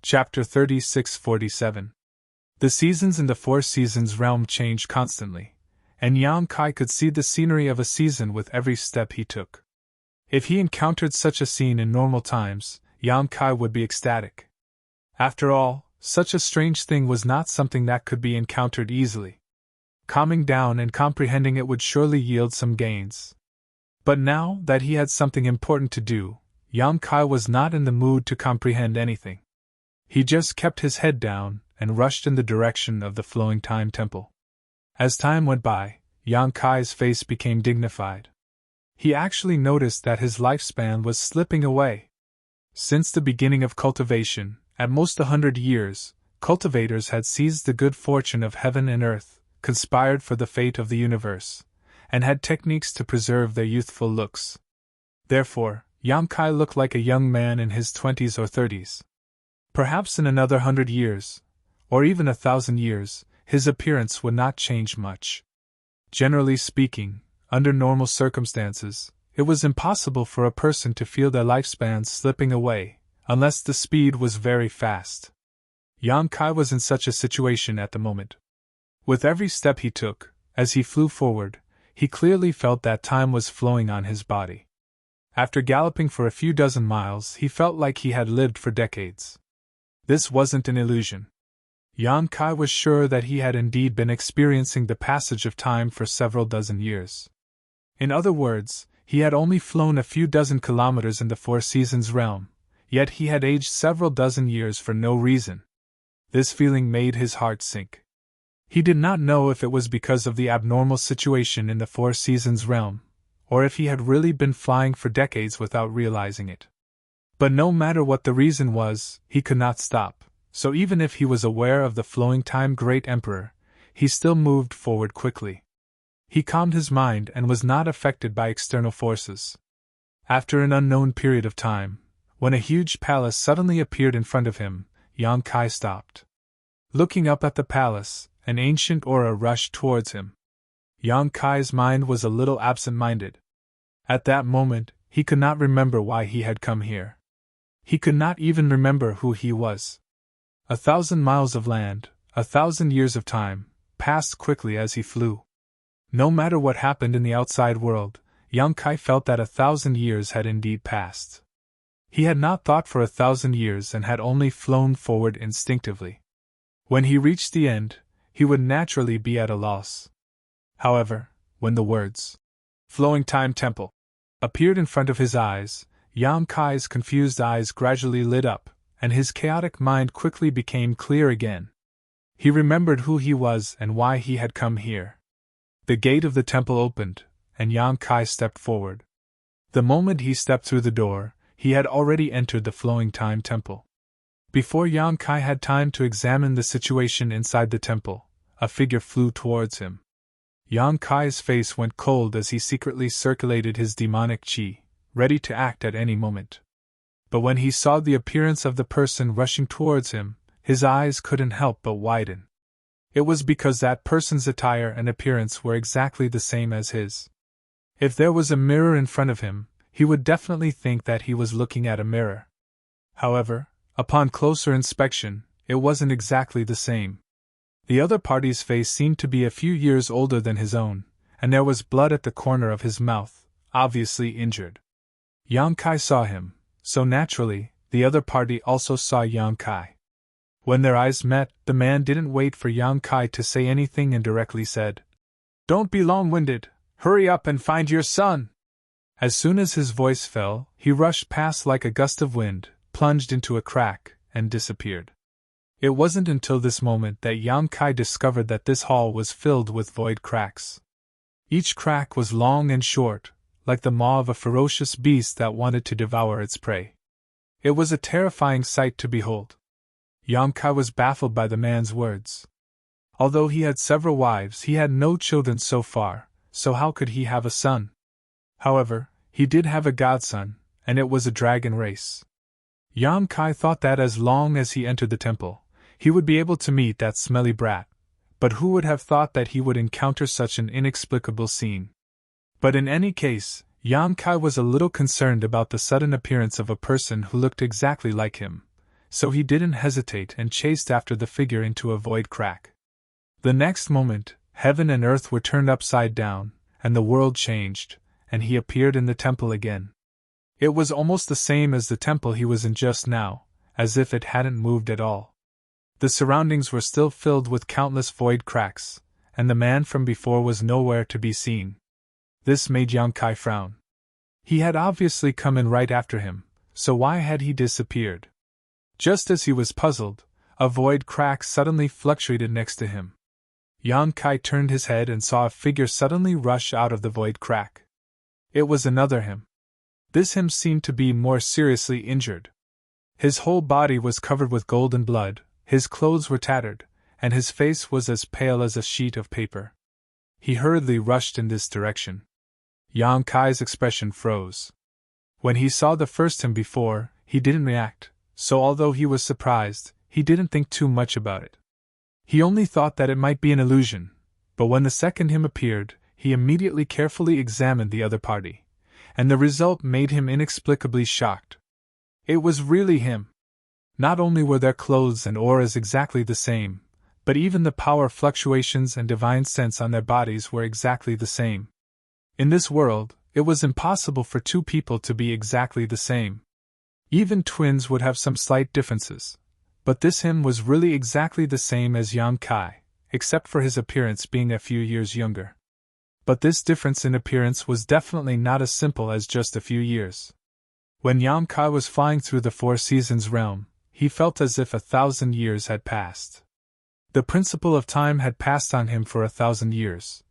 Chapter 3647. The seasons in the Four Seasons realm changed constantly, and Yang Kai could see the scenery of a season with every step he took. If he encountered such a scene in normal times, Yang Kai would be ecstatic. After all, such a strange thing was not something that could be encountered easily. Calming down and comprehending it would surely yield some gains. But now that he had something important to do, Yang Kai was not in the mood to comprehend anything. He just kept his head down and rushed in the direction of the Flowing Time Temple. As time went by, Yang Kai's face became dignified. He actually noticed that his lifespan was slipping away. Since the beginning of cultivation, at most 100 years, cultivators had seized the good fortune of heaven and earth, conspired for the fate of the universe, and had techniques to preserve their youthful looks. Therefore, Yang Kai looked like a young man in his 20s or 30s. Perhaps in another 100 years, or even 1,000 years, his appearance would not change much. Generally speaking, under normal circumstances, it was impossible for a person to feel their lifespan slipping away, unless the speed was very fast. Yang Kai was in such a situation at the moment. With every step he took, as he flew forward, he clearly felt that time was flowing on his body. After galloping for a few dozen miles, he felt like he had lived for decades. This wasn't an illusion. Yang Kai was sure that he had indeed been experiencing the passage of time for several dozen years. In other words, he had only flown a few dozen kilometers in the Four Seasons realm, yet he had aged several dozen years for no reason. This feeling made his heart sink. He did not know if it was because of the abnormal situation in the Four Seasons realm, or if he had really been flying for decades without realizing it. But no matter what the reason was, he could not stop, so even if he was aware of the flowing time Great Emperor, he still moved forward quickly. He calmed his mind and was not affected by external forces. After an unknown period of time, when a huge palace suddenly appeared in front of him, Yang Kai stopped. Looking up at the palace, an ancient aura rushed towards him. Yang Kai's mind was a little absent-minded. At that moment, he could not remember why he had come here. He could not even remember who he was. 1,000 miles of land, 1,000 years of time, passed quickly as he flew. No matter what happened in the outside world, Yang Kai felt that 1,000 years had indeed passed. He had not thought for 1,000 years and had only flown forward instinctively. When he reached the end, he would naturally be at a loss. However, when the words, "Flowing Time Temple," appeared in front of his eyes, Yang Kai's confused eyes gradually lit up, and his chaotic mind quickly became clear again. He remembered who he was and why he had come here. The gate of the temple opened, and Yang Kai stepped forward. The moment he stepped through the door, he had already entered the Flowing Time Temple. Before Yang Kai had time to examine the situation inside the temple, a figure flew towards him. Yang Kai's face went cold as he secretly circulated his demonic qi, ready to act at any moment. But when he saw the appearance of the person rushing towards him, his eyes couldn't help but widen. It was because that person's attire and appearance were exactly the same as his. If there was a mirror in front of him, he would definitely think that he was looking at a mirror. However, upon closer inspection, it wasn't exactly the same. The other party's face seemed to be a few years older than his own, and there was blood at the corner of his mouth, obviously injured. Yang Kai saw him, so naturally, the other party also saw Yang Kai. When their eyes met, the man didn't wait for Yang Kai to say anything and directly said, "Don't be long-winded, hurry up and find your son!" As soon as his voice fell, he rushed past like a gust of wind, plunged into a crack, and disappeared. It wasn't until this moment that Yang Kai discovered that this hall was filled with void cracks. Each crack was long and short, like the maw of a ferocious beast that wanted to devour its prey. It was a terrifying sight to behold. Yang Kai was baffled by the man's words. Although he had several wives, he had no children so far, so how could he have a son? However, he did have a godson, and it was a dragon race. Yang Kai thought that as long as he entered the temple, he would be able to meet that smelly brat, but who would have thought that he would encounter such an inexplicable scene? But in any case, Yang Kai was a little concerned about the sudden appearance of a person who looked exactly like him, so he didn't hesitate and chased after the figure into a void crack. The next moment, heaven and earth were turned upside down, and the world changed, and he appeared in the temple again. It was almost the same as the temple he was in just now, as if it hadn't moved at all. The surroundings were still filled with countless void cracks, and the man from before was nowhere to be seen. This made Yang Kai frown. He had obviously come in right after him, so why had he disappeared? Just as he was puzzled, a void crack suddenly fluctuated next to him. Yang Kai turned his head and saw a figure suddenly rush out of the void crack. It was another him. This him seemed to be more seriously injured. His whole body was covered with golden blood, his clothes were tattered, and his face was as pale as a sheet of paper. He hurriedly rushed in this direction. Yang Kai's expression froze. When he saw the first him before, he didn't react, so although he was surprised, he didn't think too much about it. He only thought that it might be an illusion, but when the second him appeared, he immediately carefully examined the other party, and the result made him inexplicably shocked. It was really him. Not only were their clothes and auras exactly the same, but even the power fluctuations and divine sense on their bodies were exactly the same. In this world, it was impossible for two people to be exactly the same. Even twins would have some slight differences, but this him was really exactly the same as Yang Kai, except for his appearance being a few years younger. But this difference in appearance was definitely not as simple as just a few years. When Yang Kai was flying through the Four Seasons realm, he felt as if 1,000 years had passed. The principle of time had passed on him for 1,000 years,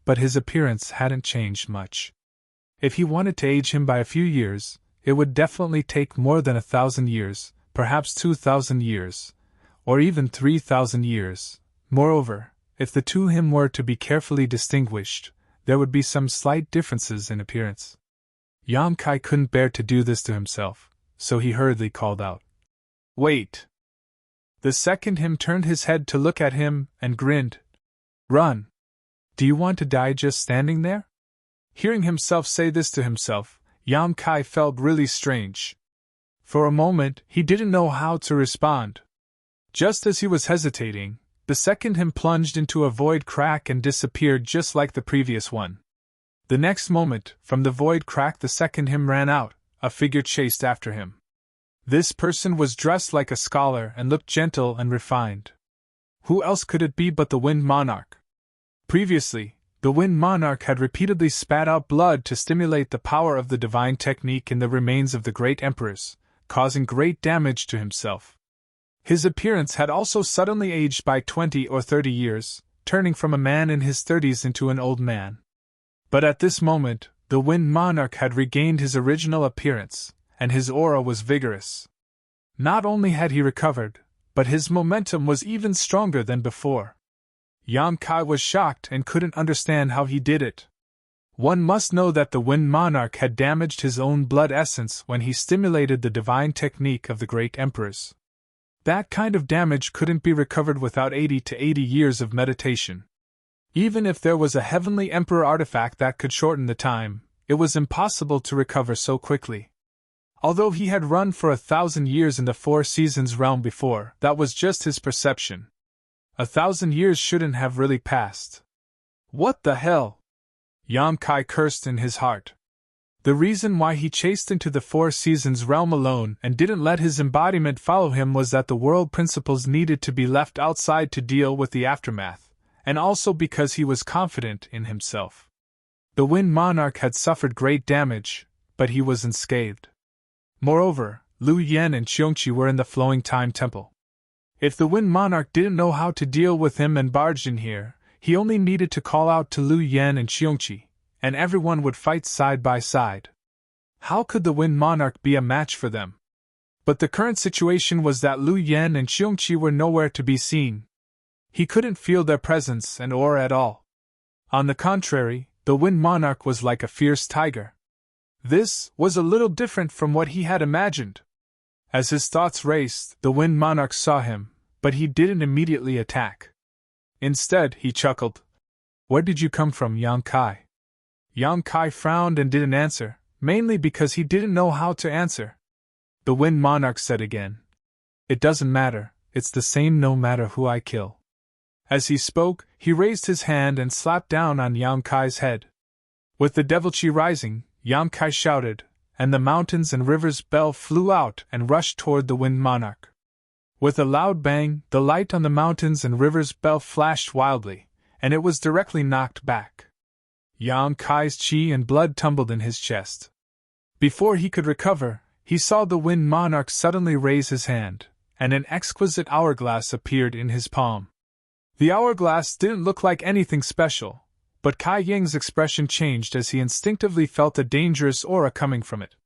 but his appearance hadn't changed much. If he wanted to age him by a few years, it would definitely take more than 1,000 years, perhaps 2,000 years, or even 3,000 years. Moreover, if the two him were to be carefully distinguished, there would be some slight differences in appearance. Yang Kai couldn't bear to do this to himself, so he hurriedly called out, "Wait!" The second him turned his head to look at him and grinned. "Run! Do you want to die just standing there?" Hearing himself say this to himself, Yang Kai felt really strange. For a moment, he didn't know how to respond. Just as he was hesitating, the second him plunged into a void crack and disappeared just like the previous one. The next moment, from the void crack the second him ran out, a figure chased after him. This person was dressed like a scholar and looked gentle and refined. Who else could it be but the Wind Monarch? Previously, the Wind Monarch had repeatedly spat out blood to stimulate the power of the divine technique in the remains of the great emperors, causing great damage to himself. His appearance had also suddenly aged by 20 or 30 years, turning from a man in his 30s into an old man. But at this moment, the Wind Monarch had regained his original appearance, and his aura was vigorous. Not only had he recovered, but his momentum was even stronger than before. Yang Kai was shocked and couldn't understand how he did it. One must know that the Wind Monarch had damaged his own blood essence when he stimulated the divine technique of the great emperors. That kind of damage couldn't be recovered without 80 to 80 years of meditation. Even if there was a heavenly emperor artifact that could shorten the time, it was impossible to recover so quickly. Although he had run for 1,000 years in the Four Seasons realm before, that was just his perception. 1,000 years shouldn't have really passed. What the hell? Yang Kai cursed in his heart. The reason why he chased into the Four Seasons realm alone and didn't let his embodiment follow him was that the world principles needed to be left outside to deal with the aftermath, and also because he was confident in himself. The Wind Monarch had suffered great damage, but he was unscathed. Moreover, Lu Yen and Xiongqi were in the Flowing Time Temple. If the Wind Monarch didn't know how to deal with him and barged in here, he only needed to call out to Lu Yen and Xiongqi, and everyone would fight side by side. How could the Wind Monarch be a match for them? But the current situation was that Lu Yen and Xiongqi were nowhere to be seen. He couldn't feel their presence and aura at all. On the contrary, the Wind Monarch was like a fierce tiger. This was a little different from what he had imagined. As his thoughts raced, the Wind Monarch saw him, but he didn't immediately attack. Instead, he chuckled. "Where did you come from, Yang Kai?" Yang Kai frowned and didn't answer, mainly because he didn't know how to answer. The Wind Monarch said again, It doesn't matter, it's the same no matter who I kill. As he spoke, he raised his hand and slapped down on Yang Kai's head. With the devilry rising, Yang Kai shouted, and the mountains and rivers bell flew out and rushed toward the Wind Monarch. With a loud bang, the light on the mountains and rivers bell flashed wildly, and it was directly knocked back. Yang Kai's qi and blood tumbled in his chest. Before he could recover, he saw the Wind Monarch suddenly raise his hand, and an exquisite hourglass appeared in his palm. The hourglass didn't look like anything special, but Kai Ying's expression changed as he instinctively felt a dangerous aura coming from it.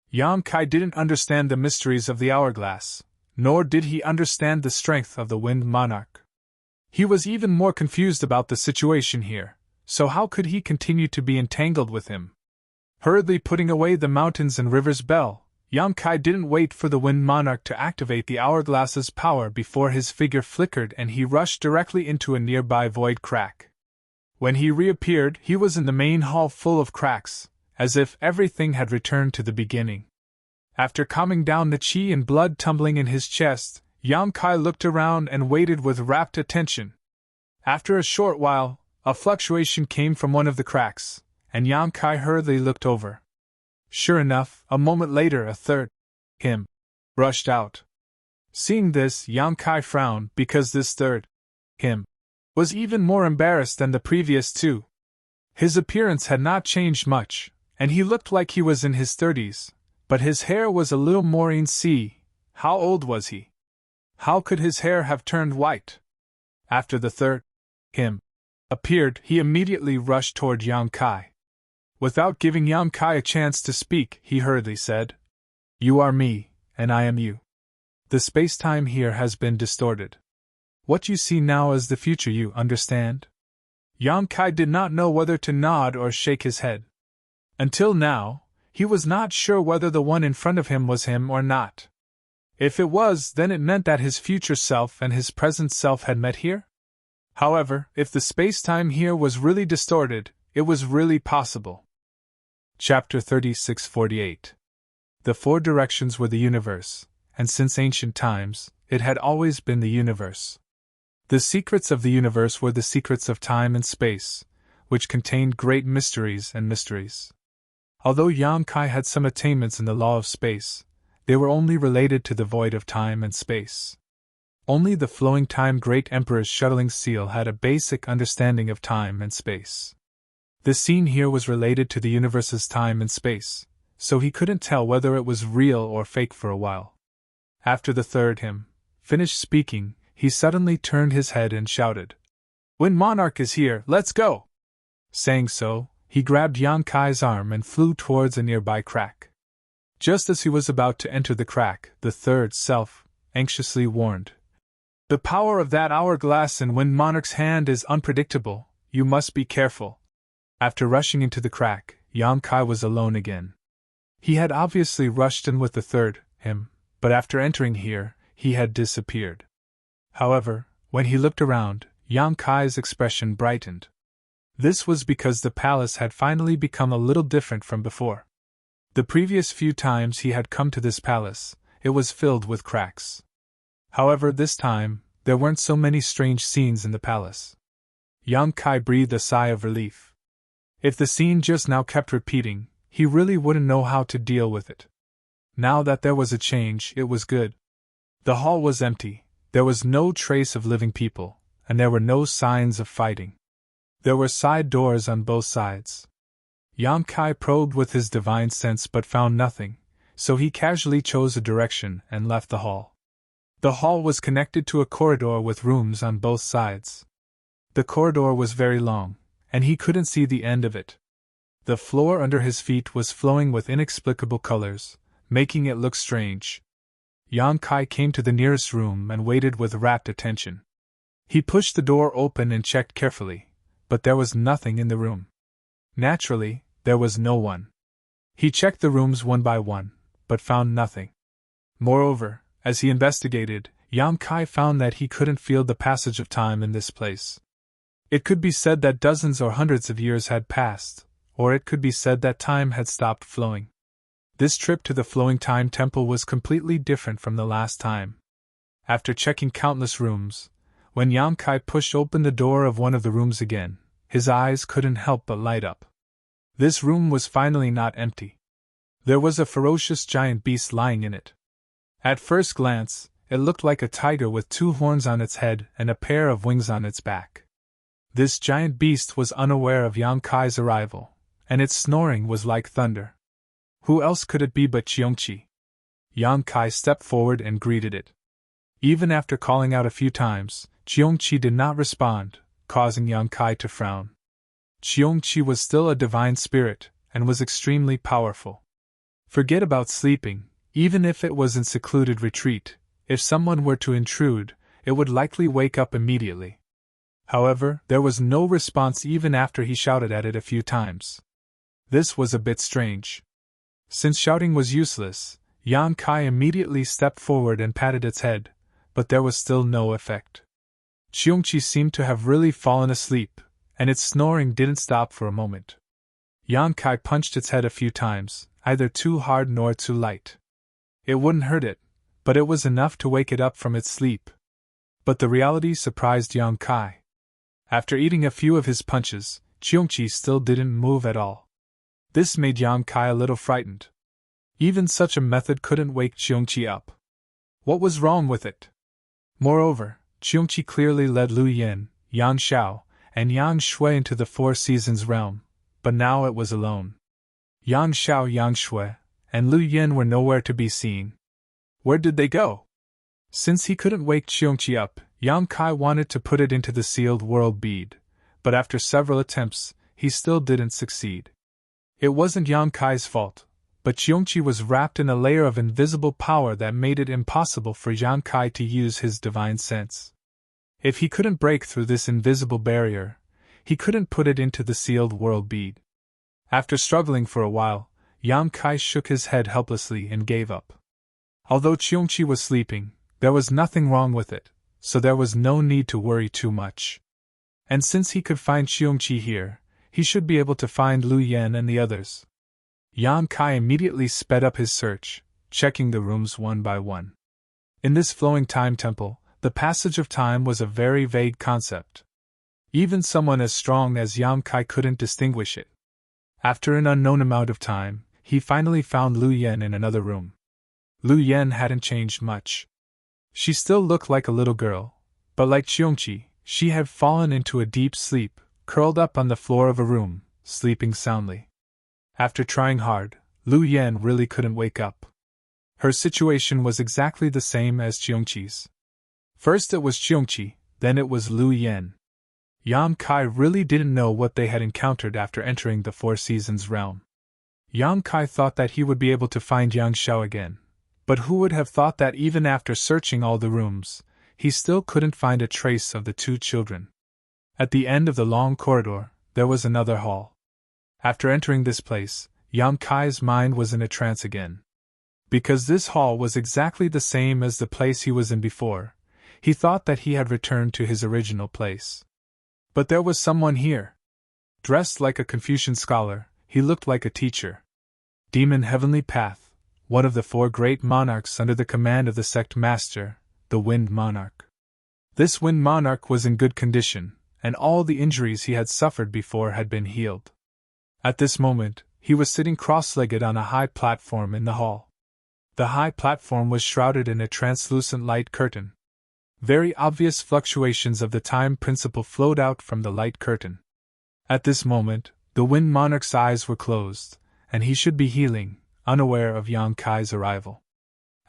Yang Kai didn't understand the mysteries of the hourglass, nor did he understand the strength of the Wind Monarch. He was even more confused about the situation here, so how could he continue to be entangled with him? Hurriedly putting away the mountains and rivers bell, Yang Kai didn't wait for the Wind Monarch to activate the hourglass's power before his figure flickered and he rushed directly into a nearby void crack. When he reappeared, he was in the main hall full of cracks, as if everything had returned to the beginning. After calming down the qi and blood tumbling in his chest, Yang Kai looked around and waited with rapt attention. After a short while, a fluctuation came from one of the cracks, and Yang Kai hurriedly looked over. Sure enough, a moment later a third him rushed out. Seeing this, Yang Kai frowned because this third him was even more embarrassed than the previous two. His appearance had not changed much, and he looked like he was in his 30s, but his hair was a little more see. How old was he? How could his hair have turned white? After the third him appeared, he immediately rushed toward Yang Kai. Without giving Yang Kai a chance to speak, he hurriedly said, "You are me, and I am you. The space-time here has been distorted. What you see now is the future, you understand?" Yang Kai did not know whether to nod or shake his head. Until now, he was not sure whether the one in front of him was him or not. If it was, then it meant that his future self and his present self had met here? However, if the space-time here was really distorted, it was really possible. Chapter 3648. The four directions were the universe, and since ancient times, it had always been the universe. The secrets of the universe were the secrets of time and space, which contained great mysteries and mysteries. Although Yang Kai had some attainments in the law of space, they were only related to the void of time and space. Only the flowing time Great Emperor's shuttling seal had a basic understanding of time and space. The scene here was related to the universe's time and space, so he couldn't tell whether it was real or fake for a while. After the third him finished speaking, he suddenly turned his head and shouted, "Wind Monarch is here, let's go!" Saying so, he grabbed Yang Kai's arm and flew towards a nearby crack. Just as he was about to enter the crack, the third self anxiously warned, "The power of that hourglass in Wind Monarch's hand is unpredictable, you must be careful." After rushing into the crack, Yang Kai was alone again. He had obviously rushed in with the third him, but after entering here, he had disappeared. However, when he looked around, Yang Kai's expression brightened. This was because the palace had finally become a little different from before. The previous few times he had come to this palace, it was filled with cracks. However, this time, there weren't so many strange scenes in the palace. Yang Kai breathed a sigh of relief. If the scene just now kept repeating, he really wouldn't know how to deal with it. Now that there was a change, it was good. The hall was empty, there was no trace of living people, and there were no signs of fighting. There were side doors on both sides. Yang Kai probed with his divine sense but found nothing, so he casually chose a direction and left the hall. The hall was connected to a corridor with rooms on both sides. The corridor was very long, and he couldn't see the end of it. The floor under his feet was flowing with inexplicable colors, making it look strange. Yang Kai came to the nearest room and waited with rapt attention. He pushed the door open and checked carefully, but there was nothing in the room. Naturally, there was no one. He checked the rooms one by one, but found nothing. Moreover, as he investigated, Yang Kai found that he couldn't feel the passage of time in this place. It could be said that dozens or hundreds of years had passed, or it could be said that time had stopped flowing. This trip to the Flowing Time Temple was completely different from the last time. After checking countless rooms, when Yang Kai pushed open the door of one of the rooms again, his eyes couldn't help but light up. This room was finally not empty. There was a ferocious giant beast lying in it. At first glance, it looked like a tiger with 2 horns on its head and a pair of wings on its back. This giant beast was unaware of Yang Kai's arrival, and its snoring was like thunder. Who else could it be but Cheongqi? Yang Kai stepped forward and greeted it. Even after calling out a few times, Cheongqi did not respond, causing Yang Kai to frown. Cheongqi was still a divine spirit, and was extremely powerful. Forget about sleeping, even if it was in secluded retreat, if someone were to intrude, it would likely wake up immediately. However, there was no response even after he shouted at it a few times. This was a bit strange. Since shouting was useless, Yang Kai immediately stepped forward and patted its head, but there was still no effect. Cheongqi seemed to have really fallen asleep, and its snoring didn't stop for a moment. Yang Kai punched its head a few times, either too hard nor too light. It wouldn't hurt it, but it was enough to wake it up from its sleep. But the reality surprised Yang Kai. After eating a few of his punches, Cheongqi still didn't move at all. This made Yang Kai a little frightened. Even such a method couldn't wake Cheongqi up. What was wrong with it? Moreover, Cheongqi clearly led Lu Yin, Yang Xiao, and Yang Shui into the Four Seasons realm, but now it was alone. Yang Xiao, Yang Shui, and Lu Yin were nowhere to be seen. Where did they go? Since he couldn't wake Cheongqi up, Yang Kai wanted to put it into the sealed world bead, but after several attempts, he still didn't succeed. It wasn't Yang Kai's fault, but Cheongqi was wrapped in a layer of invisible power that made it impossible for Yang Kai to use his divine sense. If he couldn't break through this invisible barrier, he couldn't put it into the sealed world bead. After struggling for a while, Yang Kai shook his head helplessly and gave up. Although Cheongqi was sleeping, there was nothing wrong with it, so there was no need to worry too much. And since he could find Cheongqi here, he should be able to find Lu Yen and the others. Yang Kai immediately sped up his search, checking the rooms one by one. In this flowing time temple, the passage of time was a very vague concept. Even someone as strong as Yang Kai couldn't distinguish it. After an unknown amount of time, he finally found Lu Yen in another room. Lu Yen hadn't changed much. She still looked like a little girl, but like Cheongqi, she had fallen into a deep sleep, curled up on the floor of a room, sleeping soundly. After trying hard, Lu Yen really couldn't wake up. Her situation was exactly the same as Cheongqi's. First it was Cheongqi, then it was Lu Yen. Yang Kai really didn't know what they had encountered after entering the Four Seasons realm. Yang Kai thought that he would be able to find Yang Xiao again, but who would have thought that even after searching all the rooms, he still couldn't find a trace of the 2 children. At the end of the long corridor, there was another hall. After entering this place, Yang Kai's mind was in a trance again. Because this hall was exactly the same as the place he was in before, he thought that he had returned to his original place. But there was someone here. Dressed like a Confucian scholar, he looked like a teacher. Demon Heavenly Path, one of the 4 great monarchs under the command of the sect master, the Wind Monarch. This Wind Monarch was in good condition, and all the injuries he had suffered before had been healed. At this moment, he was sitting cross-legged on a high platform in the hall. The high platform was shrouded in a translucent light curtain. Very obvious fluctuations of the time principle flowed out from the light curtain. At this moment, the Wind Monarch's eyes were closed, and he should be healing, unaware of Yang Kai's arrival.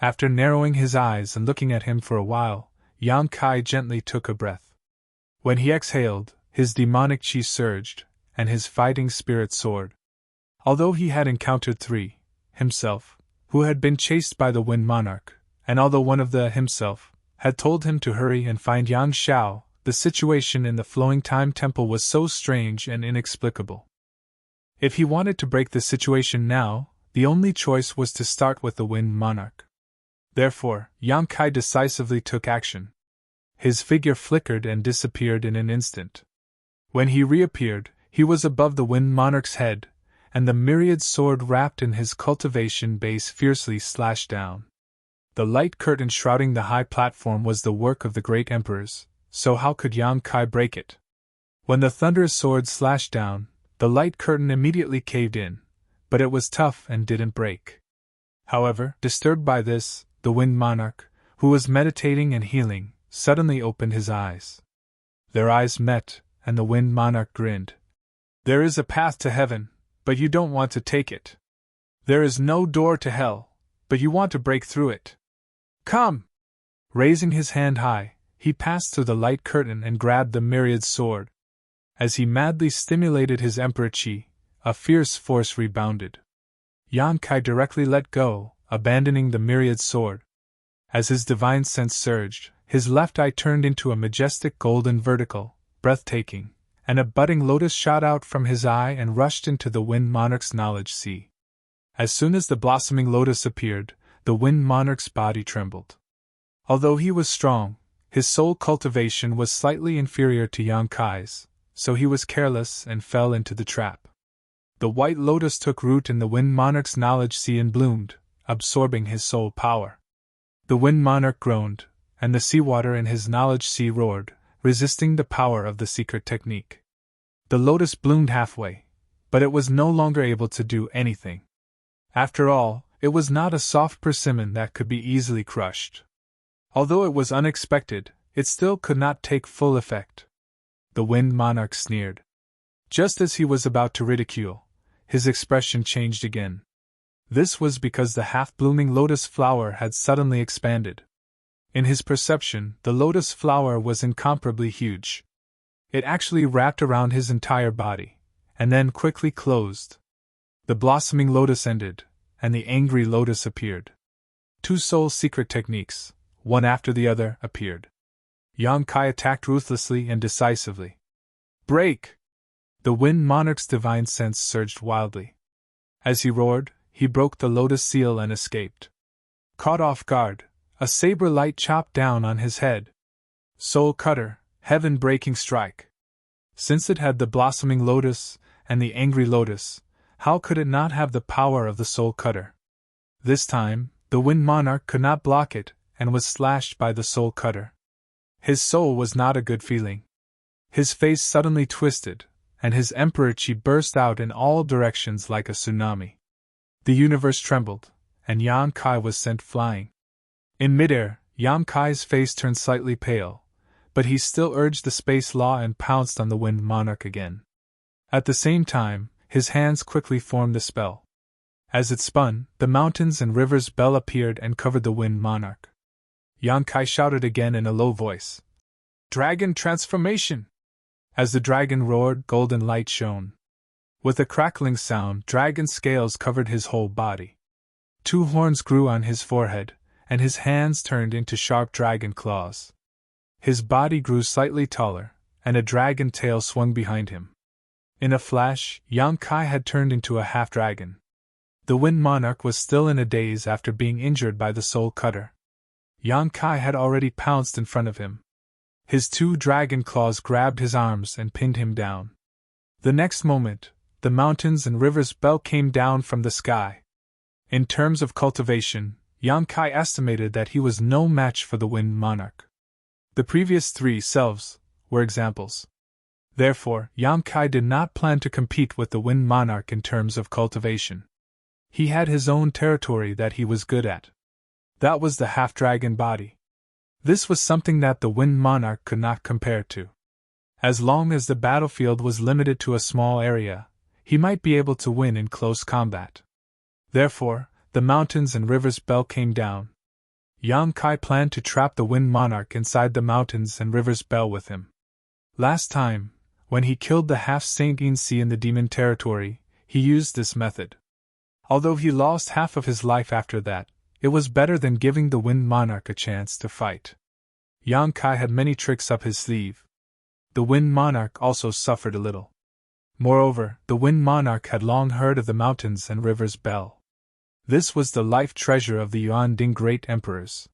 After narrowing his eyes and looking at him for a while, Yang Kai gently took a breath. When he exhaled, his demonic chi surged, and his fighting spirit soared. Although he had encountered 3, himself, who had been chased by the Wind Monarch, and although one of the himself had told him to hurry and find Yang Xiao, the situation in the flowing time temple was so strange and inexplicable. If he wanted to break the situation now, the only choice was to start with the Wind Monarch. Therefore, Yang Kai decisively took action. His figure flickered and disappeared in an instant. When he reappeared, he was above the Wind Monarch's head, and the myriad sword wrapped in his cultivation base fiercely slashed down. The light curtain shrouding the high platform was the work of the great emperors, so how could Yang Kai break it? When the thunderous sword slashed down, the light curtain immediately caved in, but it was tough and didn't break. However, disturbed by this, the Wind Monarch, who was meditating and healing, suddenly opened his eyes. Their eyes met, and the Wind Monarch grinned. "There is a path to heaven, but you don't want to take it. There is no door to hell, but you want to break through it. Come!" Raising his hand high, he passed through the light curtain and grabbed the myriad sword. As he madly stimulated his Emperor Qi, a fierce force rebounded. Yang Kai directly let go, abandoning the myriad sword. As his divine sense surged, his left eye turned into a majestic golden vertical, breathtaking, and a budding lotus shot out from his eye and rushed into the Wind Monarch's knowledge sea. As soon as the blossoming lotus appeared, the Wind Monarch's body trembled. Although he was strong, his soul cultivation was slightly inferior to Yang Kai's, so he was careless and fell into the trap. The white lotus took root in the Wind Monarch's knowledge sea and bloomed, absorbing his soul power. The Wind Monarch groaned, and the seawater in his knowledge sea roared, resisting the power of the secret technique. The lotus bloomed halfway, but it was no longer able to do anything. After all, it was not a soft persimmon that could be easily crushed. Although it was unexpected, it still could not take full effect. The Wind Monarch sneered. Just as he was about to ridicule, his expression changed again. This was because the half-blooming lotus flower had suddenly expanded. In his perception, the lotus flower was incomparably huge. It actually wrapped around his entire body, and then quickly closed. The blossoming lotus ended, and the angry lotus appeared. Two soul secret techniques, one after the other, appeared. Yang Kai attacked ruthlessly and decisively. "Break!" The Wind Monarch's divine sense surged wildly. As he roared, he broke the lotus seal and escaped. Caught off guard, a saber light chopped down on his head. Soul Cutter, heaven-breaking strike. Since it had the blossoming lotus and the angry lotus, how could it not have the power of the Soul Cutter? This time, the Wind Monarch could not block it and was slashed by the Soul Cutter. His soul was not a good feeling. His face suddenly twisted, and his Emperor Qi burst out in all directions like a tsunami. The universe trembled, and Yang Kai was sent flying. In midair, Yang Kai's face turned slightly pale, but he still urged the space law and pounced on the Wind Monarch again. At the same time, his hands quickly formed the spell. As it spun, the mountains and rivers bell appeared and covered the Wind Monarch. Yang Kai shouted again in a low voice, "Dragon transformation!" As the dragon roared, golden light shone. With a crackling sound, dragon scales covered his whole body. Two horns grew on his forehead, and his hands turned into sharp dragon claws. His body grew slightly taller, and a dragon tail swung behind him. In a flash, Yang Kai had turned into a half-dragon. The Wind Monarch was still in a daze after being injured by the Soul Cutter. Yang Kai had already pounced in front of him. His two dragon claws grabbed his arms and pinned him down. The next moment, the mountains and rivers bell came down from the sky. In terms of cultivation, Yang Kai estimated that he was no match for the Wind Monarch. The previous three selves were examples. Therefore, Yang Kai did not plan to compete with the Wind Monarch in terms of cultivation. He had his own territory that he was good at. That was the half-dragon body. This was something that the Wind Monarch could not compare to. As long as the battlefield was limited to a small area, he might be able to win in close combat. Therefore, the mountains and rivers bell came down. Yang Kai planned to trap the Wind Monarch inside the mountains and rivers bell with him. Last time, when he killed the half-Saint Sea in the demon territory, he used this method. Although he lost half of his life after that, it was better than giving the Wind Monarch a chance to fight. Yang Kai had many tricks up his sleeve. The Wind Monarch also suffered a little. Moreover, the Wind Monarch had long heard of the mountains and rivers bell. This was the life treasure of the Yuan Ding great emperors.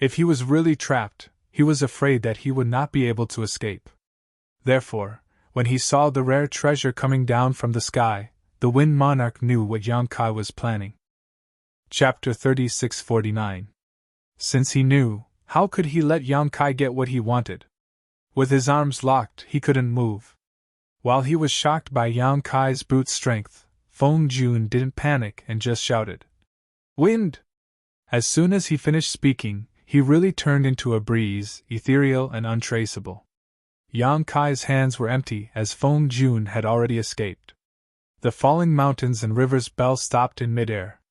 If he was really trapped, he was afraid that he would not be able to escape. Therefore, when he saw the rare treasure coming down from the sky, the Wind Monarch knew what Yang Kai was planning. Chapter 3649. Since he knew, how could he let Yang Kai get what he wanted? With his arms locked, he couldn't move. While he was shocked by Yang Kai's brute strength, Feng Jun didn't panic and just shouted, "Wind!" As soon as he finished speaking, he really turned into a breeze, ethereal and untraceable. Yang Kai's hands were empty as Feng Jun had already escaped. The falling mountains and rivers bell stopped in midair.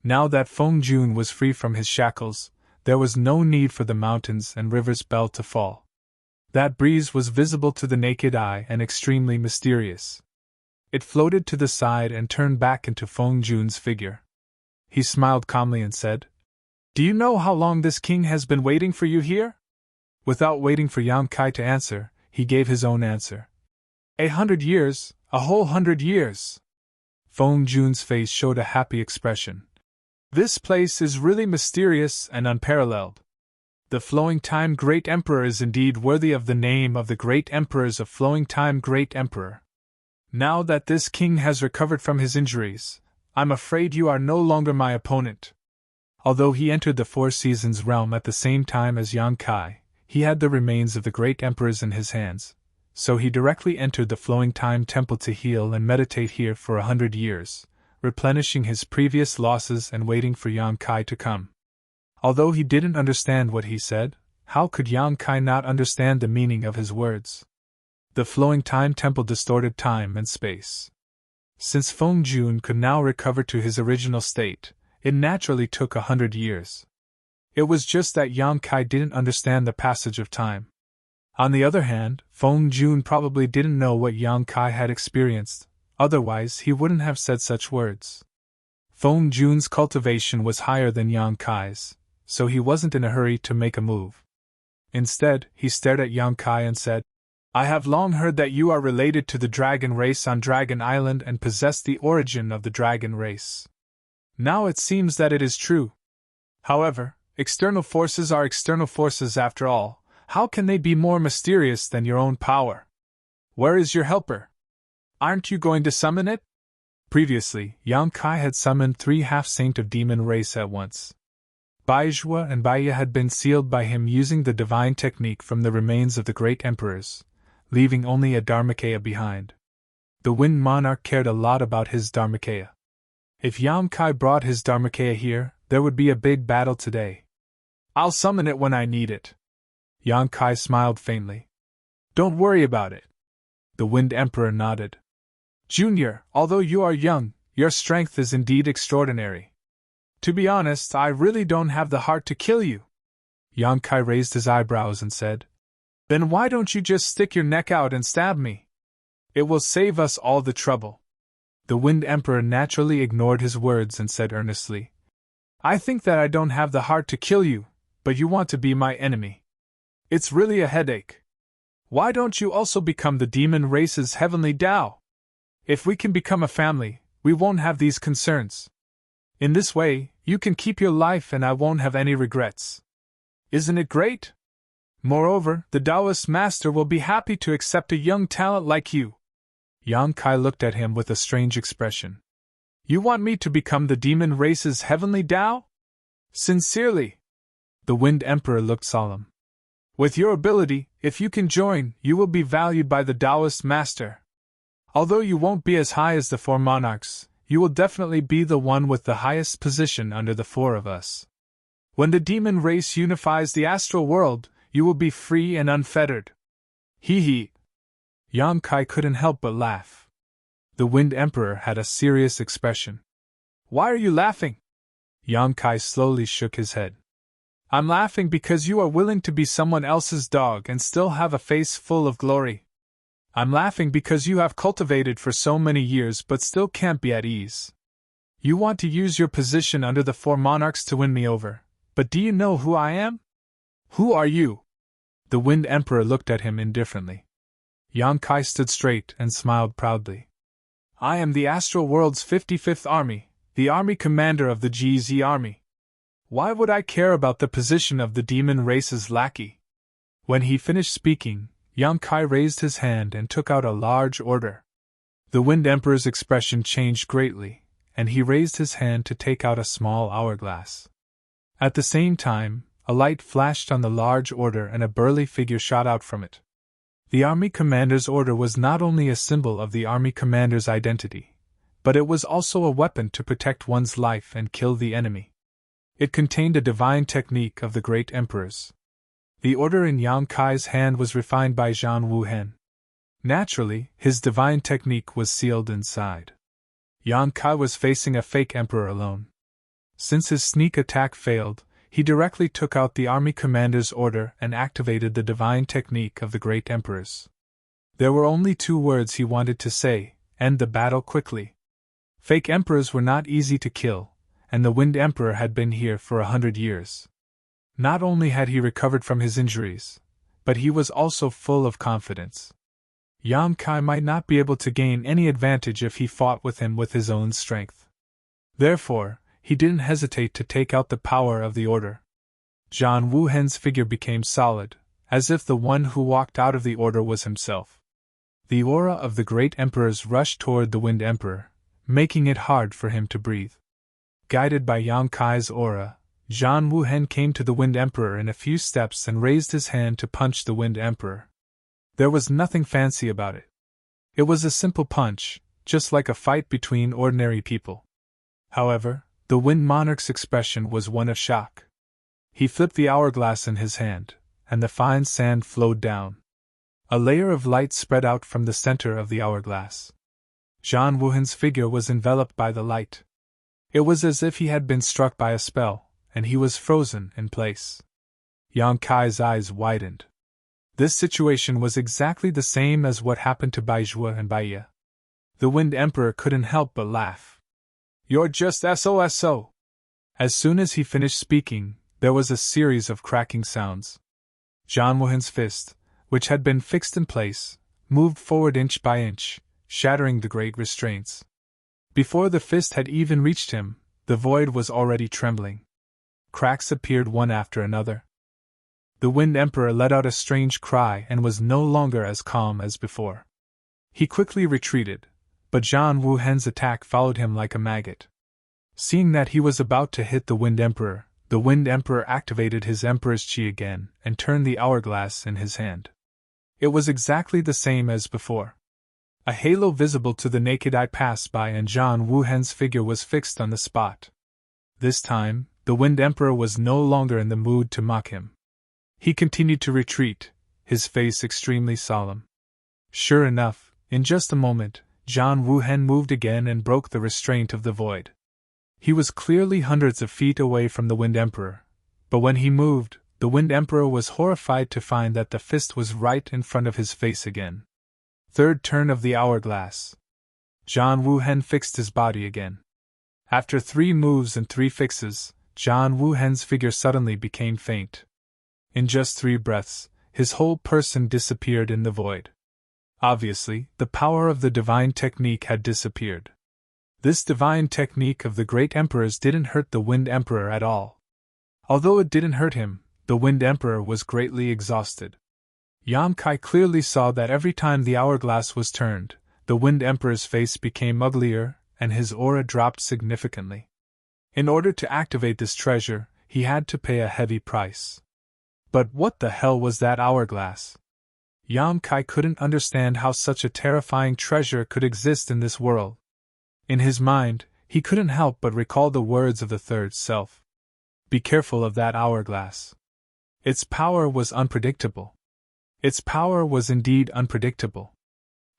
Now that Feng Jun was free from his shackles, there was no need for the mountains and rivers bell to fall. That breeze was visible to the naked eye and extremely mysterious. It floated to the side and turned back into Feng Jun's figure. He smiled calmly and said, "Do you know how long this king has been waiting for you here?" Without waiting for Yang Kai to answer, he gave his own answer. 100 years, a whole 100 years. Feng Jun's face showed a happy expression. This place is really mysterious and unparalleled. The Flowing Time Great Emperor is indeed worthy of the name of the Great Emperors of Flowing Time Great Emperor. Now that this king has recovered from his injuries, I'm afraid you are no longer my opponent. Although he entered the Four Seasons realm at the same time as Yang Kai, he had the remains of the great emperors in his hands, so he directly entered the Flowing Time Temple to heal and meditate here for 100 years, replenishing his previous losses and waiting for Yang Kai to come. Although he didn't understand what he said, how could Yang Kai not understand the meaning of his words? The Flowing Time Temple distorted time and space. Since Feng Jun could now recover to his original state, it naturally took 100 years. It was just that Yang Kai didn't understand the passage of time. On the other hand, Feng Jun probably didn't know what Yang Kai had experienced, otherwise he wouldn't have said such words. Feng Jun's cultivation was higher than Yang Kai's, so he wasn't in a hurry to make a move. Instead, he stared at Yang Kai and said, "I have long heard that you are related to the dragon race on Dragon Island and possess the origin of the dragon race. Now it seems that it is true. However, external forces are external forces after all. How can they be more mysterious than your own power? Where is your helper? Aren't you going to summon it?" Previously, Yang Kai had summoned 3 half-saint of demon race at once. Baizhua and Baiya had been sealed by him using the divine technique from the remains of the great emperors, leaving only a Dharmakaya behind. The Wind Monarch cared a lot about his Dharmakaya. If Yang Kai brought his Dharmakaya here, there would be a big battle today. "I'll summon it when I need it." Yang Kai smiled faintly. "Don't worry about it." The Wind Emperor nodded. "Junior, although you are young, your strength is indeed extraordinary. To be honest, I really don't have the heart to kill you." Yang Kai raised his eyebrows and said, "Then why don't you just stick your neck out and stab me? It will save us all the trouble." The Wind Emperor naturally ignored his words and said earnestly, "I think that I don't have the heart to kill you, but you want to be my enemy. It's really a headache. Why don't you also become the demon race's heavenly Tao? If we can become a family, we won't have these concerns. In this way, you can keep your life and I won't have any regrets. Isn't it great? Moreover, the Taoist master will be happy to accept a young talent like you." Yang Kai looked at him with a strange expression. "You want me to become the demon race's heavenly Tao?" "Sincerely." The Wind Emperor looked solemn. "With your ability, if you can join, you will be valued by the Taoist master. Although you won't be as high as the 4 monarchs, you will definitely be the one with the highest position under the 4 of us. When the demon race unifies the astral world, you will be free and unfettered." Hee hee. Yang Kai couldn't help but laugh. The Wind Emperor had a serious expression. "Why are you laughing?" Yang Kai slowly shook his head. "I'm laughing because you are willing to be someone else's dog and still have a face full of glory. I'm laughing because you have cultivated for so many years but still can't be at ease. You want to use your position under the 4 monarchs to win me over, but do you know who I am? Who are you?" The Wind Emperor looked at him indifferently. Yang Kai stood straight and smiled proudly. "I am the astral world's 55th army, the army commander of the GZ army. Why would I care about the position of the demon race's lackey?" When he finished speaking, Yang Kai raised his hand and took out a large order. The Wind Emperor's expression changed greatly, and he raised his hand to take out a small hourglass. At the same time, a light flashed on the large order and a burly figure shot out from it. The army commander's order was not only a symbol of the army commander's identity, but it was also a weapon to protect one's life and kill the enemy. It contained a divine technique of the great emperors. The order in Yang Kai's hand was refined by Zhang Wuhen. Naturally, his divine technique was sealed inside. Yang Kai was facing a fake emperor alone. Since his sneak attack failed, he directly took out the army commander's order and activated the divine technique of the great emperors. There were only 2 words he wanted to say: end the battle quickly. Fake emperors were not easy to kill, and the Wind Emperor had been here for 100 years. Not only had he recovered from his injuries, but he was also full of confidence. Yang Kai might not be able to gain any advantage if he fought with him with his own strength. Therefore, he didn't hesitate to take out the power of the order. Zhang Wuhen's figure became solid, as if the one who walked out of the order was himself. The aura of the great emperors rushed toward the Wind Emperor, making it hard for him to breathe. Guided by Yang Kai's aura, Zhang Wuhen came to the Wind Emperor in a few steps and raised his hand to punch the Wind Emperor. There was nothing fancy about it. It was a simple punch, just like a fight between ordinary people. However, the Wind Monarch's expression was one of shock. He flipped the hourglass in his hand, and the fine sand flowed down. A layer of light spread out from the center of the hourglass. Zhang Wuhen's figure was enveloped by the light. It was as if he had been struck by a spell, and he was frozen in place. Yang Kai's eyes widened. This situation was exactly the same as what happened to Baizhua and Baiya. The Wind Emperor couldn't help but laugh. "You're just SOSO!" As soon as he finished speaking, there was a series of cracking sounds. Zhang Wuhen's fist, which had been fixed in place, moved forward inch by inch, shattering the great restraints. Before the fist had even reached him, the void was already trembling. Cracks appeared one after another. The Wind Emperor let out a strange cry and was no longer as calm as before. He quickly retreated, but Zhang Wuhen's attack followed him like a maggot. Seeing that he was about to hit the Wind Emperor activated his Emperor's Qi again and turned the hourglass in his hand. It was exactly the same as before. A halo visible to the naked eye passed by and Zhang Wuhen's figure was fixed on the spot. This time, the Wind Emperor was no longer in the mood to mock him. He continued to retreat, his face extremely solemn. Sure enough, in just a moment, Zhang Wuhen moved again and broke the restraint of the void. He was clearly hundreds of feet away from the Wind Emperor, but when he moved, the Wind Emperor was horrified to find that the fist was right in front of his face again. Third turn of the hourglass. Zhang Wuhen fixed his body again. After 3 moves and 3 fixes, Zhang Wuhen's figure suddenly became faint. In just 3 breaths, his whole person disappeared in the void. Obviously, the power of the divine technique had disappeared. This divine technique of the great emperors didn't hurt the Wind Emperor at all. Although it didn't hurt him, the Wind Emperor was greatly exhausted. Yang Kai clearly saw that every time the hourglass was turned, the Wind Emperor's face became uglier and his aura dropped significantly. In order to activate this treasure, he had to pay a heavy price. But what the hell was that hourglass? Yang Kai couldn't understand how such a terrifying treasure could exist in this world. In his mind, he couldn't help but recall the words of the third self. Be careful of that hourglass. Its power was unpredictable. Its power was indeed unpredictable.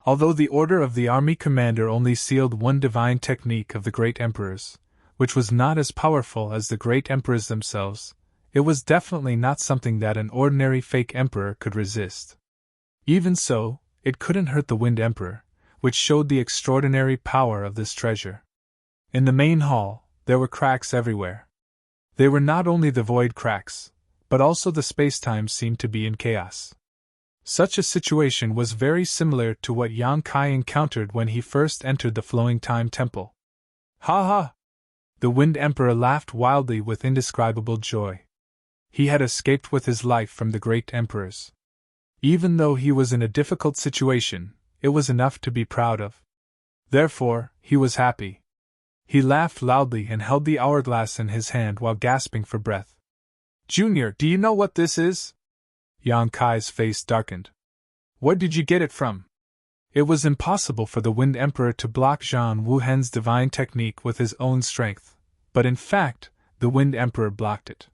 Although the order of the army commander only sealed one divine technique of the great emperors, which was not as powerful as the great emperors themselves, it was definitely not something that an ordinary fake emperor could resist. Even so, it couldn't hurt the Wind Emperor, which showed the extraordinary power of this treasure. In the main hall, there were cracks everywhere. They were not only the void cracks, but also the space-time seemed to be in chaos. Such a situation was very similar to what Yang Kai encountered when he first entered the Flowing Time Temple. Ha ha! The Wind Emperor laughed wildly with indescribable joy. He had escaped with his life from the great emperors. Even though he was in a difficult situation, it was enough to be proud of. Therefore, he was happy. He laughed loudly and held the hourglass in his hand while gasping for breath. Junior, do you know what this is? Yang Kai's face darkened. Where did you get it from? It was impossible for the Wind Emperor to block Zhang Wuhen's divine technique with his own strength, but in fact, the Wind Emperor blocked it.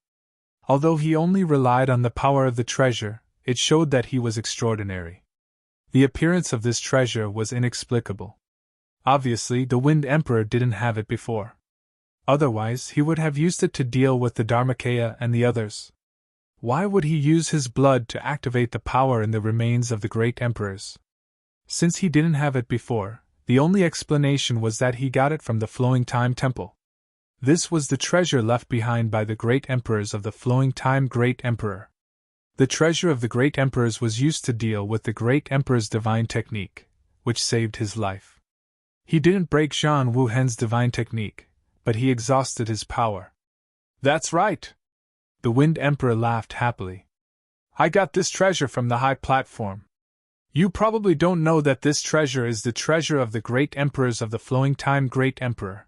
Although he only relied on the power of the treasure, it showed that he was extraordinary. The appearance of this treasure was inexplicable. Obviously, the Wind Emperor didn't have it before. Otherwise, he would have used it to deal with the Dharmakaya and the others. Why would he use his blood to activate the power in the remains of the great emperors? Since he didn't have it before, the only explanation was that he got it from the Flowing Time Temple. This was the treasure left behind by the great emperors of the Flowing Time Great Emperor. The treasure of the great emperors was used to deal with the great emperor's divine technique, which saved his life. He didn't break Zhang Wuhen's divine technique, but he exhausted his power. That's right! The Wind Emperor laughed happily. I got this treasure from the high platform. You probably don't know that this treasure is the treasure of the great emperors of the Flowing Time Great Emperor.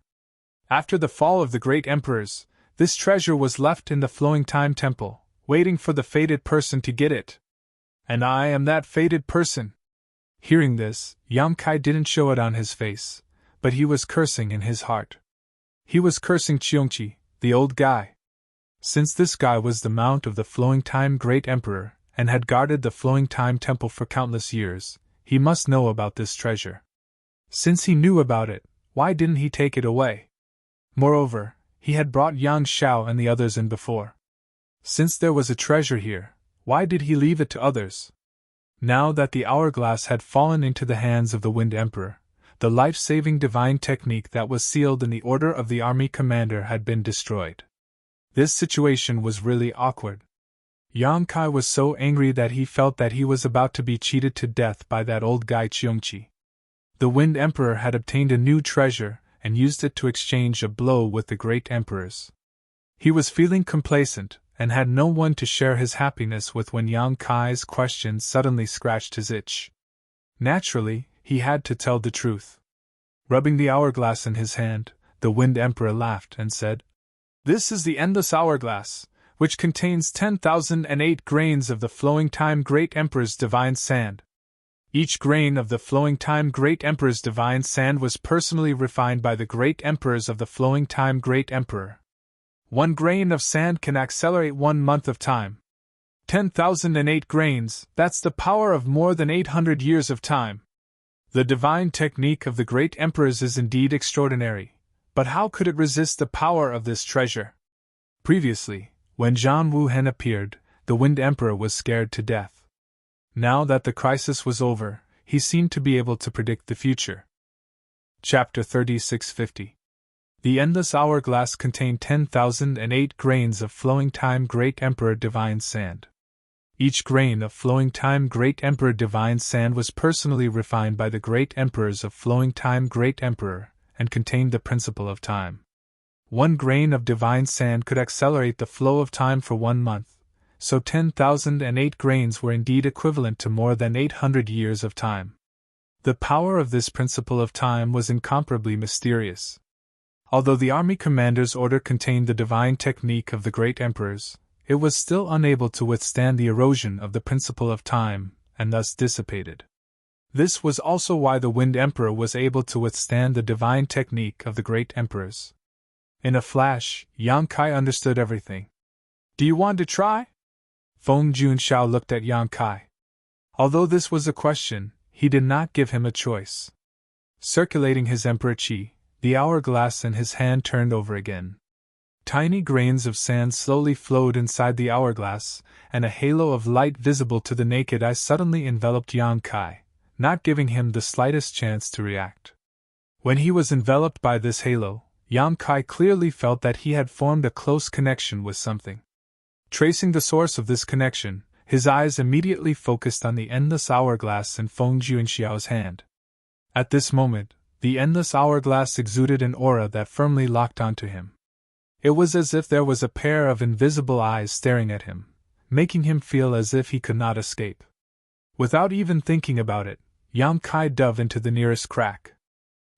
After the fall of the great emperors, this treasure was left in the Flowing Time Temple, waiting for the fated person to get it. And I am that fated person. Hearing this, Yang Kai didn't show it on his face, but he was cursing in his heart. He was cursing Cheongqi, the old guy. Since this guy was the mount of the Flowing Time Great Emperor, and had guarded the Flowing Time Temple for countless years, he must know about this treasure. Since he knew about it, why didn't he take it away? Moreover, he had brought Yang Xiao and the others in before. Since there was a treasure here, why did he leave it to others? Now that the hourglass had fallen into the hands of the Wind Emperor, the life-saving divine technique that was sealed in the order of the army commander had been destroyed. This situation was really awkward. Yang Kai was so angry that he felt that he was about to be cheated to death by that old guy Cheongqi. The Wind Emperor had obtained a new treasure and used it to exchange a blow with the great emperors. He was feeling complacent and had no one to share his happiness with when Yang Kai's question suddenly scratched his itch. Naturally, he had to tell the truth. Rubbing the hourglass in his hand, the Wind Emperor laughed and said, "This is the endless hourglass, which contains 10,008 grains of the Flowing Time Great Emperor's divine sand. Each grain of the Flowing Time Great Emperor's divine sand was personally refined by the great emperors of the Flowing Time Great Emperor. 1 grain of sand can accelerate 1 month of time. 10,008 grains, that's the power of more than 800 years of time. The divine technique of the great emperors is indeed extraordinary, but how could it resist the power of this treasure?" Previously, when Zhang Wuhen appeared, the Wind Emperor was scared to death. Now that the crisis was over, he seemed to be able to predict the future. Chapter 3650. The endless hourglass contained 10,008 grains of Flowing Time Great Emperor divine sand. Each grain of Flowing Time Great Emperor divine sand was personally refined by the great emperors of Flowing Time Great Emperor, and contained the principle of time. 1 grain of divine sand could accelerate the flow of time for 1 month, so 10,008 grains were indeed equivalent to more than 800 years of time. The power of this principle of time was incomparably mysterious. Although the army commander's order contained the divine technique of the great emperors, it was still unable to withstand the erosion of the principle of time, and thus dissipated. This was also why the Wind Emperor was able to withstand the divine technique of the great emperors. In a flash, Yang Kai understood everything. "Do you want to try?" Feng Junxiao looked at Yang Kai. Although this was a question, he did not give him a choice. Circulating his emperor qi, the hourglass in his hand turned over again. Tiny grains of sand slowly flowed inside the hourglass, and a halo of light visible to the naked eye suddenly enveloped Yang Kai, not giving him the slightest chance to react. When he was enveloped by this halo, Yang Kai clearly felt that he had formed a close connection with something. Tracing the source of this connection, his eyes immediately focused on the endless hourglass in Feng Junxiao's hand. At this moment, the endless hourglass exuded an aura that firmly locked onto him. It was as if there was a pair of invisible eyes staring at him, making him feel as if he could not escape. Without even thinking about it, Yang Kai dove into the nearest crack.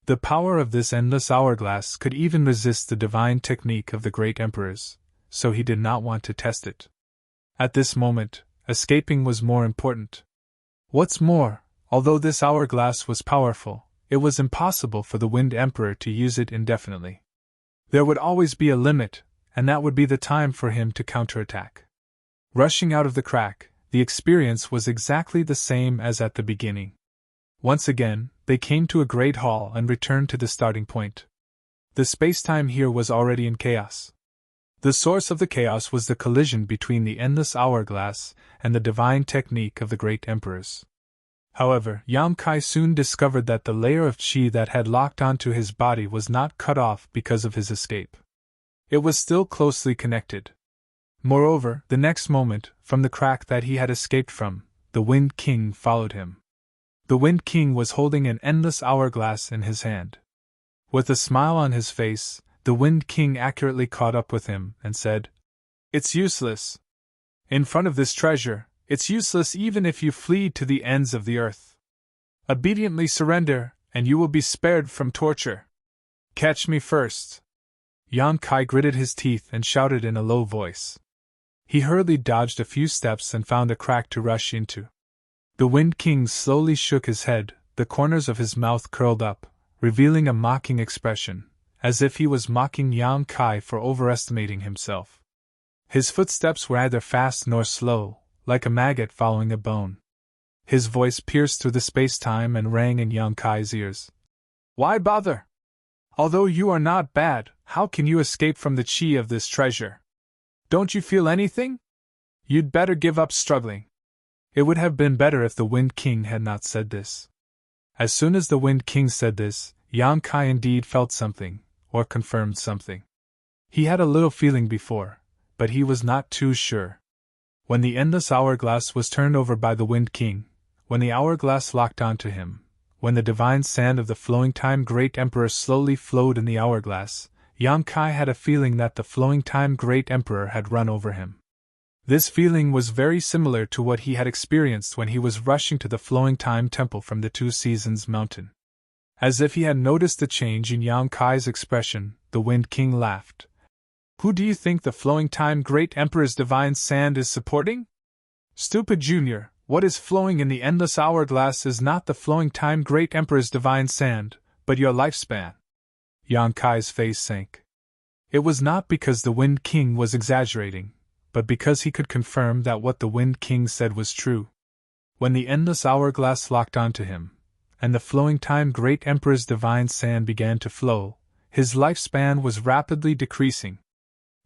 The power of this endless hourglass could even resist the divine technique of the great emperors, so he did not want to test it. At this moment, escaping was more important. What's more, although this hourglass was powerful, it was impossible for the Wind Emperor to use it indefinitely. There would always be a limit, and that would be the time for him to counterattack. Rushing out of the crack, the experience was exactly the same as at the beginning. Once again, they came to a great hall and returned to the starting point. The space-time here was already in chaos. The source of the chaos was the collision between the endless hourglass and the divine technique of the great emperors. However, Yang Kai soon discovered that the layer of qi that had locked onto his body was not cut off because of his escape. It was still closely connected. Moreover, the next moment, from the crack that he had escaped from, the Wind King followed him. The Wind King was holding an endless hourglass in his hand. With a smile on his face, the Wind King accurately caught up with him and said, "It's useless. In front of this treasure, it's useless even if you flee to the ends of the earth. Obediently surrender, and you will be spared from torture. Catch me first." Yang Kai gritted his teeth and shouted in a low voice. He hurriedly dodged a few steps and found a crack to rush into. The Wind King slowly shook his head, the corners of his mouth curled up, revealing a mocking expression, as if he was mocking Yang Kai for overestimating himself. His footsteps were neither fast nor slow, like a maggot following a bone. His voice pierced through the space-time and rang in Yang Kai's ears. "Why bother? Although you are not bad, how can you escape from the qi of this treasure? Don't you feel anything? You'd better give up struggling." It would have been better if the Wind King had not said this. As soon as the Wind King said this, Yang Kai indeed felt something, or confirmed something. He had a little feeling before, but he was not too sure. When the endless hourglass was turned over by the Wind King, when the hourglass locked onto him, when the divine sand of the flowing time great emperor slowly flowed in the hourglass, Yang Kai had a feeling that the flowing time great emperor had run over him. This feeling was very similar to what he had experienced when he was rushing to the flowing time temple from the Two Seasons mountain. As if he had noticed the change in Yang Kai's expression, the Wind King laughed. "Who do you think the flowing time great emperor's divine sand is supporting? Stupid junior, what is flowing in the endless hourglass is not the flowing time great emperor's divine sand, but your lifespan." Yang Kai's face sank. It was not because the Wind King was exaggerating, but because he could confirm that what the Wind King said was true. When the endless hourglass locked onto him, and the flowing time great emperor's divine sand began to flow, his lifespan was rapidly decreasing.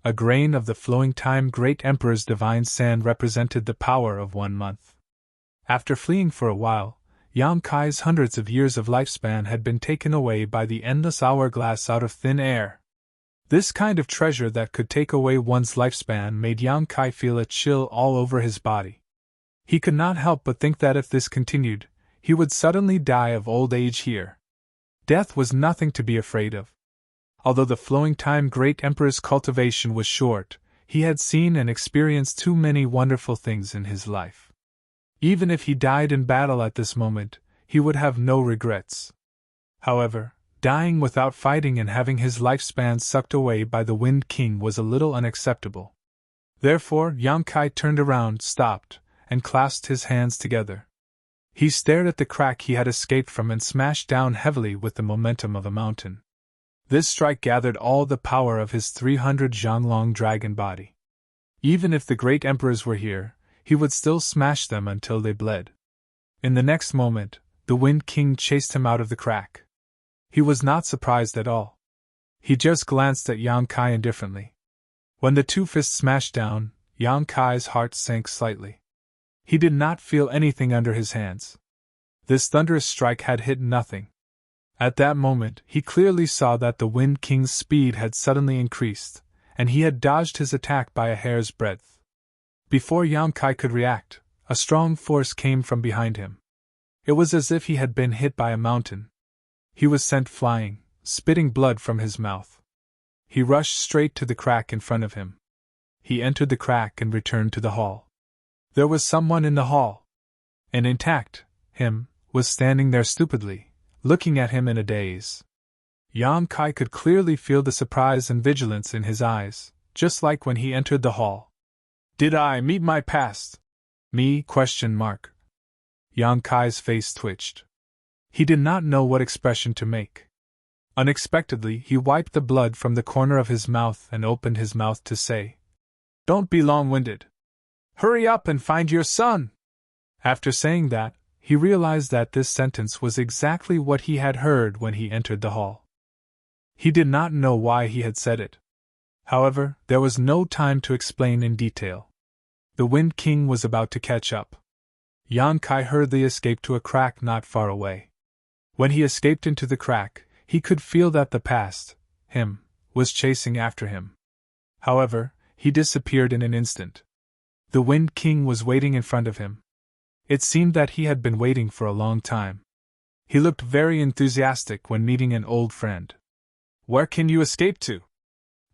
A grain of the flowing time great emperor's divine sand represented the power of 1 month. After fleeing for a while, Yang Kai's hundreds of years of lifespan had been taken away by the endless hourglass out of thin air. This kind of treasure that could take away one's lifespan made Yang Kai feel a chill all over his body. He could not help but think that if this continued, he would suddenly die of old age here. Death was nothing to be afraid of. Although the flowing time great emperor's cultivation was short, he had seen and experienced too many wonderful things in his life. Even if he died in battle at this moment, he would have no regrets. However, dying without fighting and having his lifespan sucked away by the Wind King was a little unacceptable. Therefore, Yang Kai turned around, stopped, and clasped his hands together. He stared at the crack he had escaped from and smashed down heavily with the momentum of a mountain. This strike gathered all the power of his 300 Zhanglong dragon body. Even if the great emperors were here, he would still smash them until they bled. In the next moment, the Wind King chased him out of the crack. He was not surprised at all. He just glanced at Yang Kai indifferently. When the two fists smashed down, Yang Kai's heart sank slightly. He did not feel anything under his hands. This thunderous strike had hit nothing. At that moment, he clearly saw that the Wind King's speed had suddenly increased, and he had dodged his attack by a hair's breadth. Before Yang Kai could react, a strong force came from behind him. It was as if he had been hit by a mountain. He was sent flying, spitting blood from his mouth. He rushed straight to the crack in front of him. He entered the crack and returned to the hall. There was someone in the hall. And intact, him, was standing there stupidly, looking at him in a daze. Yang Kai could clearly feel the surprise and vigilance in his eyes, just like when he entered the hall. Did I meet my past? Me? Question mark. Yang Kai's face twitched. He did not know what expression to make. Unexpectedly, he wiped the blood from the corner of his mouth and opened his mouth to say, "Don't be long-winded. Hurry up and find your son!" After saying that, he realized that this sentence was exactly what he had heard when he entered the hall. He did not know why he had said it. However, there was no time to explain in detail. The Wind King was about to catch up. Yang Kai hurriedly escaped to a crack not far away. When he escaped into the crack, he could feel that the past, him, was chasing after him. However, he disappeared in an instant. The Wind King was waiting in front of him. It seemed that he had been waiting for a long time. He looked very enthusiastic when meeting an old friend. "Where can you escape to?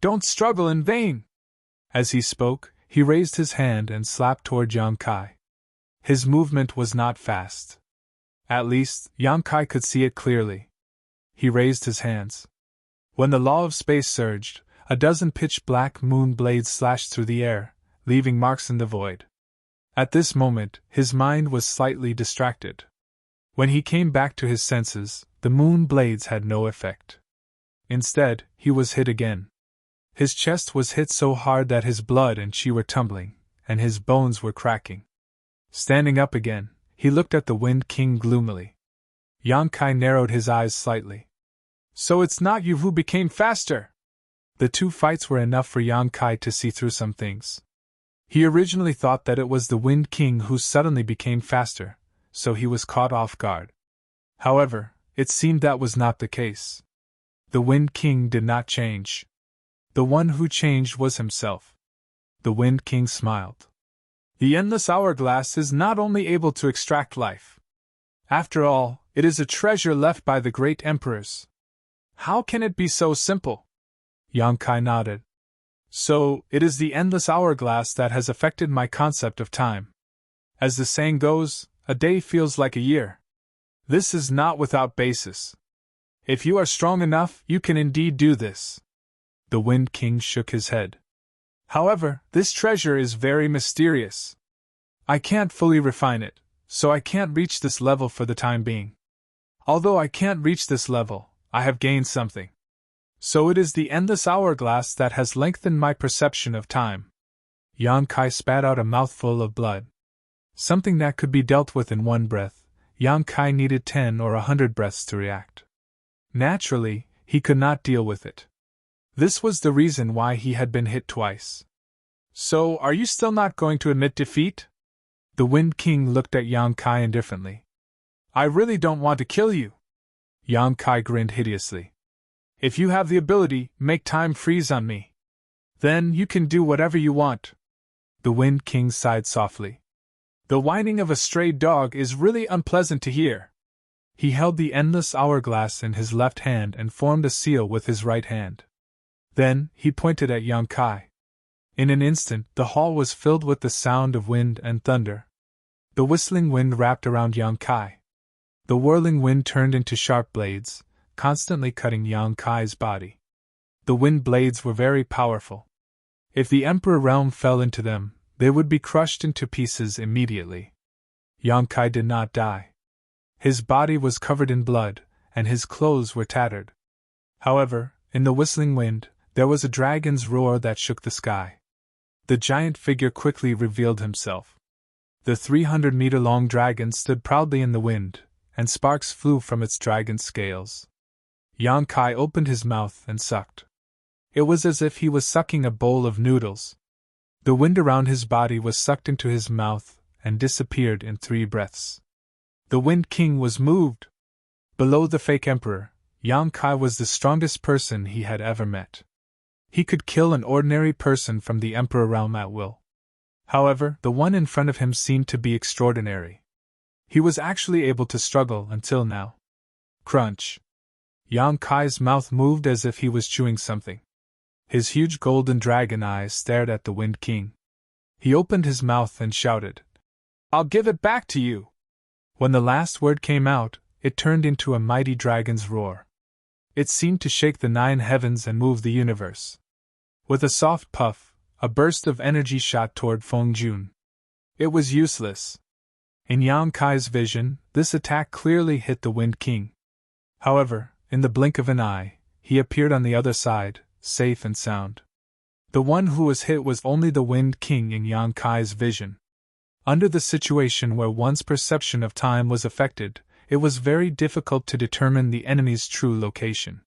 Don't struggle in vain!" As he spoke, he raised his hand and slapped toward Yang Kai. His movement was not fast. At least, Yang Kai could see it clearly. He raised his hands. When the law of space surged, a dozen pitch-black moon blades slashed through the air, leaving marks in the void. At this moment, his mind was slightly distracted. When he came back to his senses, the moon blades had no effect. Instead, he was hit again. His chest was hit so hard that his blood and chi were tumbling, and his bones were cracking. Standing up again, he looked at the Wind King gloomily. Yang Kai narrowed his eyes slightly. "So it's not you who became faster?" The two fights were enough for Yang Kai to see through some things. He originally thought that it was the Wind King who suddenly became faster, so he was caught off guard. However, it seemed that was not the case. The Wind King did not change. The one who changed was himself. The Wind King smiled. "The endless hourglass is not only able to extract life. After all, it is a treasure left by the great emperors. How can it be so simple?" Yang Kai nodded. "So, it is the endless hourglass that has affected my concept of time. As the saying goes, a day feels like a year. This is not without basis. If you are strong enough, you can indeed do this." The Wind King shook his head. "However, this treasure is very mysterious. I can't fully refine it, so I can't reach this level for the time being. Although I can't reach this level, I have gained something. So it is the endless hourglass that has lengthened my perception of time." Yang Kai spat out a mouthful of blood. Something that could be dealt with in one breath, Yang Kai needed 10 or 100 breaths to react. Naturally, he could not deal with it. This was the reason why he had been hit twice. "So, are you still not going to admit defeat?" The Wind King looked at Yang Kai indifferently. "I really don't want to kill you." Yang Kai grinned hideously. "If you have the ability, make time freeze on me. Then you can do whatever you want." The Wind King sighed softly. "The whining of a stray dog is really unpleasant to hear." He held the endless hourglass in his left hand and formed a seal with his right hand. Then, he pointed at Yang Kai. In an instant, the hall was filled with the sound of wind and thunder. The whistling wind wrapped around Yang Kai. The whirling wind turned into sharp blades, constantly cutting Yang Kai's body. The wind blades were very powerful. If the Emperor realm fell into them, they would be crushed into pieces immediately. Yang Kai did not die. His body was covered in blood, and his clothes were tattered. However, in the whistling wind, there was a dragon's roar that shook the sky. The giant figure quickly revealed himself. The 300-meter-long dragon stood proudly in the wind, and sparks flew from its dragon scales. Yang Kai opened his mouth and sucked. It was as if he was sucking a bowl of noodles. The wind around his body was sucked into his mouth and disappeared in 3 breaths. The Wind King was moved. Below the fake emperor, Yang Kai was the strongest person he had ever met. He could kill an ordinary person from the Emperor realm at will. However, the one in front of him seemed to be extraordinary. He was actually able to struggle until now. Crunch! Yang Kai's mouth moved as if he was chewing something. His huge golden dragon eyes stared at the Wind King. He opened his mouth and shouted, "I'll give it back to you!" When the last word came out, it turned into a mighty dragon's roar. It seemed to shake the 9 heavens and move the universe. With a soft puff, a burst of energy shot toward Feng Jun. It was useless. In Yang Kai's vision, this attack clearly hit the Wind King. However, in the blink of an eye, he appeared on the other side, safe and sound. The one who was hit was only the Wind King in Yang Kai's vision. Under the situation where one's perception of time was affected, it was very difficult to determine the enemy's true location.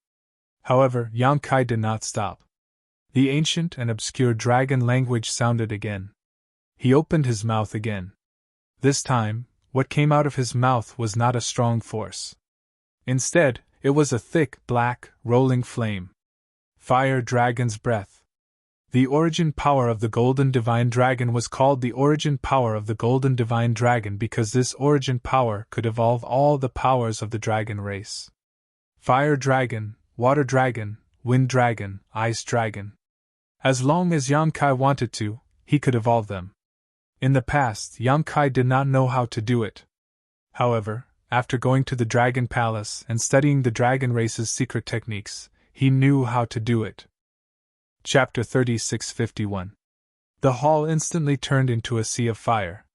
However, Yang Kai did not stop. The ancient and obscure dragon language sounded again. He opened his mouth again. This time, what came out of his mouth was not a strong force. Instead, it was a thick, black, rolling flame. Fire Dragon's Breath. The origin power of the Golden Divine Dragon was called the origin power of the Golden Divine Dragon because this origin power could evolve all the powers of the dragon race. Fire Dragon, Water Dragon, Wind Dragon, Ice Dragon. As long as Yang Kai wanted to, he could evolve them. In the past, Yang Kai did not know how to do it. However, after going to the Dragon Palace and studying the dragon race's secret techniques, he knew how to do it. Chapter 3651. The hall instantly turned into a sea of fire.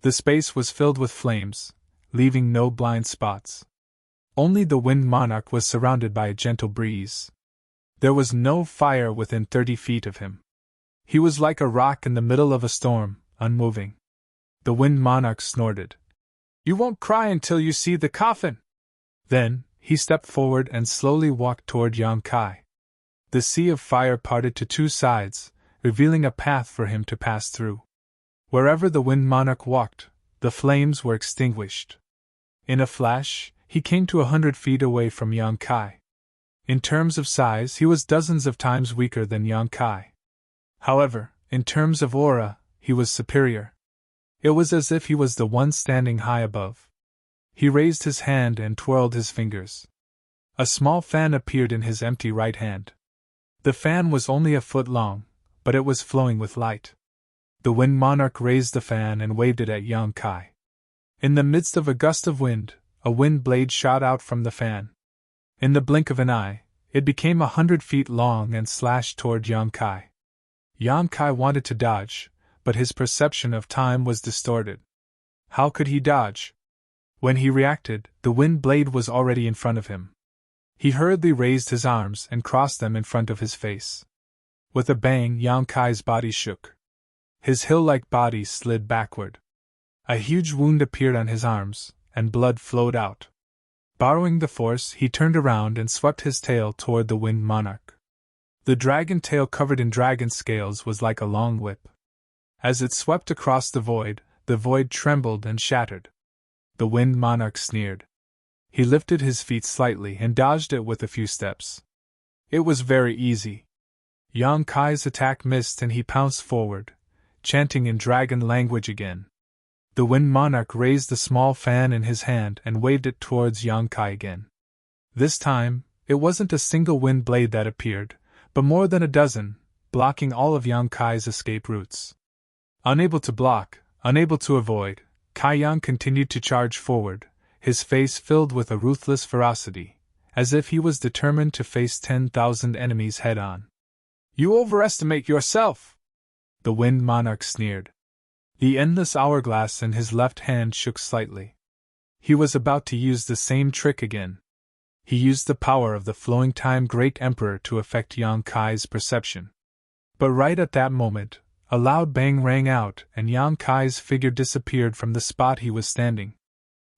The space was filled with flames, leaving no blind spots. Only the Wind Monarch was surrounded by a gentle breeze. There was no fire within 30 feet of him. He was like a rock in the middle of a storm, unmoving. The Wind Monarch snorted. "You won't cry until you see the coffin!" Then, he stepped forward and slowly walked toward Yang Kai. The sea of fire parted to two sides, revealing a path for him to pass through. Wherever the Wind Monarch walked, the flames were extinguished. In a flash, he came to 100 feet away from Yang Kai. In terms of size, he was dozens of times weaker than Yang Kai. However, in terms of aura, he was superior. It was as if he was the one standing high above. He raised his hand and twirled his fingers. A small fan appeared in his empty right hand. The fan was only a foot long, but it was flowing with light. The Wind Monarch raised the fan and waved it at Yang Kai. In the midst of a gust of wind, a wind blade shot out from the fan. In the blink of an eye, it became 100 feet long and slashed toward Yang Kai. Yang Kai wanted to dodge, but his perception of time was distorted. How could he dodge? When he reacted, the wind blade was already in front of him. He hurriedly raised his arms and crossed them in front of his face. With a bang, Yang Kai's body shook. His hill-like body slid backward. A huge wound appeared on his arms, and blood flowed out. Borrowing the force, he turned around and swept his tail toward the Wind Monarch. The dragon tail covered in dragon scales was like a long whip. As it swept across the void trembled and shattered. The Wind Monarch sneered. He lifted his feet slightly and dodged it with a few steps. It was very easy. Yang Kai's attack missed and he pounced forward, chanting in dragon language again. The Wind Monarch raised the small fan in his hand and waved it towards Yang Kai again. This time, it wasn't a single wind blade that appeared, but more than a dozen, blocking all of Yang Kai's escape routes. Unable to block, unable to avoid, Kai Yang continued to charge forward, his face filled with a ruthless ferocity, as if he was determined to face 10,000 enemies head-on. "You overestimate yourself!" the Wind Monarch sneered. The endless hourglass in his left hand shook slightly. He was about to use the same trick again. He used the power of the flowing time Great Emperor to affect Yang Kai's perception. But right at that moment, a loud bang rang out and Yang Kai's figure disappeared from the spot he was standing.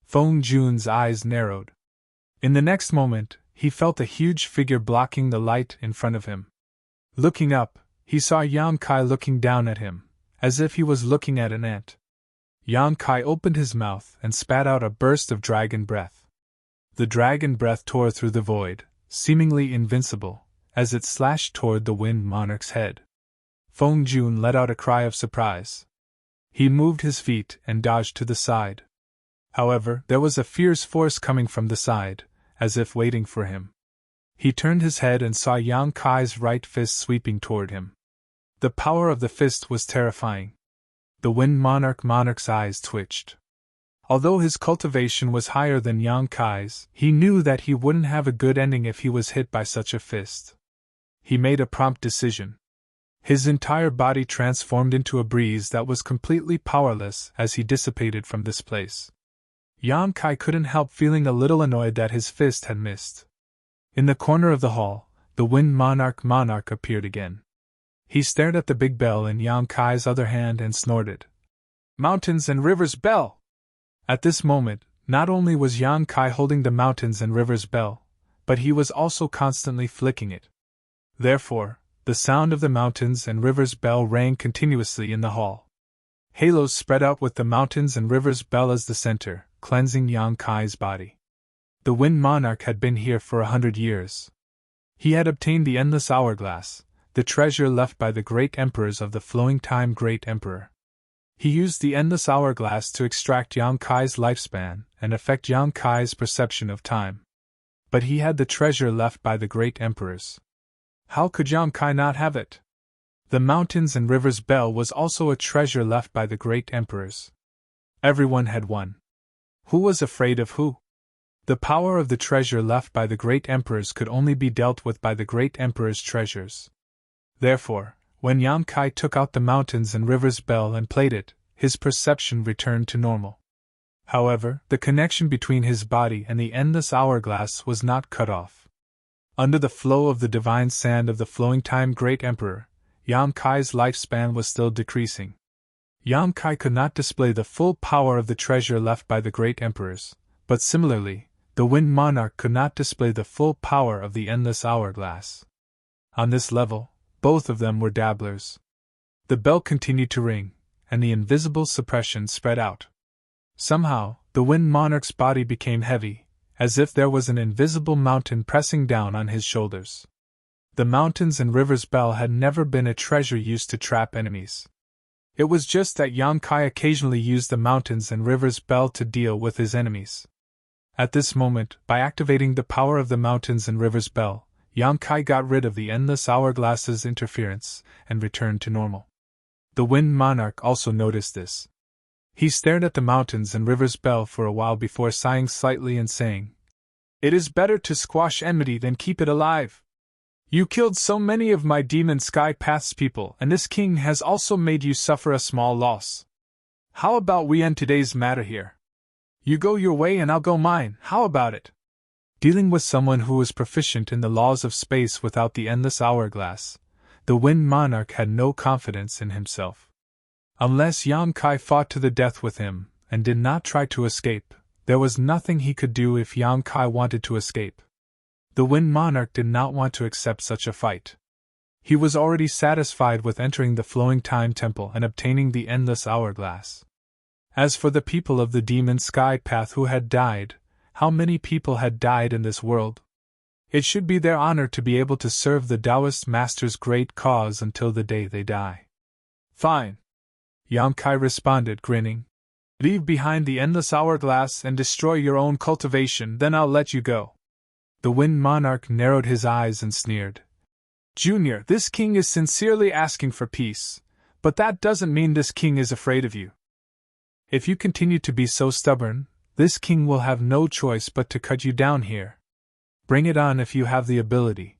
Feng Jun's eyes narrowed. In the next moment, he felt a huge figure blocking the light in front of him. Looking up, he saw Yang Kai looking down at him, as if he was looking at an ant. Yang Kai opened his mouth and spat out a burst of dragon breath. The dragon breath tore through the void, seemingly invincible, as it slashed toward the Wind Monarch's head. Feng Jun let out a cry of surprise. He moved his feet and dodged to the side. However, there was a fierce force coming from the side, as if waiting for him. He turned his head and saw Yang Kai's right fist sweeping toward him. The power of the fist was terrifying. The Wind Monarch's eyes twitched. Although his cultivation was higher than Yang Kai's, he knew that he wouldn't have a good ending if he was hit by such a fist. He made a prompt decision. His entire body transformed into a breeze that was completely powerless as he dissipated from this place. Yang Kai couldn't help feeling a little annoyed that his fist had missed. In the corner of the hall, the Wind Monarch appeared again. He stared at the big bell in Yang Kai's other hand and snorted. Mountains and Rivers Bell! At this moment, not only was Yang Kai holding the Mountains and Rivers Bell, but he was also constantly flicking it. Therefore, the sound of the Mountains and Rivers Bell rang continuously in the hall. Halos spread out with the Mountains and Rivers Bell as the center, cleansing Yang Kai's body. The Wind Monarch had been here for 100 years. He had obtained the Endless Hourglass, the treasure left by the great emperors of the flowing time Great Emperor. He used the Endless Hourglass to extract Yang Kai's lifespan and affect Yang Kai's perception of time. But he had the treasure left by the great emperors. How could Yang Kai not have it? The Mountains and Rivers Bell was also a treasure left by the great emperors. Everyone had one. Who was afraid of who? The power of the treasure left by the great emperors could only be dealt with by the great emperor's treasures. Therefore, when Yang Kai took out the Mountains and Rivers Bell and played it, his perception returned to normal. However, the connection between his body and the Endless Hourglass was not cut off. Under the flow of the divine sand of the flowing time Great Emperor, Yang Kai's lifespan was still decreasing. Yang Kai could not display the full power of the treasure left by the great emperors, but similarly, the Wind Monarch could not display the full power of the Endless Hourglass. On this level, both of them were dabblers. The bell continued to ring, and the invisible suppression spread out. Somehow, the Wind Monarch's body became heavy, as if there was an invisible mountain pressing down on his shoulders. The Mountains and Rivers Bell had never been a treasure used to trap enemies. It was just that Yang Kai occasionally used the Mountains and Rivers Bell to deal with his enemies. At this moment, by activating the power of the Mountains and Rivers Bell, Yang Kai got rid of the Endless Hourglass's interference and returned to normal. The Wind Monarch also noticed this. He stared at the Mountains and Rivers Bell for a while before sighing slightly and saying, "It is better to squash enmity than keep it alive. You killed so many of my demon Sky Path's people, and this king has also made you suffer a small loss. How about we end today's matter here? You go your way and I'll go mine, how about it?" Dealing with someone who was proficient in the laws of space without the Endless Hourglass, the Wind Monarch had no confidence in himself. Unless Yang Kai fought to the death with him, and did not try to escape, there was nothing he could do if Yang Kai wanted to escape. The Wind Monarch did not want to accept such a fight. He was already satisfied with entering the Flowing Time Temple and obtaining the Endless Hourglass. As for the people of the Demon Sky Path who had died, how many people had died in this world? It should be their honor to be able to serve the Taoist Master's great cause until the day they die. Fine. Yang Kai responded, grinning. Leave behind the Endless Hourglass and destroy your own cultivation, then I'll let you go. The Wind Monarch narrowed his eyes and sneered. Junior, this king is sincerely asking for peace, but that doesn't mean this king is afraid of you. If you continue to be so stubborn, this king will have no choice but to cut you down here. Bring it on if you have the ability.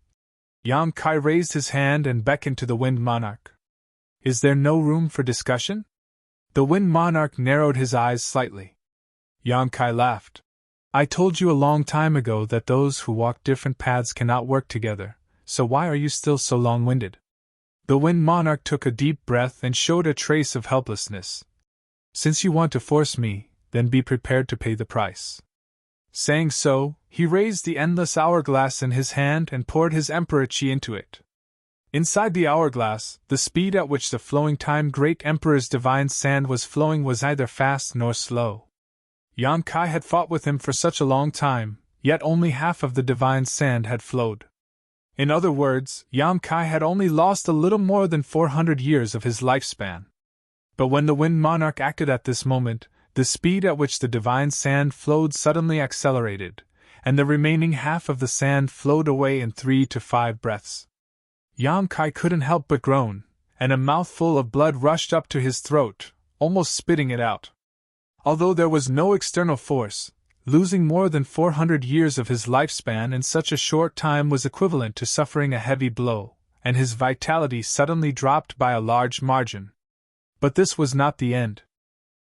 Yang Kai raised his hand and beckoned to the Wind Monarch. Is there no room for discussion? The Wind Monarch narrowed his eyes slightly. Yang Kai laughed. I told you a long time ago that those who walk different paths cannot work together, so why are you still so long-winded? The Wind Monarch took a deep breath and showed a trace of helplessness. Since you want to force me, then be prepared to pay the price. Saying so, he raised the Endless Hourglass in his hand and poured his Emperor Chi into it. Inside the hourglass, the speed at which the flowing time Great Emperor's divine sand was flowing was neither fast nor slow. Yang Kai had fought with him for such a long time, yet only half of the divine sand had flowed. In other words, Yang Kai had only lost a little more than 400 years of his lifespan. But when the Wind Monarch acted at this moment, the speed at which the divine sand flowed suddenly accelerated, and the remaining half of the sand flowed away in 3 to 5 breaths. Yang Kai couldn't help but groan, and a mouthful of blood rushed up to his throat, almost spitting it out. Although there was no external force, losing more than 400 years of his lifespan in such a short time was equivalent to suffering a heavy blow, and his vitality suddenly dropped by a large margin. But this was not the end.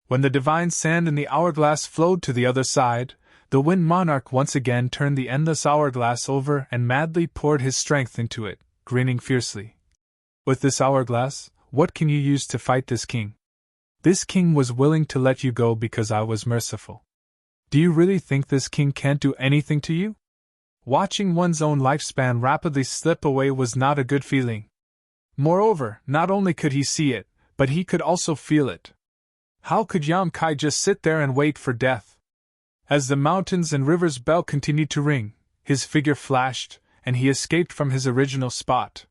When the divine sand in the hourglass flowed to the other side, the Wind Monarch once again turned the endless hourglass over and madly poured his strength into it, grinning fiercely. With this hourglass, what can you use to fight this king? This king was willing to let you go because I was merciful. Do you really think this king can't do anything to you? Watching one's own lifespan rapidly slip away was not a good feeling. Moreover, not only could he see it, but he could also feel it. How could Yang Kai just sit there and wait for death? As the mountains and rivers bell continued to ring, his figure flashed, and he escaped from his original spot.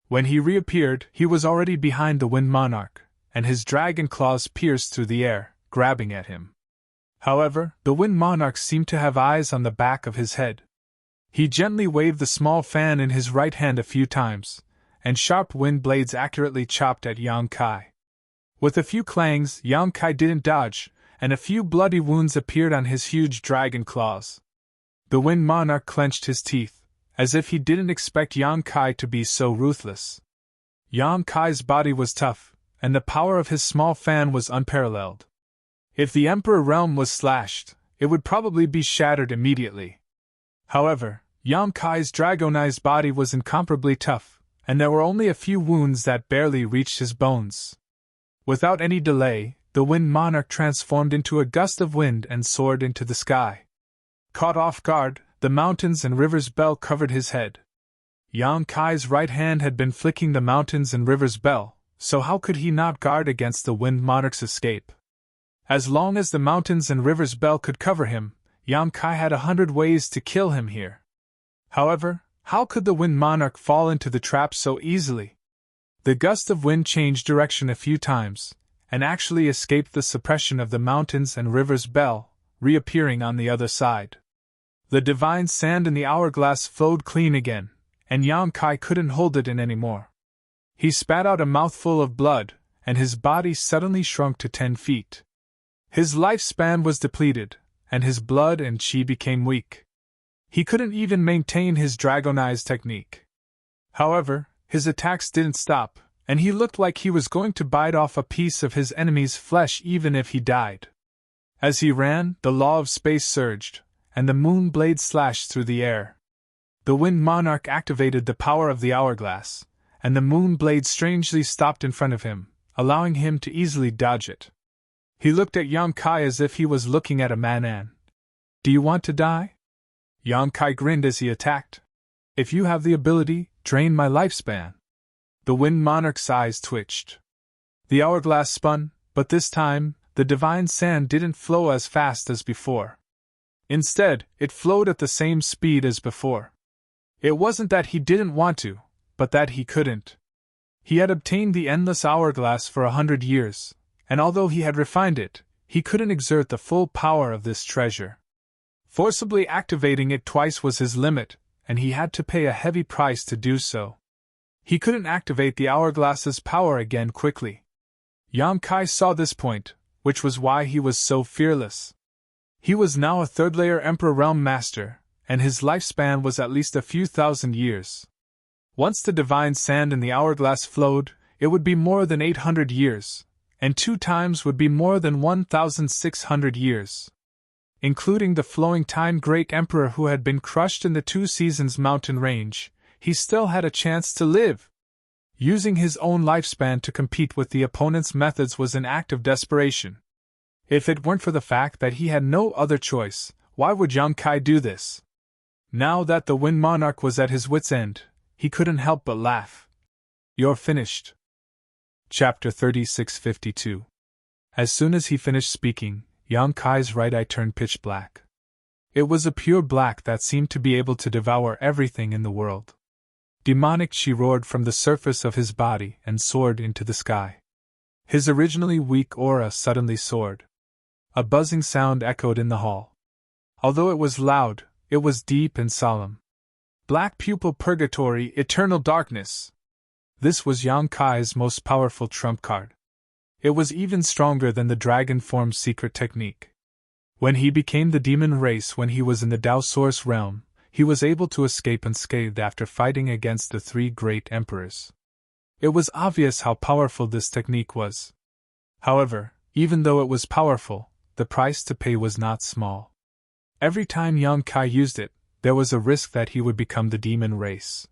When he reappeared, he was already behind the Wind Monarch, and his dragon claws pierced through the air, grabbing at him. However, the Wind Monarch seemed to have eyes on the back of his head. He gently waved the small fan in his right hand a few times, and sharp wind blades accurately chopped at Yang Kai. With a few clangs, Yang Kai didn't dodge, and a few bloody wounds appeared on his huge dragon claws. The Wind Monarch clenched his teeth, as if he didn't expect Yang Kai to be so ruthless. Yang Kai's body was tough, and the power of his small fan was unparalleled. If the Emperor realm was slashed, it would probably be shattered immediately. However, Yang Kai's dragonized body was incomparably tough, and there were only a few wounds that barely reached his bones. Without any delay, the Wind Monarch transformed into a gust of wind and soared into the sky. Caught off guard, the mountains and rivers bell covered his head. Yang Kai's right hand had been flicking the mountains and rivers bell, so how could he not guard against the Wind Monarch's escape? As long as the mountains and rivers bell could cover him, Yang Kai had 100 ways to kill him here. However, how could the Wind Monarch fall into the trap so easily? The gust of wind changed direction a few times, and actually escaped the suppression of the mountains and rivers bell, reappearing on the other side. The divine sand in the hourglass flowed clean again, and Yang Kai couldn't hold it in anymore. He spat out a mouthful of blood, and his body suddenly shrunk to 10 feet. His lifespan was depleted, and his blood and chi became weak. He couldn't even maintain his dragonized technique. However, his attacks didn't stop, and he looked like he was going to bite off a piece of his enemy's flesh even if he died. As he ran, the law of space surged, and the moon blade slashed through the air. The Wind Monarch activated the power of the hourglass, and the moon blade strangely stopped in front of him, allowing him to easily dodge it. He looked at Yang Kai as if he was looking at a man. Do you want to die? Yang Kai grinned as he attacked. If you have the ability, drain my lifespan. The Wind Monarch's eyes twitched. The hourglass spun, but this time, the divine sand didn't flow as fast as before. Instead, it flowed at the same speed as before. It wasn't that he didn't want to, but that he couldn't. He had obtained the endless hourglass for 100 years, and although he had refined it, he couldn't exert the full power of this treasure. Forcibly activating it twice was his limit, and he had to pay a heavy price to do so. He couldn't activate the hourglass's power again quickly. Yang Kai saw this point, which was why he was so fearless. He was now a third-layer Emperor Realm Master, and his lifespan was at least a few thousand years. Once the divine sand in the hourglass flowed, it would be more than 800 years, and 2 times would be more than 1,600 years. Including the flowing time great emperor who had been crushed in the 2 Seasons mountain range, he still had a chance to live. Using his own lifespan to compete with the opponent's methods was an act of desperation. If it weren't for the fact that he had no other choice, why would Yang Kai do this? Now that the Wind Monarch was at his wit's end, he couldn't help but laugh. You're finished. Chapter 3652. As soon as he finished speaking, Yang Kai's right eye turned pitch black. It was a pure black that seemed to be able to devour everything in the world. Demonic chi roared from the surface of his body and soared into the sky. His originally weak aura suddenly soared. A buzzing sound echoed in the hall. Although it was loud, it was deep and solemn. Black pupil purgatory, eternal darkness. This was Yang Kai's most powerful trump card. It was even stronger than the dragon form secret technique. When he became the demon race when he was in the Dao Source realm, he was able to escape unscathed after fighting against the three great emperors. It was obvious how powerful this technique was. However, even though it was powerful, the price to pay was not small. Every time Yang Kai used it, there was a risk that he would become the demon race.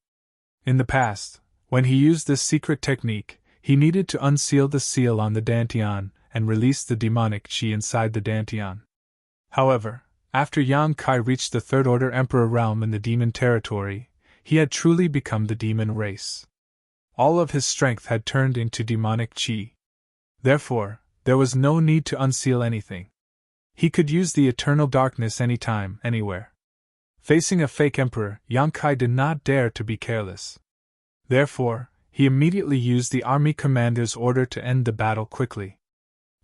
In the past, when he used this secret technique, he needed to unseal the seal on the dantian and release the demonic chi inside the dantian. However, after Yang Kai reached the Third Order Emperor realm in the demon territory, he had truly become the demon race. All of his strength had turned into demonic chi. Therefore, there was no need to unseal anything. He could use the eternal darkness anytime, anywhere. Facing a fake emperor, Yang Kai did not dare to be careless. Therefore, he immediately used the army commander's order to end the battle quickly.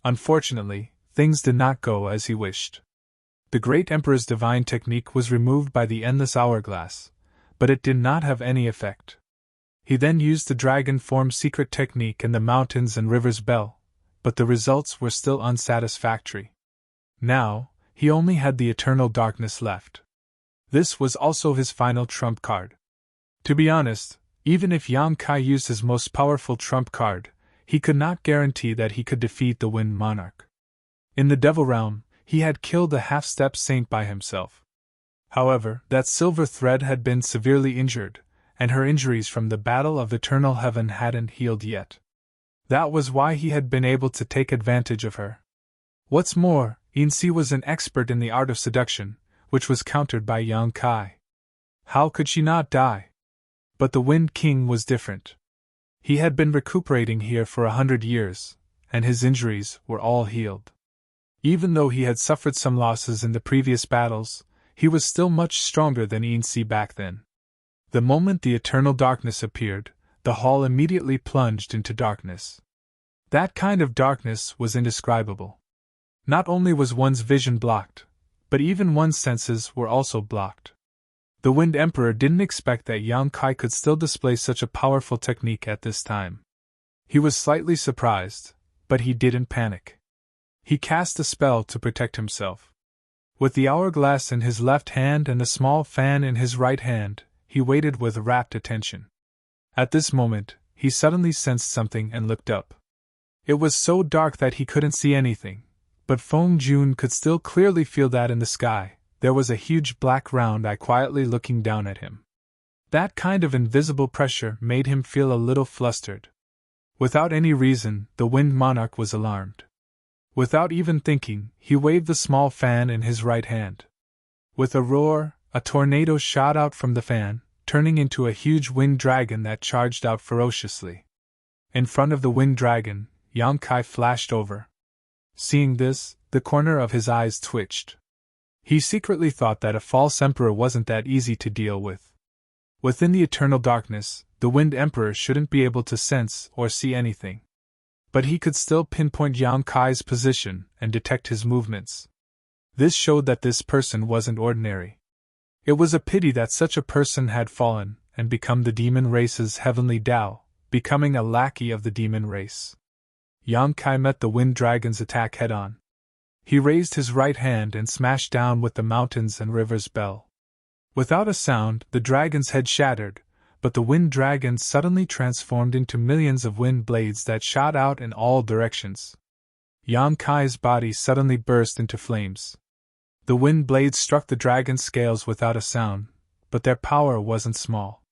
Unfortunately, things did not go as he wished. The great emperor's divine technique was removed by the endless hourglass, but it did not have any effect. He then used the dragon form secret technique in the mountains and rivers bell, but the results were still unsatisfactory. Now, he only had the eternal darkness left. This was also his final trump card. To be honest, even if Yang Kai used his most powerful trump card, he could not guarantee that he could defeat the Wind Monarch. In the Devil Realm, he had killed the half-step saint by himself. However, that silver thread had been severely injured, and her injuries from the Battle of Eternal Heaven hadn't healed yet. That was why he had been able to take advantage of her. What's more, Insi was an expert in the art of seduction, which was countered by Yang Kai. How could she not die? But the Wind King was different. He had been recuperating here for 100 years, and his injuries were all healed. Even though he had suffered some losses in the previous battles, he was still much stronger than Insi back then. The moment the eternal darkness appeared, the hall immediately plunged into darkness. That kind of darkness was indescribable. Not only was one's vision blocked, but even one's senses were also blocked. The Wind Emperor didn't expect that Yang Kai could still display such a powerful technique at this time. He was slightly surprised, but he didn't panic. He cast a spell to protect himself. With the hourglass in his left hand and a small fan in his right hand, he waited with rapt attention. At this moment, he suddenly sensed something and looked up. It was so dark that he couldn't see anything, but Feng Jun could still clearly feel that in the sky, there was a huge black round eye quietly looking down at him. That kind of invisible pressure made him feel a little flustered. Without any reason, the Wind Monarch was alarmed. Without even thinking, he waved the small fan in his right hand. With a roar, a tornado shot out from the fan, turning into a huge wind dragon that charged out ferociously. In front of the wind dragon, Yang Kai flashed over. Seeing this, the corner of his eyes twitched. He secretly thought that a false emperor wasn't that easy to deal with. Within the eternal darkness, the Wind Emperor shouldn't be able to sense or see anything. But he could still pinpoint Yang Kai's position and detect his movements. This showed that this person wasn't ordinary. It was a pity that such a person had fallen and become the demon race's heavenly Tao, becoming a lackey of the demon race. Yang Kai met the Wind Dragon's attack head-on. He raised his right hand and smashed down with the mountains and rivers bell. Without a sound, the dragon's head shattered, but the Wind Dragon suddenly transformed into millions of wind blades that shot out in all directions. Yang Kai's body suddenly burst into flames. The wind blades struck the dragon's scales without a sound, but their power wasn't small.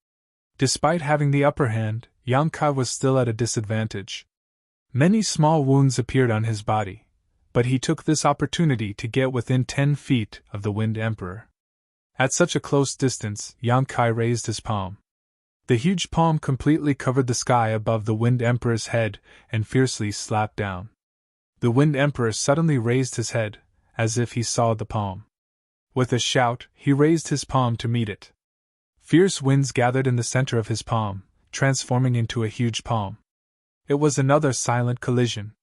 Despite having the upper hand, Yang Kai was still at a disadvantage. Many small wounds appeared on his body, but he took this opportunity to get within 10 feet of the Wind Emperor. At such a close distance, Yang Kai raised his palm. The huge palm completely covered the sky above the Wind Emperor's head and fiercely slapped down. The Wind Emperor suddenly raised his head, as if he saw the palm. With a shout, he raised his palm to meet it. Fierce winds gathered in the center of his palm, transforming into a huge palm. It was another silent collision.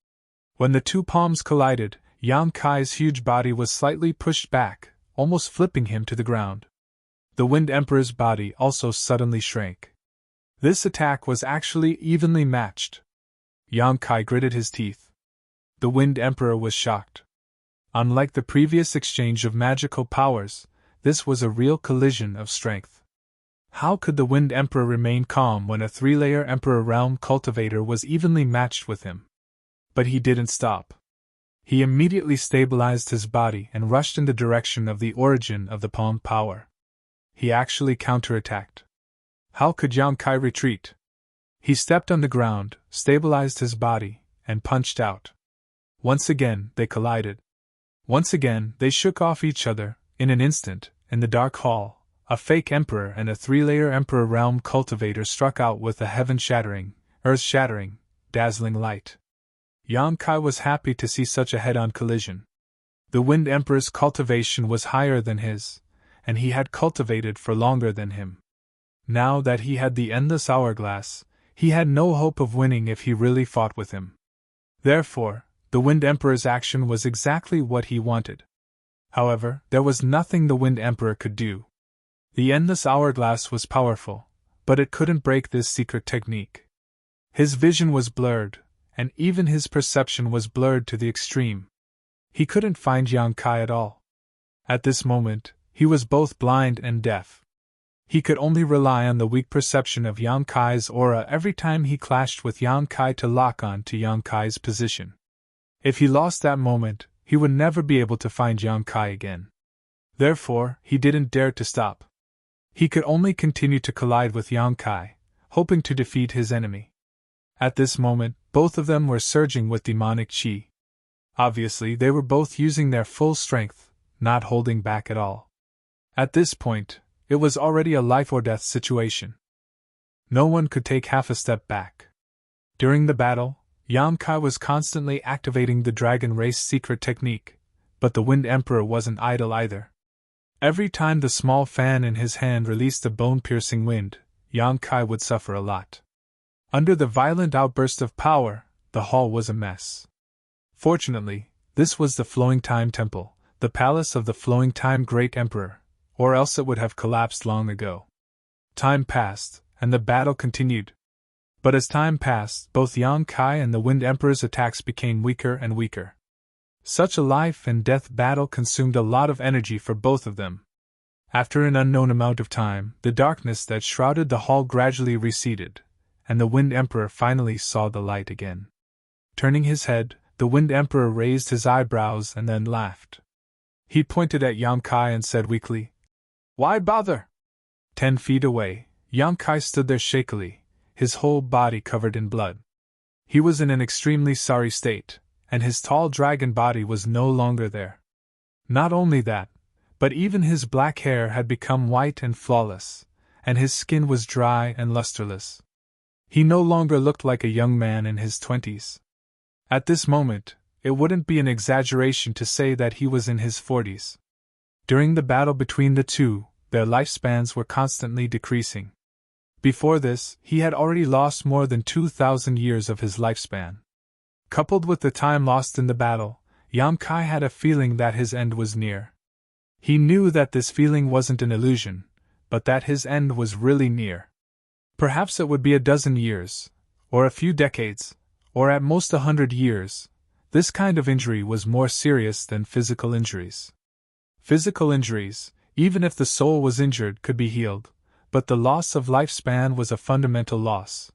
When the two palms collided, Yang Kai's huge body was slightly pushed back, almost flipping him to the ground. The Wind Emperor's body also suddenly shrank. This attack was actually evenly matched. Yang Kai gritted his teeth. The Wind Emperor was shocked. Unlike the previous exchange of magical powers, this was a real collision of strength. How could the Wind Emperor remain calm when a three-layer Emperor Realm cultivator was evenly matched with him? But he didn't stop. He immediately stabilized his body and rushed in the direction of the origin of the palm power. He actually counterattacked. How could Yang Kai retreat? He stepped on the ground, stabilized his body, and punched out. Once again, they collided. Once again, they shook off each other. In an instant, in the dark hall, a fake emperor and a three-layer Emperor Realm cultivator struck out with a heaven-shattering, earth-shattering, dazzling light. Yang Kai was happy to see such a head-on collision. The Wind Emperor's cultivation was higher than his, and he had cultivated for longer than him. Now that he had the endless hourglass, he had no hope of winning if he really fought with him. Therefore, the Wind Emperor's action was exactly what he wanted. However, there was nothing the Wind Emperor could do. The endless hourglass was powerful, but it couldn't break this secret technique. His vision was blurred, and even his perception was blurred to the extreme. He couldn't find Yang Kai at all. At this moment, he was both blind and deaf. He could only rely on the weak perception of Yang Kai's aura every time he clashed with Yang Kai to lock on to Yang Kai's position. If he lost that moment, he would never be able to find Yang Kai again. Therefore, he didn't dare to stop. He could only continue to collide with Yang Kai, hoping to defeat his enemy. At this moment, both of them were surging with demonic chi. Obviously, they were both using their full strength, not holding back at all. At this point, it was already a life-or-death situation. No one could take half a step back. During the battle, Yang Kai was constantly activating the Dragon Race secret technique, but the Wind Emperor wasn't idle either. Every time the small fan in his hand released a bone-piercing wind, Yang Kai would suffer a lot. Under the violent outburst of power, the hall was a mess. Fortunately, this was the Flowing Time Temple, the palace of the Flowing Time Great Emperor, or else it would have collapsed long ago. Time passed, and the battle continued. But as time passed, both Yang Kai and the Wind Emperor's attacks became weaker and weaker. Such a life-and-death battle consumed a lot of energy for both of them. After an unknown amount of time, the darkness that shrouded the hall gradually receded, and the Wind Emperor finally saw the light again. Turning his head, the Wind Emperor raised his eyebrows and then laughed. He pointed at Yang Kai and said weakly, "Why bother?" 10 feet away, Yang Kai stood there shakily, his whole body covered in blood. He was in an extremely sorry state, and his tall dragon body was no longer there. Not only that, but even his black hair had become white and flawless, and his skin was dry and lusterless. He no longer looked like a young man in his 20s. At this moment, it wouldn't be an exaggeration to say that he was in his 40s. During the battle between the two, their lifespans were constantly decreasing. Before this, he had already lost more than 2,000 years of his lifespan. Coupled with the time lost in the battle, Yang Kai had a feeling that his end was near. He knew that this feeling wasn't an illusion, but that his end was really near. Perhaps it would be a dozen years, or a few decades, or at most 100 years. This kind of injury was more serious than physical injuries. Physical injuries, even if the soul was injured, could be healed, but the loss of lifespan was a fundamental loss.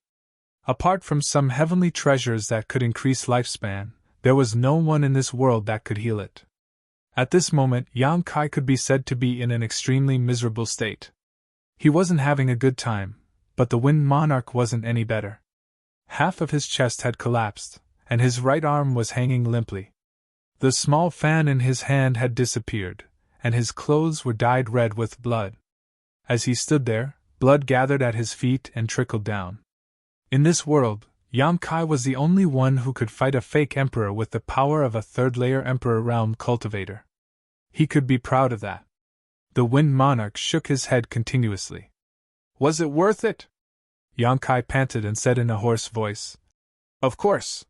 Apart from some heavenly treasures that could increase lifespan, there was no one in this world that could heal it. At this moment, Yang Kai could be said to be in an extremely miserable state. He wasn't having a good time, but the Wind Monarch wasn't any better. Half of his chest had collapsed, and his right arm was hanging limply. The small fan in his hand had disappeared, and his clothes were dyed red with blood. As he stood there, blood gathered at his feet and trickled down. In this world, Yang Kai was the only one who could fight a fake emperor with the power of a third-layer Emperor Realm cultivator. He could be proud of that. The Wind Monarch shook his head continuously. "Was it worth it?" Yang Kai panted and said in a hoarse voice. "Of course."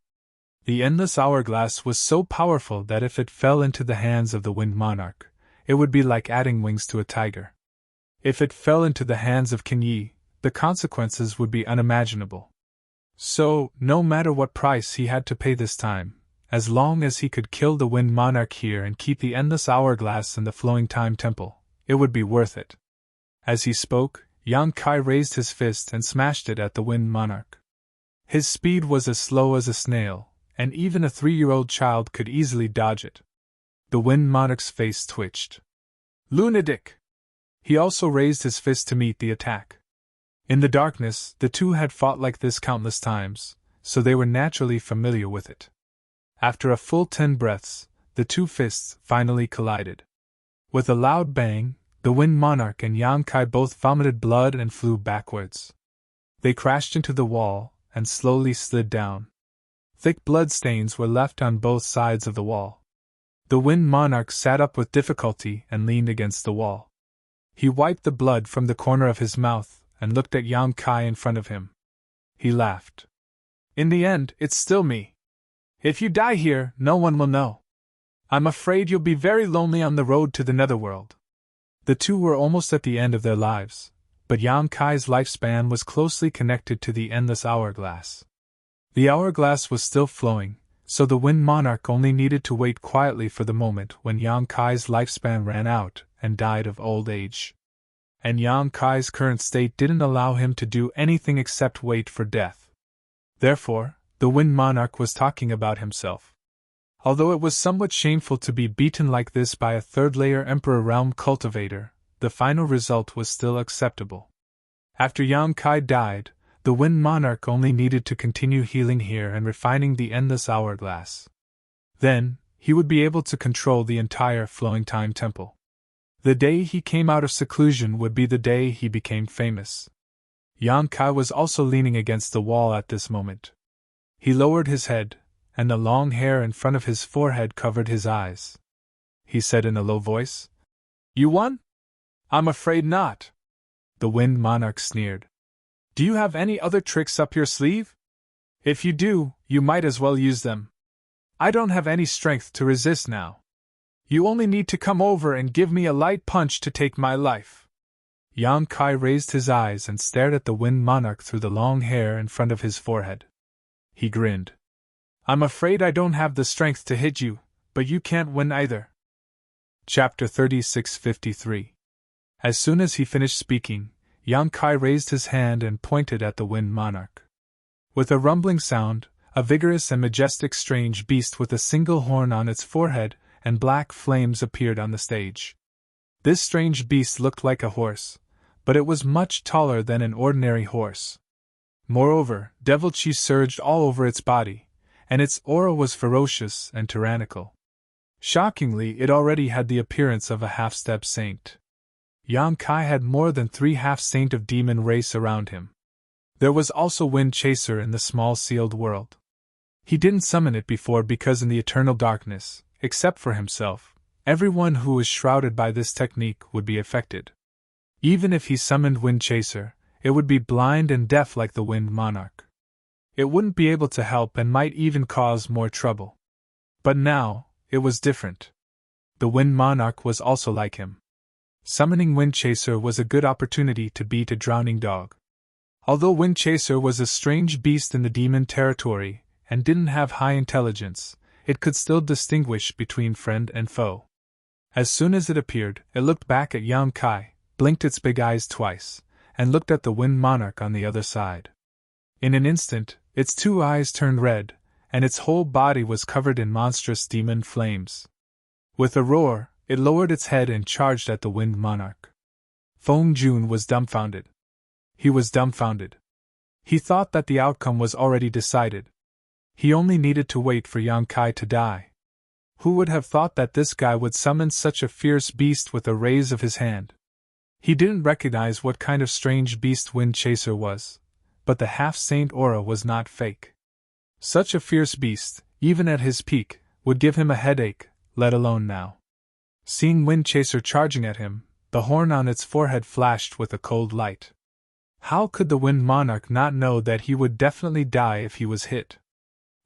The endless hourglass was so powerful that if it fell into the hands of the Wind Monarch, it would be like adding wings to a tiger. If it fell into the hands of Qin Yi, the consequences would be unimaginable. So, no matter what price he had to pay this time, as long as he could kill the Wind Monarch here and keep the endless hourglass in the Flowing Time Temple, It would be worth it. As he spoke, Yang Kai raised his fist and smashed it at the Wind Monarch. His speed was as slow as a snail, and even a 3-year-old child could easily dodge it. The Wind Monarch's face twitched. Lunatic! He also raised his fist to meet the attack. In the darkness, the two had fought like this countless times, so they were naturally familiar with it. After a full 10 breaths, the two fists finally collided. With a loud bang, the Wind Monarch and Yang Kai both vomited blood and flew backwards. They crashed into the wall and slowly slid down. Thick blood stains were left on both sides of the wall. The Wind Monarch sat up with difficulty and leaned against the wall. He wiped the blood from the corner of his mouth and looked at Yang Kai in front of him. He laughed. In the end, it's still me. If you die here, no one will know. I'm afraid you'll be very lonely on the road to the netherworld. The two were almost at the end of their lives, but Yang Kai's lifespan was closely connected to the endless hourglass. The hourglass was still flowing, so the Wind Monarch only needed to wait quietly for the moment when Yang Kai's lifespan ran out and died of old age. And Yang Kai's current state didn't allow him to do anything except wait for death. Therefore, the Wind Monarch was talking about himself. Although it was somewhat shameful to be beaten like this by a third-layer Emperor Realm cultivator, the final result was still acceptable. After Yang Kai died, the Wind Monarch only needed to continue healing here and refining the endless hourglass. Then, he would be able to control the entire Flowing Time Temple. The day he came out of seclusion would be the day he became famous. Yang Kai was also leaning against the wall at this moment. He lowered his head, and the long hair in front of his forehead covered his eyes. He said in a low voice, "You won? I'm afraid not." The Wind Monarch sneered. "Do you have any other tricks up your sleeve? If you do, you might as well use them. I don't have any strength to resist now. You only need to come over and give me a light punch to take my life." Yang Kai raised his eyes and stared at the Wind Monarch through the long hair in front of his forehead. He grinned. "I'm afraid I don't have the strength to hit you, but you can't win either." Chapter 3653. As soon as he finished speaking, Yang Kai raised his hand and pointed at the Wind Monarch. With a rumbling sound, a vigorous and majestic strange beast with a single horn on its forehead and black flames appeared on the stage. This strange beast looked like a horse, but it was much taller than an ordinary horse. Moreover, devil chi surged all over its body, and its aura was ferocious and tyrannical. Shockingly, it already had the appearance of a half-step saint. Yang Kai had more than 3 half-saint of demon race around him. There was also Wind Chaser in the small sealed world. He didn't summon it before because in the eternal darkness, except for himself, everyone who was shrouded by this technique would be affected. Even if he summoned Wind Chaser, it would be blind and deaf like the Wind Monarch. It wouldn't be able to help and might even cause more trouble. But now, it was different. The Wind Monarch was also like him. Summoning Wind Chaser was a good opportunity to beat a drowning dog. Although Wind Chaser was a strange beast in the demon territory and didn't have high intelligence, it could still distinguish between friend and foe. As soon as it appeared, it looked back at Yang Kai, blinked its big eyes twice, and looked at the Wind Monarch on the other side. In an instant, its 2 eyes turned red, and its whole body was covered in monstrous demon flames. With a roar, it lowered its head and charged at the Wind Monarch. Feng Jun was dumbfounded. He was dumbfounded. He thought that the outcome was already decided. He only needed to wait for Yang Kai to die. Who would have thought that this guy would summon such a fierce beast with a raise of his hand? He didn't recognize what kind of strange beast Wind Chaser was, but the half-saint aura was not fake. Such a fierce beast, even at his peak, would give him a headache, let alone now. Seeing Wind Chaser charging at him, the horn on its forehead flashed with a cold light. How could the Wind Monarch not know that he would definitely die if he was hit?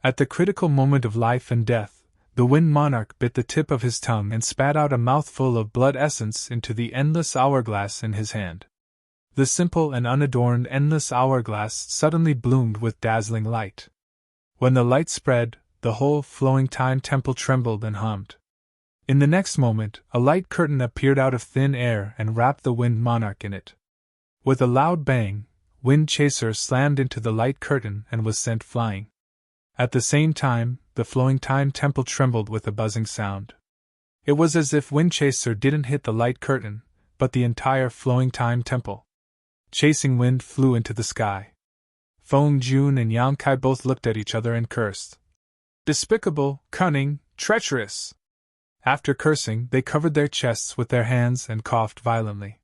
At the critical moment of life and death, the Wind Monarch bit the tip of his tongue and spat out a mouthful of blood essence into the endless hourglass in his hand. The simple and unadorned endless hourglass suddenly bloomed with dazzling light. When the light spread, the whole Flowing Time Temple trembled and hummed. In the next moment, a light curtain appeared out of thin air and wrapped the Wind Monarch in it. With a loud bang, Wind Chaser slammed into the light curtain and was sent flying. At the same time, the Flowing Time Temple trembled with a buzzing sound. It was as if Wind Chaser didn't hit the light curtain, but the entire Flowing Time Temple. Chasing Wind flew into the sky. Feng Jun and Yang Kai both looked at each other and cursed. Despicable, cunning, treacherous! After cursing, they covered their chests with their hands and coughed violently.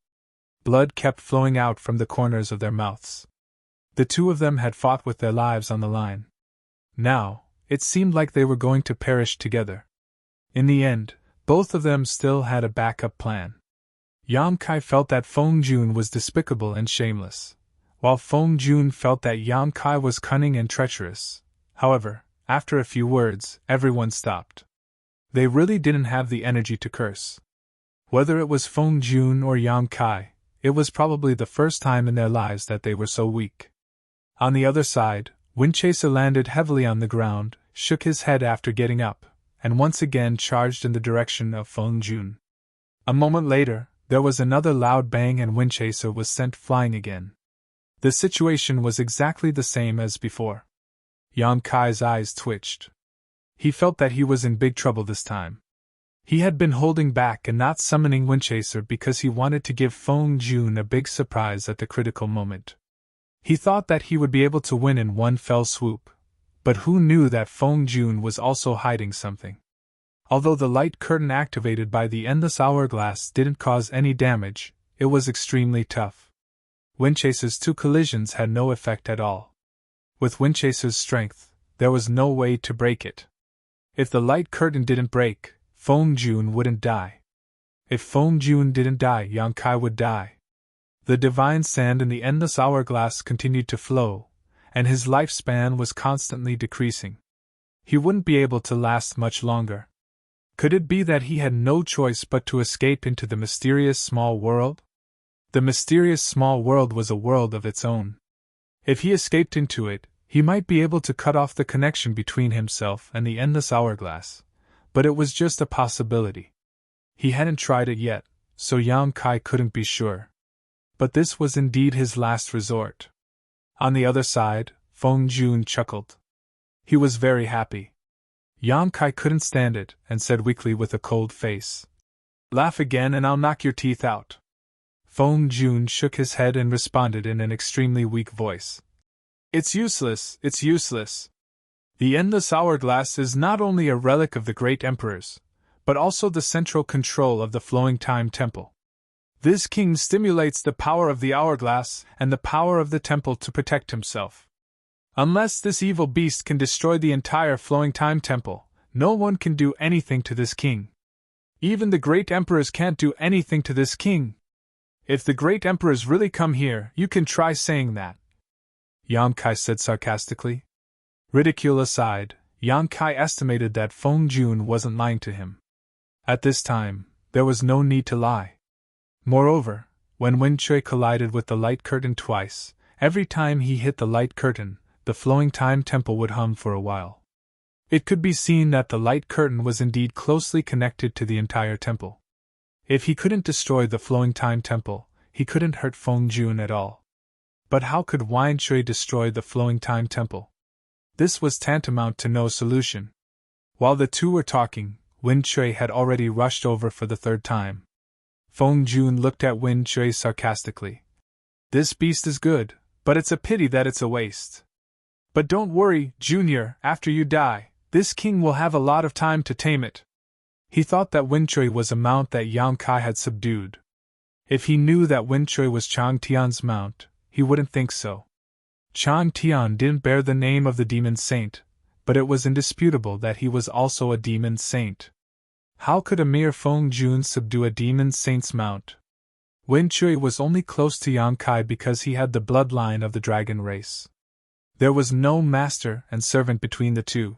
Blood kept flowing out from the corners of their mouths. The two of them had fought with their lives on the line. Now, it seemed like they were going to perish together. In the end, both of them still had a backup plan. Yang Kai felt that Feng Jun was despicable and shameless, while Feng Jun felt that Yang Kai was cunning and treacherous. However, after a few words, everyone stopped. They really didn't have the energy to curse. Whether it was Feng Jun or Yang Kai, it was probably the first time in their lives that they were so weak. On the other side, Windchaser landed heavily on the ground, shook his head after getting up, and once again charged in the direction of Feng Jun. A moment later, there was another loud bang and Windchaser was sent flying again. The situation was exactly the same as before. Yang Kai's eyes twitched. He felt that he was in big trouble this time. He had been holding back and not summoning Windchaser because he wanted to give Feng Jun a big surprise at the critical moment. He thought that he would be able to win in one fell swoop, but who knew that Feng Jun was also hiding something? Although the light curtain activated by the endless hourglass didn't cause any damage, it was extremely tough. Windchaser's two collisions had no effect at all. With Windchaser's strength, there was no way to break it. If the light curtain didn't break, Feng Jun wouldn't die. If Feng Jun didn't die, Yang Kai would die. The divine sand in the endless hourglass continued to flow, and his lifespan was constantly decreasing. He wouldn't be able to last much longer. Could it be that he had no choice but to escape into the mysterious small world? The mysterious small world was a world of its own. If he escaped into it, he might be able to cut off the connection between himself and the endless hourglass, but it was just a possibility. He hadn't tried it yet, so Yang Kai couldn't be sure. But this was indeed his last resort. On the other side, Feng Jun chuckled. He was very happy. Yang Kai couldn't stand it and said weakly with a cold face, "Laugh again and I'll knock your teeth out." Feng Jun shook his head and responded in an extremely weak voice. "It's useless, it's useless. The endless hourglass is not only a relic of the great emperors, but also the central control of the Flowing Time Temple. This king stimulates the power of the hourglass and the power of the temple to protect himself. Unless this evil beast can destroy the entire Flowing Time Temple, no one can do anything to this king. Even the great emperors can't do anything to this king. If the great emperors really come here, you can try saying that," Yang Kai said sarcastically. Ridicule aside, Yang Kai estimated that Feng Jun wasn't lying to him. At this time, there was no need to lie. Moreover, when Wen Chui collided with the light curtain twice, every time he hit the light curtain, the Flowing Time Temple would hum for a while. It could be seen that the light curtain was indeed closely connected to the entire temple. If he couldn't destroy the Flowing Time Temple, he couldn't hurt Feng Jun at all. But how could Wen Chui destroy the Flowing Time Temple? This was tantamount to no solution. While the two were talking, Wen Chui had already rushed over for the third time. Feng Jun looked at Wen Chui sarcastically. "This beast is good, but it's a pity that it's a waste. But don't worry, Junior, after you die, this king will have a lot of time to tame it." He thought that Wen Chui was a mount that Yang Kai had subdued. If he knew that Wen Chui was Chang Tian's mount, he wouldn't think so. Chang Tian didn't bear the name of the demon saint, but it was indisputable that he was also a demon saint. How could a mere Feng Jun subdue a demon saint's mount? Wen Chui was only close to Yang Kai because he had the bloodline of the dragon race. There was no master and servant between the two.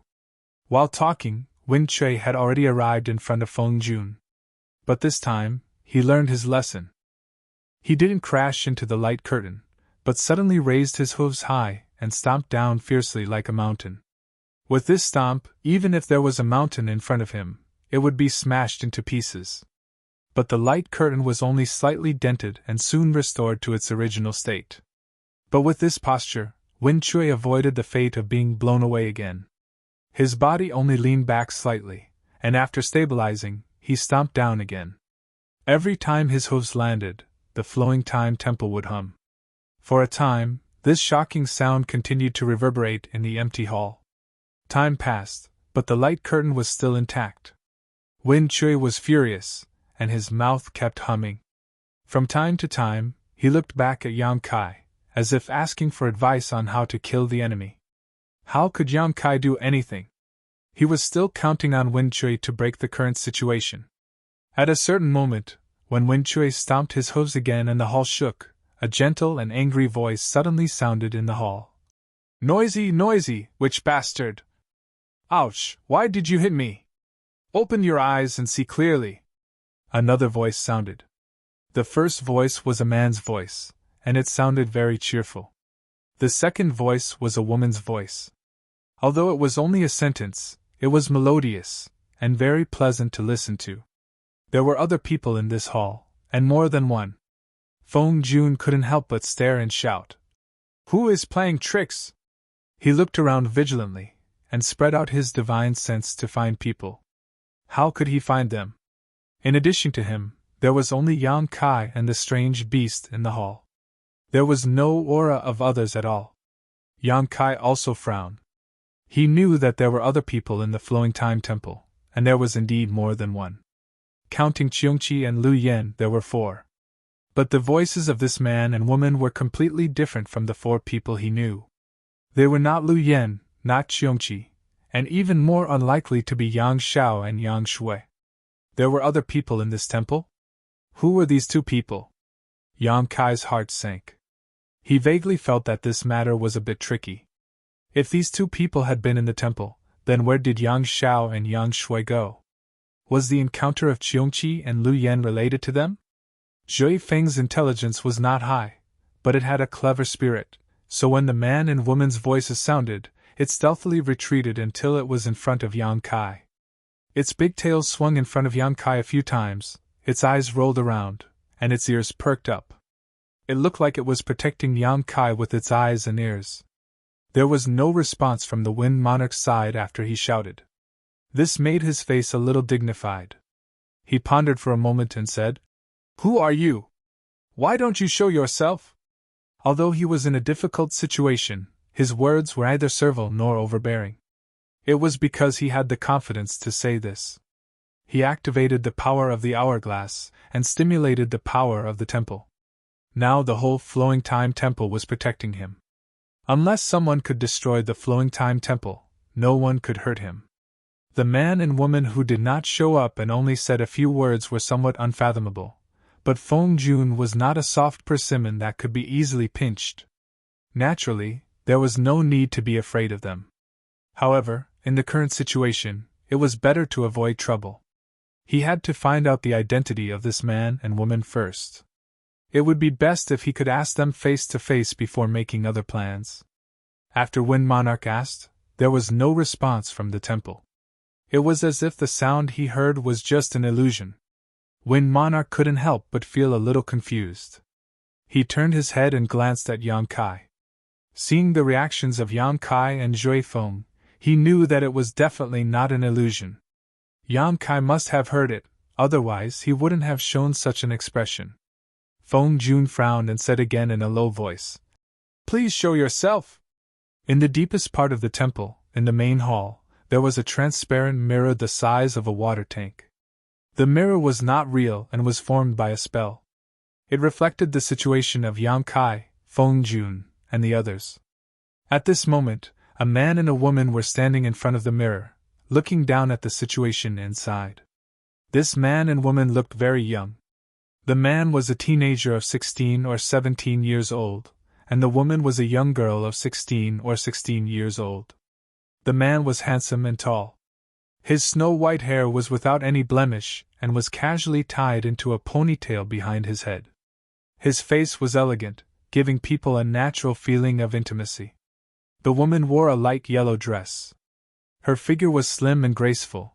While talking, Wen Chui had already arrived in front of Feng Jun. But this time, he learned his lesson. He didn't crash into the light curtain, but suddenly raised his hooves high and stomped down fiercely like a mountain. With this stomp, even if there was a mountain in front of him, it would be smashed into pieces. But the light curtain was only slightly dented and soon restored to its original state. But with this posture, Wen Chui avoided the fate of being blown away again. His body only leaned back slightly, and after stabilizing, he stomped down again. Every time his hooves landed, the flowing time temple would hum. For a time, this shocking sound continued to reverberate in the empty hall. Time passed, but the light curtain was still intact. Wen Chui was furious, and his mouth kept humming. From time to time, he looked back at Yang Kai, as if asking for advice on how to kill the enemy. How could Yang Kai do anything? He was still counting on Wen Chui to break the current situation. At a certain moment, when Wen Chui stomped his hooves again and the hall shook, a gentle and angry voice suddenly sounded in the hall. "Noisy, noisy, witch bastard! Ouch, why did you hit me? Open your eyes and see clearly." Another voice sounded. The first voice was a man's voice, and it sounded very cheerful. The second voice was a woman's voice. Although it was only a sentence, it was melodious, and very pleasant to listen to. There were other people in this hall, and more than one. Feng Jun couldn't help but stare and shout, "Who is playing tricks?" He looked around vigilantly, and spread out his divine sense to find people. How could he find them? In addition to him, there was only Yang Kai and the strange beast in the hall. There was no aura of others at all. Yang Kai also frowned. He knew that there were other people in the flowing time temple, and there was indeed more than one. Counting Cheongqi and Lu Yen, there were 4. But the voices of this man and woman were completely different from the 4 people he knew. They were not Lu Yen, not Cheongqi, and even more unlikely to be Yang Xiao and Yang Shui. There were other people in this temple? Who were these 2 people? Yang Kai's heart sank. He vaguely felt that this matter was a bit tricky. If these 2 people had been in the temple, then where did Yang Xiao and Yang Shui go? Was the encounter of Cheongqi and Lu Yen related to them? Zhui Feng's intelligence was not high, but it had a clever spirit, so when the man and woman's voices sounded, it stealthily retreated until it was in front of Yang Kai. Its big tail swung in front of Yang Kai a few times, its eyes rolled around, and its ears perked up. It looked like it was protecting Yang Kai with its eyes and ears. There was no response from the Wind Monarch's side after he shouted. This made his face a little dignified. He pondered for a moment and said, "Who are you? Why don't you show yourself?" Although he was in a difficult situation, his words were neither servile nor overbearing. It was because he had the confidence to say this. He activated the power of the hourglass and stimulated the power of the temple. Now the whole flowing time temple was protecting him. Unless someone could destroy the flowing time temple, no one could hurt him. The man and woman who did not show up and only said a few words were somewhat unfathomable, but Feng Jun was not a soft persimmon that could be easily pinched. Naturally, there was no need to be afraid of them. However, in the current situation, it was better to avoid trouble. He had to find out the identity of this man and woman first. It would be best if he could ask them face to face before making other plans. After Wind Monarch asked, there was no response from the temple. It was as if the sound he heard was just an illusion. Wind Monarch couldn't help but feel a little confused. He turned his head and glanced at Yang Kai. Seeing the reactions of Yang Kai and Zhui Feng, he knew that it was definitely not an illusion. Yang Kai must have heard it, otherwise he wouldn't have shown such an expression. Feng Jun frowned and said again in a low voice, "Please show yourself." In the deepest part of the temple, in the main hall, there was a transparent mirror the size of a water tank. The mirror was not real and was formed by a spell. It reflected the situation of Yang Kai, Feng Jun, and the others. At this moment, a man and a woman were standing in front of the mirror, looking down at the situation inside. This man and woman looked very young. The man was a teenager of 16 or 17 years old, and the woman was a young girl of 16 or 16 years old. The man was handsome and tall. His snow-white hair was without any blemish and was casually tied into a ponytail behind his head. His face was elegant, giving people a natural feeling of intimacy. The woman wore a light yellow dress. Her figure was slim and graceful,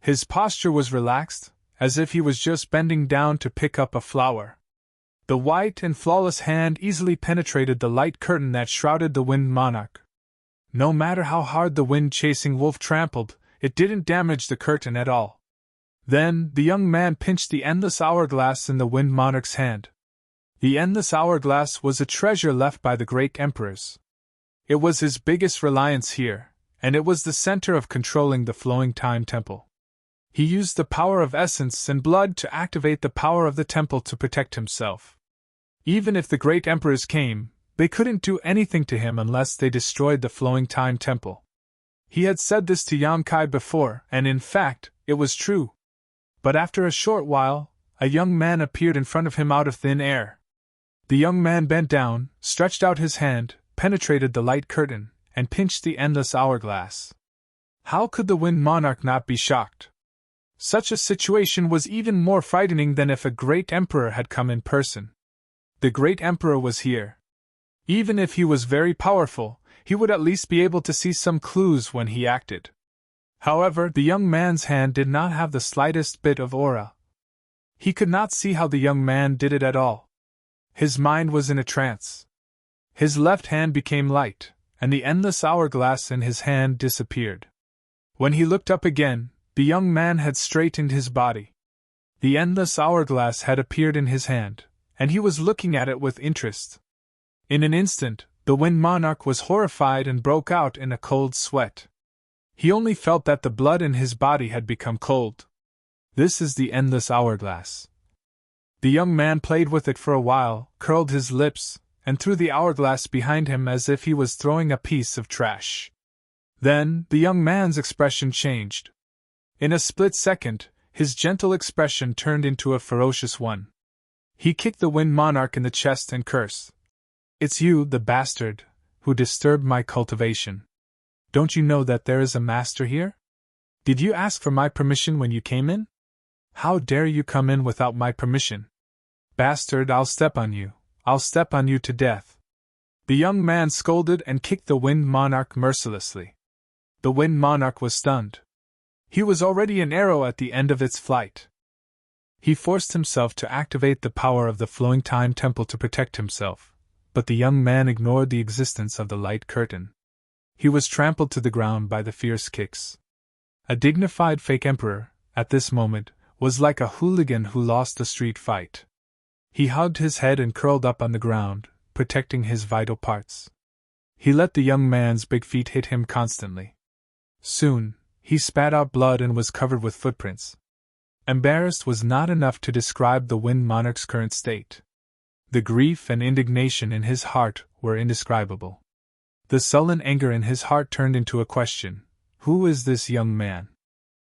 His posture was relaxed, as if he was just bending down to pick up a flower. The white and flawless hand easily penetrated the light curtain that shrouded the winged monarch. No matter how hard the wind-chasing wolf trampled, it didn't damage the curtain at all. Then, the young man pinched the endless hourglass in the winged monarch's hand. The endless hourglass was a treasure left by the great emperors. It was his biggest reliance here, and it was the center of controlling the flowing time temple. He used the power of essence and blood to activate the power of the temple to protect himself. Even if the great emperors came, they couldn't do anything to him unless they destroyed the flowing time temple. He had said this to Yang Kai before, and in fact, it was true. But after a short while, a young man appeared in front of him out of thin air. The young man bent down, stretched out his hand, penetrated the light curtain, and pinched the endless hourglass. How could the Wind Monarch not be shocked? Such a situation was even more frightening than if a great emperor had come in person. The great emperor was here. Even if he was very powerful, he would at least be able to see some clues when he acted. However, the young man's hand did not have the slightest bit of aura. He could not see how the young man did it at all. His mind was in a trance. His left hand became light, and the endless hourglass in his hand disappeared. When he looked up again, the young man had straightened his body. The endless hourglass had appeared in his hand, and he was looking at it with interest. In an instant, the Wind Monarch was horrified and broke out in a cold sweat. He only felt that the blood in his body had become cold. This is the endless hourglass. The young man played with it for a while, curled his lips, and threw the hourglass behind him as if he was throwing a piece of trash. Then, the young man's expression changed. In a split second, his gentle expression turned into a ferocious one. He kicked the Wind Monarch in the chest and cursed. "It's you, the bastard, who disturbed my cultivation. Don't you know that there is a master here? Did you ask for my permission when you came in? How dare you come in without my permission? Bastard, I'll step on you. I'll step on you to death." The young man scolded and kicked the Wind Monarch mercilessly. The Wind Monarch was stunned. He was already an arrow at the end of its flight. He forced himself to activate the power of the flowing time temple to protect himself, but the young man ignored the existence of the light curtain. He was trampled to the ground by the fierce kicks. A dignified fake emperor, at this moment, was like a hooligan who lost a street fight. He hugged his head and curled up on the ground, protecting his vital parts. He let the young man's big feet hit him constantly. Soon, he spat out blood and was covered with footprints. Embarrassed was not enough to describe the Wind Monarch's current state. The grief and indignation in his heart were indescribable. The sullen anger in his heart turned into a question: who is this young man?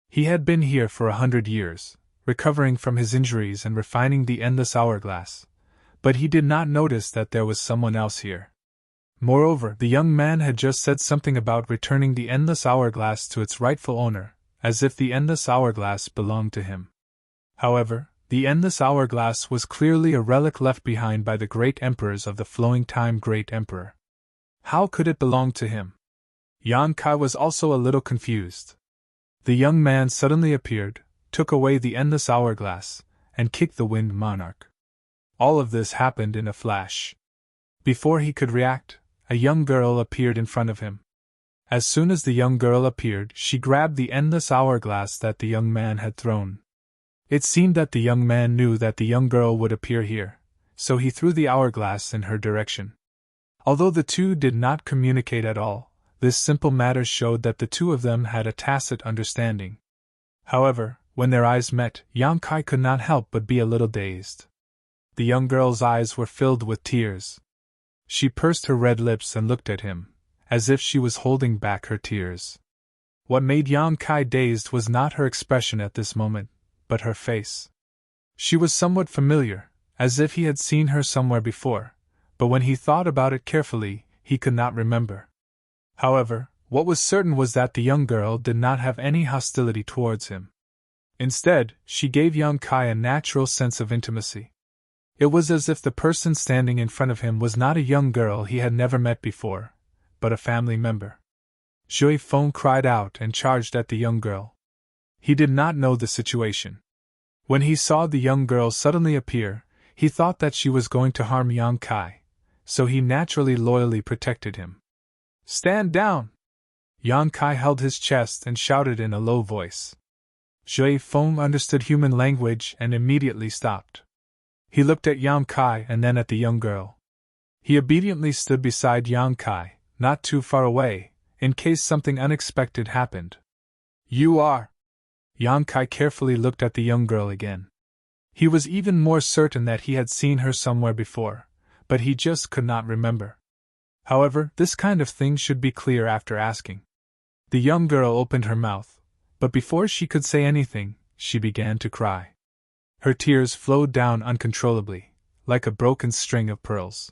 He had been here for 100 years, recovering from his injuries and refining the endless hourglass, but he did not notice that there was someone else here. Moreover, the young man had just said something about returning the endless hourglass to its rightful owner, as if the endless hourglass belonged to him. However, the endless hourglass was clearly a relic left behind by the great emperors of the flowing time great emperor. How could it belong to him? Yang Kai was also a little confused. The young man suddenly appeared, took away the endless hourglass, and kicked the Wind Monarch. All of this happened in a flash. Before he could react, a young girl appeared in front of him. As soon as the young girl appeared, she grabbed the endless hourglass that the young man had thrown. It seemed that the young man knew that the young girl would appear here, so he threw the hourglass in her direction. Although the two did not communicate at all, this simple matter showed that the two of them had a tacit understanding. However, when their eyes met, Yang Kai could not help but be a little dazed. The young girl's eyes were filled with tears. She pursed her red lips and looked at him, as if she was holding back her tears. What made Yang Kai dazed was not her expression at this moment, but her face. She was somewhat familiar, as if he had seen her somewhere before, but when he thought about it carefully, he could not remember. However, what was certain was that the young girl did not have any hostility towards him. Instead, she gave Yang Kai a natural sense of intimacy. It was as if the person standing in front of him was not a young girl he had never met before, but a family member. Zhui Feng cried out and charged at the young girl. He did not know the situation. When he saw the young girl suddenly appear, he thought that she was going to harm Yang Kai, so he naturally loyally protected him. "Stand down!" Yang Kai held his chest and shouted in a low voice. Shui Feng understood human language and immediately stopped. He looked at Yang Kai and then at the young girl. He obediently stood beside Yang Kai, not too far away, in case something unexpected happened. "You are..." Yang Kai carefully looked at the young girl again. He was even more certain that he had seen her somewhere before, but he just could not remember. However, this kind of thing should be clear after asking. The young girl opened her mouth, but before she could say anything, she began to cry. Her tears flowed down uncontrollably, like a broken string of pearls.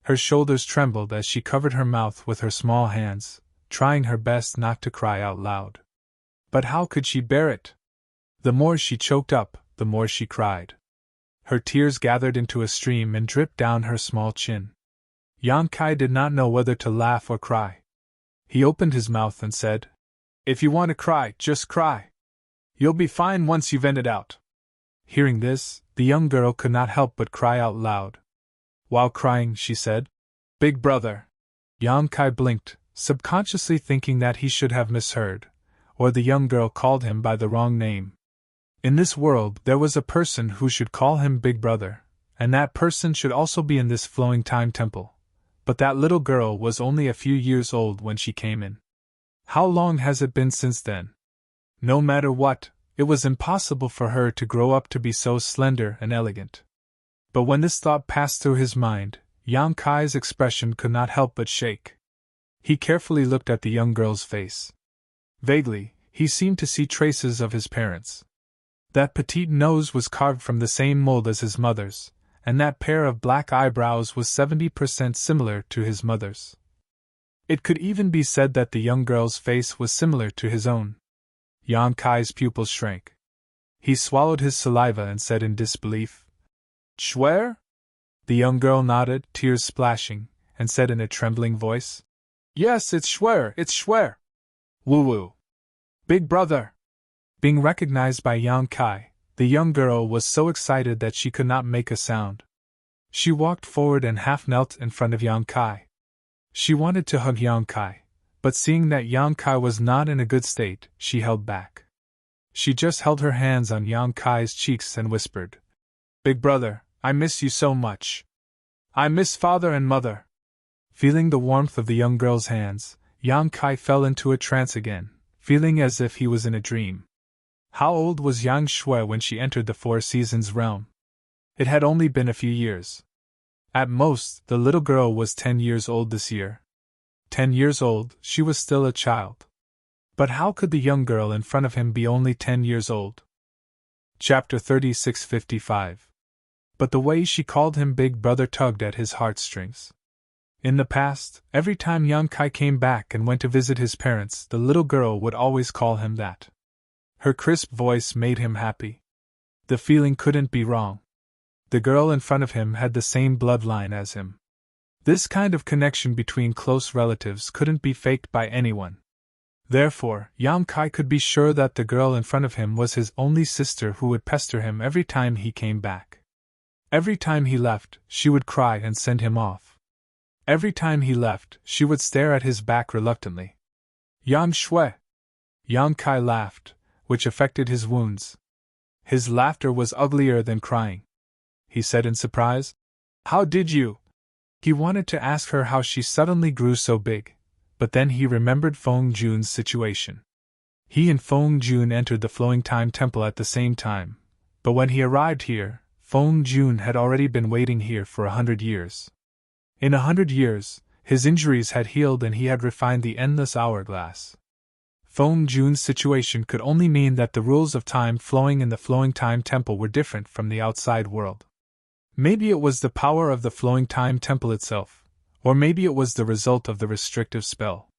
Her shoulders trembled as she covered her mouth with her small hands, trying her best not to cry out loud. But how could she bear it? The more she choked up, the more she cried. Her tears gathered into a stream and dripped down her small chin. Yang Kai did not know whether to laugh or cry. He opened his mouth and said, "If you want to cry, just cry. You'll be fine once you've ended out." Hearing this, the young girl could not help but cry out loud. While crying, she said, "Big brother." Yang Kai blinked, subconsciously thinking that he should have misheard, or the young girl called him by the wrong name. In this world there was a person who should call him Big Brother, and that person should also be in this flowing time temple. But that little girl was only a few years old when she came in. How long has it been since then? No matter what, it was impossible for her to grow up to be so slender and elegant. But when this thought passed through his mind, Yang Kai's expression could not help but shake. He carefully looked at the young girl's face. Vaguely, he seemed to see traces of his parents. That petite nose was carved from the same mold as his mother's, and that pair of black eyebrows was 70% similar to his mother's. It could even be said that the young girl's face was similar to his own. Yang Kai's pupils shrank. He swallowed his saliva and said in disbelief, "Swear?" The young girl nodded, tears splashing, and said in a trembling voice, "Yes, it's Schwer, it's Schwer. Woo-woo. Big brother." Being recognized by Yang Kai, the young girl was so excited that she could not make a sound. She walked forward and half knelt in front of Yang Kai. She wanted to hug Yang Kai, but seeing that Yang Kai was not in a good state, she held back. She just held her hands on Yang Kai's cheeks and whispered, "Big brother, I miss you so much. I miss father and mother." Feeling the warmth of the young girl's hands, Yang Kai fell into a trance again, feeling as if he was in a dream. How old was Yang Shui when she entered the Four Seasons realm? It had only been a few years. At most, the little girl was 10 years old this year. 10 years old, she was still a child. But how could the young girl in front of him be only 10 years old? Chapter 3655. But the way she called him Big Brother tugged at his heartstrings. In the past, every time Yang Kai came back and went to visit his parents, the little girl would always call him that. Her crisp voice made him happy. The feeling couldn't be wrong. The girl in front of him had the same bloodline as him. This kind of connection between close relatives couldn't be faked by anyone. Therefore, Yang Kai could be sure that the girl in front of him was his only sister who would pester him every time he came back. Every time he left, she would cry and send him off. Every time he left, she would stare at his back reluctantly. "Yang Shui!" Yang Kai laughed, which affected his wounds. His laughter was uglier than crying. He said in surprise, "How did you?" He wanted to ask her how she suddenly grew so big, but then he remembered Feng Jun's situation. He and Feng Jun entered the Flowing Time Temple at the same time, but when he arrived here, Feng Jun had already been waiting here for 100 years. In 100 years, his injuries had healed and he had refined the endless hourglass. Feng Jun's situation could only mean that the rules of time flowing in the Flowing Time Temple were different from the outside world. Maybe it was the power of the Flowing Time Temple itself, or maybe it was the result of the restrictive spell.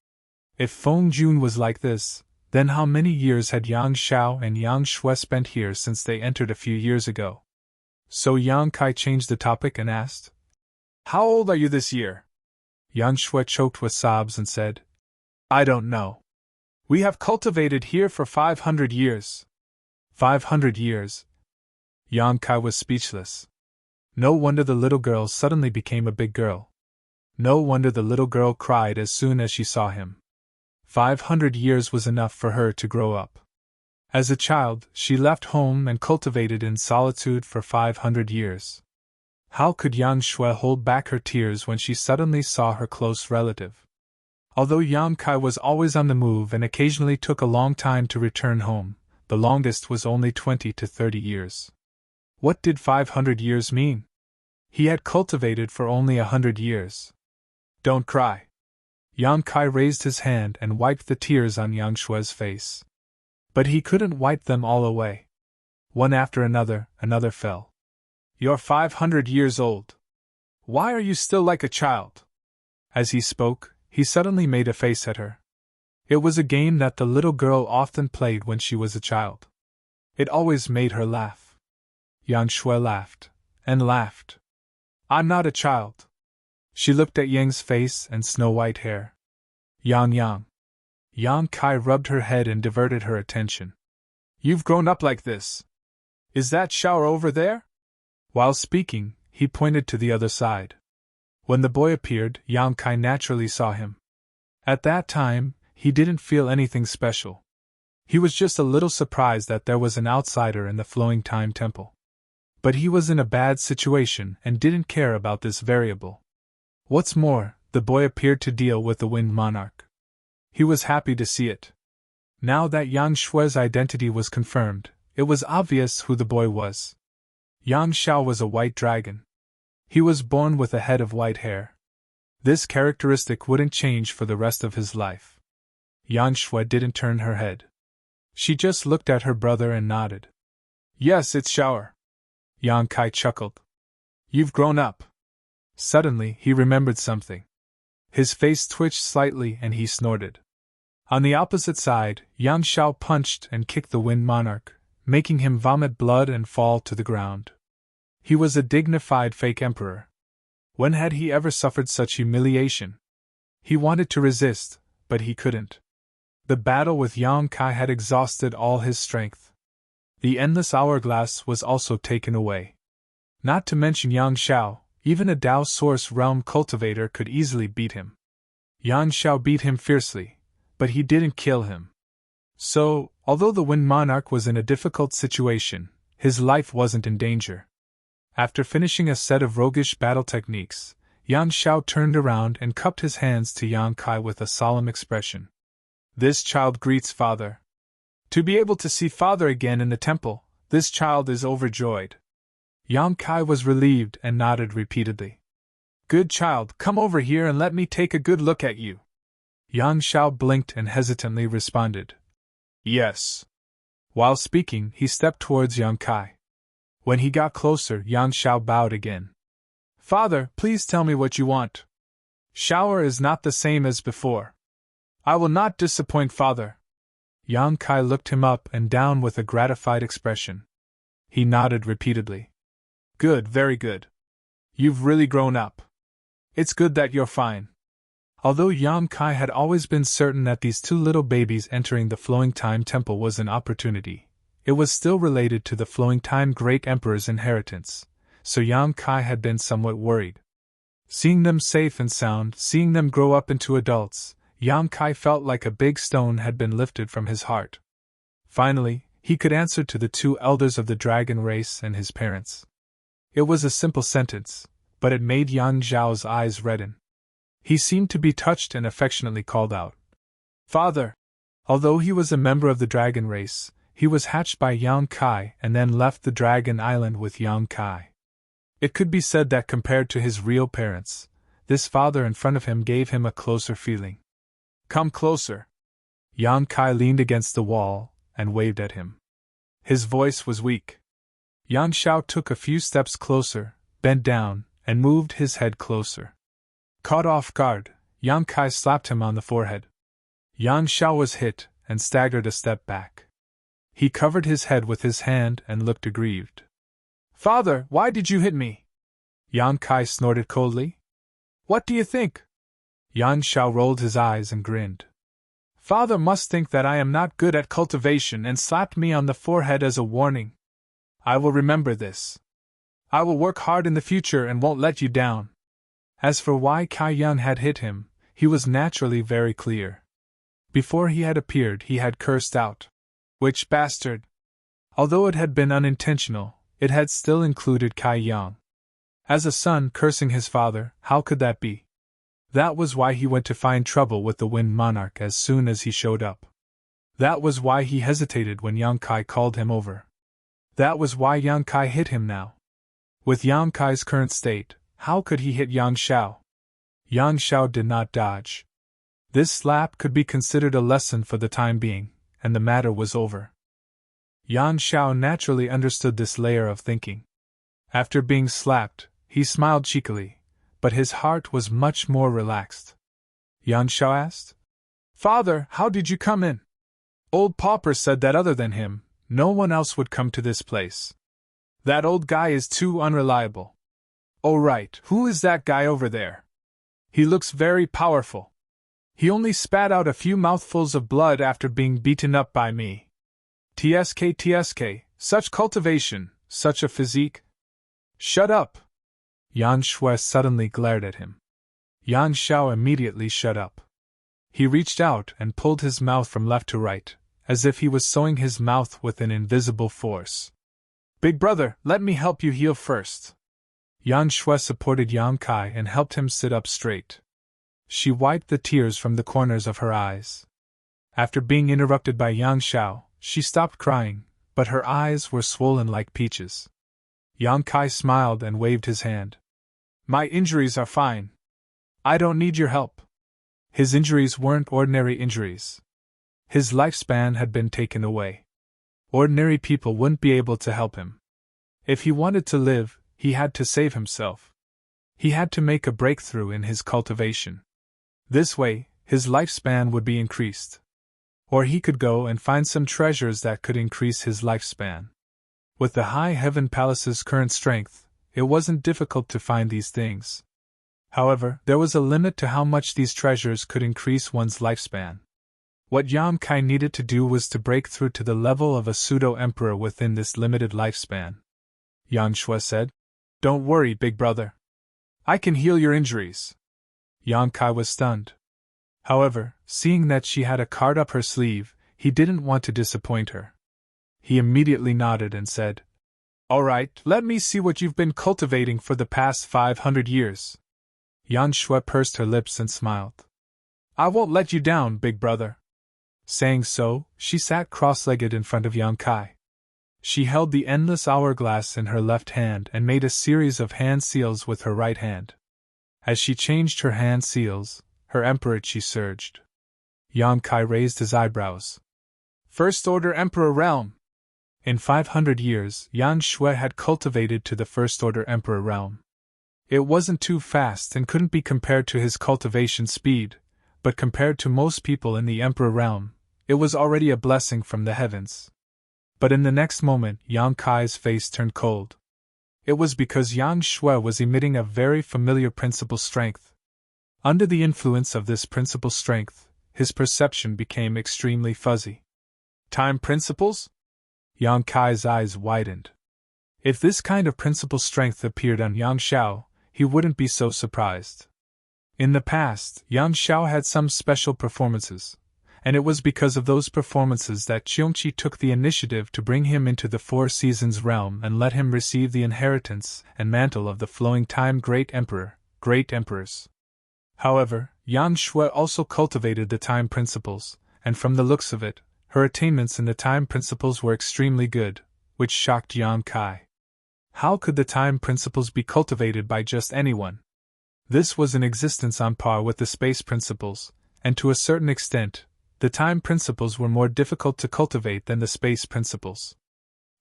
If Feng Jun was like this, then how many years had Yang Xiao and Yang Shui spent here since they entered a few years ago? So Yang Kai changed the topic and asked, "How old are you this year?" Yang Shui choked with sobs and said, "I don't know." We have cultivated here for 500 years. 500 years. Yang Kai was speechless. No wonder the little girl suddenly became a big girl. No wonder the little girl cried as soon as she saw him. 500 years was enough for her to grow up. As a child, she left home and cultivated in solitude for 500 years. How could Yang Shui hold back her tears when she suddenly saw her close relative? Although Yang Kai was always on the move and occasionally took a long time to return home, the longest was only 20 to 30 years. What did 500 years mean? He had cultivated for only 100 years. Don't cry. Yang Kai raised his hand and wiped the tears on Yang Shui's face. But he couldn't wipe them all away. One after another fell. You're 500 years old. Why are you still like a child? As he spoke, he suddenly made a face at her. It was a game that the little girl often played when she was a child. It always made her laugh. Yang Shui laughed, and laughed. I'm not a child. She looked at Yang's face and snow-white hair. Yang. Yang Kai rubbed her head and diverted her attention. You've grown up like this. Is that shower over there? While speaking, he pointed to the other side. When the boy appeared, Yang Kai naturally saw him. At that time, he didn't feel anything special. He was just a little surprised that there was an outsider in the Flowing Time Temple. But he was in a bad situation and didn't care about this variable. What's more, the boy appeared to deal with the Wind Monarch. He was happy to see it. Now that Yang Shui's identity was confirmed, it was obvious who the boy was. Yang Xiao was a white dragon. He was born with a head of white hair. This characteristic wouldn't change for the rest of his life. Yang Shui didn't turn her head. She just looked at her brother and nodded. Yes, it's shower. Yang Kai chuckled. You've grown up. Suddenly, he remembered something. His face twitched slightly and he snorted. On the opposite side, Yang Xiao punched and kicked the Wind Monarch, making him vomit blood and fall to the ground. He was a dignified fake emperor. When had he ever suffered such humiliation? He wanted to resist, but he couldn't. The battle with Yang Kai had exhausted all his strength. The endless hourglass was also taken away. Not to mention Yang Xiao, even a Dao Source Realm cultivator could easily beat him. Yang Xiao beat him fiercely, but he didn't kill him. So, although the Wind Monarch was in a difficult situation, his life wasn't in danger. After finishing a set of roguish battle techniques, Yang Xiao turned around and cupped his hands to Yang Kai with a solemn expression. This child greets father. To be able to see father again in the temple, this child is overjoyed. Yang Kai was relieved and nodded repeatedly. Good child, come over here and let me take a good look at you. Yang Xiao blinked and hesitantly responded. Yes. While speaking, he stepped towards Yang Kai. When he got closer, Yang Xiao bowed again. Father, please tell me what you want. Shower is not the same as before. I will not disappoint father. Yang Kai looked him up and down with a gratified expression. He nodded repeatedly. Good, very good. You've really grown up. It's good that you're fine. Although Yang Kai had always been certain that these two little babies entering the Flowing Time Temple was an opportunity, it was still related to the Flowing Time Great Emperor's inheritance, so Yang Kai had been somewhat worried. Seeing them safe and sound, seeing them grow up into adults, Yang Kai felt like a big stone had been lifted from his heart. Finally, he could answer to the two elders of the dragon race and his parents. It was a simple sentence, but it made Yang Zhao's eyes redden. He seemed to be touched and affectionately called out, Father! Although he was a member of the dragon race, he was hatched by Yang Kai and then left the dragon island with Yang Kai. It could be said that compared to his real parents, this father in front of him gave him a closer feeling. Come closer. Yang Kai leaned against the wall and waved at him. His voice was weak. Yang Xiao took a few steps closer, bent down, and moved his head closer. Caught off guard, Yang Kai slapped him on the forehead. Yang Xiao was hit and staggered a step back. He covered his head with his hand and looked aggrieved. Father, why did you hit me? Yang Kai snorted coldly. What do you think? Yang Xiao rolled his eyes and grinned. Father must think that I am not good at cultivation and slapped me on the forehead as a warning. I will remember this. I will work hard in the future and won't let you down. As for why Kai Yun had hit him, he was naturally very clear. Before he had appeared, he had cursed out, "Witch bastard!" Although it had been unintentional, it had still included Kai Yang. As a son cursing his father, how could that be? That was why he went to find trouble with the Wind Monarch as soon as he showed up. That was why he hesitated when Yang Kai called him over. That was why Yang Kai hit him now. With Yang Kai's current state, how could he hit Yang Xiao? Yang Xiao did not dodge. This slap could be considered a lesson for the time being, and the matter was over. Yang Xiao naturally understood this layer of thinking. After being slapped, he smiled cheekily, but his heart was much more relaxed. Yang Xiao asked, "Father, how did you come in?" "Old Pauper said that other than him, no one else would come to this place. That old guy is too unreliable." "Oh right, who is that guy over there? He looks very powerful. He only spat out a few mouthfuls of blood after being beaten up by me. TSK, such cultivation, such a physique." "Shut up!" Yan Shui suddenly glared at him. Yang Xiao immediately shut up. He reached out and pulled his mouth from left to right, as if he was sewing his mouth with an invisible force. "Big brother, let me help you heal first." Yan Shui supported Yang Kai and helped him sit up straight. She wiped the tears from the corners of her eyes. After being interrupted by Yang Xiao, she stopped crying, but her eyes were swollen like peaches. Yang Kai smiled and waved his hand. "My injuries are fine. I don't need your help." His injuries weren't ordinary injuries. His lifespan had been taken away. Ordinary people wouldn't be able to help him. If he wanted to live, he had to save himself. He had to make a breakthrough in his cultivation. This way, his lifespan would be increased. Or he could go and find some treasures that could increase his lifespan. With the High Heaven Palace's current strength, it wasn't difficult to find these things. However, there was a limit to how much these treasures could increase one's lifespan. What Yang Kai needed to do was to break through to the level of a pseudo-emperor within this limited lifespan. Yang Shui said, "Don't worry, big brother. I can heal your injuries." Yang Kai was stunned. However, seeing that she had a card up her sleeve, he didn't want to disappoint her. He immediately nodded and said, "All right, let me see what you've been cultivating for the past 500 years. Yang Shui pursed her lips and smiled. "I won't let you down, big brother." Saying so, she sat cross-legged in front of Yang Kai. She held the endless hourglass in her left hand and made a series of hand seals with her right hand. As she changed her hand seals, her emperor chi surged. Yang Kai raised his eyebrows. "First Order Emperor Realm." In 500 years, Yang Shui had cultivated to the First Order Emperor Realm. It wasn't too fast and couldn't be compared to his cultivation speed, but compared to most people in the Emperor Realm, it was already a blessing from the heavens. But in the next moment, Yang Kai's face turned cold. It was because Yang Shui was emitting a very familiar principal strength. Under the influence of this principal strength, his perception became extremely fuzzy. Time principles? Yang Kai's eyes widened. If this kind of principal strength appeared on Yang Xiao, he wouldn't be so surprised. In the past, Yang Xiao had some special performances, and it was because of those performances that Qiongqi took the initiative to bring him into the Four Seasons realm and let him receive the inheritance and mantle of the flowing time Great Emperor, Great Emperors. However, Yang Shui also cultivated the time principles, and from the looks of it, her attainments in the time principles were extremely good, which shocked Yang Kai. How could the time principles be cultivated by just anyone? This was an existence on par with the space principles, and to a certain extent, the time principles were more difficult to cultivate than the space principles.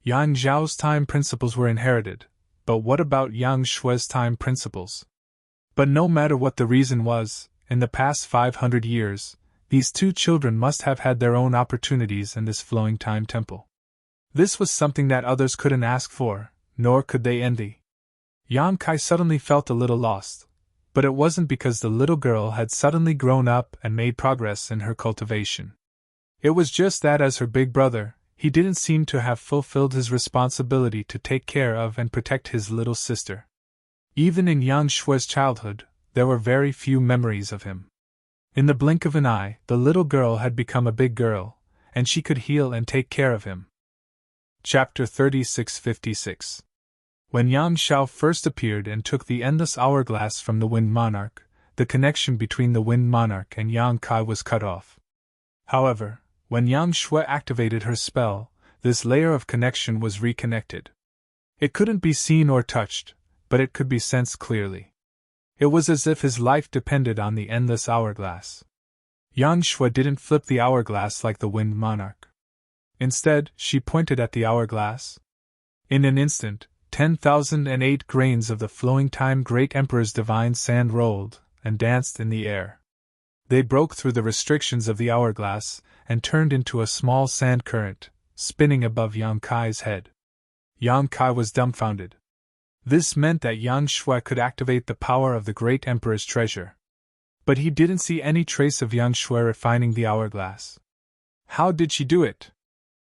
Yang Zhao's time principles were inherited, but what about Yang Shui's time principles? But no matter what the reason was, in the past 500 years, these two children must have had their own opportunities in this flowing time temple. This was something that others couldn't ask for, nor could they envy. Yang Kai suddenly felt a little lost. But it wasn't because the little girl had suddenly grown up and made progress in her cultivation. It was just that as her big brother, he didn't seem to have fulfilled his responsibility to take care of and protect his little sister. Even in Yang Shui's childhood, there were very few memories of him. In the blink of an eye, the little girl had become a big girl, and she could heal and take care of him. Chapter 3656. When Yang Shao first appeared and took the endless hourglass from the Wind Monarch, the connection between the Wind Monarch and Yang Kai was cut off. However, when Yang Shui activated her spell, this layer of connection was reconnected. It couldn't be seen or touched, but it could be sensed clearly. It was as if his life depended on the endless hourglass. Yang Shui didn't flip the hourglass like the Wind Monarch. Instead, she pointed at the hourglass. In an instant, 10,008 grains of the flowing time Great Emperor's divine sand rolled and danced in the air. They broke through the restrictions of the hourglass and turned into a small sand current, spinning above Yang Kai's head. Yang Kai was dumbfounded. This meant that Yang Shui could activate the power of the Great Emperor's treasure. But he didn't see any trace of Yang Shui refining the hourglass. How did she do it?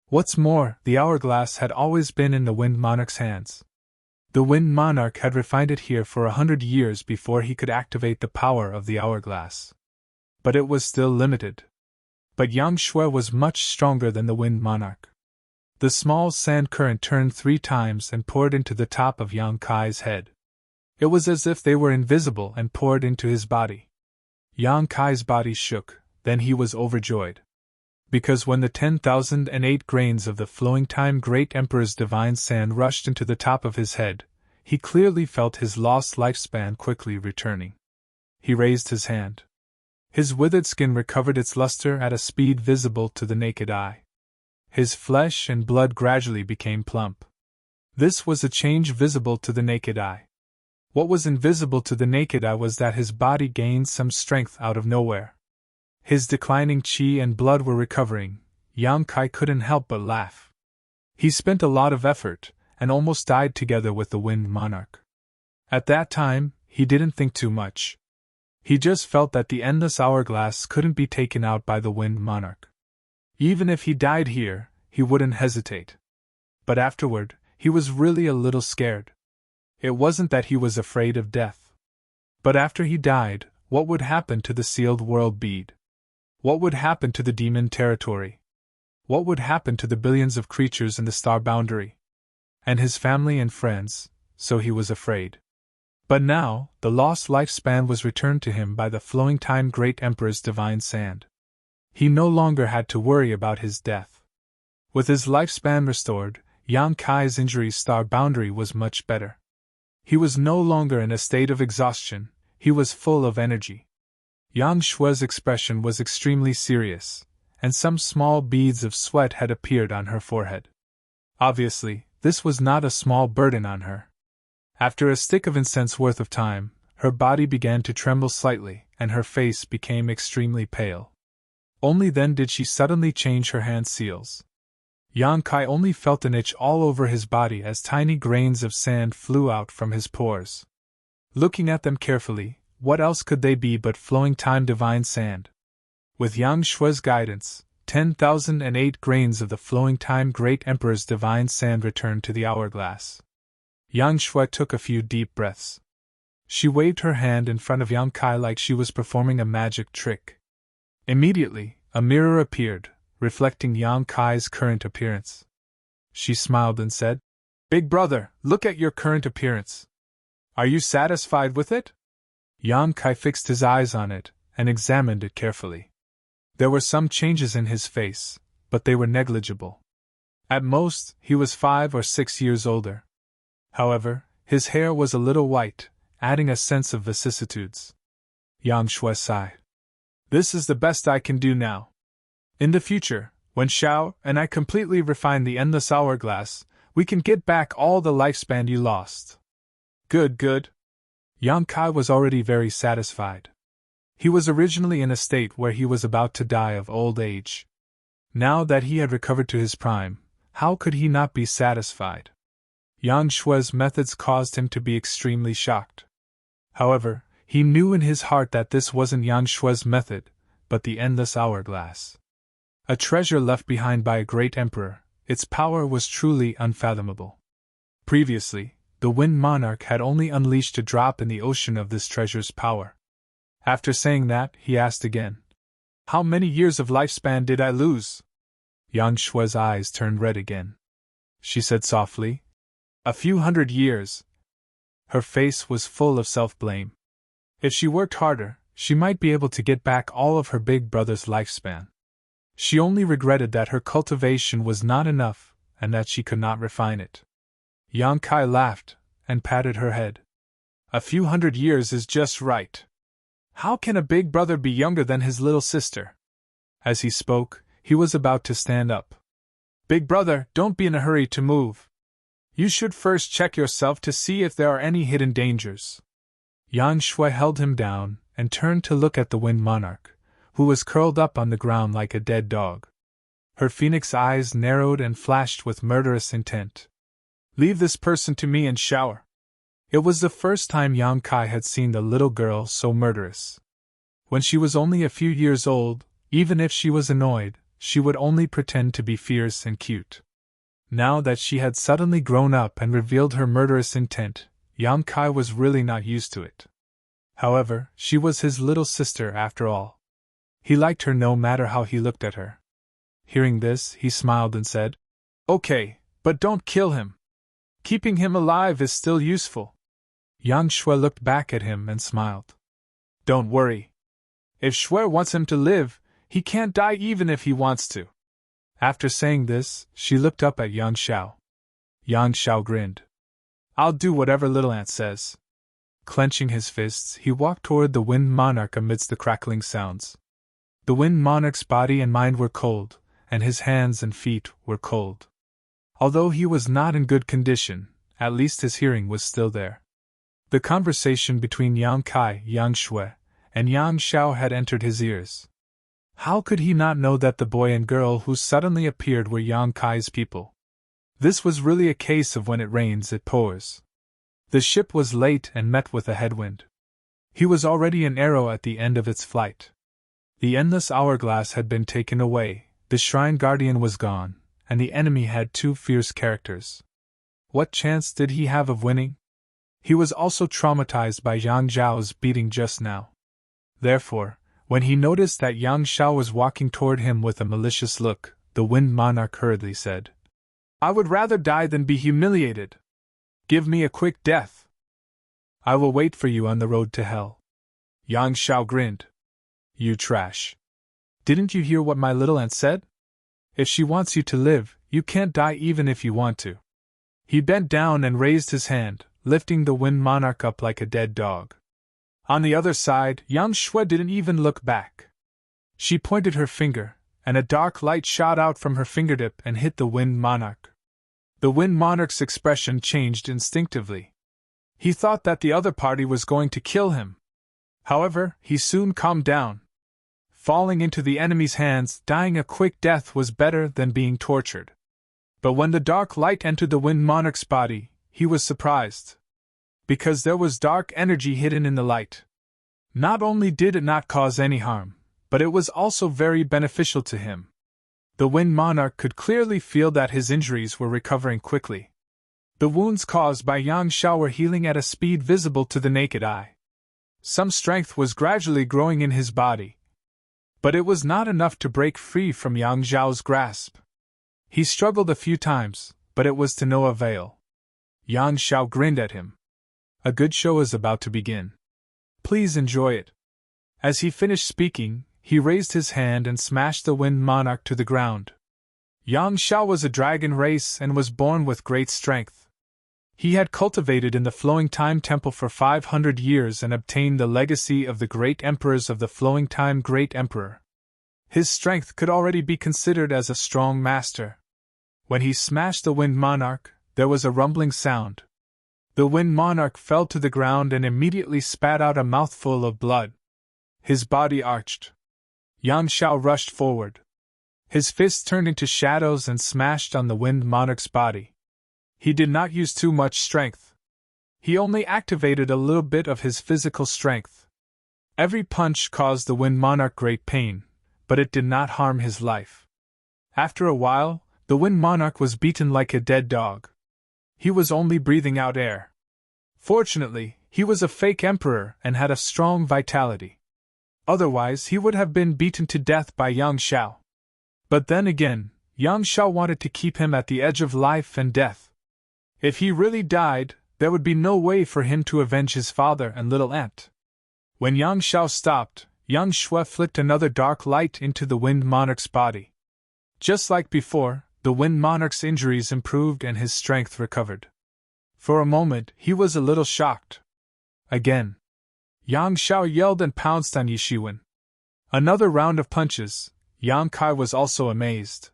What's more, the hourglass had always been in the Wind Monarch's hands. The Wind Monarch had refined it here for 100 years before he could activate the power of the hourglass. But it was still limited. But Yang Shui was much stronger than the Wind Monarch. The small sand current turned 3 times and poured into the top of Yang Kai's head. It was as if they were invisible and poured into his body. Yang Kai's body shook, then he was overjoyed. Because when the 10,008 grains of the flowing time Great Emperor's divine sand rushed into the top of his head, he clearly felt his lost lifespan quickly returning. He raised his hand. His withered skin recovered its luster at a speed visible to the naked eye. His flesh and blood gradually became plump. This was a change visible to the naked eye. What was invisible to the naked eye was that his body gained some strength out of nowhere. His declining qi and blood were recovering. Yang Kai couldn't help but laugh. He spent a lot of effort, and almost died together with the Wind Monarch. At that time, he didn't think too much. He just felt that the endless hourglass couldn't be taken out by the Wind Monarch. Even if he died here, he wouldn't hesitate. But afterward, he was really a little scared. It wasn't that he was afraid of death. But after he died, what would happen to the sealed world bead? What would happen to the demon territory? What would happen to the billions of creatures in the star boundary? And his family and friends, so he was afraid. But now, the lost lifespan was returned to him by the flowing time Great Emperor's divine sand. He no longer had to worry about his death. With his lifespan restored, Yang Kai's injury's star boundary was much better. He was no longer in a state of exhaustion, he was full of energy. Yang Shui's expression was extremely serious, and some small beads of sweat had appeared on her forehead. Obviously, this was not a small burden on her. After a stick of incense worth of time, her body began to tremble slightly, and her face became extremely pale. Only then did she suddenly change her hand seals. Yang Kai only felt an itch all over his body as tiny grains of sand flew out from his pores. Looking at them carefully, what else could they be but flowing time divine sand? With Yang Shui's guidance, 10,008 grains of the flowing time Great Emperor's divine sand returned to the hourglass. Yang Shui took a few deep breaths. She waved her hand in front of Yang Kai like she was performing a magic trick. Immediately, a mirror appeared, reflecting Yang Kai's current appearance. She smiled and said, "Big brother, look at your current appearance. Are you satisfied with it?" Yang Kai fixed his eyes on it, and examined it carefully. There were some changes in his face, but they were negligible. At most, he was 5 or 6 years older. However, his hair was a little white, adding a sense of vicissitudes. Yang Shui sighed. "This is the best I can do now. In the future, when Xiao and I completely refine the endless hourglass, we can get back all the lifespan you lost." "Good, good." Yang Kai was already very satisfied. He was originally in a state where he was about to die of old age. Now that he had recovered to his prime, how could he not be satisfied? Yang Shui's methods caused him to be extremely shocked. However, He knew in his heart that this wasn't Yang Shui's method, but the endless hourglass. A treasure left behind by a great emperor, its power was truly unfathomable. Previously, the Wind Monarch had only unleashed a drop in the ocean of this treasure's power. After saying that, he asked again, "How many years of lifespan did I lose?" Yang Shui's eyes turned red again. She said softly, "A few hundred years." Her face was full of self-blame. If she worked harder, she might be able to get back all of her big brother's lifespan. She only regretted that her cultivation was not enough, and that she could not refine it. Yang Kai laughed, and patted her head. "A few hundred years is just right. How can a big brother be younger than his little sister?" As he spoke, he was about to stand up. "Big brother, don't be in a hurry to move. You should first check yourself to see if there are any hidden dangers." Yang Shui held him down, and turned to look at the Wind Monarch, who was curled up on the ground like a dead dog. Her phoenix eyes narrowed and flashed with murderous intent. "Leave this person to me and shower." It was the first time Yang Kai had seen the little girl so murderous. When she was only a few years old, even if she was annoyed, she would only pretend to be fierce and cute. Now that she had suddenly grown up and revealed her murderous intent, Yang Kai was really not used to it. However, she was his little sister after all. He liked her no matter how he looked at her. Hearing this, he smiled and said, "Okay, but don't kill him. Keeping him alive is still useful." Yang Shui looked back at him and smiled. "Don't worry. If Shui wants him to live, he can't die even if he wants to." After saying this, she looked up at Yang Xiao. Yang Xiao grinned. "I'll do whatever Little Ant says." Clenching his fists, he walked toward the Wind Monarch amidst the crackling sounds. The Wind Monarch's body and mind were cold, and his hands and feet were cold. Although he was not in good condition, at least his hearing was still there. The conversation between Yang Kai, Yang Shui, and Yang Xiao had entered his ears. How could he not know that the boy and girl who suddenly appeared were Yang Kai's people? This was really a case of when it rains it pours. The ship was late and met with a headwind. He was already an arrow at the end of its flight. The endless hourglass had been taken away, the shrine guardian was gone, and the enemy had two fierce characters. What chance did he have of winning? He was also traumatized by Yang Zhao's beating just now. Therefore, when he noticed that Yang Xiao was walking toward him with a malicious look, the Wind Monarch hurriedly said, "I would rather die than be humiliated. Give me a quick death. I will wait for you on the road to hell." Yang Xiao grinned. "You trash. Didn't you hear what my little ant said? If she wants you to live, you can't die even if you want to." He bent down and raised his hand, lifting the Wind Monarch up like a dead dog. On the other side, Yang Shui didn't even look back. She pointed her finger, and a dark light shot out from her fingertip and hit the Wind Monarch. The Wind Monarch's expression changed instinctively. He thought that the other party was going to kill him. However, he soon calmed down. Falling into the enemy's hands, dying a quick death was better than being tortured. But when the dark light entered the Wind Monarch's body, he was surprised. Because there was dark energy hidden in the light. Not only did it not cause any harm, but it was also very beneficial to him. The Wind Monarch could clearly feel that his injuries were recovering quickly. The wounds caused by Yang Xiao were healing at a speed visible to the naked eye. Some strength was gradually growing in his body. But it was not enough to break free from Yang Xiao's grasp. He struggled a few times, but it was to no avail. Yang Xiao grinned at him. "A good show is about to begin. Please enjoy it." As he finished speaking, he raised his hand and smashed the Wind Monarch to the ground. Yang Xiao was a dragon race and was born with great strength. He had cultivated in the Flowing Time Temple for 500 years and obtained the legacy of the great emperors of the Flowing Time Great Emperor. His strength could already be considered as a strong master. When he smashed the Wind Monarch, there was a rumbling sound. The Wind Monarch fell to the ground and immediately spat out a mouthful of blood. His body arched. Yang Xiao rushed forward. His fists turned into shadows and smashed on the Wind Monarch's body. He did not use too much strength. He only activated a little bit of his physical strength. Every punch caused the Wind Monarch great pain, but it did not harm his life. After a while, the Wind Monarch was beaten like a dead dog. He was only breathing out air. Fortunately, he was a fake emperor and had a strong vitality. Otherwise, he would have been beaten to death by Yang Xiao. But then again, Yang Xiao wanted to keep him at the edge of life and death. If he really died, there would be no way for him to avenge his father and little aunt. When Yang Xiao stopped, Yang Shui flicked another dark light into the Wind Monarch's body. Just like before, the Wind Monarch's injuries improved and his strength recovered. For a moment, he was a little shocked. Again, Yang Xiao yelled and pounced on Yishiwen. Another round of punches. Yang Kai was also amazed.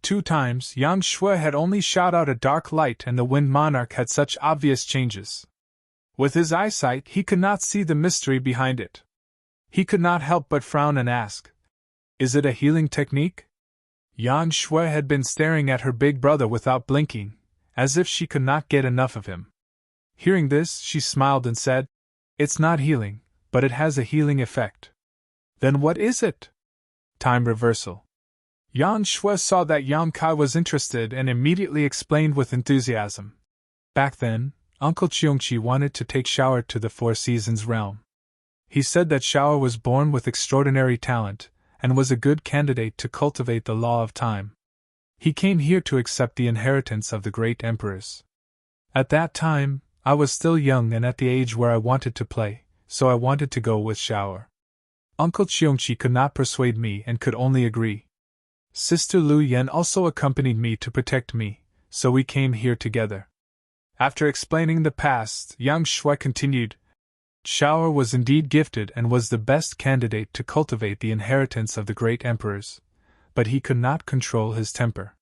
2 times, Yang Shui had only shot out a dark light and the Wind Monarch had such obvious changes. With his eyesight, he could not see the mystery behind it. He could not help but frown and ask, "Is it a healing technique?" Yang Shui had been staring at her big brother without blinking, as if she could not get enough of him. Hearing this, she smiled and said, "It's not healing, but it has a healing effect." "Then what is it?" "Time reversal." Yang Shui saw that Yang Kai was interested and immediately explained with enthusiasm. Back then, Uncle Cheongqi wanted to take Xiaoer to the Four Seasons realm. He said that Xiaoer was born with extraordinary talent, and was a good candidate to cultivate the law of time. He came here to accept the inheritance of the great emperors. At that time, I was still young and at the age where I wanted to play, so I wanted to go with Xiaoer. Uncle Cheongqi could not persuade me and could only agree. Sister Lu Yan also accompanied me to protect me, so we came here together. After explaining the past, Yang Shui continued, Xiaoer was indeed gifted and was the best candidate to cultivate the inheritance of the great emperors, but he could not control his temper.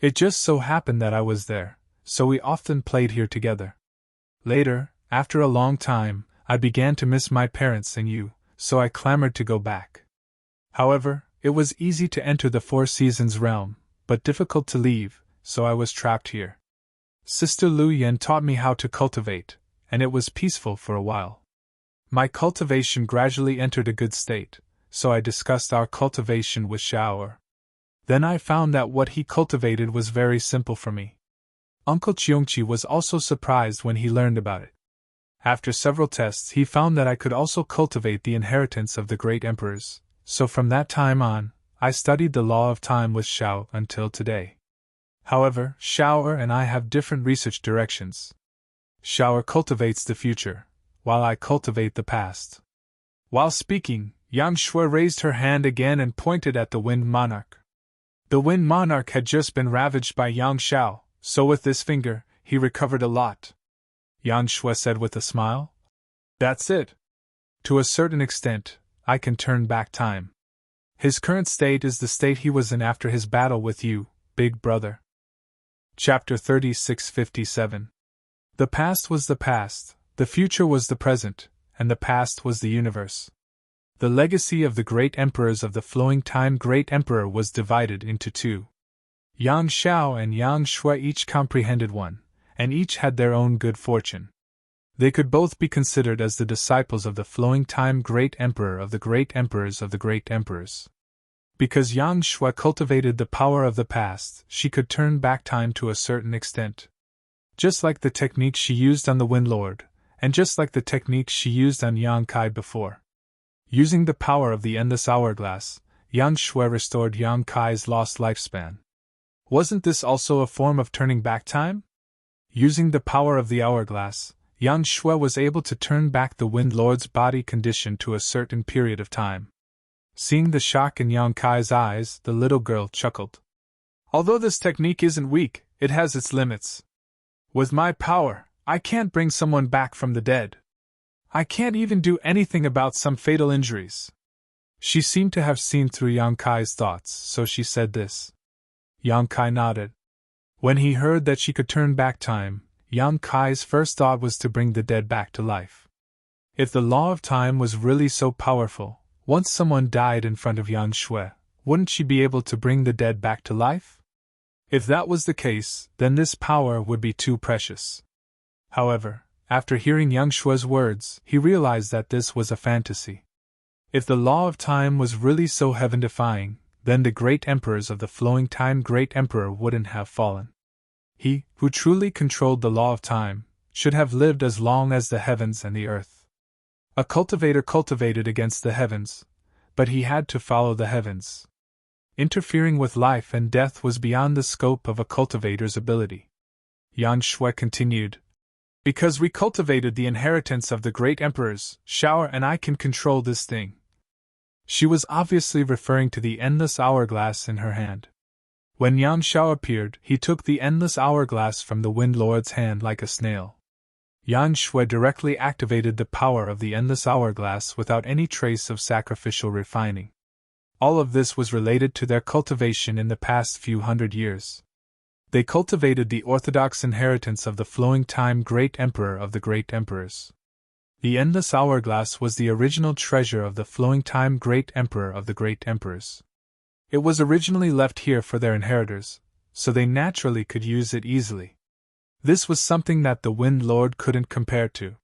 It just so happened that I was there, so we often played here together. Later, after a long time, I began to miss my parents and you, so I clamored to go back. However, it was easy to enter the Four Seasons realm, but difficult to leave, so I was trapped here. Sister Lu Yan taught me how to cultivate, and it was peaceful for a while. My cultivation gradually entered a good state, so I discussed our cultivation with Xiaoer. Then I found that what he cultivated was very simple for me. Uncle Cheongqi was also surprised when he learned about it. After several tests, he found that I could also cultivate the inheritance of the great emperors, so from that time on, I studied the law of time with Xiao until today. However, Xiaoer and I have different research directions. Xiaoer cultivates the future, while I cultivate the past. While speaking, Yang Shui raised her hand again and pointed at the Wind Monarch. The Wind Monarch had just been ravaged by Yang Xiao, so with this finger, he recovered a lot. Yang Shui said with a smile, "That's it. To a certain extent, I can turn back time. His current state is the state he was in after his battle with you, big brother." Chapter 3657. The past was the past, the future was the present, and the past was the universe. The legacy of the great emperors of the flowing time great emperor was divided into 2. Yang Xiao and Yang Shui each comprehended one, and each had their own good fortune. They could both be considered as the disciples of the flowing time great emperor of the great emperors of the great emperors. Because Yang Shui cultivated the power of the past, she could turn back time to a certain extent. Just like the technique she used on the Wind Lord, and just like the technique she used on Yang Kai before. Using the power of the endless hourglass, Yang Shui restored Yang Kai's lost lifespan. Wasn't this also a form of turning back time? Using the power of the hourglass, Yang Shui was able to turn back the Wind Lord's body condition to a certain period of time. Seeing the shock in Yang Kai's eyes, the little girl chuckled. Although this technique isn't weak, it has its limits. With my power, I can't bring someone back from the dead. I can't even do anything about some fatal injuries. She seemed to have seen through Yang Kai's thoughts, so she said this. Yang Kai nodded. When he heard that she could turn back time, Yang Kai's first thought was to bring the dead back to life. If the law of time was really so powerful, once someone died in front of Yang Shui, wouldn't she be able to bring the dead back to life? If that was the case, then this power would be too precious. However, after hearing Yang Shue's words, he realized that this was a fantasy. If the law of time was really so heaven-defying, then the great emperors of the flowing time great emperor wouldn't have fallen. He, who truly controlled the law of time, should have lived as long as the heavens and the earth. A cultivator cultivated against the heavens, but he had to follow the heavens. Interfering with life and death was beyond the scope of a cultivator's ability. Yang Shui continued, "Because we cultivated the inheritance of the great emperors, Shower and I can control this thing." She was obviously referring to the endless hourglass in her hand. When Yan Shao appeared, he took the endless hourglass from the Wind Lord's hand like a snail. Yan Shui directly activated the power of the endless hourglass without any trace of sacrificial refining. All of this was related to their cultivation in the past few hundred years. They cultivated the orthodox inheritance of the flowing time great emperor of the great emperors. The endless hourglass was the original treasure of the flowing time great emperor of the great emperors. It was originally left here for their inheritors, so they naturally could use it easily. This was something that the Wind Lord couldn't compare to.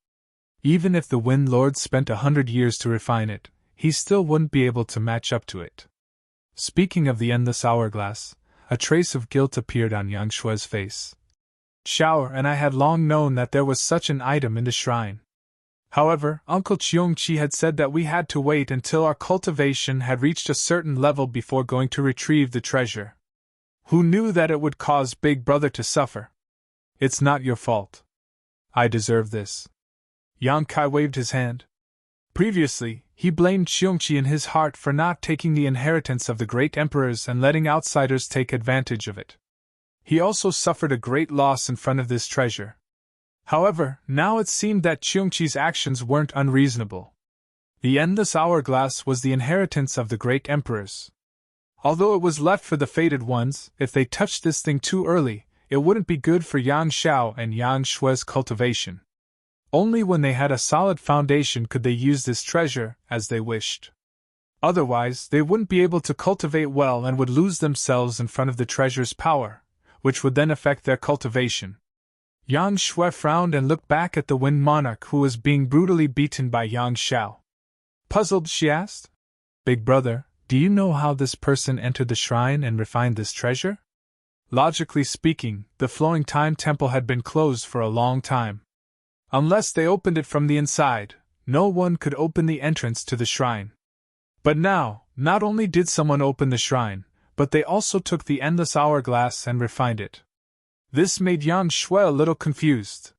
Even if the Wind Lord spent 100 years to refine it, he still wouldn't be able to match up to it. Speaking of the endless hourglass, a trace of guilt appeared on Yang Shue's face. Shower and I had long known that there was such an item in the shrine. However, Uncle Cheongqi had said that we had to wait until our cultivation had reached a certain level before going to retrieve the treasure. Who knew that it would cause Big Brother to suffer? It's not your fault. I deserve this. Yang Kai waved his hand. Previously, he blamed Cheongqi in his heart for not taking the inheritance of the great emperors and letting outsiders take advantage of it. He also suffered a great loss in front of this treasure. However, now it seemed that Cheongqi's actions weren't unreasonable. The endless hourglass was the inheritance of the great emperors. Although it was left for the fated ones, if they touched this thing too early, it wouldn't be good for Yang Shao and Yang Shue's cultivation. Only when they had a solid foundation could they use this treasure as they wished. Otherwise, they wouldn't be able to cultivate well and would lose themselves in front of the treasure's power, which would then affect their cultivation. Yang Shui frowned and looked back at the Wind Monarch who was being brutally beaten by Yang Shao. Puzzled, she asked, "Big brother, do you know how this person entered the shrine and refined this treasure?" Logically speaking, the flowing time temple had been closed for a long time. Unless they opened it from the inside, no one could open the entrance to the shrine. But now, not only did someone open the shrine, but they also took the endless hourglass and refined it. This made Yang Shui a little confused.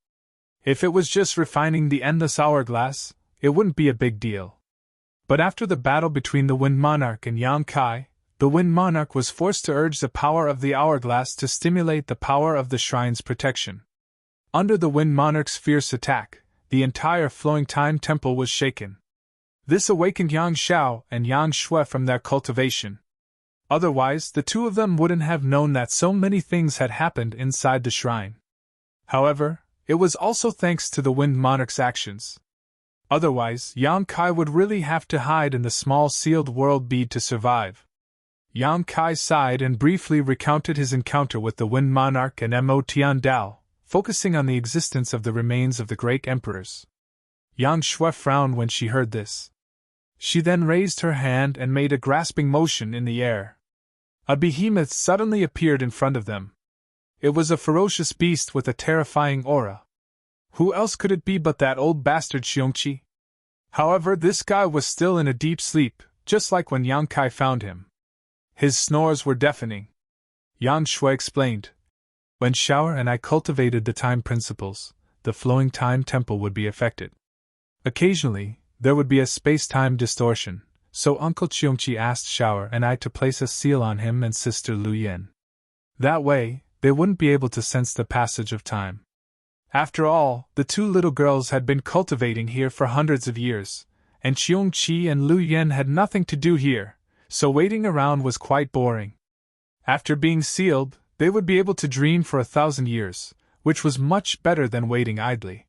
If it was just refining the endless hourglass, it wouldn't be a big deal. But after the battle between the Wind Monarch and Yang Kai, the Wind Monarch was forced to urge the power of the hourglass to stimulate the power of the shrine's protection. Under the Wind Monarch's fierce attack, the entire flowing time temple was shaken. This awakened Yang Shao and Yang Shui from their cultivation. Otherwise, the two of them wouldn't have known that so many things had happened inside the shrine. However, it was also thanks to the Wind Monarch's actions. Otherwise, Yang Kai would really have to hide in the small sealed world bead to survive. Yang Kai sighed and briefly recounted his encounter with the Wind Monarch and Mo Tian Dao, focusing on the existence of the remains of the great emperors. Yang Shui frowned when she heard this. She then raised her hand and made a grasping motion in the air. A behemoth suddenly appeared in front of them. It was a ferocious beast with a terrifying aura. Who else could it be but that old bastard Cheongqi? However, this guy was still in a deep sleep, just like when Yang Kai found him. His snores were deafening. Yang Shui explained. When Shower and I cultivated the time principles, the flowing time temple would be affected. Occasionally, there would be a space-time distortion, so Uncle Cheongqi asked Shower and I to place a seal on him and Sister Lu Yen. That way, they wouldn't be able to sense the passage of time. After all, the two little girls had been cultivating here for hundreds of years, and Cheongqi and Lu Yen had nothing to do here, so waiting around was quite boring. After being sealed, they would be able to dream for 1,000 years, which was much better than waiting idly.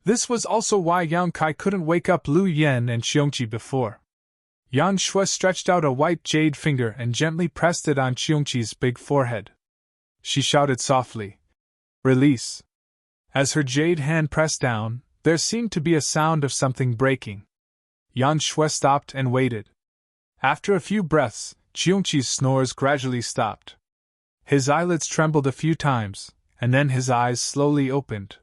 This was also why Yang Kai couldn't wake up Lu Yen and Cheongqi before. Yang Shui stretched out a white jade finger and gently pressed it on Cheongqi's big forehead. She shouted softly, "Release." As her jade hand pressed down, there seemed to be a sound of something breaking. Yang Shui stopped and waited. After a few breaths, Qiongqi's snores gradually stopped. His eyelids trembled a few times, and then his eyes slowly opened.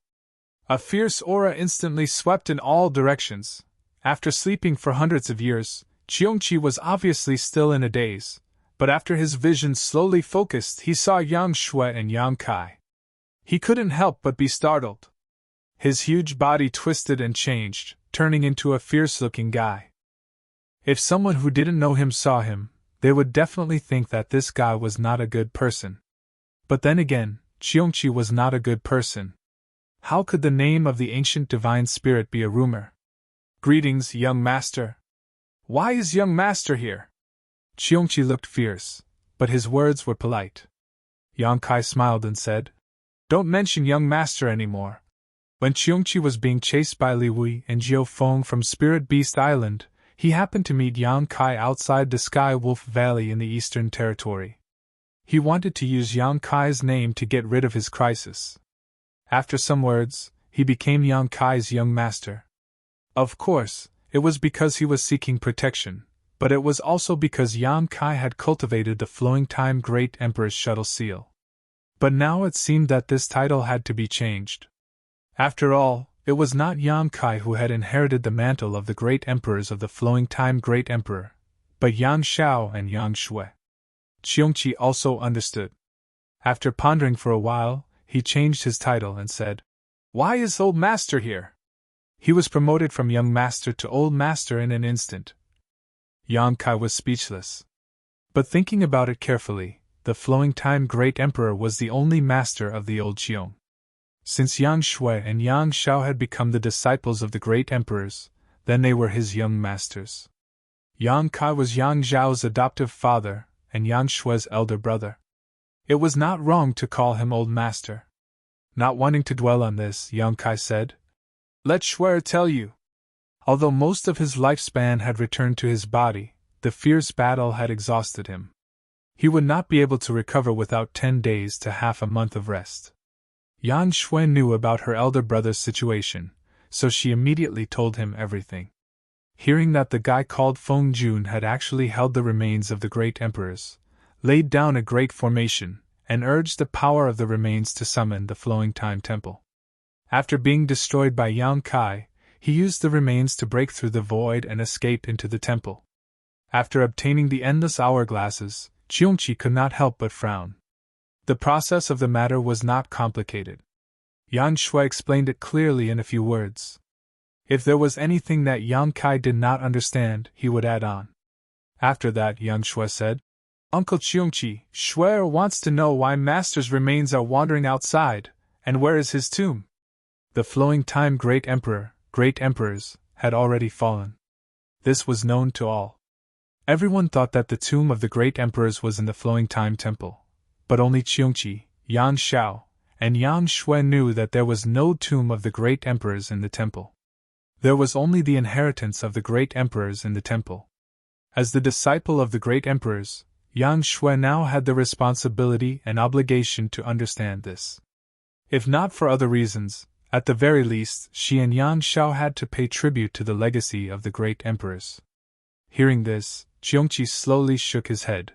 A fierce aura instantly swept in all directions. After sleeping for hundreds of years, Qiongqi was obviously still in a daze, but after his vision slowly focused, he saw Yang Shui and Yang Kai. He couldn't help but be startled. His huge body twisted and changed, turning into a fierce-looking guy. If someone who didn't know him saw him, they would definitely think that this guy was not a good person. But then again, Qiongqi was not a good person. How could the name of the ancient divine spirit be a rumor? Greetings, young master. Why is young master here? Qiongqi looked fierce, but his words were polite. Yang Kai smiled and said, Don't mention young master anymore. When Qiongqi was being chased by Li Wei and Jiao Feng from Spirit Beast Island, he happened to meet Yang Kai outside the Sky Wolf Valley in the Eastern Territory. He wanted to use Yang Kai's name to get rid of his crisis. After some words, he became Yang Kai's young master. Of course, it was because he was seeking protection, but it was also because Yang Kai had cultivated the Flowing Time Great Emperor's shuttle seal. But now it seemed that this title had to be changed. After all, it was not Yang Kai who had inherited the mantle of the Great Emperors of the Flowing Time Great Emperor, but Yang Xiao and Yang Shui. Qiongqi also understood. After pondering for a while, he changed his title and said, Why is Old Master here? He was promoted from Young Master to Old Master in an instant. Yang Kai was speechless. But thinking about it carefully, the Flowing Time Great Emperor was the only master of the old Qiong. Since Yang Shui and Yang Xiao had become the disciples of the great emperors, then they were his young masters. Yang Kai was Yang Zhao's adoptive father, and Yang Shui's elder brother. It was not wrong to call him old master. Not wanting to dwell on this, Yang Kai said, Let Shui tell you. Although most of his lifespan had returned to his body, the fierce battle had exhausted him. He would not be able to recover without 10 days to half a month of rest. Yang Shui knew about her elder brother's situation, so she immediately told him everything. Hearing that the guy called Feng Jun had actually held the remains of the great emperors, laid down a great formation, and urged the power of the remains to summon the Flowing Time Temple. After being destroyed by Yang Kai, he used the remains to break through the void and escape into the temple. After obtaining the endless hourglasses, Qiongqi could not help but frown. The process of the matter was not complicated. Yang Shui explained it clearly in a few words. If there was anything that Yang Kai did not understand, he would add on. After that, Yang Shui said, Uncle Qiongqi, Shui wants to know why Master's remains are wandering outside, and where is his tomb? The Flowing Time Great Emperor, Great Emperors, had already fallen. This was known to all. Everyone thought that the tomb of the Great Emperors was in the Flowing Time Temple. But only Qiongqi, Yang Xiao, and Yang Shui knew that there was no tomb of the great emperors in the temple. There was only the inheritance of the great emperors in the temple. As the disciple of the great emperors, Yang Shui now had the responsibility and obligation to understand this. If not for other reasons, at the very least, she and Yang Xiao had to pay tribute to the legacy of the great emperors. Hearing this, Qiongqi slowly shook his head.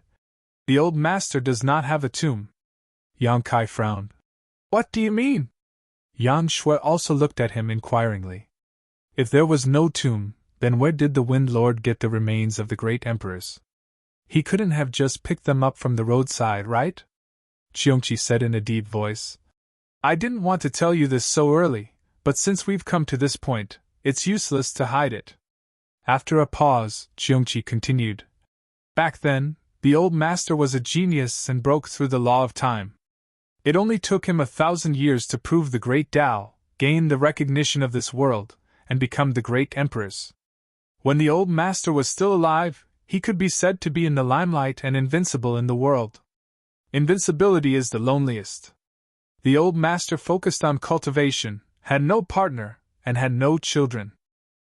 The old master does not have a tomb. Yang Kai frowned. What do you mean? Yang Shui also looked at him inquiringly. If there was no tomb, then where did the Wind Lord get the remains of the great emperors? He couldn't have just picked them up from the roadside, right? Qiongqi said in a deep voice. I didn't want to tell you this so early, but since we've come to this point, it's useless to hide it. After a pause, Qiongqi continued. Back then, the old master was a genius and broke through the law of time. It only took him 1,000 years to prove the great Tao, gain the recognition of this world, and become the great emperors. When the old master was still alive, he could be said to be in the limelight and invincible in the world. Invincibility is the loneliest. The old master focused on cultivation, had no partner, and had no children.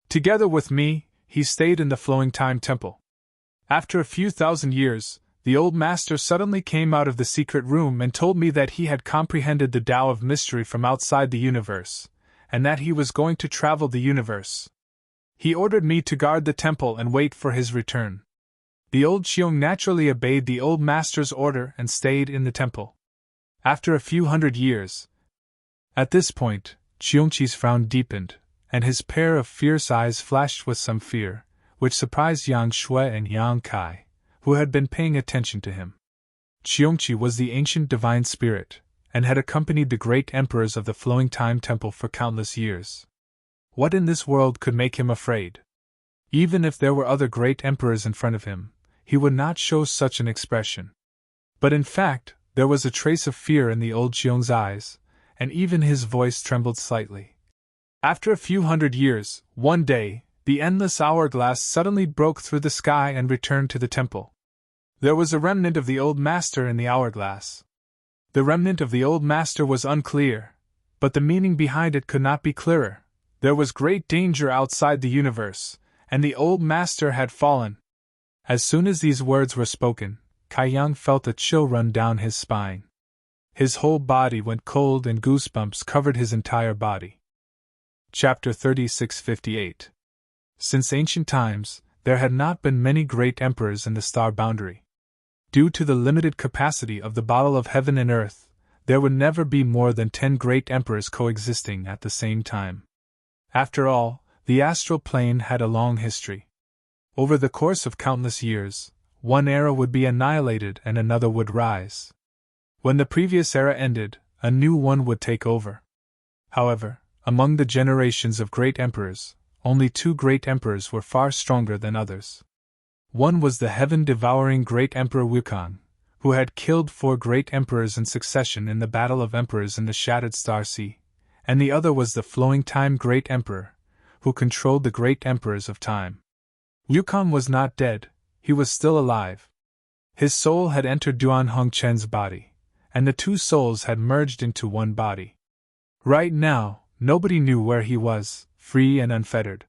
Together with me, he stayed in the Flowing Time Temple. After a few thousand years, the old master suddenly came out of the secret room and told me that he had comprehended the Tao of mystery from outside the universe, and that he was going to travel the universe. He ordered me to guard the temple and wait for his return. The old Qiong naturally obeyed the old master's order and stayed in the temple. After a few hundred years. At this point, Qiongqi's frown deepened, and his pair of fierce eyes flashed with some fear, which surprised Yang Shui and Yang Kai, who had been paying attention to him. Qiongqi was the ancient divine spirit, and had accompanied the great emperors of the Flowing Time Temple for countless years. What in this world could make him afraid? Even if there were other great emperors in front of him, he would not show such an expression. But in fact, there was a trace of fear in the old Qiong's eyes, and even his voice trembled slightly. After a few hundred years, one day, the endless hourglass suddenly broke through the sky and returned to the temple. There was a remnant of the old master in the hourglass. The remnant of the old master was unclear, but the meaning behind it could not be clearer. There was great danger outside the universe, and the old master had fallen. As soon as these words were spoken, Kai Yang felt a chill run down his spine. His whole body went cold and goosebumps covered his entire body. Chapter 3658. Since ancient times, there had not been many great emperors in the star boundary. Due to the limited capacity of the bottle of heaven and earth, there would never be more than 10 great emperors coexisting at the same time. After all, the astral plane had a long history. Over the course of countless years, one era would be annihilated and another would rise. When the previous era ended, a new one would take over. However, among the generations of great emperors, only 2 great emperors were far stronger than others. One was the heaven-devouring great emperor Wukong, who had killed 4 great emperors in succession in the Battle of Emperors in the Shattered Star Sea, and the other was the Flowing Time Great Emperor, who controlled the great emperors of time. Wukong was not dead, he was still alive. His soul had entered Duan Hongchen's body, and the 2 souls had merged into one body. Right now, nobody knew where he was, free and unfettered.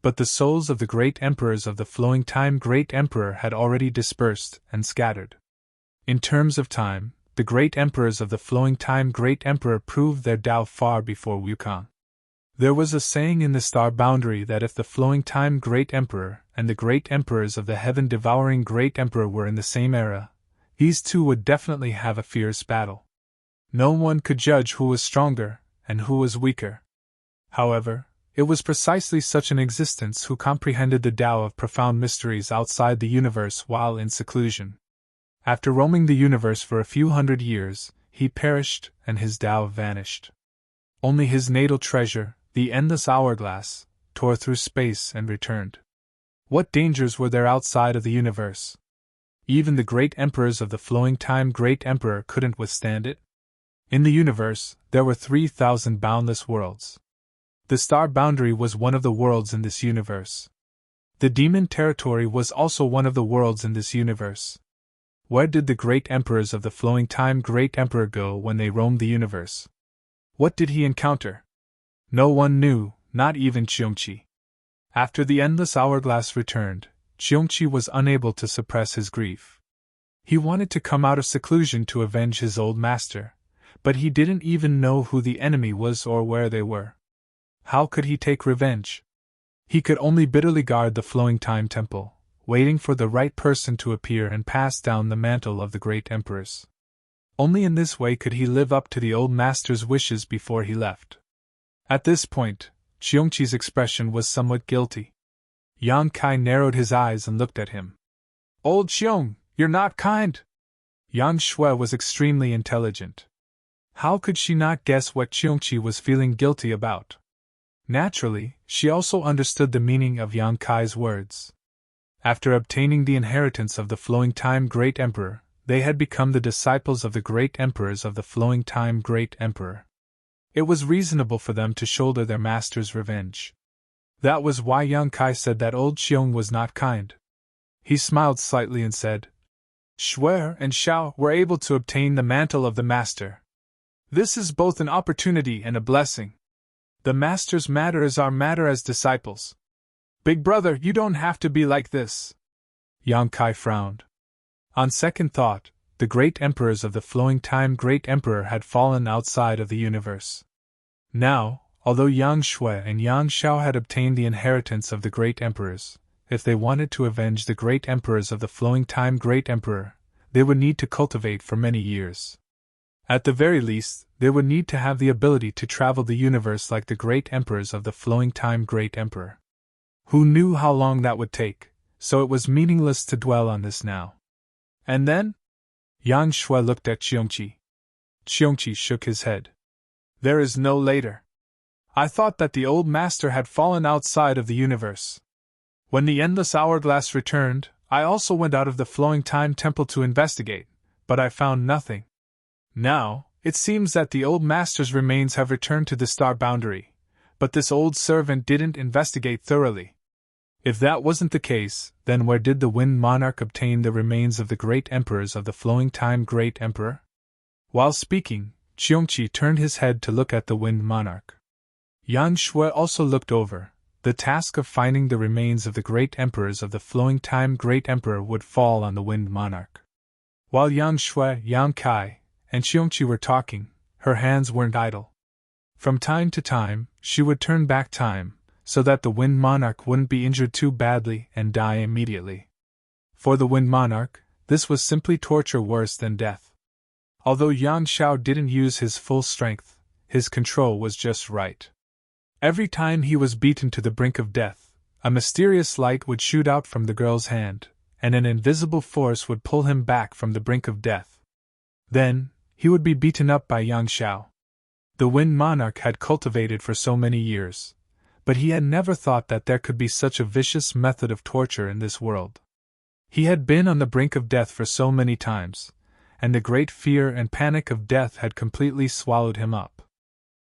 But the souls of the great emperors of the Flowing Time Great Emperor had already dispersed and scattered. In terms of time, the great emperors of the Flowing Time Great Emperor proved their Tao far before Wukong. There was a saying in the star boundary that if the Flowing Time Great Emperor and the great emperors of the heaven-devouring Great Emperor were in the same era, these 2 would definitely have a fierce battle. No one could judge who was stronger and who was weaker. However, it was precisely such an existence who comprehended the Tao of profound mysteries outside the universe while in seclusion. After roaming the universe for a few hundred years, he perished and his Tao vanished. Only his natal treasure, the endless hourglass, tore through space and returned. What dangers were there outside of the universe? Even the great emperors of the Flowing Time Great Emperor couldn't withstand it. In the universe, there were 3,000 boundless worlds. The star boundary was one of the worlds in this universe. The demon territory was also one of the worlds in this universe. Where did the great emperors of the Flowing Time Great Emperor go when they roamed the universe? What did he encounter? No one knew, not even Qiongqi. After the endless hourglass returned, Qiongqi was unable to suppress his grief. He wanted to come out of seclusion to avenge his old master, but he didn't even know who the enemy was or where they were. How could he take revenge? He could only bitterly guard the Flowing Time Temple, waiting for the right person to appear and pass down the mantle of the great emperors. Only in this way could he live up to the old master's wishes before he left. At this point, Qiongqi's expression was somewhat guilty. Yang Kai narrowed his eyes and looked at him. "Old Qiong, you're not kind." Yang Shui was extremely intelligent. How could she not guess what Qiongqi was feeling guilty about? Naturally, she also understood the meaning of Yang Kai's words. After obtaining the inheritance of the Flowing Time Great Emperor, they had become the disciples of the great emperors of the Flowing Time Great Emperor. It was reasonable for them to shoulder their master's revenge. That was why Yang Kai said that old Qiong was not kind. He smiled slightly and said, "Shui and Xiao were able to obtain the mantle of the master. This is both an opportunity and a blessing. The master's matter is our matter as disciples. Big brother, you don't have to be like this." Yang Kai frowned. On second thought, the great emperors of the flowing time great emperor had fallen outside of the universe. Now, although Yang Shui and Yang Shao had obtained the inheritance of the great emperors, if they wanted to avenge the great emperors of the flowing time great emperor, they would need to cultivate for many years. At the very least, they would need to have the ability to travel the universe like the great emperors of the flowing time great emperor. Who knew how long that would take, so it was meaningless to dwell on this now. And then? Yang Shui looked at Qiongqi. Qiongqi shook his head. There is no later. I thought that the old master had fallen outside of the universe. When the endless hourglass returned, I also went out of the flowing time temple to investigate, but I found nothing. Now, it seems that the old master's remains have returned to the star boundary, but this old servant didn't investigate thoroughly. If that wasn't the case, then where did the Wind Monarch obtain the remains of the great emperors of the flowing time great emperor? While speaking, Qiongqi turned his head to look at the Wind Monarch. Yang Shui also looked over. The task of finding the remains of the great emperors of the flowing time great emperor would fall on the Wind Monarch. While Yang Shui, Yang Kai, and Qiongqi were talking, her hands weren't idle. From time to time, she would turn back time, so that the Wind Monarch wouldn't be injured too badly and die immediately. For the Wind Monarch, this was simply torture worse than death. Although Yang Shao didn't use his full strength, his control was just right. Every time he was beaten to the brink of death, a mysterious light would shoot out from the girl's hand, and an invisible force would pull him back from the brink of death. Then, he would be beaten up by Yang Shao. The Wind Monarch had cultivated for so many years, but he had never thought that there could be such a vicious method of torture in this world. He had been on the brink of death for so many times, and the great fear and panic of death had completely swallowed him up.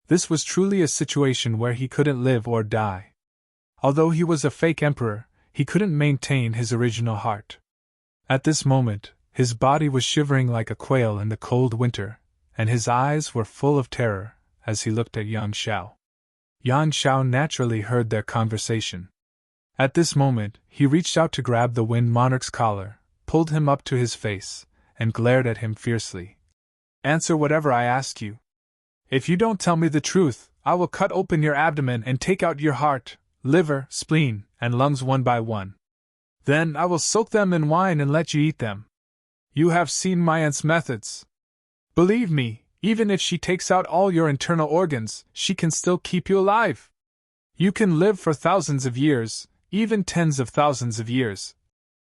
This was truly a situation where he couldn't live or die. Although he was a fake emperor, he couldn't maintain his original heart. At this moment, his body was shivering like a quail in the cold winter, and his eyes were full of terror as he looked at Yang Shao. Yang Shao naturally heard their conversation. At this moment, he reached out to grab the Wind Monarch's collar, pulled him up to his face, and glared at him fiercely. Answer whatever I ask you. If you don't tell me the truth, I will cut open your abdomen and take out your heart, liver, spleen, and lungs one by one. Then I will soak them in wine and let you eat them. You have seen my aunt's methods. Believe me, even if she takes out all your internal organs, she can still keep you alive. You can live for thousands of years, even tens of thousands of years.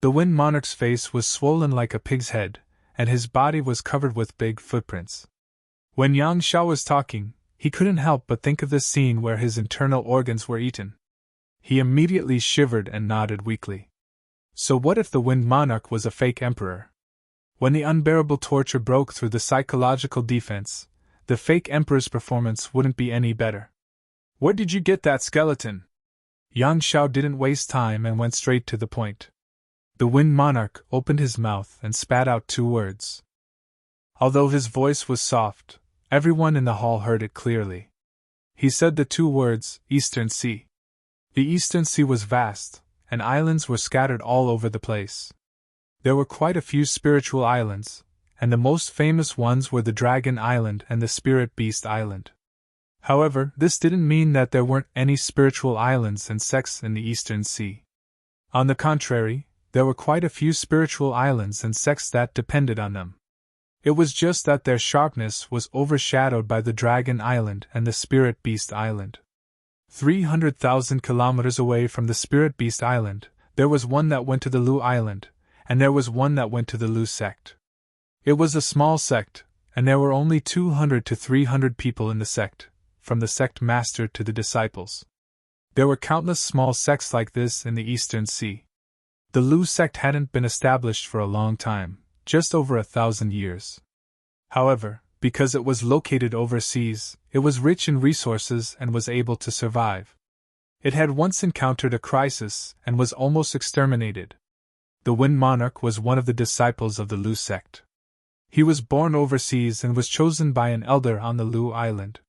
The Wind Monarch's face was swollen like a pig's head, and his body was covered with big footprints. When Yang Shao was talking, he couldn't help but think of the scene where his internal organs were eaten. He immediately shivered and nodded weakly. So what if the Wind Monarch was a fake emperor? When the unbearable torture broke through the psychological defense, the fake emperor's performance wouldn't be any better. Where did you get that skeleton? Yang Shao didn't waste time and went straight to the point. The Wind Monarch opened his mouth and spat out 2 words. Although his voice was soft, everyone in the hall heard it clearly. He said the 2 words, Eastern Sea. The Eastern Sea was vast, and islands were scattered all over the place. There were quite a few spiritual islands, and the most famous ones were the Dragon Island and the Spirit Beast Island. However, this didn't mean that there weren't any spiritual islands and sects in the Eastern Sea. On the contrary, there were quite a few spiritual islands and sects that depended on them. It was just that their sharpness was overshadowed by the Dragon Island and the Spirit Beast Island. 300,000 kilometers away from the Spirit Beast Island, there was one that went to the Lu Island, and there was one that went to the Lu sect. It was a small sect, and there were only 200 to 300 people in the sect, from the sect master to the disciples. There were countless small sects like this in the Eastern Sea. The Lu sect hadn't been established for a long time, just over 1,000 years. However, because it was located overseas, it was rich in resources and was able to survive. It had once encountered a crisis and was almost exterminated. The Wind Monarch was one of the disciples of the Lu sect. He was born overseas and was chosen by an elder on the Lu Island.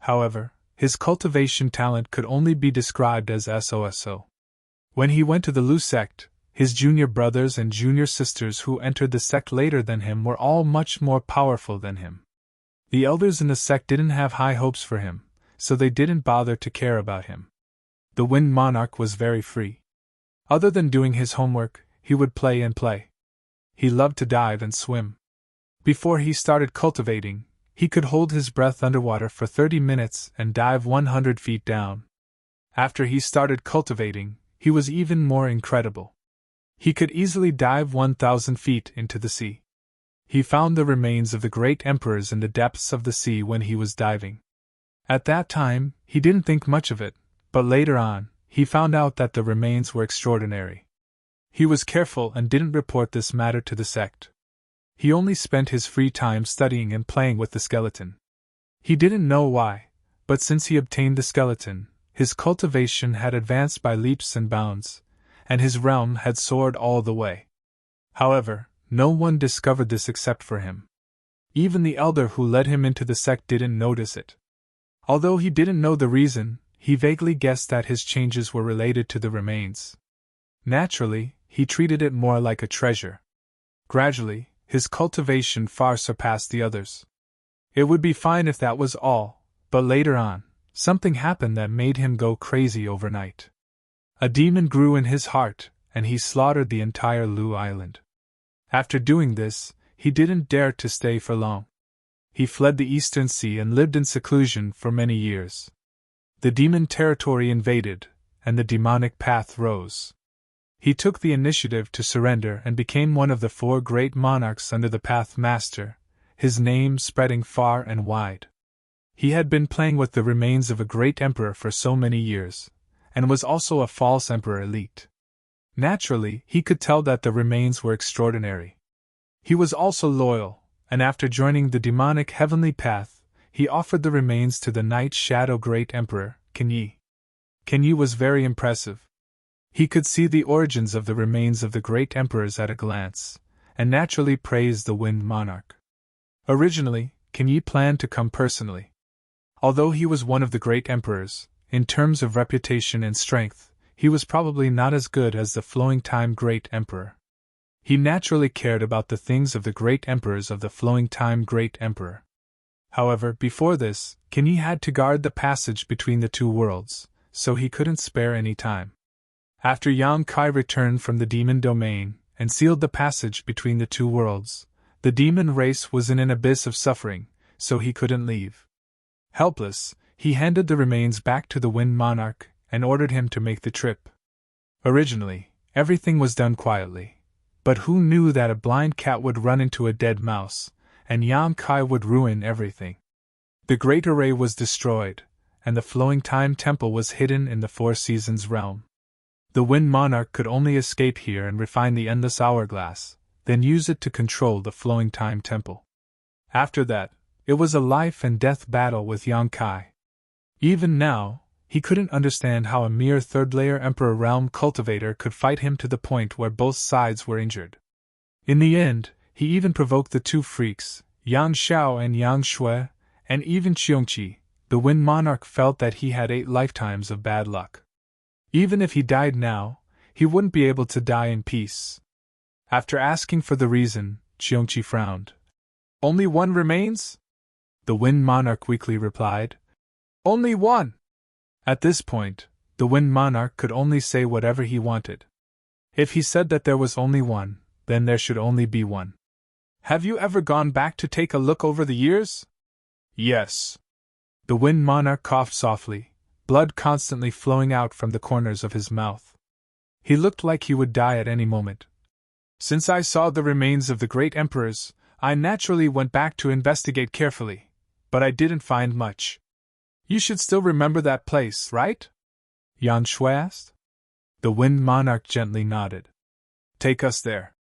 However, his cultivation talent could only be described as SOSO. When he went to the Lu sect, His junior brothers and junior sisters who entered the sect later than him were all much more powerful than him. The elders in the sect didn't have high hopes for him, so they didn't bother to care about him. The Wind Monarch was very free. Other than doing his homework, he would play and play. He loved to dive and swim. Before he started cultivating, he could hold his breath underwater for 30 minutes and dive 100 feet down. After he started cultivating, he was even more incredible. He could easily dive 1,000 feet into the sea. He found the remains of the great emperors in the depths of the sea when he was diving. At that time, he didn't think much of it, but later on, he found out that the remains were extraordinary. He was careful and didn't report this matter to the sect. He only spent his free time studying and playing with the skeleton. He didn't know why, but since he obtained the skeleton, his cultivation had advanced by leaps and bounds, and his realm had soared all the way. However, no one discovered this except for him. Even the elder who led him into the sect didn't notice it. Although he didn't know the reason, he vaguely guessed that his changes were related to the remains. Naturally, he treated it more like a treasure. Gradually, his cultivation far surpassed the others. It would be fine if that was all, but later on, something happened that made him go crazy overnight. A demon grew in his heart, and he slaughtered the entire Lu Island. After doing this, he didn't dare to stay for long. He fled the Eastern Sea and lived in seclusion for many years. The demon territory invaded, and the demonic path rose. He took the initiative to surrender and became one of the 4 great monarchs under the Path Master, his name spreading far and wide. He had been playing with the remains of a great emperor for so many years, and was also a false emperor elite. Naturally, he could tell that the remains were extraordinary. He was also loyal, and after joining the demonic heavenly path, he offered the remains to the Night Shadow Great Emperor, Kenyi. Kenyi was very impressive. He could see the origins of the remains of the great emperors at a glance, and naturally praised the Wind Monarch. Originally, Kenyi planned to come personally. Although he was one of the great emperors, in terms of reputation and strength, he was probably not as good as the Flowing Time Great Emperor. He naturally cared about the things of the great emperors of the Flowing Time Great Emperor. However, before this, Kenyi had to guard the passage between the 2 worlds, so he couldn't spare any time. After Yang Kai returned from the demon domain and sealed the passage between the 2 worlds, the demon race was in an abyss of suffering, so he couldn't leave. Helpless, he handed the remains back to the Wind Monarch and ordered him to make the trip. Originally, everything was done quietly, but who knew that a blind cat would run into a dead mouse, and Yang Kai would ruin everything. The Great Array was destroyed, and the Flowing Time Temple was hidden in the 4 Seasons realm. The Wind Monarch could only escape here and refine the Endless Hourglass, then use it to control the Flowing Time Temple. After that, it was a life and death battle with Yang Kai. Even now, he couldn't understand how a mere 3rd-layer Emperor Realm cultivator could fight him to the point where both sides were injured. In the end, he even provoked the 2 freaks, Yang Xiao and Yang Shui, and even Qiongqi. The Wind Monarch felt that he had 8 lifetimes of bad luck. Even if he died now, he wouldn't be able to die in peace. After asking for the reason, Qiongqi frowned. "Only 1 remains?" The Wind Monarch weakly replied. "Only 1!" At this point, the Wind Monarch could only say whatever he wanted. If he said that there was only 1, then there should only be 1. "Have you ever gone back to take a look over the years?" "Yes." The Wind Monarch coughed softly, blood constantly flowing out from the corners of his mouth. He looked like he would die at any moment. "Since I saw the remains of the great emperors, I naturally went back to investigate carefully, but I didn't find much." "You should still remember that place, right?" Yang Shui asked. The Wind Monarch gently nodded. "Take us there."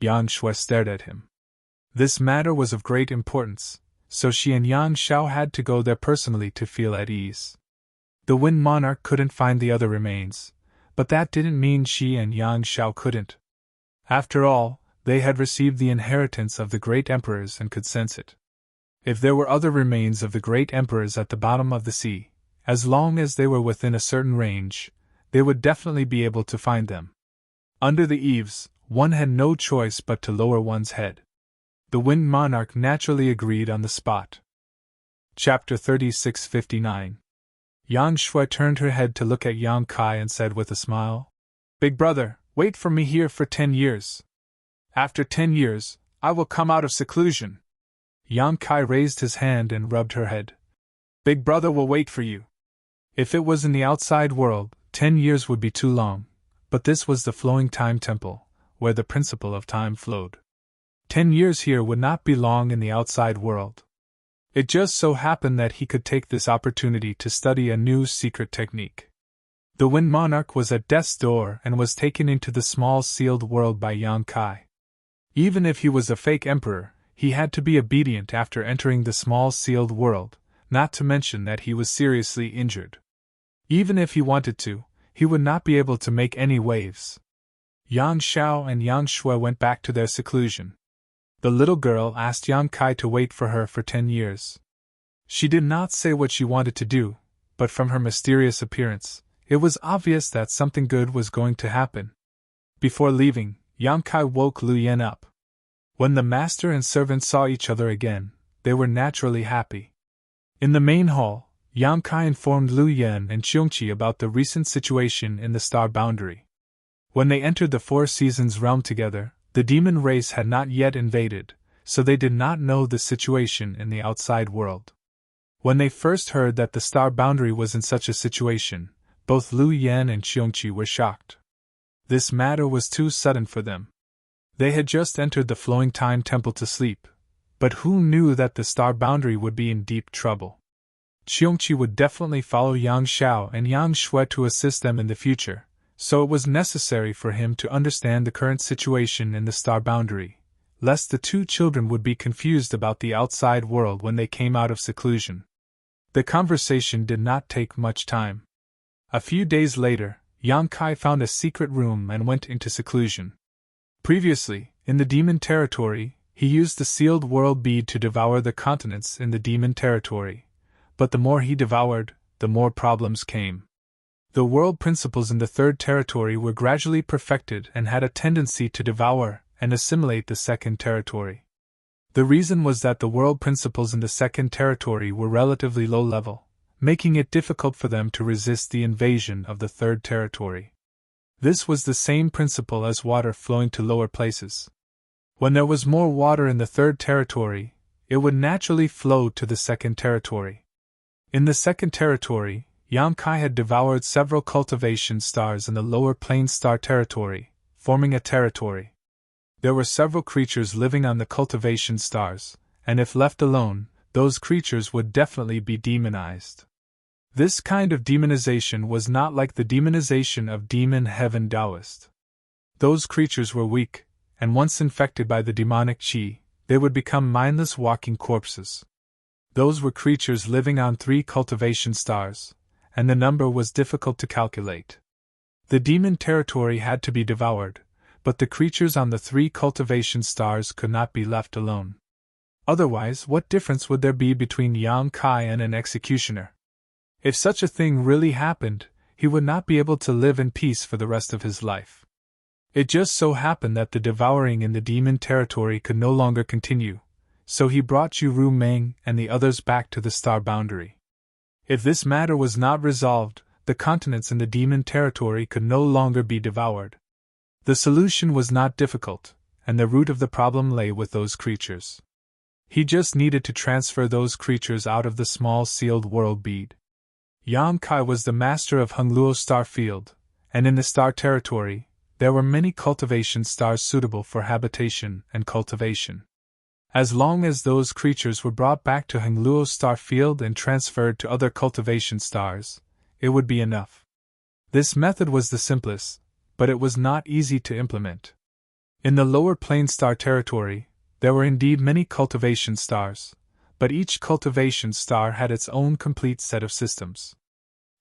Yang Shui stared at him. This matter was of great importance, so she and Yang Xiao had to go there personally to feel at ease. The Wind Monarch couldn't find the other remains, but that didn't mean she and Yang Xiao couldn't. After all, they had received the inheritance of the great emperors and could sense it. If there were other remains of the great emperors at the bottom of the sea, as long as they were within a certain range, they would definitely be able to find them. Under the eaves, one had no choice but to lower one's head. The Wind Monarch naturally agreed on the spot. Chapter 3659. Yang Shui turned her head to look at Yang Kai and said with a smile, "Big brother, wait for me here for 10 years. After 10 years, I will come out of seclusion." Yang Kai raised his hand and rubbed her head. "Big brother will wait for you." If it was in the outside world, 10 years would be too long, but this was the flowing time temple, where the principle of time flowed. 10 years here would not be long in the outside world. It just so happened that he could take this opportunity to study a new secret technique. The Wind Monarch was at death's door and was taken into the small sealed world by Yang Kai. Even if he was a fake emperor, he had to be obedient after entering the small sealed world, not to mention that he was seriously injured. Even if he wanted to, he would not be able to make any waves. Yang Xiao and Yang Shui went back to their seclusion. The little girl asked Yang Kai to wait for her for 10 years. She did not say what she wanted to do, but from her mysterious appearance, it was obvious that something good was going to happen. Before leaving, Yang Kai woke Lu Yen up. When the master and servant saw each other again, they were naturally happy. In the main hall, Yang Kai informed Lu Yen and Qiongqi about the recent situation in the star boundary. When they entered the Four Seasons realm together, the demon race had not yet invaded, so they did not know the situation in the outside world. When they first heard that the star boundary was in such a situation, both Lu Yen and Qiongqi were shocked. This matter was too sudden for them. They had just entered the flowing time temple to sleep, but who knew that the star boundary would be in deep trouble? Qiongqi would definitely follow Yang Xiao and Yang Shui to assist them in the future, so it was necessary for him to understand the current situation in the star boundary, lest the two children would be confused about the outside world when they came out of seclusion. The conversation did not take much time. A few days later, Yang Kai found a secret room and went into seclusion. Previously, in the demon territory, he used the sealed world bead to devour the continents in the demon territory, but the more he devoured, the more problems came. The world principles in the third territory were gradually perfected and had a tendency to devour and assimilate the second territory. The reason was that the world principles in the second territory were relatively low level, making it difficult for them to resist the invasion of the third territory. This was the same principle as water flowing to lower places. When there was more water in the third territory, it would naturally flow to the second territory. In the second territory, Yang Kai had devoured several cultivation stars in the lower plane star territory, forming a territory. There were several creatures living on the cultivation stars, and if left alone, those creatures would definitely be demonized. This kind of demonization was not like the demonization of demon heaven Taoist. Those creatures were weak, and once infected by the demonic qi, they would become mindless walking corpses. Those were creatures living on 3 cultivation stars, and the number was difficult to calculate. The demon territory had to be devoured, but the creatures on the 3 cultivation stars could not be left alone. Otherwise, what difference would there be between Yang Kai and an executioner? If such a thing really happened, he would not be able to live in peace for the rest of his life. It just so happened that the devouring in the demon territory could no longer continue, so he brought Zhu Ru Meng and the others back to the star boundary. If this matter was not resolved, the continents in the demon territory could no longer be devoured. The solution was not difficult, and the root of the problem lay with those creatures. He just needed to transfer those creatures out of the small sealed world bead. Yang Kai was the master of Hongluo star field, and in the star territory, there were many cultivation stars suitable for habitation and cultivation. As long as those creatures were brought back to Hongluo star field and transferred to other cultivation stars, it would be enough. This method was the simplest, but it was not easy to implement. In the lower plane star territory, there were indeed many cultivation stars, but each cultivation star had its own complete set of systems.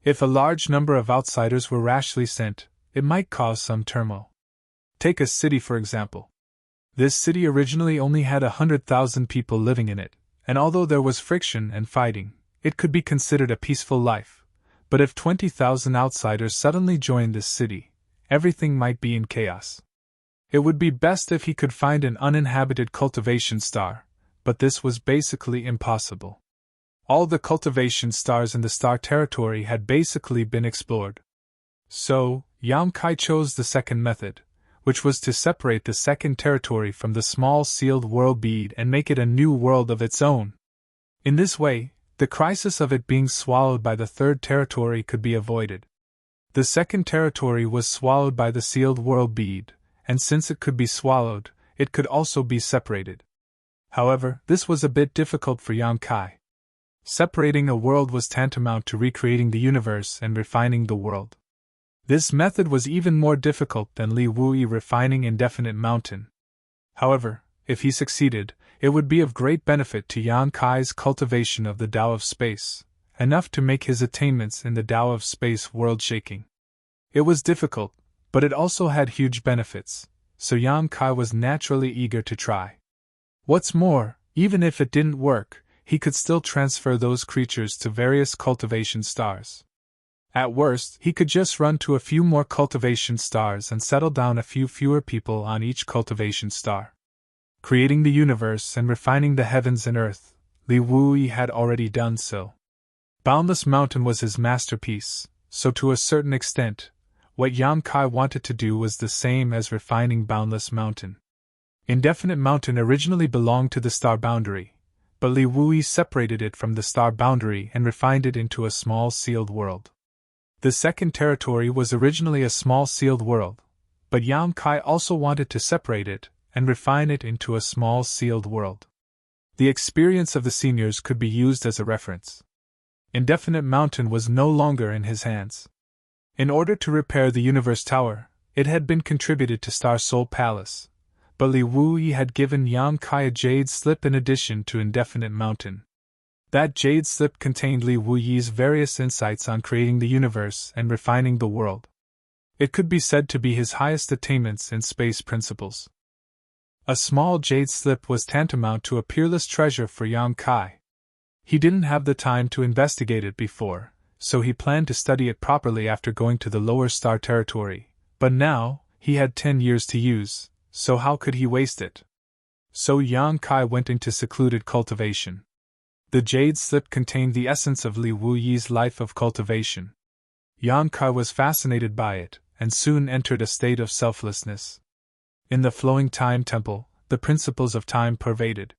If a large number of outsiders were rashly sent, it might cause some turmoil. Take a city for example. This city originally only had 100,000 people living in it, and although there was friction and fighting, it could be considered a peaceful life. But if 20,000 outsiders suddenly joined this city, everything might be in chaos. It would be best if he could find an uninhabited cultivation star, but this was basically impossible. All the cultivation stars in the star territory had basically been explored. So, Yang Kai chose the second method, which was to separate the second territory from the small sealed world bead and make it a new world of its own. In this way, the crisis of it being swallowed by the third territory could be avoided. The second territory was swallowed by the sealed world bead, and since it could be swallowed, it could also be separated. However, this was a bit difficult for Yang Kai. Separating a world was tantamount to recreating the universe and refining the world. This method was even more difficult than Li Wuyi refining Indefinite Mountain. However, if he succeeded, it would be of great benefit to Yang Kai's cultivation of the Tao of Space, enough to make his attainments in the Tao of Space world-shaking. It was difficult, but it also had huge benefits, so Yang Kai was naturally eager to try. What's more, even if it didn't work, he could still transfer those creatures to various cultivation stars. At worst, he could just run to a few more cultivation stars and settle down a few fewer people on each cultivation star. Creating the universe and refining the heavens and earth, Li Wuyi had already done so. Boundless Mountain was his masterpiece, so to a certain extent, what Yang Kai wanted to do was the same as refining Boundless Mountain. Indefinite Mountain originally belonged to the star boundary, but Li Wuyi separated it from the star boundary and refined it into a small sealed world. The second territory was originally a small sealed world, but Yang Kai also wanted to separate it and refine it into a small sealed world. The experience of the seniors could be used as a reference. Indefinite Mountain was no longer in his hands. In order to repair the Universe Tower, it had been contributed to Star Soul Palace, but Li Wuyi had given Yang Kai a jade slip in addition to Indefinite Mountain. That jade slip contained Li Wuyi's various insights on creating the universe and refining the world. It could be said to be his highest attainments in space principles. A small jade slip was tantamount to a peerless treasure for Yang Kai. He didn't have the time to investigate it before, so he planned to study it properly after going to the lower star territory, but now, he had 10 years to use, so how could he waste it? So Yang Kai went into secluded cultivation. The jade slip contained the essence of Li Wuyi's life of cultivation. Yang Kai was fascinated by it, and soon entered a state of selflessness. In the flowing time temple, the principles of time pervaded.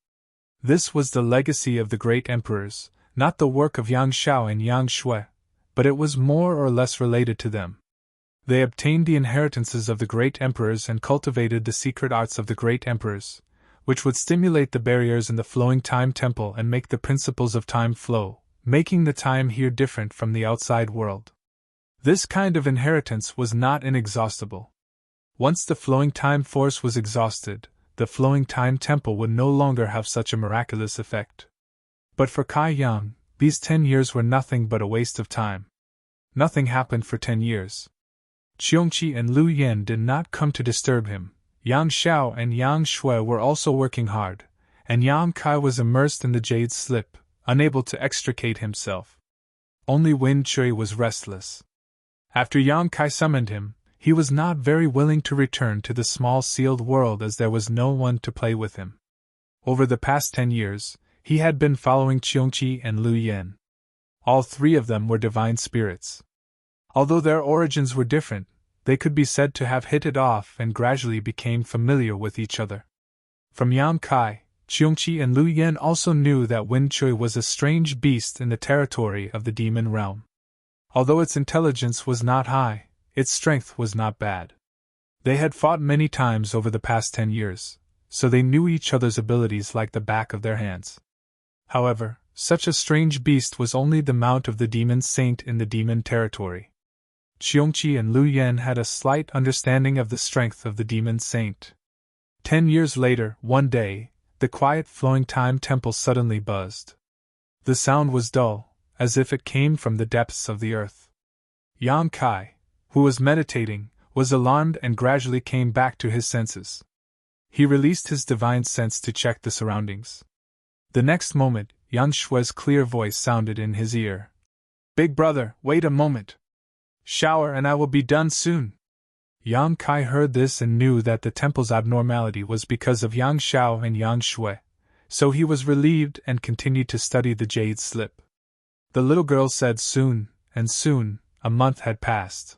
This was the legacy of the great emperors, not the work of Yang Xiao and Yang Shui, but it was more or less related to them. They obtained the inheritances of the great emperors and cultivated the secret arts of the great emperors, which would stimulate the barriers in the flowing time temple and make the principles of time flow, making the time here different from the outside world. This kind of inheritance was not inexhaustible. Once the flowing time force was exhausted, the flowing time temple would no longer have such a miraculous effect. But for Kai Yang, these 10 years were nothing but a waste of time. Nothing happened for 10 years. Qiongqi and Lu Yan did not come to disturb him. Yang Xiao and Yang Shui were also working hard, and Yang Kai was immersed in the jade slip, unable to extricate himself. Only Wen Chui was restless. After Yang Kai summoned him, he was not very willing to return to the small sealed world as there was no one to play with him. Over the past 10 years, he had been following Qiongqi and Lu Yan. All three of them were divine spirits. Although their origins were different, they could be said to have hit it off and gradually became familiar with each other. From Yang Kai, Qiongqi and Lu Yan also knew that Wen Chui was a strange beast in the territory of the demon realm. Although its intelligence was not high, its strength was not bad. They had fought many times over the past 10 years, so they knew each other's abilities like the back of their hands. However, such a strange beast was only the mount of the demon saint in the demon territory. Qiongqi and Lu Yan had a slight understanding of the strength of the demon saint. 10 years later, one day, the quiet flowing time temple suddenly buzzed. The sound was dull, as if it came from the depths of the earth. Yang Kai, who was meditating, was alarmed and gradually came back to his senses. He released his divine sense to check the surroundings. The next moment, Yang Shui's clear voice sounded in his ear. "Big brother, wait a moment. Shower and I will be done soon." Yang Kai heard this and knew that the temple's abnormality was because of Yang Shao and Yang Shui, so he was relieved and continued to study the jade slip. The little girl said soon, and soon, a month had passed.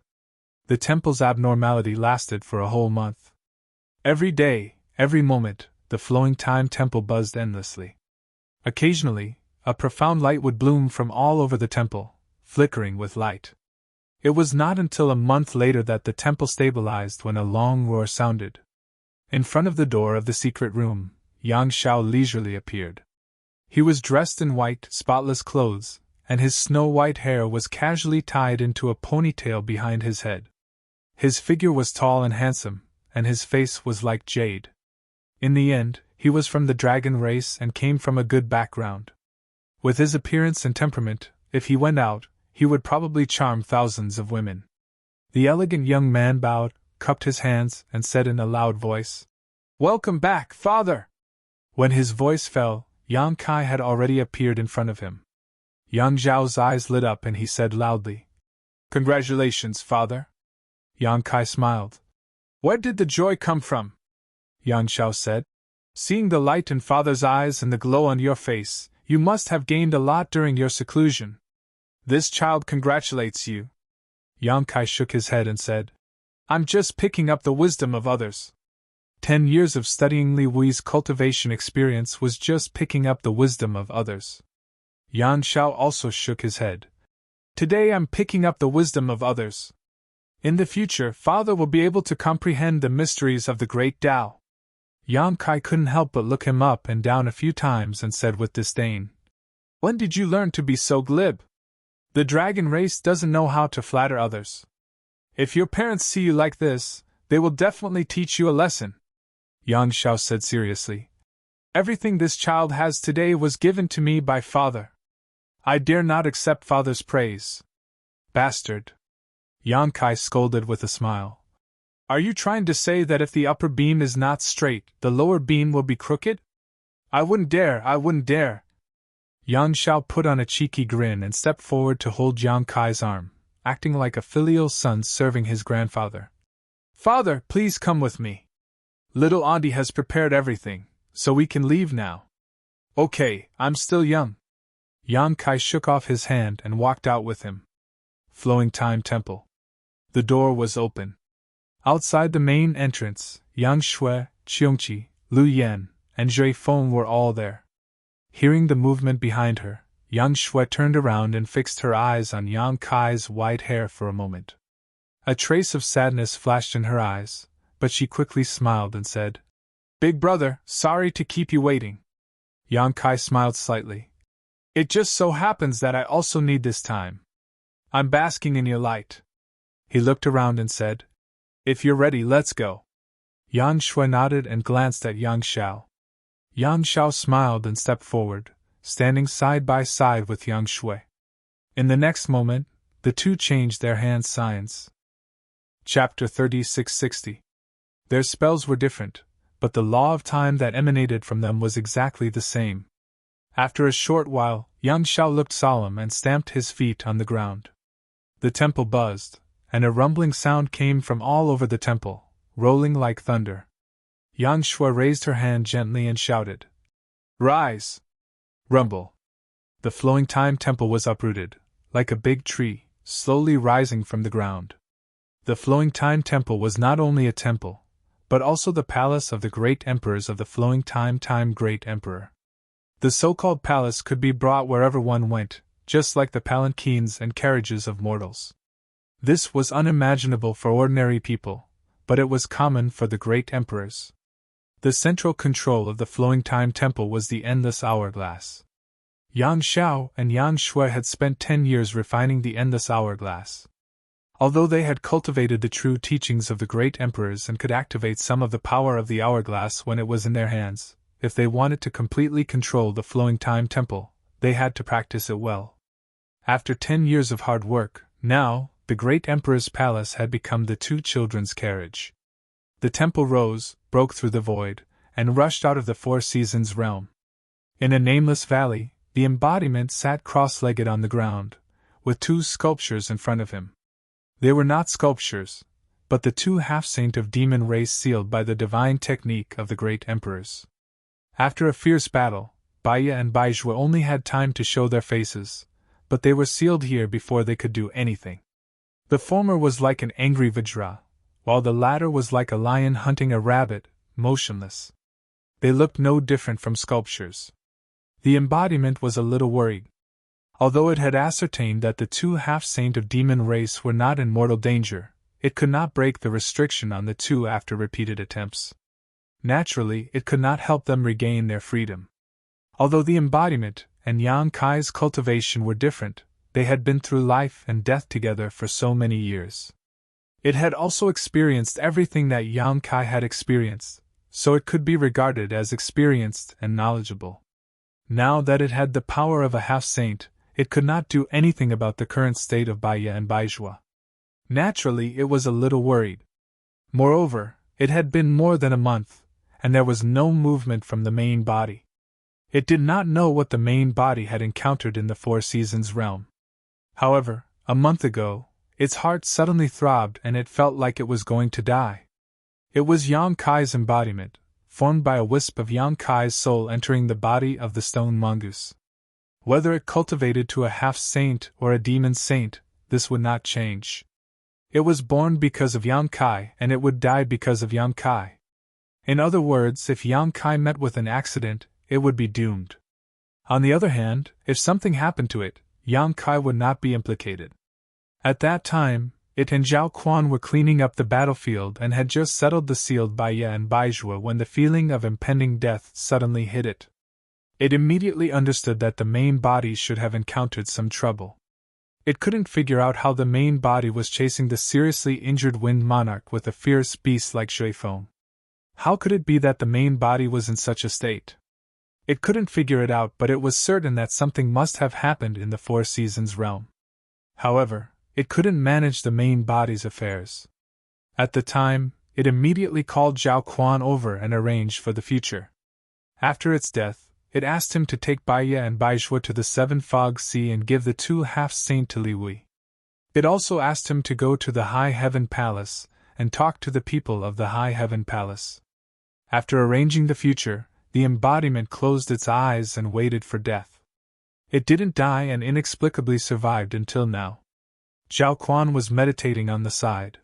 The temple's abnormality lasted for a whole month. Every day, every moment, the flowing time temple buzzed endlessly. Occasionally, a profound light would bloom from all over the temple, flickering with light. It was not until a month later that the temple stabilized when a long roar sounded. In front of the door of the secret room, Yang Shao leisurely appeared. He was dressed in white, spotless clothes, and his snow-white hair was casually tied into a ponytail behind his head. His figure was tall and handsome, and his face was like jade. In the end, he was from the dragon race and came from a good background. With his appearance and temperament, if he went out, he would probably charm thousands of women. The elegant young man bowed, cupped his hands, and said in a loud voice, "Welcome back, father!" When his voice fell, Yang Kai had already appeared in front of him. Yang Zhao's eyes lit up and he said loudly, "Congratulations, father." Yang Kai smiled. "Where did the joy come from?" Yang Zhao said. "Seeing the light in father's eyes and the glow on your face, you must have gained a lot during your seclusion. This child congratulates you." Yang Kai shook his head and said, "I'm just picking up the wisdom of others." 10 years of studying Li Wui's cultivation experience was just picking up the wisdom of others. Yan Shao also shook his head. "Today I'm picking up the wisdom of others. In the future, father will be able to comprehend the mysteries of the great Tao." Yang Kai couldn't help but look him up and down a few times and said with disdain, "When did you learn to be so glib? The dragon race doesn't know how to flatter others. If your parents see you like this, they will definitely teach you a lesson." Yang Shao said seriously, "Everything this child has today was given to me by father. I dare not accept father's praise." "Bastard!" Yang Kai scolded with a smile. "Are you trying to say that if the upper beam is not straight, the lower beam will be crooked? I wouldn't dare. Yang Shao put on a cheeky grin and stepped forward to hold Yang Kai's arm, acting like a filial son serving his grandfather. "Father, please come with me. Little auntie has prepared everything, so we can leave now." "Okay, I'm still young." Yang Kai shook off his hand and walked out with him. Flowing Time Temple. The door was open. Outside the main entrance, Yang Shui, Qiongqi, Lu Yan, and Zhui Feng were all there. Hearing the movement behind her, Yang Shui turned around and fixed her eyes on Yang Kai's white hair for a moment. A trace of sadness flashed in her eyes, but she quickly smiled and said, "Big brother, sorry to keep you waiting." Yang Kai smiled slightly. "It just so happens that I also need this time. I'm basking in your light." He looked around and said, "If you're ready, let's go." Yang Shui nodded and glanced at Yang Shao. Yang Shao smiled and stepped forward, standing side by side with Yang Shui. In the next moment, the two changed their hand signs. Chapter 3660. Their spells were different, but the law of time that emanated from them was exactly the same. After a short while, Yang Shao looked solemn and stamped his feet on the ground. The temple buzzed, and a rumbling sound came from all over the temple, rolling like thunder. Yang Shui raised her hand gently and shouted, "Rise!" Rumble. The Flowing Time Temple was uprooted, like a big tree, slowly rising from the ground. The Flowing Time Temple was not only a temple, but also the palace of the great emperors of the Flowing Time Great Emperor. The so-called palace could be brought wherever one went, just like the palanquins and carriages of mortals. This was unimaginable for ordinary people, but it was common for the great emperors. The central control of the Flowing Time Temple was the endless hourglass. Yang Shao and Yang Shui had spent 10 years refining the endless hourglass. Although they had cultivated the true teachings of the great emperors and could activate some of the power of the hourglass when it was in their hands, if they wanted to completely control the Flowing Time Temple, they had to practice it well. After 10 years of hard work, now, the great emperor's palace had become the two children's carriage. The temple rose, broke through the void, and rushed out of the Four Seasons realm. In a nameless valley, the embodiment sat cross-legged on the ground, with two sculptures in front of him. They were not sculptures, but the two half-saint of demon race sealed by the divine technique of the great emperors. After a fierce battle, Baya and Baizhua only had time to show their faces, but they were sealed here before they could do anything. The former was like an angry Vajra, while the latter was like a lion hunting a rabbit, motionless. They looked no different from sculptures. The embodiment was a little worried. Although it had ascertained that the two half-saint of demon race were not in mortal danger, it could not break the restriction on the two after repeated attempts. Naturally, it could not help them regain their freedom. Although the embodiment and Yang Kai's cultivation were different, they had been through life and death together for so many years. It had also experienced everything that Yang Kai had experienced, so it could be regarded as experienced and knowledgeable. Now that it had the power of a half-saint, it could not do anything about the current state of Baya and Baizhua. Naturally, it was a little worried. Moreover, it had been more than a month, and there was no movement from the main body. It did not know what the main body had encountered in the Four Seasons realm. However, a month ago, its heart suddenly throbbed and it felt like it was going to die. It was Yang Kai's embodiment, formed by a wisp of Yang Kai's soul entering the body of the stone mongoose. Whether it cultivated to a half-saint or a demon saint, this would not change. It was born because of Yang Kai and it would die because of Yang Kai. In other words, if Yang Kai met with an accident, it would be doomed. On the other hand, if something happened to it, Yang Kai would not be implicated. At that time, it and Zhao Quan were cleaning up the battlefield and had just settled the sealed Baya and Baizhua when the feeling of impending death suddenly hit it. It immediately understood that the main body should have encountered some trouble. It couldn't figure out how the main body was chasing the seriously injured Wind Monarch with a fierce beast like Shui Feng. How could it be that the main body was in such a state? It couldn't figure it out, but it was certain that something must have happened in the Four Seasons realm. However, it couldn't manage the main body's affairs. At the time, it immediately called Zhao Quan over and arranged for the future. After its death, it asked him to take Baya and Baizhua to the Seven Fog Sea and give the two half-saint to Li Wei. It also asked him to go to the High Heaven Palace and talk to the people of the High Heaven Palace. After arranging the future, the embodiment closed its eyes and waited for death. It didn't die and inexplicably survived until now. Zhao Quan was meditating on the side.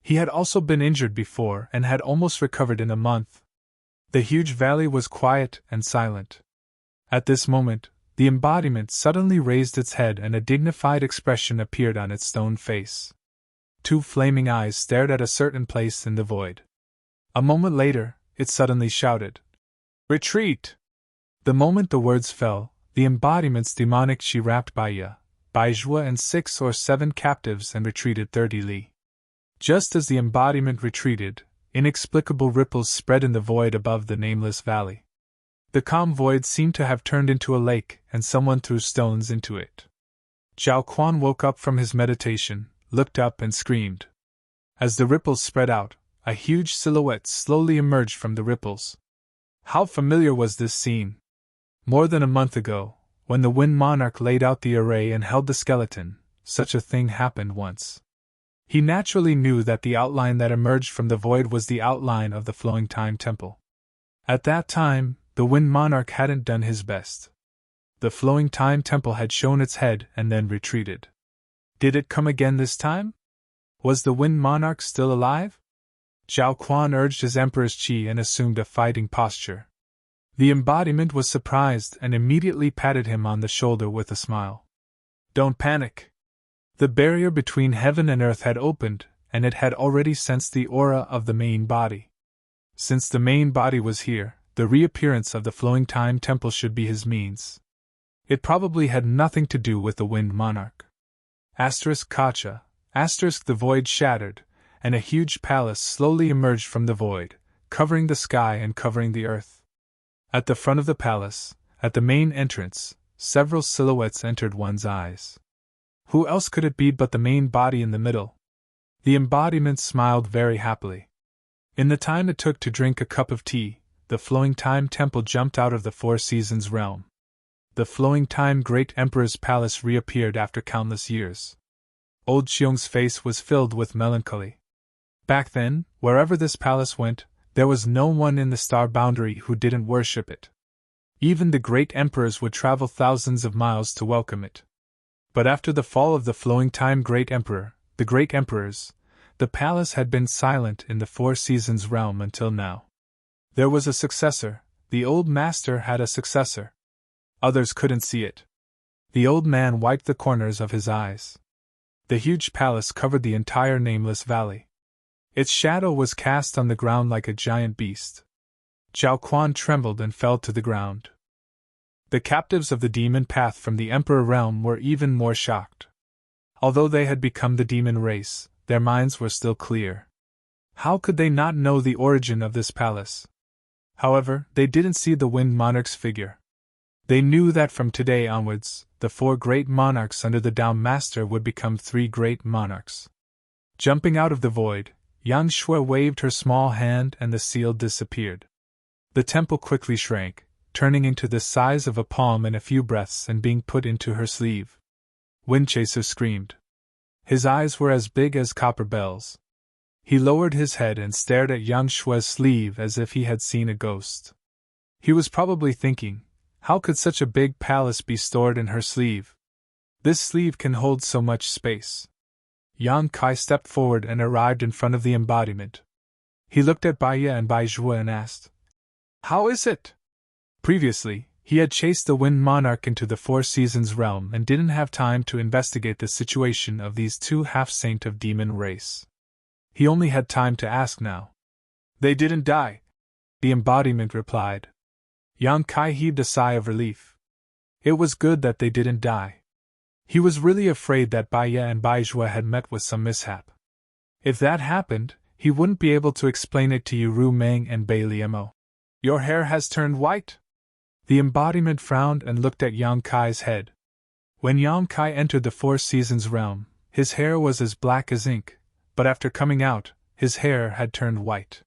He had also been injured before and had almost recovered in a month. The huge valley was quiet and silent. At this moment, the embodiment suddenly raised its head and a dignified expression appeared on its stone face. Two flaming eyes stared at a certain place in the void. A moment later, it suddenly shouted, "Retreat!" The moment the words fell, the embodiment's demonic chi wrapped Baya, Baizhua and 6 or 7 captives and retreated 30 li. Just as the embodiment retreated, inexplicable ripples spread in the void above the nameless valley. The calm void seemed to have turned into a lake, and someone threw stones into it. Zhao Quan woke up from his meditation, looked up and screamed. As the ripples spread out, a huge silhouette slowly emerged from the ripples. How familiar was this scene? More than a month ago, when the Wind Monarch laid out the array and held the skeleton, such a thing happened once. He naturally knew that the outline that emerged from the void was the outline of the Flowing Time Temple. At that time, the Wind Monarch hadn't done his best. The Flowing Time Temple had shown its head and then retreated. Did it come again this time? Was the Wind Monarch still alive? Zhao Quan urged his Emperor's Qi and assumed a fighting posture. The embodiment was surprised and immediately patted him on the shoulder with a smile. Don't panic. The barrier between heaven and earth had opened, and it had already sensed the aura of the main body. Since the main body was here, the reappearance of the Flowing Time Temple should be his means. It probably had nothing to do with the Wind Monarch. Kacha, the void shattered, and a huge palace slowly emerged from the void, covering the sky and covering the earth. At the front of the palace, at the main entrance, several silhouettes entered one's eyes. Who else could it be but the main body in the middle? The embodiment smiled very happily. In the time it took to drink a cup of tea, the Flowing Time Temple jumped out of the Four Seasons realm. The Flowing Time Great Emperor's palace reappeared after countless years. Old Xiong's face was filled with melancholy. Back then, wherever this palace went, there was no one in the star boundary who didn't worship it. Even the great emperors would travel thousands of miles to welcome it. But after the fall of the flowing time great emperor, the great emperors, the palace had been silent in the Four Seasons realm until now. There was a successor, the old master had a successor. Others couldn't see it. The old man wiped the corners of his eyes. The huge palace covered the entire nameless valley. Its shadow was cast on the ground like a giant beast. Zhao Quan trembled and fell to the ground. The captives of the demon path from the emperor realm were even more shocked. Although they had become the demon race, their minds were still clear. How could they not know the origin of this palace? However, they didn't see the Wind Monarch's figure. They knew that from today onwards, the four great monarchs under the Down Master would become three great monarchs. Jumping out of the void, Yang Shui waved her small hand and the seal disappeared. The temple quickly shrank, turning into the size of a palm in a few breaths and being put into her sleeve. Windchaser screamed. His eyes were as big as copper bells. He lowered his head and stared at Yang Shui's sleeve as if he had seen a ghost. He was probably thinking, how could such a big palace be stored in her sleeve? This sleeve can hold so much space. Yang Kai stepped forward and arrived in front of the embodiment. He looked at Bai Ye and Bai Zhuo and asked, "How is it?" Previously, he had chased the Wind Monarch into the Four Seasons realm and didn't have time to investigate the situation of these two half-saint of demon race. He only had time to ask now. "They didn't die," the embodiment replied. Yang Kai heaved a sigh of relief. It was good that they didn't die. He was really afraid that Bai Ye and Bai Zhuo had met with some mishap. If that happened, he wouldn't be able to explain it to Yu Ru Meng and Bai Liemo. "Your hair has turned white?" The embodiment frowned and looked at Yang Kai's head. When Yang Kai entered the Four Seasons realm, his hair was as black as ink, but after coming out, his hair had turned white.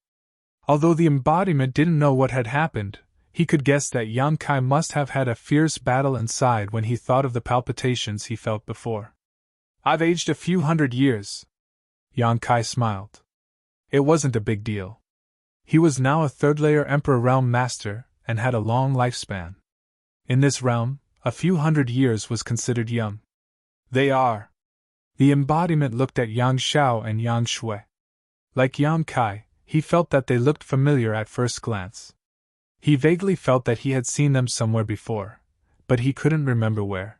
Although the embodiment didn't know what had happened, he could guess that Yang Kai must have had a fierce battle inside when he thought of the palpitations he felt before. "I've aged a few hundred years." Yang Kai smiled. It wasn't a big deal. He was now a third-layer Emperor Realm Master, and had a long lifespan. In this realm, a few hundred years was considered young. "They are." The embodiment looked at Yang Xiao and Yang Shui. Like Yang Kai, he felt that they looked familiar at first glance. He vaguely felt that he had seen them somewhere before, but he couldn't remember where.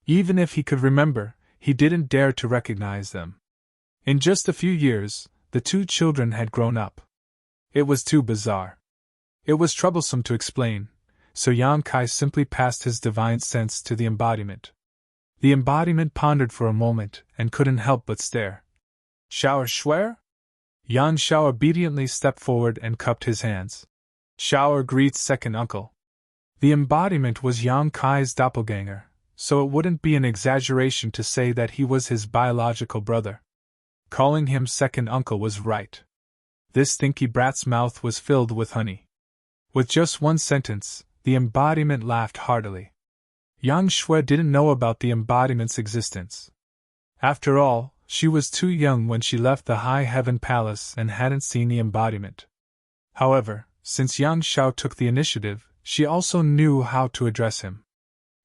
Even if he could remember, he didn't dare to recognize them. In just a few years, the two children had grown up. It was too bizarre. It was troublesome to explain, so Yang Kai simply passed his divine sense to the embodiment. The embodiment pondered for a moment and couldn't help but stare. "Xiao Shui?" Yan Xiao obediently stepped forward and cupped his hands. "Xiao greets second uncle." The embodiment was Yang Kai's doppelganger, so it wouldn't be an exaggeration to say that he was his biological brother. Calling him second uncle was right. This stinky brat's mouth was filled with honey. With just one sentence, the embodiment laughed heartily. Yang Shui didn't know about the embodiment's existence. After all, she was too young when she left the High Heaven Palace and hadn't seen the embodiment. However, since Yang Xiao took the initiative, she also knew how to address him.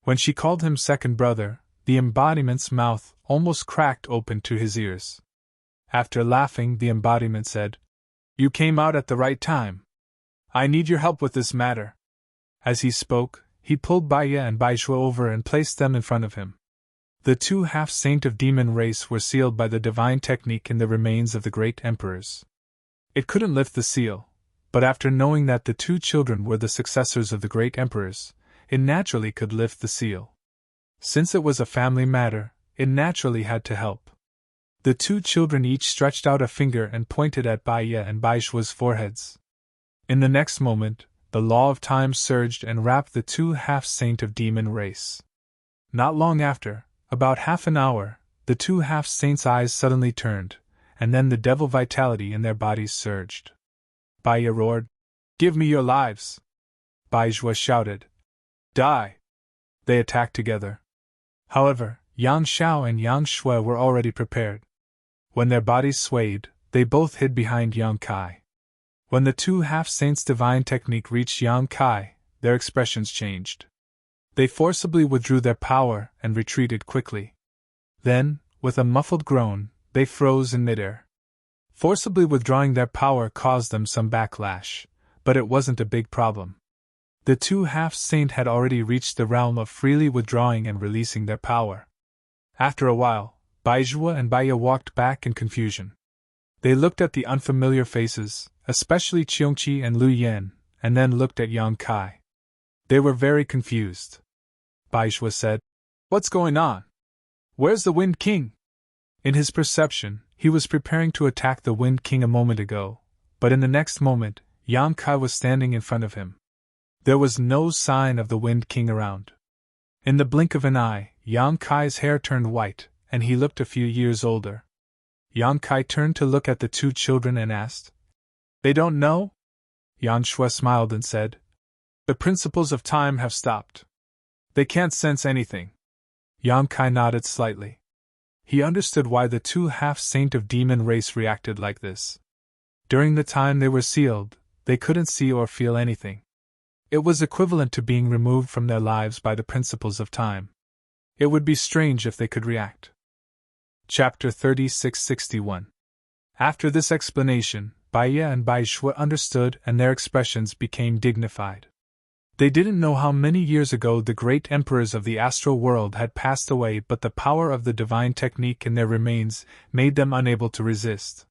When she called him second brother, the embodiment's mouth almost cracked open to his ears. After laughing, the embodiment said, "You came out at the right time. I need your help with this matter." As he spoke, he pulled Bai Ye and Bai Zhuo over and placed them in front of him. The two half-saint of demon race were sealed by the divine technique in the remains of the great emperors. It couldn't lift the seal, but after knowing that the two children were the successors of the great emperors, it naturally could lift the seal. Since it was a family matter, it naturally had to help. The two children each stretched out a finger and pointed at Bai Ye and Bai Zhuo's foreheads. In the next moment, the law of time surged and wrapped the two half-saint of demon race. Not long after, about half an hour, the two half-saints' eyes suddenly turned, and then the devil vitality in their bodies surged. Bai Ye roared, "Give me your lives!" Bai Zhuo shouted, "Die!" They attacked together. However, Yang Xiao and Yang Shui were already prepared. When their bodies swayed, they both hid behind Yang Kai. When the two half-saints' divine technique reached Yang Kai, their expressions changed. They forcibly withdrew their power and retreated quickly. Then, with a muffled groan, they froze in midair. Forcibly withdrawing their power caused them some backlash, but it wasn't a big problem. The two half-saint had already reached the realm of freely withdrawing and releasing their power. After a while, Baizhua and Baiya walked back in confusion. They looked at the unfamiliar faces, especially Qiongqi and Lu Yan, and then looked at Yang Kai. They were very confused. Baizhua said, "What's going on? Where's the Wind King?" In his perception, he was preparing to attack the Wind King a moment ago, but in the next moment, Yang Kai was standing in front of him. There was no sign of the Wind King around. In the blink of an eye, Yang Kai's hair turned white, and he looked a few years older. Yang Kai turned to look at the two children and asked, "They don't know?" Yang Shui smiled and said, "The principles of time have stopped. They can't sense anything." Yang Kai nodded slightly. He understood why the two half-saint of demon race reacted like this. During the time they were sealed, they couldn't see or feel anything. It was equivalent to being removed from their lives by the principles of time. It would be strange if they could react. Chapter 3661. After this explanation, Baiya and Baizhua understood and their expressions became dignified. They didn't know how many years ago the great emperors of the astral world had passed away, but the power of the divine technique in their remains made them unable to resist.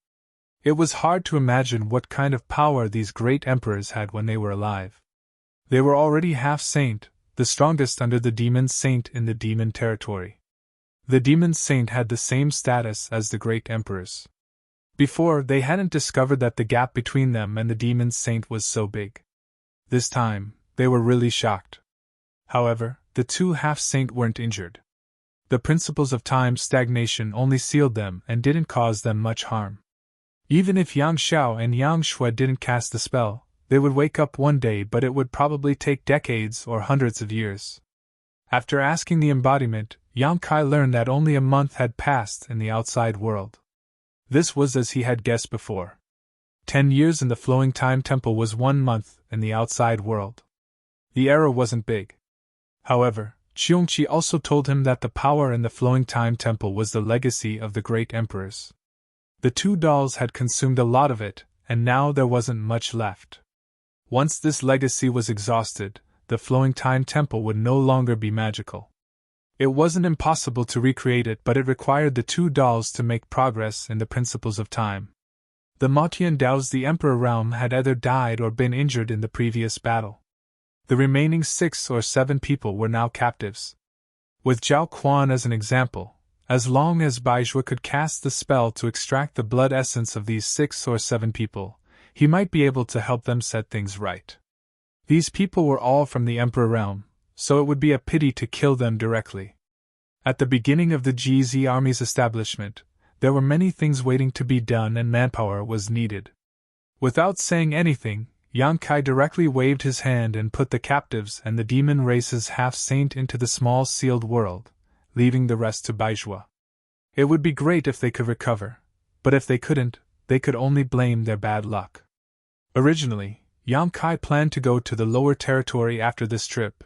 It was hard to imagine what kind of power these great emperors had when they were alive. They were already half-saint, the strongest under the demon saint in the demon territory. The demon saint had the same status as the great emperors. Before, they hadn't discovered that the gap between them and the demon saint was so big. This time, they were really shocked. However, the two half-saint weren't injured. The principles of time stagnation only sealed them and didn't cause them much harm. Even if Yang Xiao and Yang Shui didn't cast the spell, they would wake up one day, but it would probably take decades or hundreds of years. After asking the embodiment, Yang Kai learned that only a month had passed in the outside world. This was as he had guessed before. 10 years in the Flowing Time Temple was 1 month in the outside world. The error wasn't big. However, Qiongqi also told him that the power in the Flowing Time Temple was the legacy of the great emperors. The two dolls had consumed a lot of it, and now there wasn't much left. Once this legacy was exhausted, the Flowing Time Temple would no longer be magical. It wasn't impossible to recreate it, but it required the two dolls to make progress in the principles of time. The Mautian Daos, the Emperor realm, had either died or been injured in the previous battle. The remaining 6 or 7 people were now captives. With Zhao Quan as an example, as long as Baizhua could cast the spell to extract the blood essence of these 6 or 7 people, he might be able to help them set things right. These people were all from the Emperor realm, so it would be a pity to kill them directly. At the beginning of the GZ army's establishment, there were many things waiting to be done and manpower was needed. Without saying anything, Yang Kai directly waved his hand and put the captives and the demon race's half-saint into the small sealed world, leaving the rest to Baizhua. It would be great if they could recover, but if they couldn't, they could only blame their bad luck. Originally, Yang Kai planned to go to the lower territory after this trip,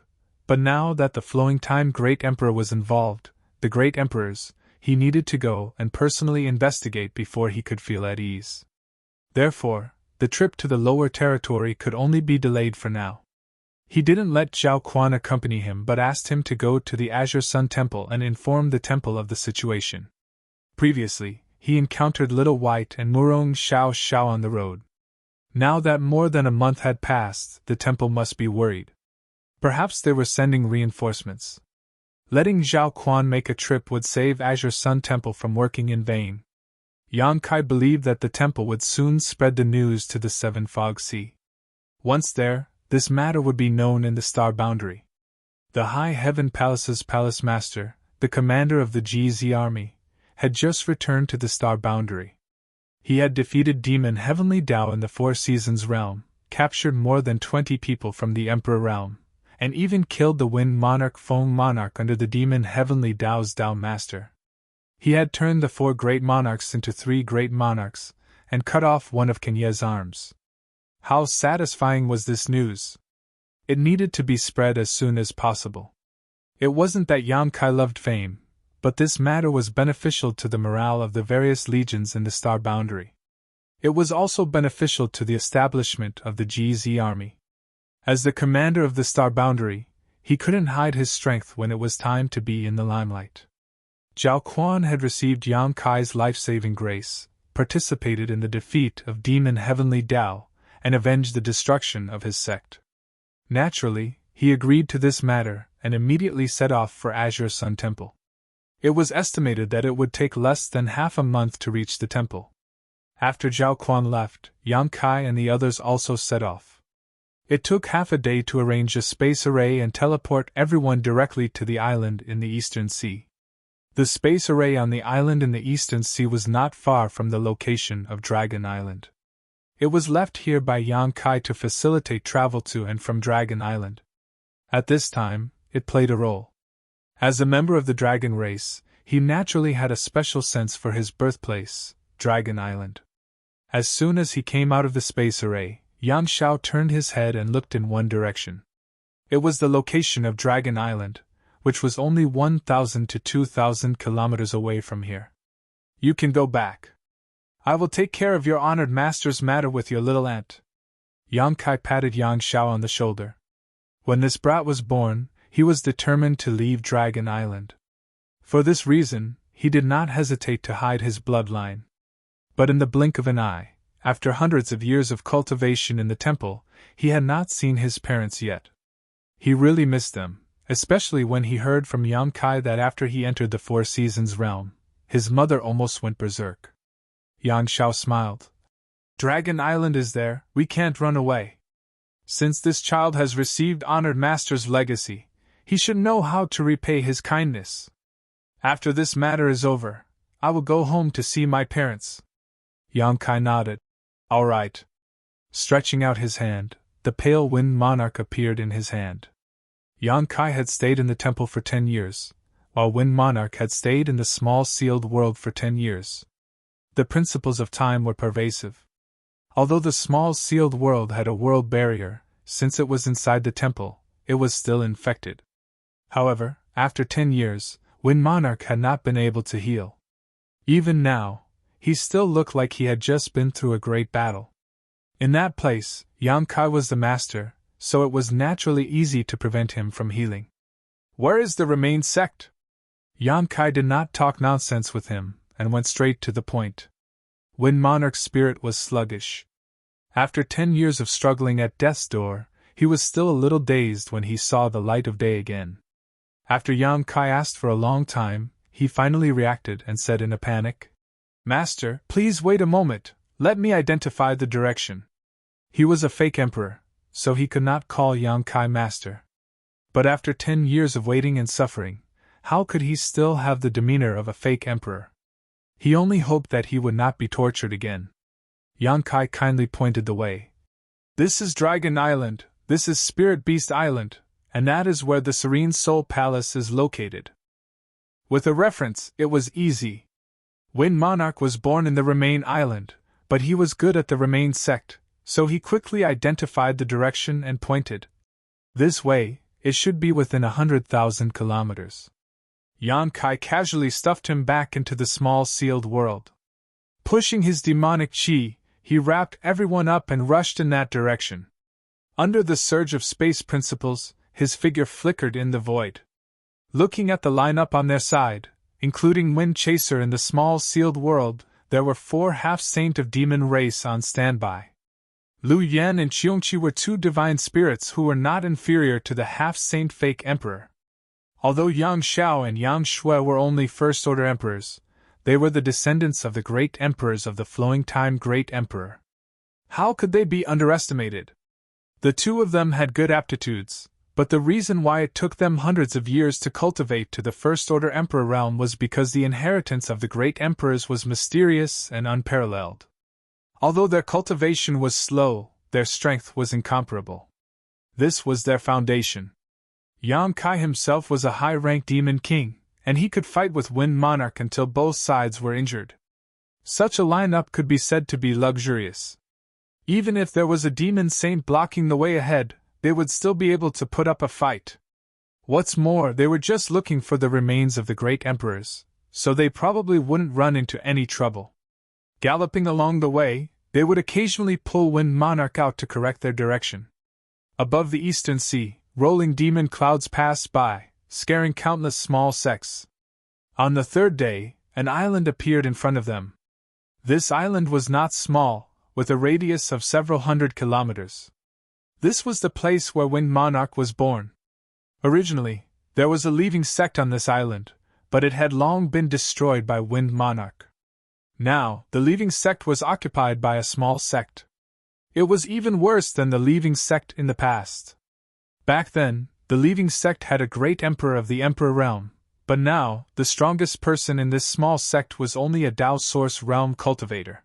but now that the Flowing Time Great Emperor was involved, the Great Emperors, he needed to go and personally investigate before he could feel at ease. Therefore, the trip to the lower territory could only be delayed for now. He didn't let Zhao Quan accompany him but asked him to go to the Azure Sun Temple and inform the temple of the situation. Previously, he encountered Little White and Murong Xiao Xiao on the road. Now that more than a month had passed, the temple must be worried. Perhaps they were sending reinforcements. Letting Zhao Quan make a trip would save Azure Sun Temple from working in vain. Yang Kai believed that the temple would soon spread the news to the Seven Fog Sea. Once there, this matter would be known in the Star Boundary. The High Heaven Palace's Palace Master, the commander of the GZ army, had just returned to the Star Boundary. He had defeated Demon Heavenly Dao in the Four Seasons realm, captured more than 20 people from the Emperor realm, and even killed the Wind Monarch Feng Monarch under the Demon Heavenly Dao's Dao Master. He had turned the 4 great monarchs into 3 great monarchs, and cut off one of Kenye's arms. How satisfying was this news! It needed to be spread as soon as possible. It wasn't that Yang Kai loved fame, but this matter was beneficial to the morale of the various legions in the Star Boundary. It was also beneficial to the establishment of the GZ army. As the commander of the Star Boundary, he couldn't hide his strength when it was time to be in the limelight. Zhao Quan had received Yang Kai's life-saving grace, participated in the defeat of Demon Heavenly Tao, and avenged the destruction of his sect. Naturally, he agreed to this matter and immediately set off for Azure Sun Temple. It was estimated that it would take less than half a month to reach the temple. After Zhao Quan left, Yang Kai and the others also set off. It took half a day to arrange a space array and teleport everyone directly to the island in the Eastern Sea. The space array on the island in the Eastern Sea was not far from the location of Dragon Island. It was left here by Yang Kai to facilitate travel to and from Dragon Island. At this time, it played a role. As a member of the dragon race, he naturally had a special sense for his birthplace, Dragon Island. As soon as he came out of the space array, Yang Shao turned his head and looked in one direction. It was the location of Dragon Island, which was only 1,000 to 2,000 kilometers away from here. You can go back. I will take care of your honored master's matter with your little aunt. Yang Kai patted Yang Shao on the shoulder. When this brat was born, he was determined to leave Dragon Island. For this reason, he did not hesitate to hide his bloodline. But in the blink of an eye, after hundreds of years of cultivation in the temple, he had not seen his parents yet. He really missed them, especially when he heard from Yang Kai that after he entered the Four Seasons realm, his mother almost went berserk. Yang Shao smiled. Dragon Island is there, we can't run away. Since this child has received honored master's legacy, he should know how to repay his kindness. After this matter is over, I will go home to see my parents. Yang Kai nodded. All right. Stretching out his hand, the pale wind monarch appeared in his hand. Yang Kai had stayed in the temple for 10 years, while Wind Monarch had stayed in the small sealed world for 10 years. The principles of time were pervasive. Although the small sealed world had a world barrier, since it was inside the temple, it was still infected. However, after 10 years, Wind Monarch had not been able to heal. Even now, he still looked like he had just been through a great battle. In that place, Yang Kai was the master, so it was naturally easy to prevent him from healing. Where is the Remain sect? Yang Kai did not talk nonsense with him, and went straight to the point. Wind Monarch's spirit was sluggish. After 10 years of struggling at death's door, he was still a little dazed when he saw the light of day again. After Yang Kai asked for a long time, he finally reacted and said in a panic, Master, please wait a moment, let me identify the direction. He was a fake emperor, so he could not call Yang Kai master. But after 10 years of waiting and suffering, how could he still have the demeanor of a fake emperor? He only hoped that he would not be tortured again. Yang Kai kindly pointed the way. This is Dragon Island, this is Spirit Beast Island, and that is where the Serene Soul Palace is located. With a reference, it was easy. Wind Monarch was born in the Remain Island, but he was good at the Remain sect, so he quickly identified the direction and pointed. This way, it should be within 100,000 kilometers. Yang Kai casually stuffed him back into the small sealed world. Pushing his demonic chi, he wrapped everyone up and rushed in that direction. Under the surge of space principles, his figure flickered in the void. Looking at the lineup on their side, including Wind Chaser in the small sealed world, there were 4 half-saint of demon race on standby. Lu Yan and Qiongqi were 2 divine spirits who were not inferior to the half-saint fake emperor. Although Yang Shao and Yang Shui were only first-order emperors, they were the descendants of the great emperors of the Flowing Time Great Emperor. How could they be underestimated? The 2 of them had good aptitudes, but the reason why it took them hundreds of years to cultivate to the first-order emperor realm was because the inheritance of the great emperors was mysterious and unparalleled. Although their cultivation was slow, their strength was incomparable. This was their foundation. Yang Kai himself was a high-ranked demon king, and he could fight with Wind Monarch until both sides were injured. Such a lineup could be said to be luxurious. Even if there was a demon saint blocking the way ahead, they would still be able to put up a fight. What's more, they were just looking for the remains of the great emperors, so they probably wouldn't run into any trouble. Galloping along the way, they would occasionally pull Wind Monarch out to correct their direction. Above the eastern sea, rolling demon clouds passed by, scaring countless small sects. On the third day, an island appeared in front of them. This island was not small, with a radius of several hundred kilometers. This was the place where Wind Monarch was born. Originally, there was a leaving sect on this island, but it had long been destroyed by Wind Monarch. Now, the leaving sect was occupied by a small sect. It was even worse than the leaving sect in the past. Back then, the leaving sect had a great emperor of the Emperor Realm, but now, the strongest person in this small sect was only a Dao Source Realm cultivator.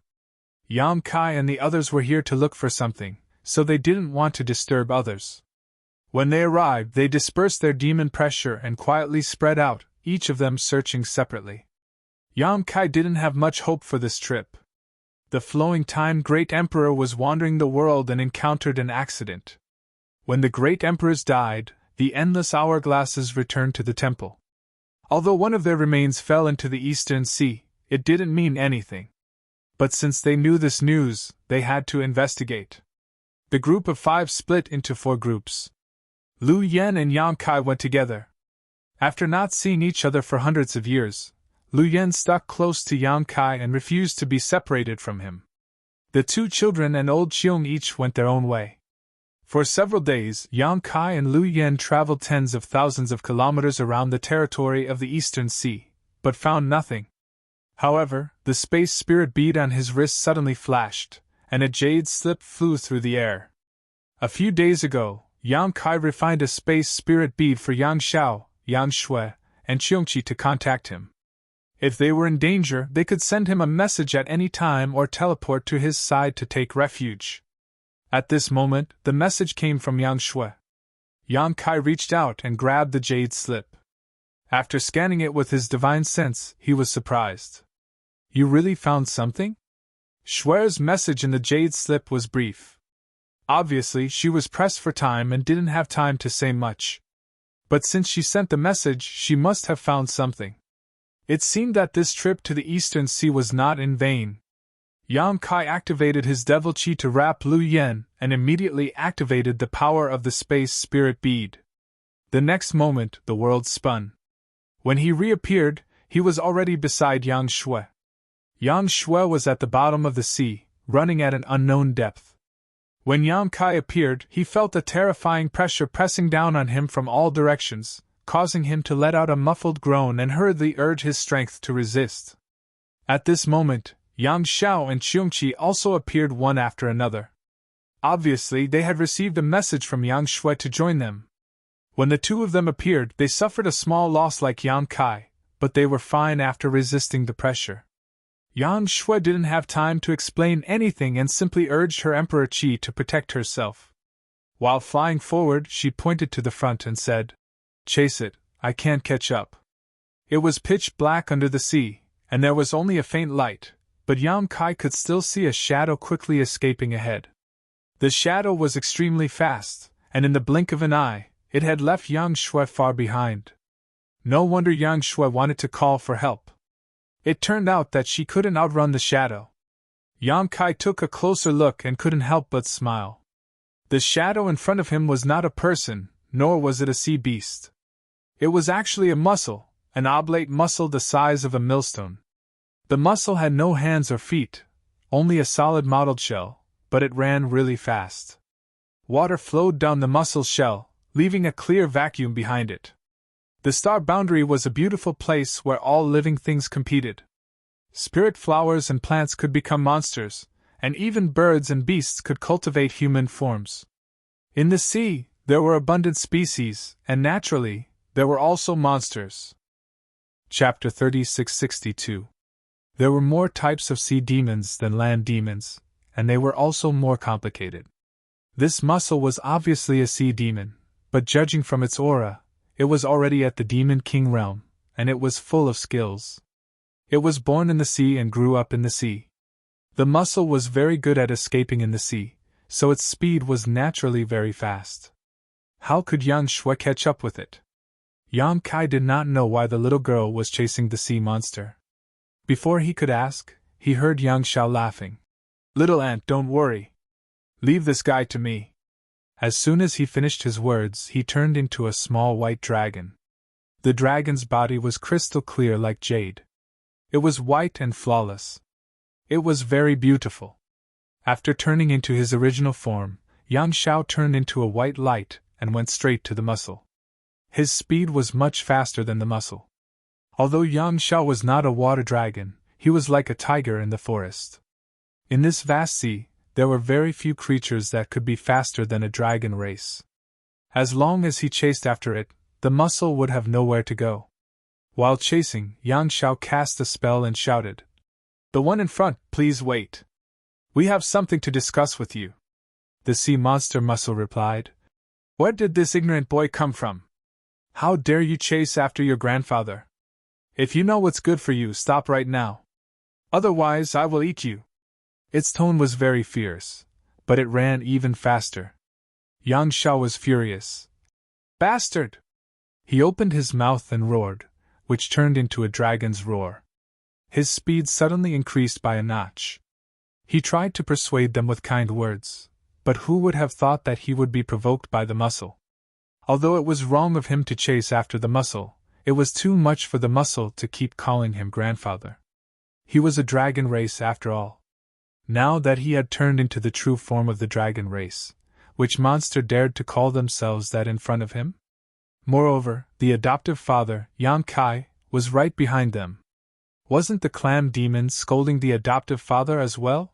Yang Kai and the others were here to look for something, so they didn't want to disturb others. When they arrived, they dispersed their demon pressure and quietly spread out, each of them searching separately. Yang Kai didn't have much hope for this trip. The flowing time Great Emperor was wandering the world and encountered an accident. When the Great Emperors died, the endless hourglasses returned to the temple. Although one of their remains fell into the Eastern Sea, it didn't mean anything. But since they knew this news, they had to investigate. The group of 5 split into 4 groups. Lu Yen and Yang Kai went together. After not seeing each other for hundreds of years, Lu Yen stuck close to Yang Kai and refused to be separated from him. The 2 children and old Qiong each went their own way. For several days, Yang Kai and Lu Yen traveled tens of thousands of kilometers around the territory of the Eastern Sea, but found nothing. However, the space spirit bead on his wrist suddenly flashed, and a jade slip flew through the air. A few days ago, Yang Kai refined a space spirit bead for Yang Xiao, Yang Shui, and Qiongqi to contact him. If they were in danger, they could send him a message at any time or teleport to his side to take refuge. At this moment, the message came from Yang Shui. Yang Kai reached out and grabbed the jade slip. After scanning it with his divine sense, he was surprised. "You really found something?" Shui's message in the jade slip was brief. Obviously, she was pressed for time and didn't have time to say much. But since she sent the message, she must have found something. It seemed that this trip to the Eastern Sea was not in vain. Yang Kai activated his devil chi to wrap Lu Yen and immediately activated the power of the space spirit bead. The next moment, the world spun. When he reappeared, he was already beside Yang Shui. Yang Shui was at the bottom of the sea, running at an unknown depth. When Yang Kai appeared, he felt a terrifying pressure pressing down on him from all directions, causing him to let out a muffled groan and hurriedly urge his strength to resist. At this moment, Yang Xiao and Qiongqi also appeared one after another. Obviously, they had received a message from Yang Shui to join them. When the 2 of them appeared, they suffered a small loss like Yang Kai, but they were fine after resisting the pressure. Yang Shui didn't have time to explain anything and simply urged her Emperor Qi to protect herself. While flying forward, she pointed to the front and said, "Chase it, I can't catch up." It was pitch black under the sea, and there was only a faint light, but Yang Kai could still see a shadow quickly escaping ahead. The shadow was extremely fast, and in the blink of an eye, it had left Yang Shui far behind. No wonder Yang Shui wanted to call for help. It turned out that she couldn't outrun the shadow. Yang Kai took a closer look and couldn't help but smile. The shadow in front of him was not a person, nor was it a sea beast. It was actually a mussel, an oblate mussel the size of a millstone. The mussel had no hands or feet, only a solid mottled shell, but it ran really fast. Water flowed down the mussel's shell, leaving a clear vacuum behind it. The star boundary was a beautiful place where all living things competed. Spirit flowers and plants could become monsters, and even birds and beasts could cultivate human forms. In the sea, there were abundant species, and naturally, there were also monsters. Chapter 3662. There were more types of sea demons than land demons, and they were also more complicated. This mussel was obviously a sea demon, but judging from its aura, it was already at the Demon King realm, and it was full of skills. It was born in the sea and grew up in the sea. The mussel was very good at escaping in the sea, so its speed was naturally very fast. How could Yang Shui catch up with it? Yang Kai did not know why the little girl was chasing the sea monster. Before he could ask, he heard Yang Xiao laughing. "Little ant, don't worry. Leave this guy to me." As soon as he finished his words, he turned into a small white dragon. The dragon's body was crystal clear like jade. It was white and flawless. It was very beautiful. After turning into his original form, Yang Xiao turned into a white light and went straight to the mussel. His speed was much faster than the mussel. Although Yang Xiao was not a water dragon, he was like a tiger in the forest. In this vast sea, there were very few creatures that could be faster than a dragon race. As long as he chased after it, the mussel would have nowhere to go. While chasing, Yang Xiao cast a spell and shouted, "The one in front, please wait. We have something to discuss with you." The sea monster mussel replied, "Where did this ignorant boy come from? How dare you chase after your grandfather? If you know what's good for you, stop right now. Otherwise, I will eat you." Its tone was very fierce, but it ran even faster. Yang Xiao was furious. "Bastard!" He opened his mouth and roared, which turned into a dragon's roar. His speed suddenly increased by a notch. He tried to persuade them with kind words, but who would have thought that he would be provoked by the mussel? Although it was wrong of him to chase after the mussel, it was too much for the mussel to keep calling him grandfather. He was a dragon race after all. Now that he had turned into the true form of the dragon race, which monster dared to call themselves that in front of him? Moreover, the adoptive father, Yang Kai, was right behind them. Wasn't the clam demon scolding the adoptive father as well?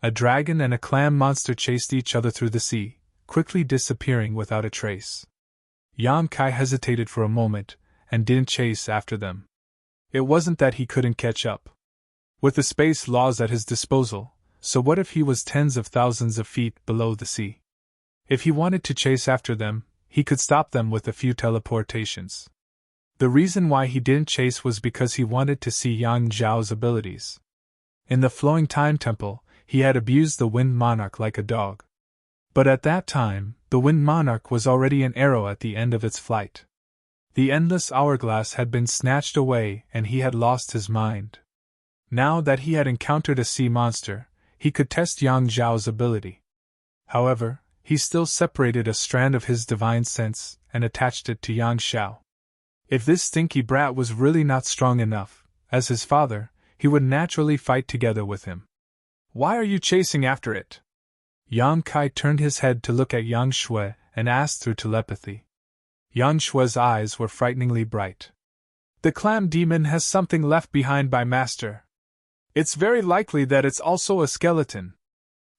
A dragon and a clam monster chased each other through the sea, quickly disappearing without a trace. Yang Kai hesitated for a moment, and didn't chase after them. It wasn't that he couldn't catch up. With the space laws at his disposal, so what if he was tens of thousands of feet below the sea? If he wanted to chase after them, he could stop them with a few teleportations. The reason why he didn't chase was because he wanted to see Yang Zhao's abilities. In the Flowing Time Temple, he had abused the Wind Monarch like a dog. But at that time, the Wind Monarch was already an arrow at the end of its flight. The endless hourglass had been snatched away and he had lost his mind. Now that he had encountered a sea monster, he could test Yang Zhao's ability. However, he still separated a strand of his divine sense and attached it to Yang Xiao. If this stinky brat was really not strong enough, as his father, he would naturally fight together with him. "Why are you chasing after it?" Yang Kai turned his head to look at Yang Shui and asked through telepathy. Yang Shui's eyes were frighteningly bright. "The clam demon has something left behind by Master. It's very likely that it's also a skeleton."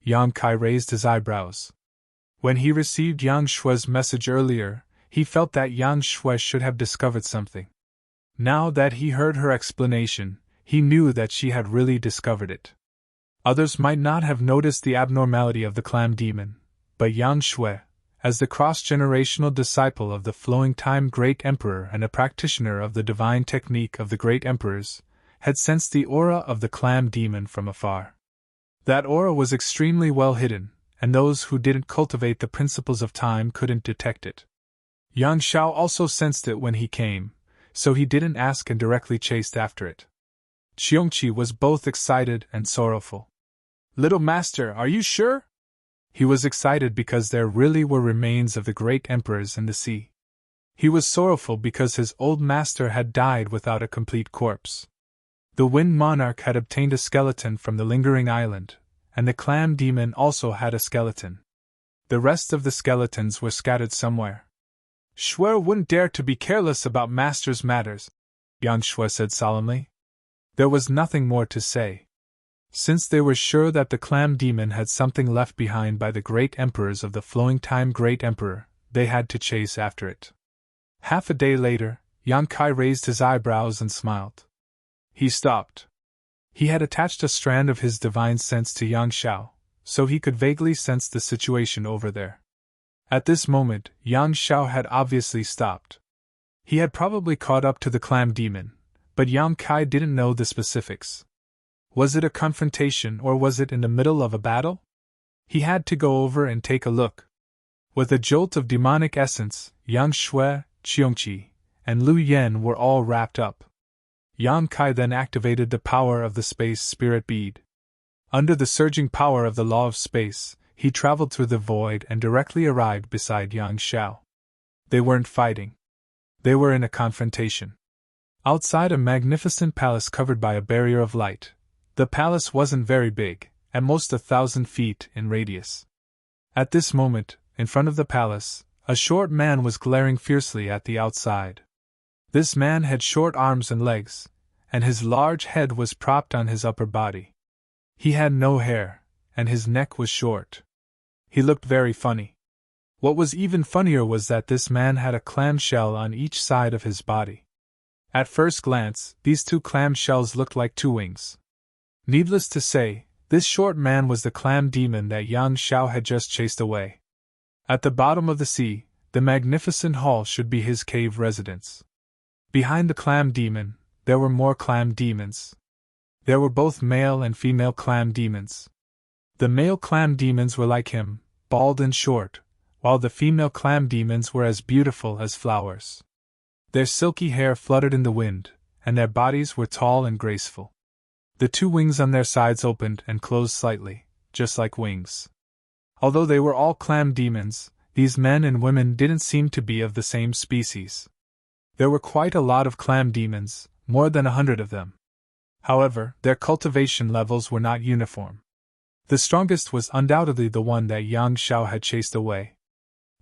Yang Kai raised his eyebrows. When he received Yang Shui's message earlier, he felt that Yang Shui should have discovered something. Now that he heard her explanation, he knew that she had really discovered it. Others might not have noticed the abnormality of the clam demon, but Yang Shui, as the cross-generational disciple of the Flowing Time Great Emperor and a practitioner of the divine technique of the Great Emperors, had sensed the aura of the clam demon from afar. That aura was extremely well hidden, and those who didn't cultivate the principles of time couldn't detect it. Yang Xiao also sensed it when he came, so he didn't ask and directly chased after it. Qiongqi was both excited and sorrowful. "Little master, are you sure?" He was excited because there really were remains of the great emperors in the sea. He was sorrowful because his old master had died without a complete corpse. The Wind Monarch had obtained a skeleton from the Lingering Island, and the clam demon also had a skeleton. The rest of the skeletons were scattered somewhere. "Shui wouldn't dare to be careless about master's matters," Yang Shui said solemnly. There was nothing more to say. Since they were sure that the clam demon had something left behind by the great emperors of the Flowing Time Great Emperor, they had to chase after it. Half a day later, Yang Kai raised his eyebrows and smiled. He stopped. He had attached a strand of his divine sense to Yang Xiao, so he could vaguely sense the situation over there. At this moment, Yang Xiao had obviously stopped. He had probably caught up to the clam demon, But Yang Kai didn't know the specifics. Was it a confrontation or was it in the middle of a battle? He had to go over and take a look. With a jolt of demonic essence, Yang Shui, Qiongqi, and Lu Yen were all wrapped up. Yang Kai then activated the power of the space spirit bead. Under the surging power of the law of space, he traveled through the void and directly arrived beside Yang Xiao. They weren't fighting. They were in a confrontation. Outside a magnificent palace covered by a barrier of light. The palace wasn't very big, at most 1,000 feet in radius. At this moment, in front of the palace, a short man was glaring fiercely at the outside. This man had short arms and legs, and his large head was propped on his upper body. He had no hair, and his neck was short. He looked very funny. What was even funnier was that this man had a clamshell on each side of his body. At first glance, these two clamshells looked like two wings. Needless to say, this short man was the clam demon that Yang Xiao had just chased away. At the bottom of the sea, the magnificent hall should be his cave residence. Behind the clam demon, there were more clam demons. There were both male and female clam demons. The male clam demons were like him, bald and short, while the female clam demons were as beautiful as flowers. Their silky hair fluttered in the wind, and their bodies were tall and graceful. The two wings on their sides opened and closed slightly, just like wings. Although they were all clam demons, these men and women didn't seem to be of the same species. There were quite a lot of clam demons, more than 100 of them. However, their cultivation levels were not uniform. The strongest was undoubtedly the one that Yang Xiao had chased away.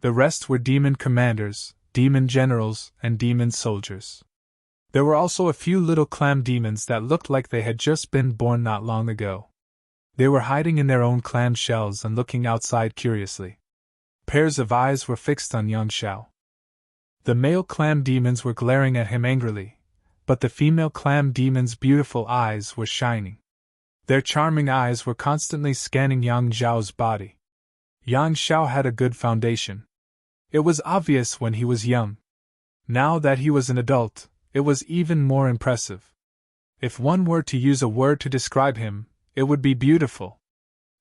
The rest were demon commanders, demon generals, and demon soldiers. There were also a few little clam demons that looked like they had just been born not long ago. They were hiding in their own clam shells and looking outside curiously. Pairs of eyes were fixed on Yang Xiao. The male clam demons were glaring at him angrily, but the female clam demons' beautiful eyes were shining. Their charming eyes were constantly scanning Yang Xiao's body. Yang Xiao had a good foundation. It was obvious when he was young. Now that he was an adult, it was even more impressive. If one were to use a word to describe him, it would be beautiful.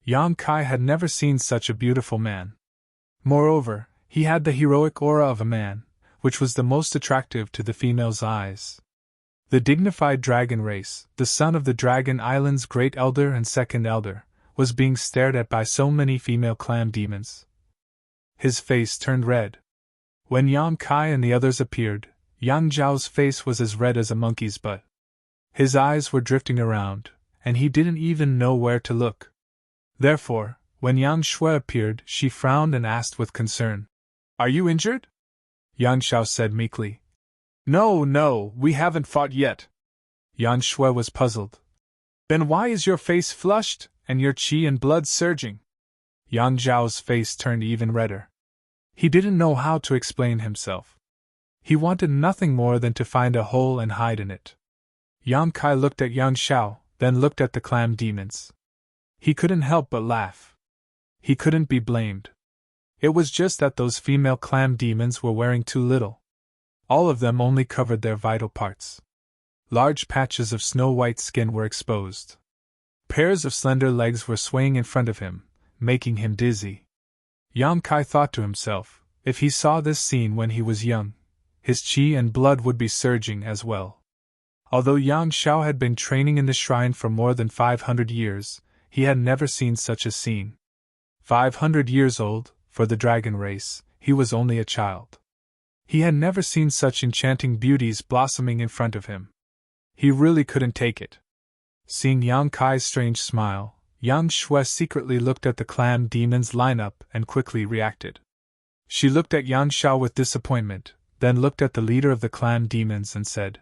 Yang Kai had never seen such a beautiful man. Moreover, he had the heroic aura of a man, which was the most attractive to the female's eyes. The dignified dragon race, the son of the Dragon Island's great elder and second elder, was being stared at by so many female clam demons. His face turned red. When Yang Kai and the others appeared, Yang Zhao's face was as red as a monkey's butt. His eyes were drifting around, and he didn't even know where to look. Therefore, when Yang Shui appeared, she frowned and asked with concern, "Are you injured?" Yang Xiao said meekly, No, we haven't fought yet." Yang Shui was puzzled. "Then why is your face flushed, and your qi and blood surging?" Yang Zhao's face turned even redder. He didn't know how to explain himself. He wanted nothing more than to find a hole and hide in it. Yang Kai looked at Yang Xiao, then looked at the clam demons. He couldn't help but laugh. He couldn't be blamed. It was just that those female clam demons were wearing too little. All of them only covered their vital parts. Large patches of snow-white skin were exposed. Pairs of slender legs were swaying in front of him, making him dizzy. Yang Kai thought to himself, if he saw this scene when he was young, his qi and blood would be surging as well. Although Yang Xiao had been training in the shrine for more than 500 years, he had never seen such a scene. 500 years old, for the dragon race, he was only a child. He had never seen such enchanting beauties blossoming in front of him. He really couldn't take it. Seeing Yang Kai's strange smile, Yang Shui secretly looked at the clam demon's lineup and quickly reacted. She looked at Yang Xiao with disappointment, then looked at the leader of the clam demons and said,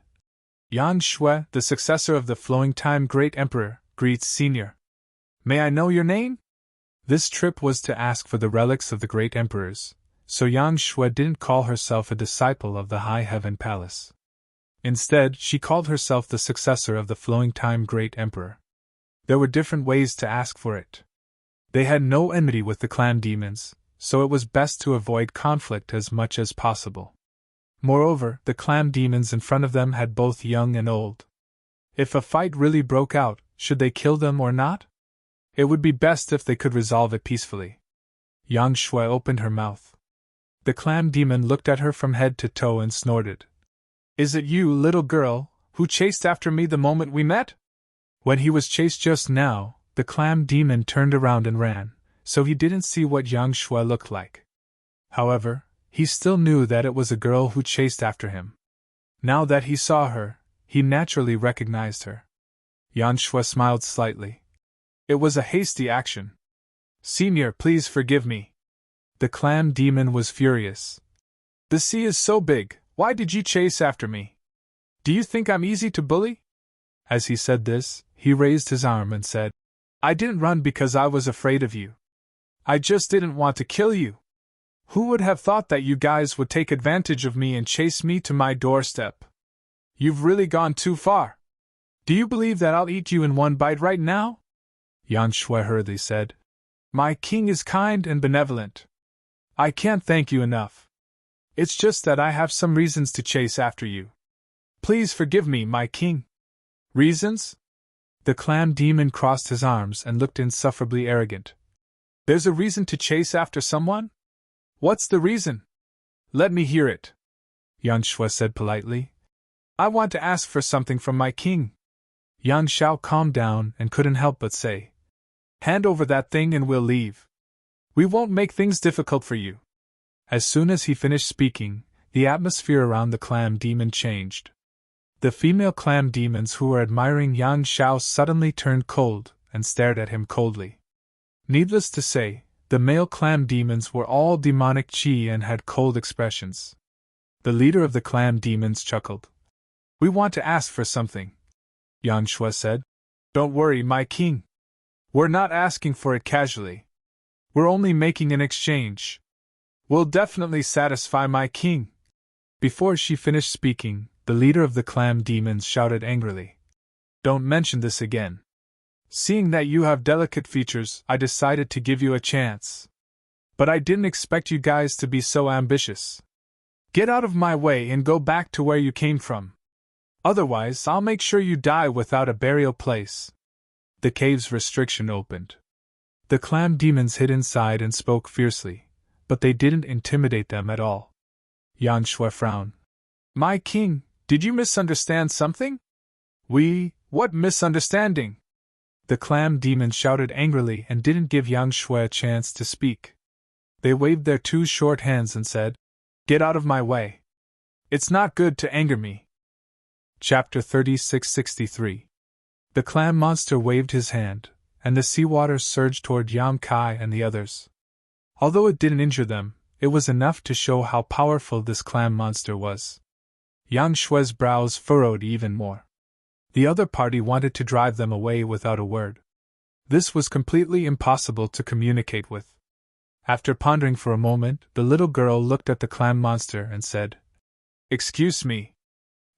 "Yang Shui, the successor of the Flowing Time Great Emperor, greets Senior. May I know your name?" This trip was to ask for the relics of the great emperors, so Yang Shui didn't call herself a disciple of the High Heaven Palace. Instead, she called herself the successor of the Flowing Time Great Emperor. There were different ways to ask for it. They had no enmity with the clam demons, so it was best to avoid conflict as much as possible. Moreover, the clam demons in front of them had both young and old. If a fight really broke out, should they kill them or not? It would be best if they could resolve it peacefully. Yang Shui opened her mouth. The clam demon looked at her from head to toe and snorted. Is it you, little girl, who chased after me the moment we met? When he was chased just now, the clam demon turned around and ran, so he didn't see what Yang Shui looked like. However, he still knew that it was a girl who chased after him. Now that he saw her, he naturally recognized her. Yang Shui smiled slightly. It was a hasty action. Senior, please forgive me. The clam demon was furious. The sea is so big, why did you chase after me? Do you think I'm easy to bully? As he said this, he raised his arm and said, I didn't run because I was afraid of you. I just didn't want to kill you. Who would have thought that you guys would take advantage of me and chase me to my doorstep? You've really gone too far. Do you believe that I'll eat you in one bite right now? Yang Shui hurriedly said, My king is kind and benevolent. I can't thank you enough. It's just that I have some reasons to chase after you. Please forgive me, my king. Reasons? The clam demon crossed his arms and looked insufferably arrogant. There's a reason to chase after someone? What's the reason? Let me hear it. Yang Shui said politely. I want to ask for something from my king. Yang Shao calmed down and couldn't help but say, Hand over that thing and we'll leave. We won't make things difficult for you. As soon as he finished speaking, the atmosphere around the clam demon changed. The female clam demons who were admiring Yang Shao suddenly turned cold and stared at him coldly. Needless to say, the male clam demons were all demonic chi and had cold expressions. The leader of the clam demons chuckled. We want to ask for something, Yang Shui said. Don't worry, my king. We're not asking for it casually. We're only making an exchange. We'll definitely satisfy my king. Before she finished speaking, the leader of the clam demons shouted angrily. Don't mention this again. Seeing that you have delicate features, I decided to give you a chance. But I didn't expect you guys to be so ambitious. Get out of my way and go back to where you came from. Otherwise, I'll make sure you die without a burial place. The cave's restriction opened. The clam demons hid inside and spoke fiercely, but they didn't intimidate them at all. Yang Shui frowned. My king, did you misunderstand something? What misunderstanding? The clam demons shouted angrily and didn't give Yang Shui a chance to speak. They waved their two short hands and said, Get out of my way. It's not good to anger me. Chapter 3663. The clam monster waved his hand, and the seawater surged toward Yang Kai and the others. Although it didn't injure them, it was enough to show how powerful this clam monster was. Yang Shui's brows furrowed even more. The other party wanted to drive them away without a word. This was completely impossible to communicate with. After pondering for a moment, the little girl looked at the clam monster and said, Excuse me.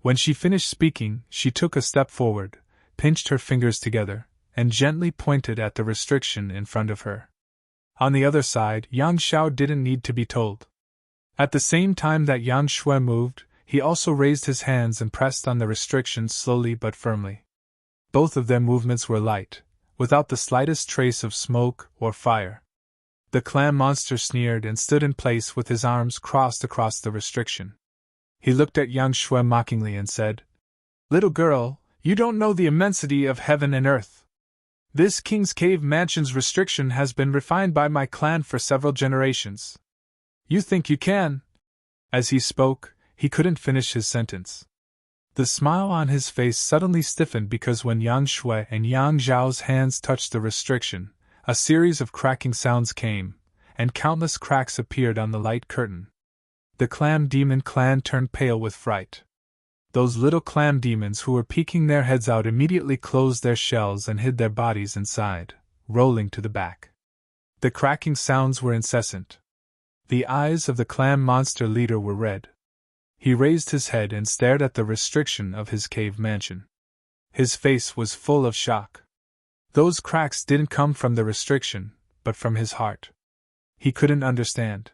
When she finished speaking, she took a step forward, pinched her fingers together, and gently pointed at the restriction in front of her. On the other side, Yang Shao didn't need to be told. At the same time that Yang Shui moved, he also raised his hands and pressed on the restriction slowly but firmly. Both of their movements were light, without the slightest trace of smoke or fire. The clam monster sneered and stood in place with his arms crossed across the restriction. He looked at Yang Shui mockingly and said, Little girl, you don't know the immensity of heaven and earth. This King's Cave Mansion's restriction has been refined by my clan for several generations. You think you can? As he spoke, he couldn't finish his sentence. The smile on his face suddenly stiffened because when Yang Shui and Yang Zhao's hands touched the restriction, a series of cracking sounds came, and countless cracks appeared on the light curtain. The clam demon clan turned pale with fright. Those little clam demons who were peeking their heads out immediately closed their shells and hid their bodies inside, rolling to the back. The cracking sounds were incessant. The eyes of the clam monster leader were red. He raised his head and stared at the restriction of his cave mansion. His face was full of shock. Those cracks didn't come from the restriction, but from his heart. He couldn't understand.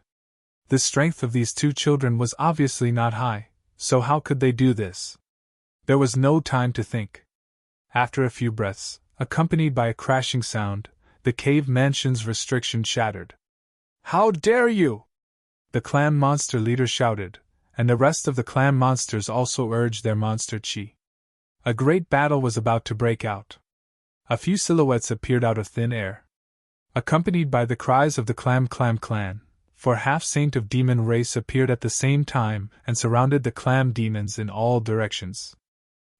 The strength of these two children was obviously not high, so how could they do this? There was no time to think. After a few breaths, accompanied by a crashing sound, the cave mansion's restriction shattered. "How dare you!" the clam monster leader shouted, and the rest of the clam monsters also urged their monster chi. A great battle was about to break out. A few silhouettes appeared out of thin air. Accompanied by the cries of the Clam Clan, for half-saint of demon race appeared at the same time and surrounded the clam demons in all directions.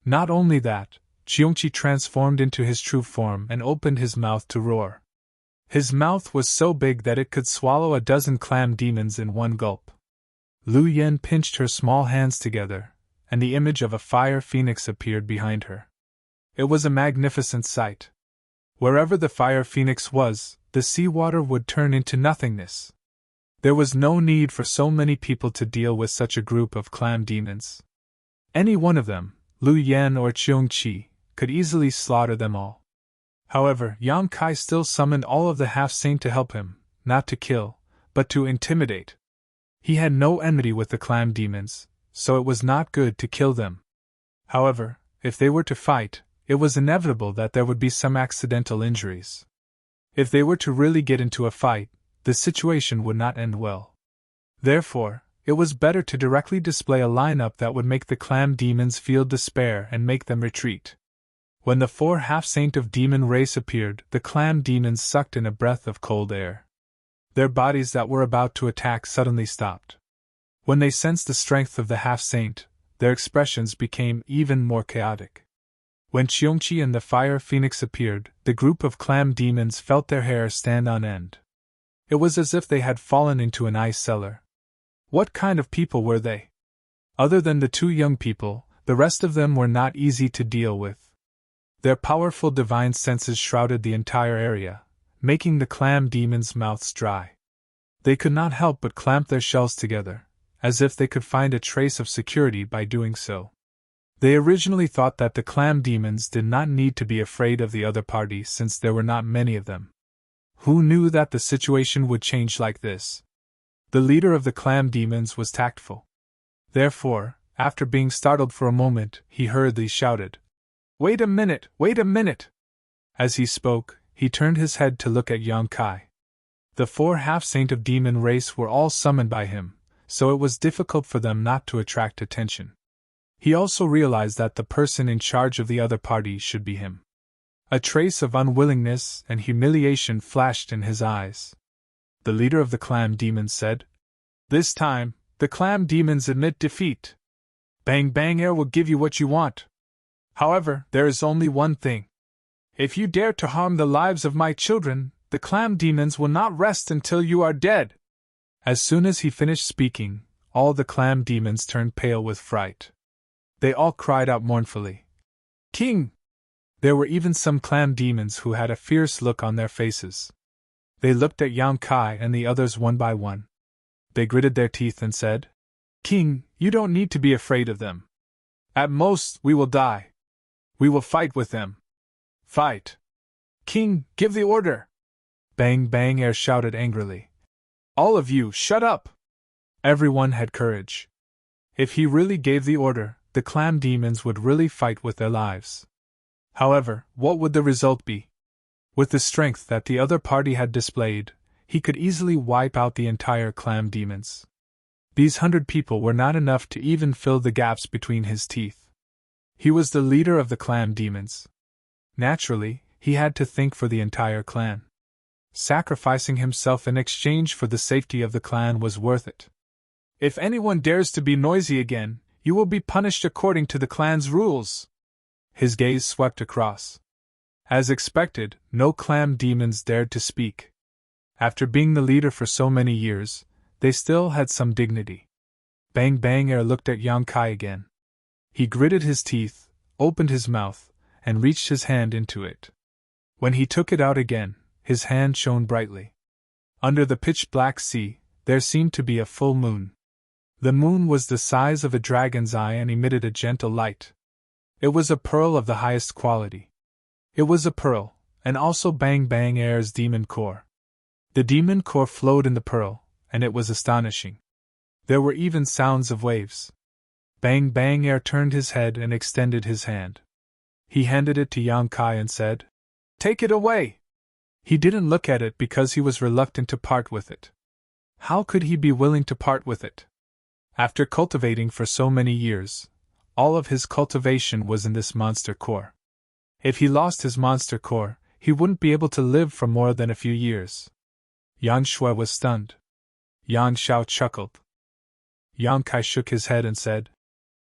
Not only that, Cheongchi transformed into his true form and opened his mouth to roar. His mouth was so big that it could swallow a dozen clam demons in one gulp. Lu Yen pinched her small hands together, and the image of a fire phoenix appeared behind her. It was a magnificent sight. Wherever the fire phoenix was, the seawater would turn into nothingness. There was no need for so many people to deal with such a group of clam demons. Any one of them, Lu Yan or Cheongchi, could easily slaughter them all. However, Yang Kai still summoned all of the half-saint to help him, not to kill, but to intimidate. He had no enmity with the clam demons, so it was not good to kill them. However, if they were to fight, it was inevitable that there would be some accidental injuries. If they were to really get into a fight, the situation would not end well. Therefore, it was better to directly display a lineup that would make the clam demons feel despair and make them retreat. When the four half-saint of demon race appeared, the clam demons sucked in a breath of cold air. Their bodies that were about to attack suddenly stopped. When they sensed the strength of the half-saint, their expressions became even more chaotic. When Cheongchi and the fire phoenix appeared, the group of clam demons felt their hair stand on end. It was as if they had fallen into an ice cellar. What kind of people were they? Other than the two young people, the rest of them were not easy to deal with. Their powerful divine senses shrouded the entire area, making the clam demons' mouths dry. They could not help but clamp their shells together, as if they could find a trace of security by doing so. They originally thought that the clam demons did not need to be afraid of the other party since there were not many of them. Who knew that the situation would change like this? The leader of the clam demons was tactful. Therefore, after being startled for a moment, he hurriedly shouted, "Wait a minute! Wait a minute!" As he spoke, he turned his head to look at Yang Kai. The four half-saint of demon race were all summoned by him, so it was difficult for them not to attract attention. He also realized that the person in charge of the other party should be him. A trace of unwillingness and humiliation flashed in his eyes. The leader of the clam demons said, "This time, the clam demons admit defeat. Bang Bang Air will give you what you want. However, there is only one thing. If you dare to harm the lives of my children, the clam demons will not rest until you are dead." As soon as he finished speaking, all the clam demons turned pale with fright. They all cried out mournfully, "King!" There were even some clam demons who had a fierce look on their faces. They looked at Yang Kai and the others one by one. They gritted their teeth and said, "King, you don't need to be afraid of them. At most, we will die. We will fight with them. Fight! King, give the order!" Bang Bang Air shouted angrily. "All of you, shut up!" Everyone had courage. If he really gave the order, the clam demons would really fight with their lives. However, what would the result be? With the strength that the other party had displayed, he could easily wipe out the entire clam demons. These 100 people were not enough to even fill the gaps between his teeth. He was the leader of the clam demons. Naturally, he had to think for the entire clan. Sacrificing himself in exchange for the safety of the clan was worth it. "If anyone dares to be noisy again, you will be punished according to the clan's rules." His gaze swept across. As expected, no clam demons dared to speak. After being the leader for so many years, they still had some dignity. Bang Bang Air looked at Yang Kai again. He gritted his teeth, opened his mouth, and reached his hand into it. When he took it out again, his hand shone brightly. Under the pitch-black sea, there seemed to be a full moon. The moon was the size of a dragon's eye and emitted a gentle light. It was a pearl of the highest quality. It was a pearl, and also Bang Bang Air's demon core. The demon core flowed in the pearl, and it was astonishing. There were even sounds of waves. Bang Bang Air turned his head and extended his hand. He handed it to Yang Kai and said, "Take it away!" He didn't look at it because he was reluctant to part with it. How could he be willing to part with it? After cultivating for so many years, all of his cultivation was in this monster core. If he lost his monster core, he wouldn't be able to live for more than a few years. Yang Shui was stunned. Yang Shao chuckled. Yang Kai shook his head and said,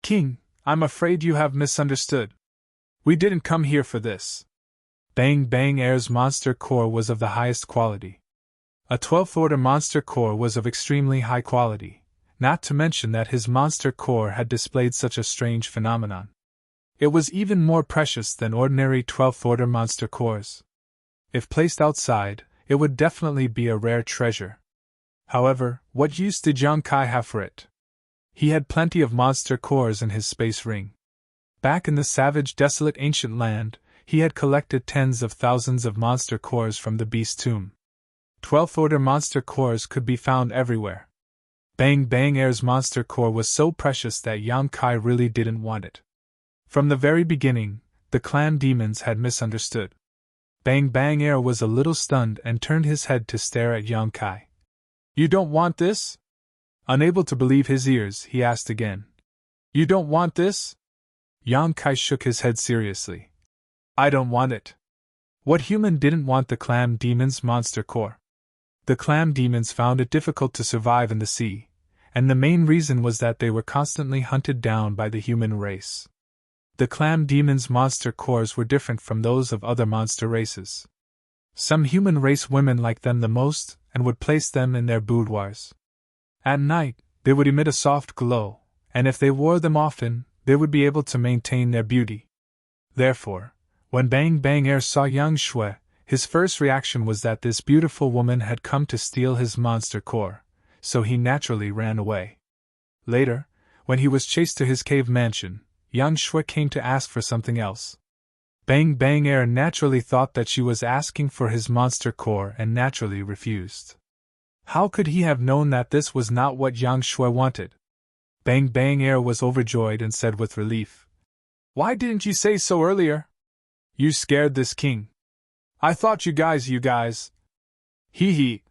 "King, I'm afraid you have misunderstood. We didn't come here for this." Bang Bang Air's monster core was of the highest quality. A 12th order monster core was of extremely high quality, not to mention that his monster core had displayed such a strange phenomenon. It was even more precious than ordinary 12th order monster cores. If placed outside, it would definitely be a rare treasure. However, what use did Yang Kai have for it? He had plenty of monster cores in his space ring. Back in the savage, desolate ancient land, he had collected tens of thousands of monster cores from the beast tomb. 12th order monster cores could be found everywhere. Bang Bang Air's monster core was so precious that Yang Kai really didn't want it. From the very beginning, the clan demons had misunderstood. Bang Bang Air was a little stunned and turned his head to stare at Yang Kai. "You don't want this?" Unable to believe his ears, he asked again. "You don't want this?" Yang Kai shook his head seriously. "I don't want it." What human didn't want the clam demon's monster core? The clam demons found it difficult to survive in the sea, and the main reason was that they were constantly hunted down by the human race. The clam demons' monster cores were different from those of other monster races. Some human race women liked them the most and would place them in their boudoirs. At night, they would emit a soft glow, and if they wore them often, they would be able to maintain their beauty. Therefore, when Bang Bang Air saw Yang Shui, his first reaction was that this beautiful woman had come to steal his monster core, so he naturally ran away. Later, when he was chased to his cave mansion, Yang Shui came to ask for something else. Bang Bang Air naturally thought that she was asking for his monster core and naturally refused. How could he have known that this was not what Yang Shui wanted? Bang Bang Air was overjoyed and said with relief, "Why didn't you say so earlier? You scared this king. I thought you guys. Hee hee."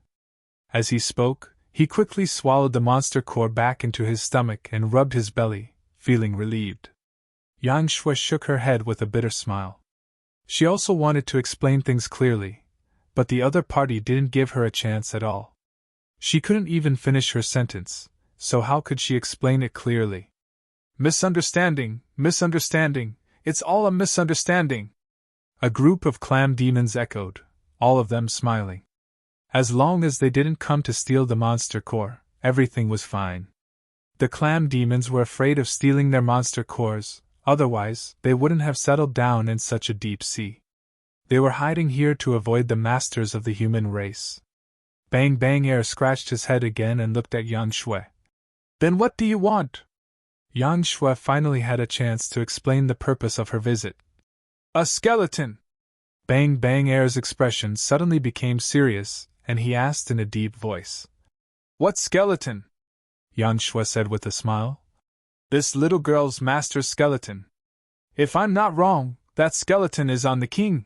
As he spoke, he quickly swallowed the monster core back into his stomach and rubbed his belly, feeling relieved. Yang Shui shook her head with a bitter smile. She also wanted to explain things clearly, but the other party didn't give her a chance at all. She couldn't even finish her sentence, so how could she explain it clearly? Misunderstanding, it's all a misunderstanding. A group of clam demons echoed, all of them smiling. As long as they didn't come to steal the monster core, everything was fine. The clam demons were afraid of stealing their monster cores, otherwise they wouldn't have settled down in such a deep sea. They were hiding here to avoid the masters of the human race. Bang Bang Air scratched his head again and looked at Yang Shui. "Then what do you want?" Yang Shui finally had a chance to explain the purpose of her visit. "A skeleton!" Bang Bang Air's expression suddenly became serious, and he asked in a deep voice. "What skeleton?" Yang Shui said with a smile. "This little girl's master's skeleton. If I'm not wrong, that skeleton is on the king.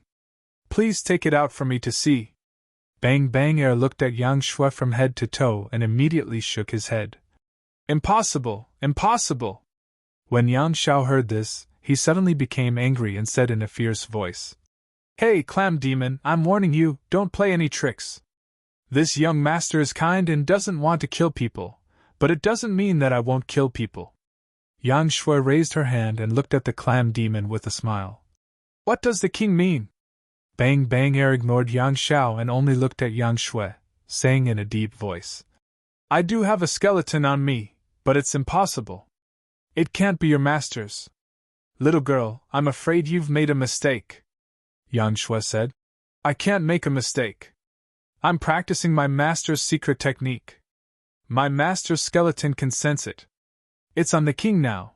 Please take it out for me to see." Bang Bang Air looked at Yang Shui from head to toe and immediately shook his head. "Impossible! When Yang Shao heard this, he suddenly became angry and said in a fierce voice, "Hey, clam demon, I'm warning you, don't play any tricks. This young master is kind and doesn't want to kill people, but it doesn't mean that I won't kill people." Yang Shui raised her hand and looked at the clam demon with a smile. "What does the king mean?" Bang Bang Air ignored Yang Shao and only looked at Yang Shui, saying in a deep voice, "I do have a skeleton on me, but it's impossible. It can't be your master's." "Little girl, I'm afraid you've made a mistake," Yang Shui said. "I can't make a mistake. I'm practicing my master's secret technique. My master's skeleton can sense it. It's on the king now."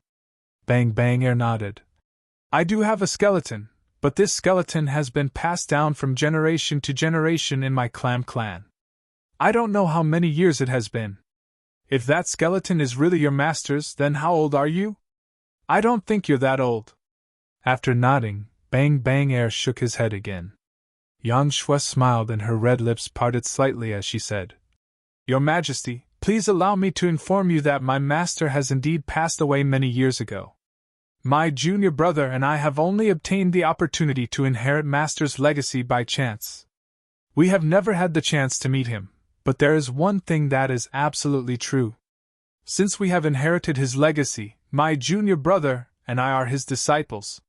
Bang Bang Air nodded. "I do have a skeleton, but this skeleton has been passed down from generation to generation in my clam clan. I don't know how many years it has been. If that skeleton is really your master's, then how old are you? I don't think you're that old. After nodding, Bang Bang Air shook his head again. Yang Shui smiled and her red lips parted slightly as she said, Your Majesty, please allow me to inform you that my master has indeed passed away many years ago. My junior brother and I have only obtained the opportunity to inherit master's legacy by chance. We have never had the chance to meet him, but there is one thing that is absolutely true. Since we have inherited his legacy, my junior brother and I are his disciples.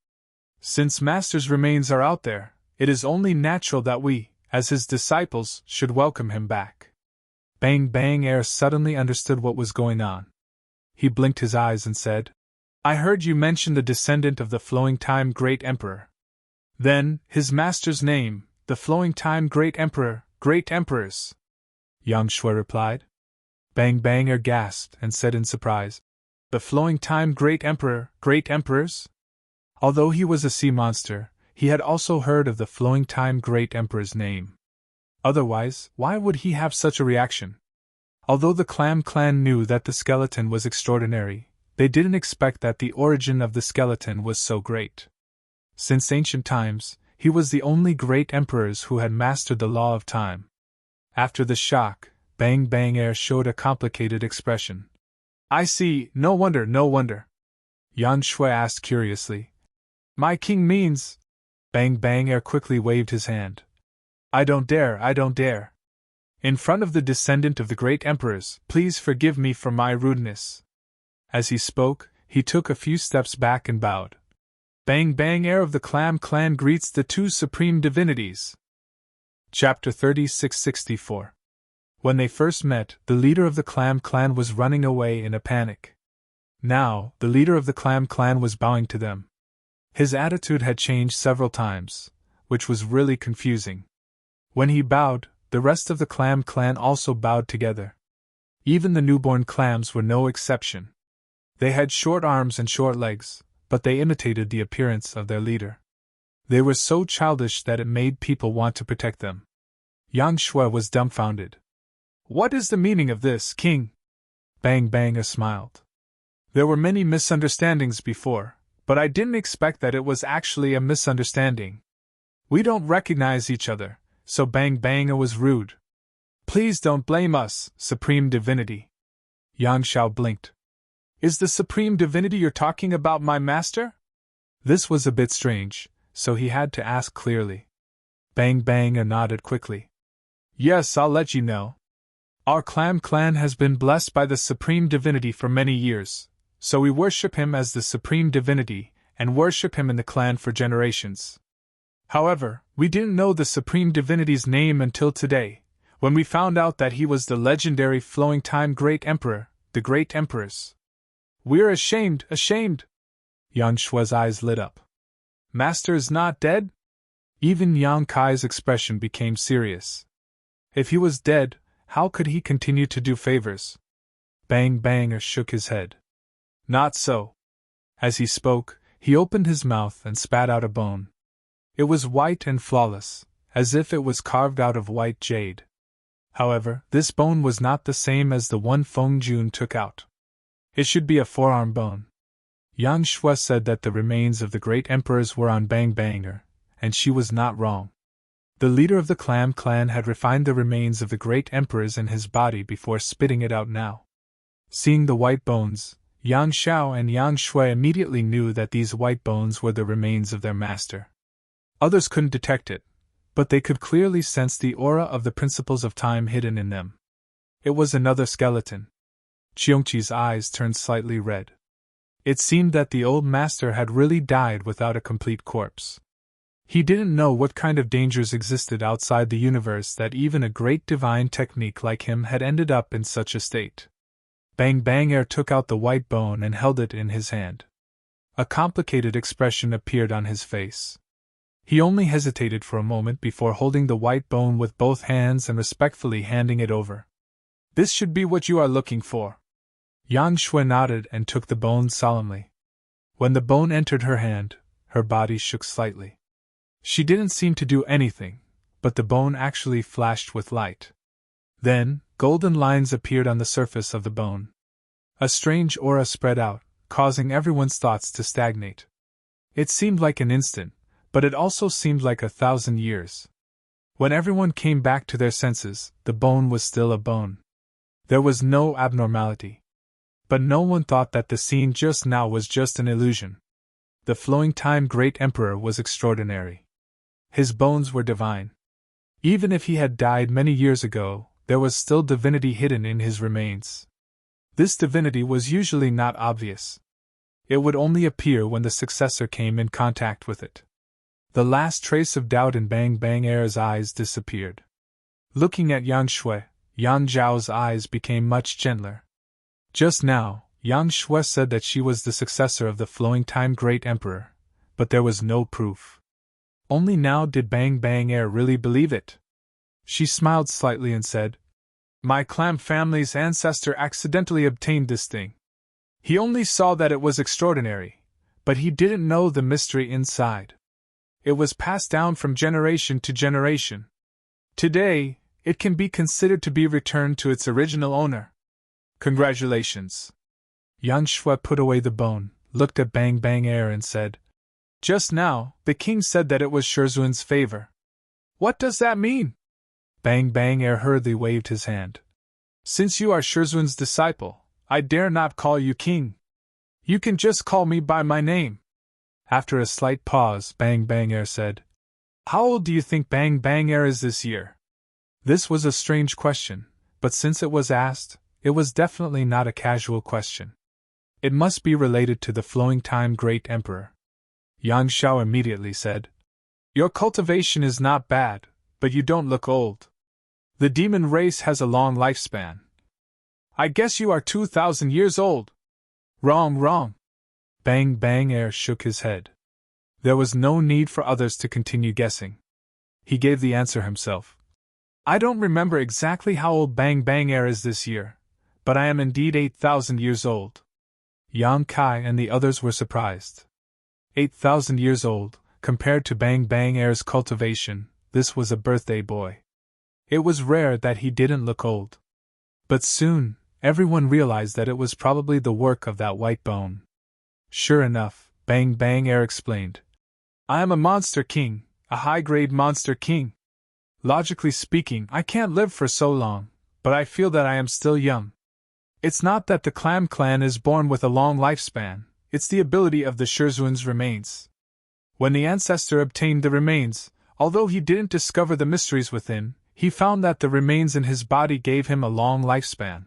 Since master's remains are out there, it is only natural that we, as his disciples, should welcome him back. Bang Bang Air suddenly understood what was going on. He blinked his eyes and said, I heard you mention the descendant of the Flowing Time Great Emperor. Then, his master's name, the Flowing Time Great Emperor, Great Emperors. Yang Shui replied. Bang Bang Air gasped and said in surprise, The Flowing Time Great Emperor, Great Emperors? Although he was a sea monster, he had also heard of the Flowing Time Great Emperor's name. Otherwise, why would he have such a reaction? Although the Clam Clan knew that the skeleton was extraordinary, they didn't expect that the origin of the skeleton was so great. Since ancient times, he was the only great emperors who had mastered the law of time. After the shock, Bang Bang Air showed a complicated expression. I see, no wonder, no wonder. Yan Shui asked curiously. My king means… Bang Bang Air quickly waved his hand. I don't dare, I don't dare. In front of the descendant of the great emperors, please forgive me for my rudeness. As he spoke, he took a few steps back and bowed. Bang Bang Air of the Clam Clan greets the two supreme divinities. Chapter 3664. When they first met, the leader of the Clam Clan was running away in a panic. Now, the leader of the Clam Clan was bowing to them. His attitude had changed several times, which was really confusing. When he bowed, the rest of the Clam Clan also bowed together. Even the newborn clams were no exception. They had short arms and short legs, but they imitated the appearance of their leader. They were so childish that it made people want to protect them. Yang Shui was dumbfounded. What is the meaning of this, King? Bang Bang smiled. There were many misunderstandings before, but I didn't expect that it was actually a misunderstanding. We don't recognize each other, so Bang Bang was rude. Please don't blame us, Supreme Divinity. Yang Shao blinked. Is the Supreme Divinity you're talking about my master? This was a bit strange, so he had to ask clearly. Bang Bang nodded quickly. Yes, I'll let you know. Our Clam Clan has been blessed by the Supreme Divinity for many years, so we worship him as the Supreme Divinity, and worship him in the clan for generations. However, we didn't know the Supreme Divinity's name until today, when we found out that he was the legendary Flowing Time Great Emperor, the Great Emperors. We're ashamed, ashamed! Yang Shui's eyes lit up. Master is not dead? Even Yang Kai's expression became serious. If he was dead, how could he continue to do favors? Bang Bang shook his head. Not so. As he spoke, he opened his mouth and spat out a bone. It was white and flawless, as if it was carved out of white jade. However, this bone was not the same as the one Feng Jun took out. It should be a forearm bone. Yang Shui said that the remains of the great emperors were on Bang Banger, and she was not wrong. The leader of the Clam Clan had refined the remains of the great emperors in his body before spitting it out now. Seeing the white bones, Yang Shao and Yang Shui immediately knew that these white bones were the remains of their master. Others couldn't detect it, but they could clearly sense the aura of the principles of time hidden in them. It was another skeleton. Cheongqi's eyes turned slightly red. It seemed that the old master had really died without a complete corpse. He didn't know what kind of dangers existed outside the universe that even a great divine technique like him had ended up in such a state. Bang Bang took out the white bone and held it in his hand. A complicated expression appeared on his face. He only hesitated for a moment before holding the white bone with both hands and respectfully handing it over. This should be what you are looking for. Yang Shui nodded and took the bone solemnly. When the bone entered her hand, her body shook slightly. She didn't seem to do anything, but the bone actually flashed with light. Then, golden lines appeared on the surface of the bone. A strange aura spread out, causing everyone's thoughts to stagnate. It seemed like an instant, but it also seemed like 1,000 years. When everyone came back to their senses, the bone was still a bone. There was no abnormality. But no one thought that the scene just now was just an illusion. The flowing time great emperor was extraordinary. His bones were divine. Even if he had died many years ago, there was still divinity hidden in his remains. This divinity was usually not obvious. It would only appear when the successor came in contact with it. The last trace of doubt in Bang Bang Air's eyes disappeared. Looking at Yang Shui, Yang Zhao's eyes became much gentler. Just now, Yang Shui said that she was the successor of the flowing time great emperor, but there was no proof. Only now did Bang Bang Air really believe it. She smiled slightly and said, "My clan family's ancestor accidentally obtained this thing. He only saw that it was extraordinary, but he didn't know the mystery inside. It was passed down from generation to generation. Today, it can be considered to be returned to its original owner. Congratulations." Yang Shui put away the bone, looked at Bang Bang Air and said, "Just now, the king said that it was Shizun's favor. What does that mean?" Bang Bang Air hurriedly waved his hand. "Since you are Shizun's disciple, I dare not call you king. You can just call me by my name." After a slight pause, Bang Bang Air said, "How old do you think Bang Bang Air is this year?" This was a strange question, but since it was asked, it was definitely not a casual question. It must be related to the flowing time great emperor. Yang Xiao immediately said, "Your cultivation is not bad, but you don't look old. The demon race has a long lifespan. I guess you are 2,000 years old." Wrong. Bang Bang Air shook his head. There was no need for others to continue guessing. He gave the answer himself. "I don't remember exactly how old Bang Bang Air is this year, but I am indeed 8,000 years old." Yang Kai and the others were surprised. 8,000 years old, compared to Bang Bang Air's cultivation, this was a birthday boy. It was rare that he didn't look old. But soon, everyone realized that it was probably the work of that white bone. Sure enough, Bang Bang Air explained, "I am a monster king, a high-grade monster king. Logically speaking, I can't live for so long, but I feel that I am still young. It's not that the clan is born with a long lifespan, it's the ability of the Shizun's remains. When the ancestor obtained the remains, although he didn't discover the mysteries within, he found that the remains in his body gave him a long lifespan.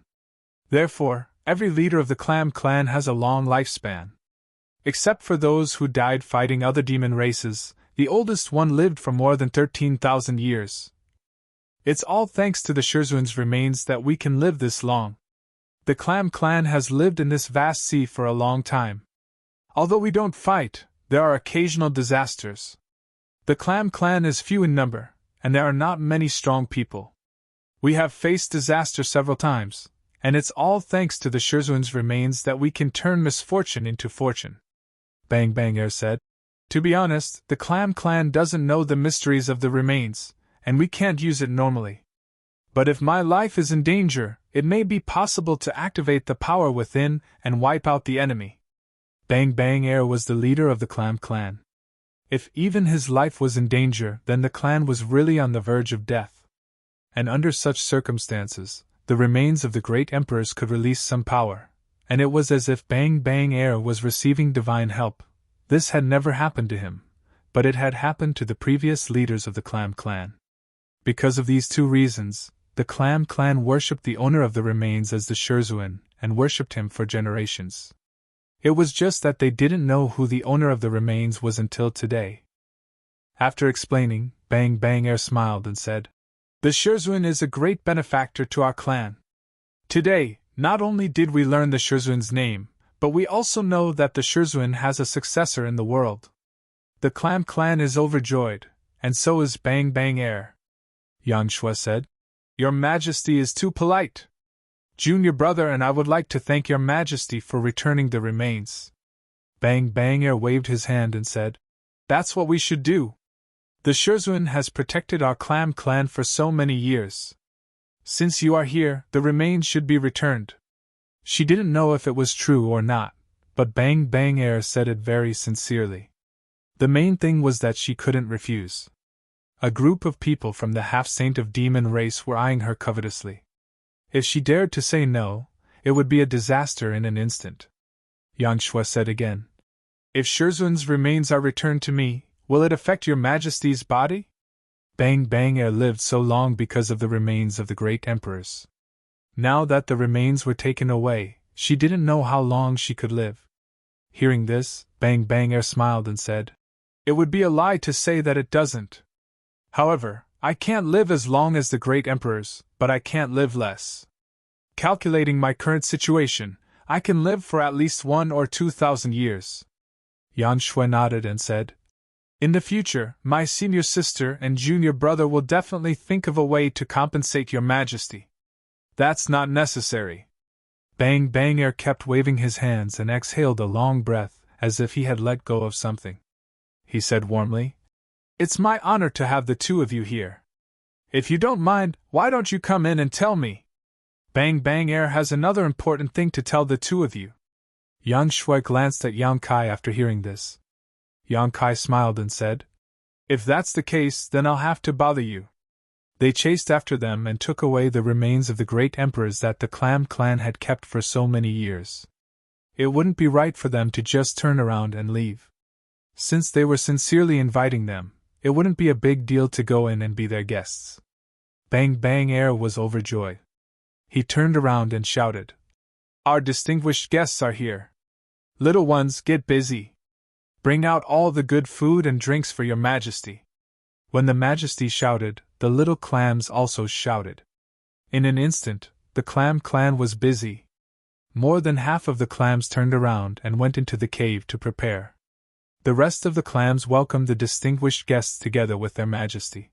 Therefore, every leader of the clan has a long lifespan. Except for those who died fighting other demon races, the oldest one lived for more than 13,000 years. It's all thanks to the Shizun's remains that we can live this long. The clan has lived in this vast sea for a long time. Although we don't fight, there are occasional disasters. The clan is few in number, and there are not many strong people. We have faced disaster several times, and it's all thanks to the Shizun's remains that we can turn misfortune into fortune." Bang Bang Air said, "To be honest, the clan doesn't know the mysteries of the remains, and we can't use it normally. But if my life is in danger, it may be possible to activate the power within and wipe out the enemy." Bang Bang Air was the leader of the clan. If even his life was in danger, then the clan was really on the verge of death. And under such circumstances, the remains of the great emperors could release some power, and it was as if Bang Bang Air was receiving divine help. This had never happened to him, but it had happened to the previous leaders of the clan. Because of these two reasons, the clan worshipped the owner of the remains as the Shizun, and worshipped him for generations. It was just that they didn't know who the owner of the remains was until today. After explaining, Bang Bang Air smiled and said, "The Shizun is a great benefactor to our clan. Today, not only did we learn the Shizun's name, but we also know that the Shizun has a successor in the world. The clan is overjoyed, and so is Bang Bang Air." Yang Shui said, "Your Majesty is too polite. Junior brother and I would like to thank your Majesty for returning the remains." Bang Bang Air waved his hand and said, "That's what we should do. The Shizun has protected our clan for so many years. Since you are here, the remains should be returned. She didn't know if it was true or not, but Bang Bang Air said it very sincerely. The main thing was that she couldn't refuse. A group of people from the half-saint of demon race were eyeing her covetously. If she dared to say no, it would be a disaster in an instant. Yang Shui said again. If Shizun's remains are returned to me, will it affect your majesty's body? Bang Bang Air lived so long because of the remains of the great emperors. Now that the remains were taken away, she didn't know how long she could live. Hearing this, Bang Bang Air smiled and said, It would be a lie to say that it doesn't. However, I can't live as long as the great emperors, but I can't live less. Calculating my current situation, I can live for at least 1,000 or 2,000 years. Yan Shui nodded and said, In the future, my senior sister and junior brother will definitely think of a way to compensate your majesty. That's not necessary. Bang Bang Air kept waving his hands and exhaled a long breath, as if he had let go of something. He said warmly, It's my honor to have the two of you here. If you don't mind, why don't you come in and tell me? Bang Bang Air has another important thing to tell the two of you. Yang Shui glanced at Yang Kai after hearing this. Yang Kai smiled and said, If that's the case, then I'll have to bother you. They chased after them and took away the remains of the great emperors that the Clam clan had kept for so many years. It wouldn't be right for them to just turn around and leave. Since they were sincerely inviting them, it wouldn't be a big deal to go in and be their guests. Bang Bang Air was overjoyed. He turned around and shouted, Our distinguished guests are here. Little ones, get busy. Bring out all the good food and drinks for your majesty. When the majesty shouted, the little clams also shouted. In an instant, the Clam clan was busy. More than half of the clams turned around and went into the cave to prepare. The rest of the clams welcomed the distinguished guests together with their majesty.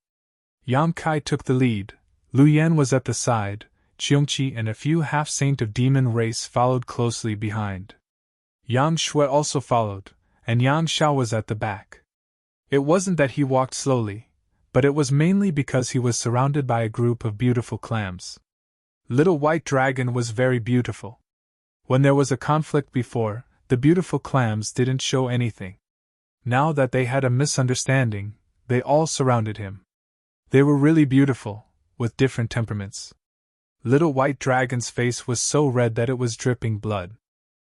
Yang Kai took the lead, Lu Yan was at the side, Qiongqi and a few half-saint of demon race followed closely behind. Yang Shui also followed, and Yang Xiao was at the back. It wasn't that he walked slowly, but it was mainly because he was surrounded by a group of beautiful clams. Little White Dragon was very beautiful. When there was a conflict before, the beautiful clams didn't show anything. Now that they had a misunderstanding, they all surrounded him. They were really beautiful, with different temperaments. Little White Dragon's face was so red that it was dripping blood.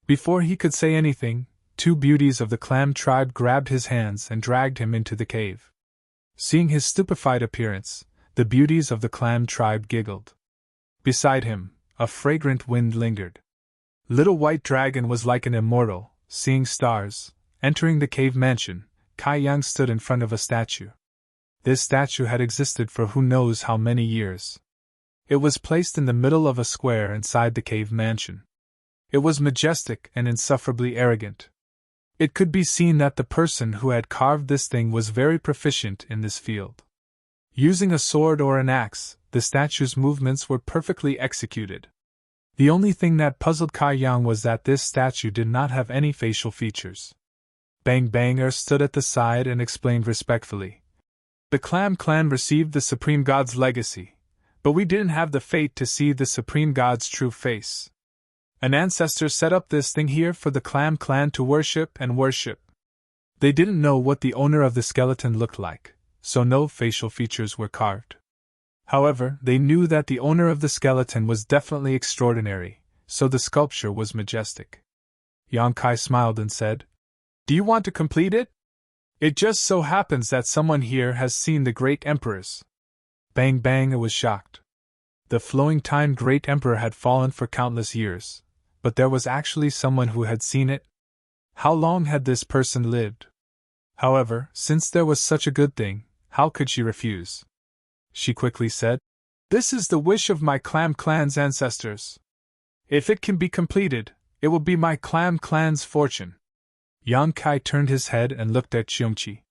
Before he could say anything, two beauties of the Clam tribe grabbed his hands and dragged him into the cave. Seeing his stupefied appearance, the beauties of the Clam tribe giggled. Beside him, a fragrant wind lingered. Little White Dragon was like an immortal, seeing stars. Entering the cave mansion, Kai Yang stood in front of a statue. This statue had existed for who knows how many years. It was placed in the middle of a square inside the cave mansion. It was majestic and insufferably arrogant. It could be seen that the person who had carved this thing was very proficient in this field. Using a sword or an axe, the statue's movements were perfectly executed. The only thing that puzzled Kai Yang was that this statue did not have any facial features. Bang Bang Air stood at the side and explained respectfully. The Clam clan received the Supreme God's legacy, but we didn't have the fate to see the Supreme God's true face. An ancestor set up this thing here for the Clam clan to worship and worship. They didn't know what the owner of the skeleton looked like, so no facial features were carved. However, they knew that the owner of the skeleton was definitely extraordinary, so the sculpture was majestic. Yang Kai smiled and said, Do you want to complete it? It just so happens that someone here has seen the great emperors. Bang Bang was shocked. The flowing time great emperor had fallen for countless years, but there was actually someone who had seen it. How long had this person lived? However, since there was such a good thing, how could she refuse? She quickly said, This is the wish of my Clam clan's ancestors. If it can be completed, it will be my Clam clan's fortune. Yang Kai turned his head and looked at Qiongqi.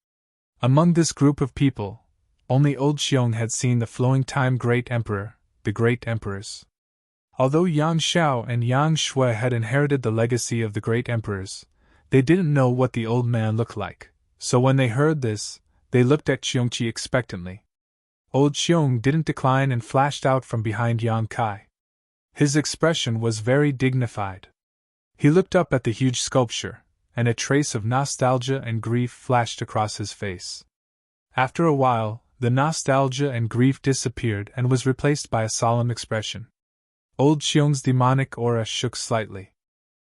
Among this group of people, only old Xiong had seen the flowing time great emperor, the great emperors. Although Yang Xiao and Yang Shui had inherited the legacy of the great emperors, they didn't know what the old man looked like, so when they heard this, they looked at Qiongqi expectantly. Old Xiong didn't decline and flashed out from behind Yang Kai. His expression was very dignified. He looked up at the huge sculpture, and a trace of nostalgia and grief flashed across his face. After a while, the nostalgia and grief disappeared and was replaced by a solemn expression. Old Xiong's demonic aura shook slightly.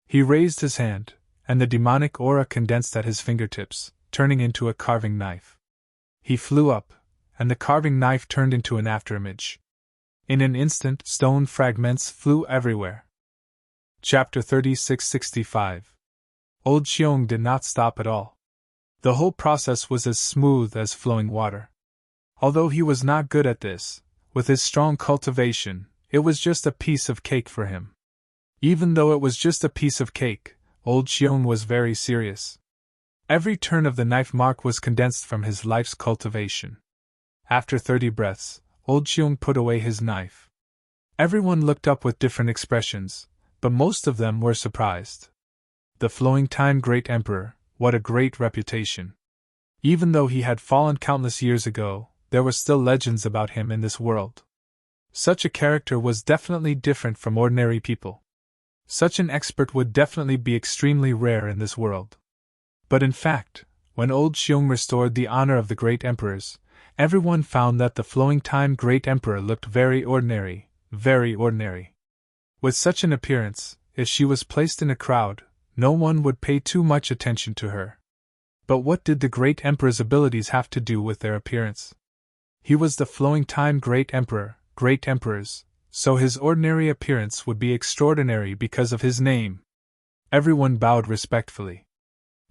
He raised his hand, and the demonic aura condensed at his fingertips, turning into a carving knife. He flew up, and the carving knife turned into an afterimage. In an instant, stone fragments flew everywhere. Chapter 3665. Old Xiong did not stop at all. The whole process was as smooth as flowing water. Although he was not good at this, with his strong cultivation, it was just a piece of cake for him. Even though it was just a piece of cake, Old Xiong was very serious. Every turn of the knife mark was condensed from his life's cultivation. After 30 breaths, Old Xiong put away his knife. Everyone looked up with different expressions, but most of them were surprised. The Flowing Time Great Emperor, what a great reputation. Even though he had fallen countless years ago, there were still legends about him in this world. Such a character was definitely different from ordinary people. Such an expert would definitely be extremely rare in this world. But in fact, when Old Xiong restored the honor of the great emperors, everyone found that the Flowing Time Great Emperor looked very ordinary, very ordinary. With such an appearance, if she was placed in a crowd, no one would pay too much attention to her. But what did the great emperor's abilities have to do with their appearance? He was the Flowing Time Great Emperor, great emperors, so his ordinary appearance would be extraordinary because of his name. Everyone bowed respectfully.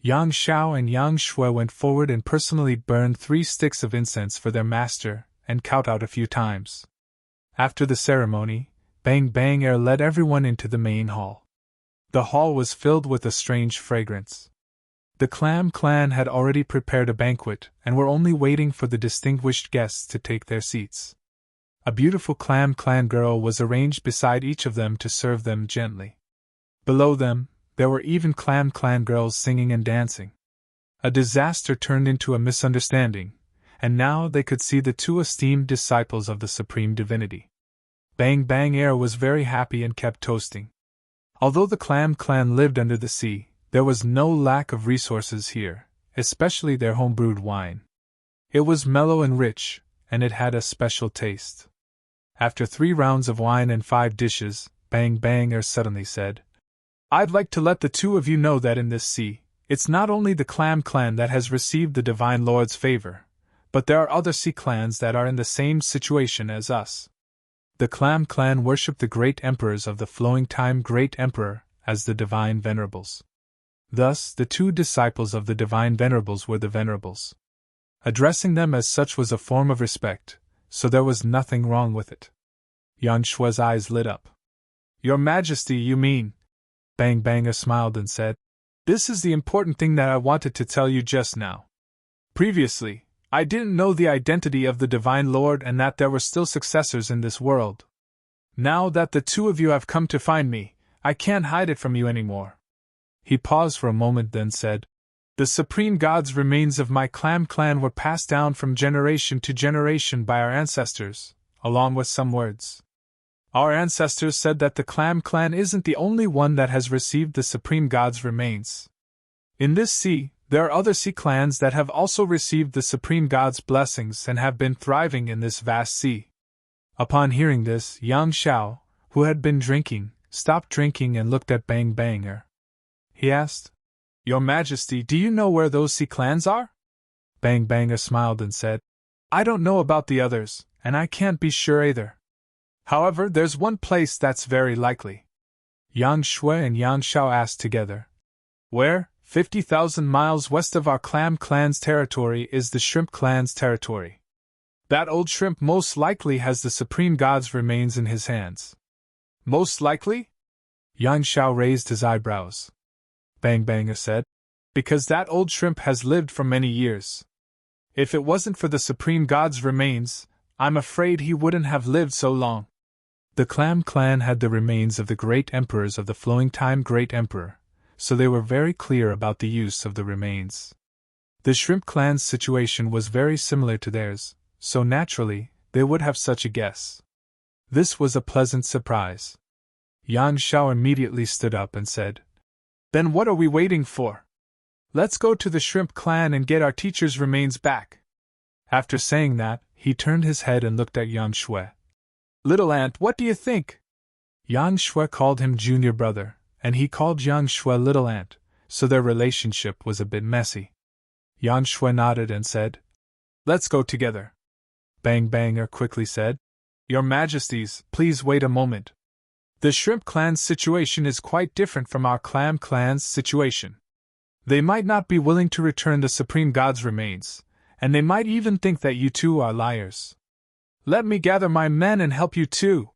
Yang Xiao and Yang Shui went forward and personally burned 3 sticks of incense for their master, and kowtowed a few times. After the ceremony, Bang Bang Air led everyone into the main hall. The hall was filled with a strange fragrance. The Clam Clan had already prepared a banquet and were only waiting for the distinguished guests to take their seats. A beautiful Clam Clan girl was arranged beside each of them to serve them gently. Below them, there were even Clam Clan girls singing and dancing. A disaster turned into a misunderstanding, and now they could see the 2 esteemed disciples of the Supreme Divinity. Bang Bang Air was very happy and kept toasting. Although the Clam Clan lived under the sea, there was no lack of resources here, especially their home-brewed wine. It was mellow and rich, and it had a special taste. After 3 rounds of wine and 5 dishes, Bang Bang Air suddenly said, "I'd like to let the 2 of you know that in this sea, it's not only the Clam Clan that has received the Divine Lord's favor, but there are other sea clans that are in the same situation as us." The Clam Clan worshipped the great emperors of the Flowing Time Great Emperor as the Divine Venerables. Thus, the 2 disciples of the Divine Venerables were the Venerables. Addressing them as such was a form of respect, so there was nothing wrong with it. Yang Shui's eyes lit up. "Your Majesty, you mean?" Bang Banger smiled and said, "This is the important thing that I wanted to tell you just now. Previously, I didn't know the identity of the Divine Lord and that there were still successors in this world. Now that the 2 of you have come to find me, I can't hide it from you anymore." He paused for a moment, then said, "The Supreme God's remains of my Clam Clan were passed down from generation to generation by our ancestors, along with some words. Our ancestors said that the Clam Clan isn't the only one that has received the Supreme God's remains. In this sea, there are other sea clans that have also received the Supreme God's blessings and have been thriving in this vast sea." Upon hearing this, Yang Xiao, who had been drinking, stopped drinking and looked at Bang Banger. He asked, "Your Majesty, do you know where those sea clans are?" Bang Banger smiled and said, "I don't know about the others, and I can't be sure either. However, there's one place that's very likely." Yang Shui and Yang Xiao asked together, "Where?" 50,000 miles west of our Clam Clan's territory is the Shrimp Clan's territory. That old shrimp most likely has the Supreme God's remains in his hands." "Most likely?" Yang Xiao raised his eyebrows. Bang Banger said, "Because that old shrimp has lived for many years. If it wasn't for the Supreme God's remains, I'm afraid he wouldn't have lived so long." The Clam Clan had the remains of the great emperors of the Flowing Time Great Emperor, so they were very clear about the use of the remains. The Shrimp Clan's situation was very similar to theirs, so naturally, they would have such a guess. This was a pleasant surprise. Yang Shao immediately stood up and said, "Then what are we waiting for? Let's go to the shrimp clan and get our teacher's remains back." After saying that, he turned his head and looked at Yang Shui. "Little Ant, what do you think?" Yang Shui called him junior brother, and he called Yang Shui Little Ant, so their relationship was a bit messy. Yang Shui nodded and said, "Let's go together." Bang Banger quickly said, "Your Majesties, please wait a moment. The Shrimp Clan's situation is quite different from our Clam Clan's situation. They might not be willing to return the Supreme God's remains, and they might even think that you two are liars. Let me gather my men and help you too."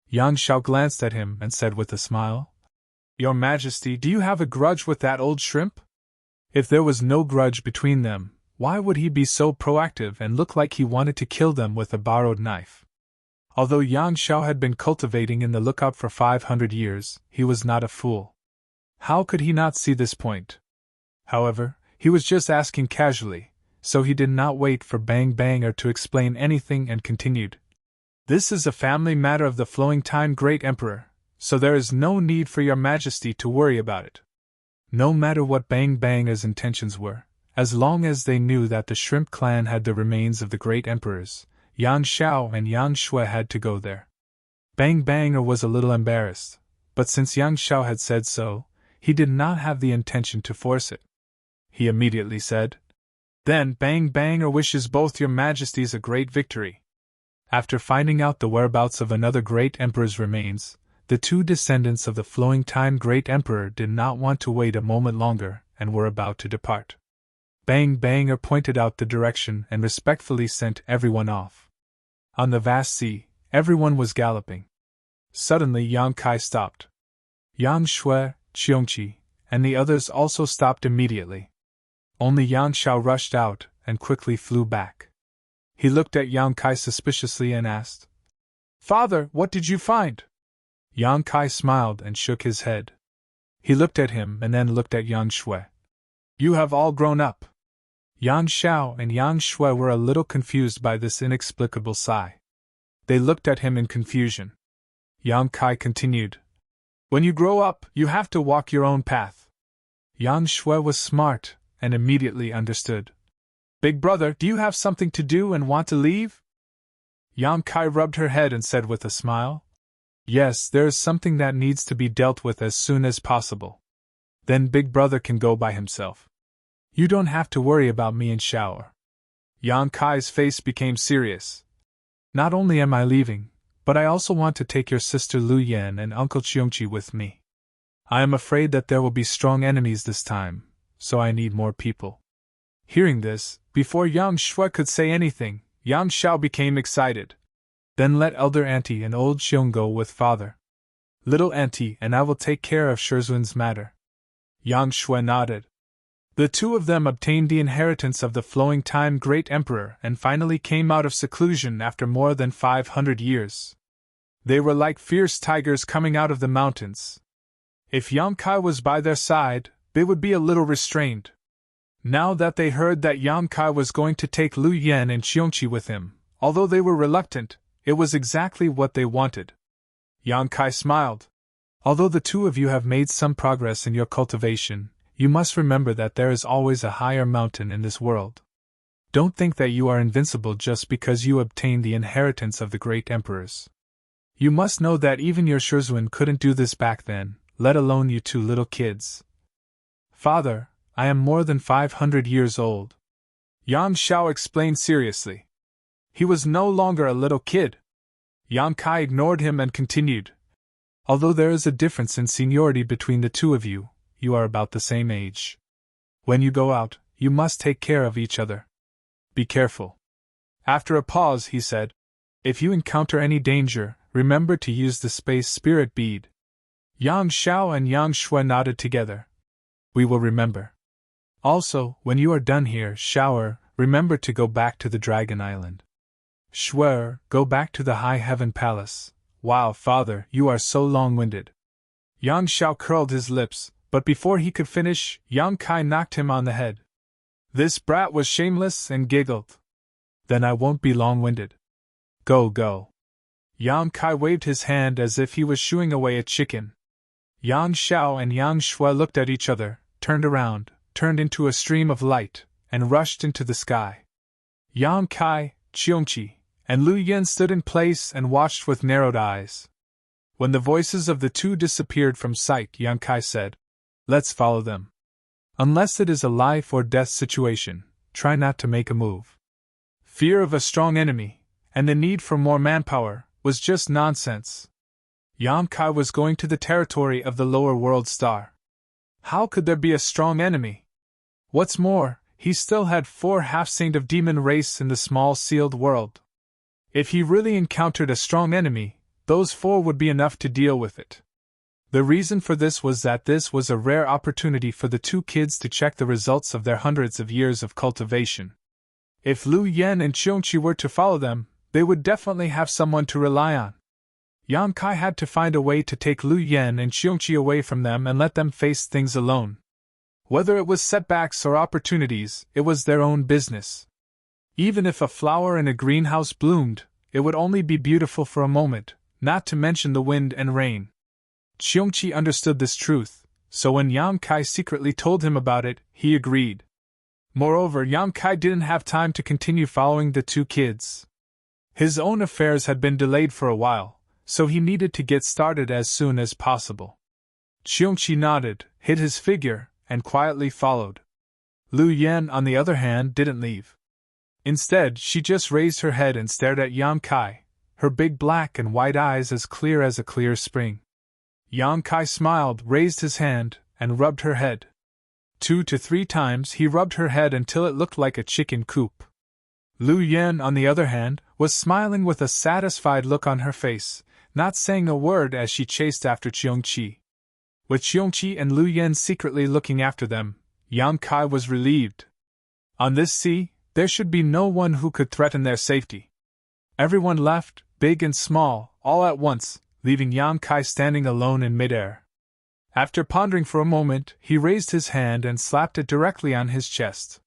Yang Shao glanced at him and said with a smile, "Your Majesty, do you have a grudge with that old shrimp?" If there was no grudge between them, why would he be so proactive and look like he wanted to kill them with a borrowed knife? Although Yang Shao had been cultivating in the lookout for 500 years, he was not a fool. How could he not see this point? However, he was just asking casually, so he did not wait for Bang Banger to explain anything and continued. "This is a family matter of the Flowing Time Great Emperor, so there is no need for your Majesty to worry about it." No matter what Bang Banger's intentions were, as long as they knew that the Shrimp Clan had the remains of the great emperors, Yang Shao and Yang Shui had to go there. Bang Banger was a little embarrassed, but since Yang Shao had said so, he did not have the intention to force it. He immediately said, "Then Bang Banger wishes both your Majesties a great victory." After finding out the whereabouts of another great emperor's remains, the two descendants of the Flowing Time Great Emperor did not want to wait a moment longer and were about to depart. Bang Banger pointed out the direction and respectfully sent everyone off. On the vast sea, everyone was galloping. Suddenly Yang Kai stopped. Yang Shui, Qiongqi, and the others also stopped immediately. Only Yang Shao rushed out and quickly flew back. He looked at Yang Kai suspiciously and asked, "Father, what did you find?" Yang Kai smiled and shook his head. He looked at him and then looked at Yang Shui. "You have all grown up." Yang Shao and Yang Shui were a little confused by this inexplicable sigh. They looked at him in confusion. Yang Kai continued, "When you grow up, you have to walk your own path." Yang Shui was smart and immediately understood. "Big brother, do you have something to do and want to leave?" Yang Kai rubbed her head and said with a smile, "Yes, there is something that needs to be dealt with as soon as possible. Then Big Brother can go by himself. You don't have to worry about me and Shao." Yang Kai's face became serious. "Not only am I leaving, but I also want to take your sister Lu Yan and Uncle Qiongqi with me. I am afraid that there will be strong enemies this time, so I need more people." Hearing this, before Yang Shui could say anything, Yang Shao became excited. "Then let Elder Auntie and Old Xiong go with Father. Little Auntie and I will take care of Shizun's matter." Yang Shui nodded. The two of them obtained the inheritance of the Flowing Time Great Emperor and finally came out of seclusion after more than 500 years. They were like fierce tigers coming out of the mountains. If Yang Kai was by their side, they would be a little restrained. Now that they heard that Yang Kai was going to take Lu Yan and Qiongqi with him, although they were reluctant, it was exactly what they wanted. Yang Kai smiled. "Although the two of you have made some progress in your cultivation, you must remember that there is always a higher mountain in this world. Don't think that you are invincible just because you obtained the inheritance of the great emperors. You must know that even your Shizun couldn't do this back then, let alone you two little kids." "Father, I am more than 500 years old," Yang Shao explained seriously. He was no longer a little kid. Yang Kai ignored him and continued, "Although there is a difference in seniority between the two of you, you are about the same age. When you go out, you must take care of each other. Be careful." After a pause, he said, "If you encounter any danger, remember to use the Space Spirit Bead." Yang Shao and Yang Shui nodded together. "We will remember. Also, when you are done here, Shao, remember to go back to the Dragon Island. Shui, go back to the High Heaven Palace. Wow, Father, you are so long-winded." Yang Shao curled his lips, but before he could finish, Yang Kai knocked him on the head. This brat was shameless and giggled. "Then I won't be long-winded. Go, go. Yang Kai waved his hand as if he was shooing away a chicken. Yang Xiao and Yang Shui looked at each other, turned around, turned into a stream of light, and rushed into the sky. Yang Kai, Qiongqi, and Lu Yen stood in place and watched with narrowed eyes. When the voices of the two disappeared from sight, Yang Kai said, "Let's follow them. Unless it is a life or death situation, try not to make a move." Fear of a strong enemy, and the need for more manpower, was just nonsense. Yang Kai was going to the territory of the lower world star. How could there be a strong enemy? What's more, he still had 4 half-saint of demon race in the small sealed world. If he really encountered a strong enemy, those 4 would be enough to deal with it. The reason for this was that this was a rare opportunity for the 2 kids to check the results of their hundreds of years of cultivation. If Lu Yen and Qiongqi were to follow them, they would definitely have someone to rely on. Yang Kai had to find a way to take Lu Yen and Qiongqi away from them and let them face things alone. Whether it was setbacks or opportunities, it was their own business. Even if a flower in a greenhouse bloomed, it would only be beautiful for a moment, not to mention the wind and rain. Qiongqi understood this truth, so when Yang Kai secretly told him about it, he agreed. Moreover, Yang Kai didn't have time to continue following the 2 kids. His own affairs had been delayed for a while, so he needed to get started as soon as possible. Qiongqi nodded, hid his figure, and quietly followed. Lu Yen, on the other hand, didn't leave. Instead, she just raised her head and stared at Yang Kai, her big black and white eyes as clear spring. Yang Kai smiled, raised his hand, and rubbed her head. 2 to 3 times he rubbed her head until it looked like a chicken coop. Lu Yen, on the other hand, was smiling with a satisfied look on her face, not saying a word as she chased after Qiongqi. With Qiongqi and Lu Yen secretly looking after them, Yang Kai was relieved. On this sea, there should be no one who could threaten their safety. Everyone left, big and small, all at once, leaving Yang Kai standing alone in midair. After pondering for a moment, he raised his hand and slapped it directly on his chest.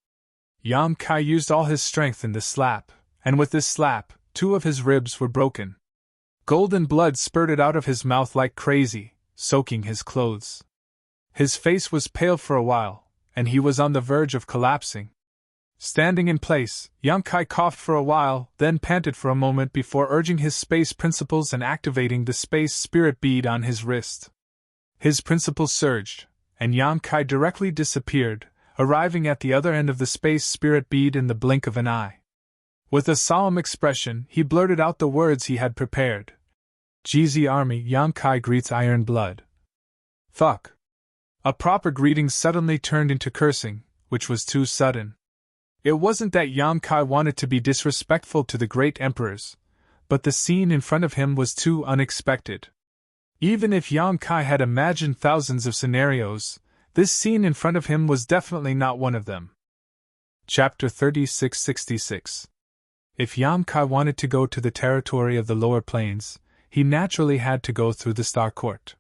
Yang Kai used all his strength in the slap, and with this slap, 2 of his ribs were broken. Golden blood spurted out of his mouth like crazy, soaking his clothes. His face was pale for a while, and he was on the verge of collapsing. Standing in place, Yang Kai coughed for a while, then panted for a moment before urging his space principles and activating the space spirit bead on his wrist. His principles surged, and Yang Kai directly disappeared, arriving at the other end of the space spirit bead in the blink of an eye. With a solemn expression, he blurted out the words he had prepared. GZ Army, Yang Kai greets Iron Blood. Fuck. A proper greeting suddenly turned into cursing, which was too sudden. It wasn't that Yang Kai wanted to be disrespectful to the great emperors, but the scene in front of him was too unexpected. Even if Yang Kai had imagined thousands of scenarios, this scene in front of him was definitely not one of them. Chapter 3666. If Yang Kai wanted to go to the territory of the lower planes, he naturally had to go through the Star Court.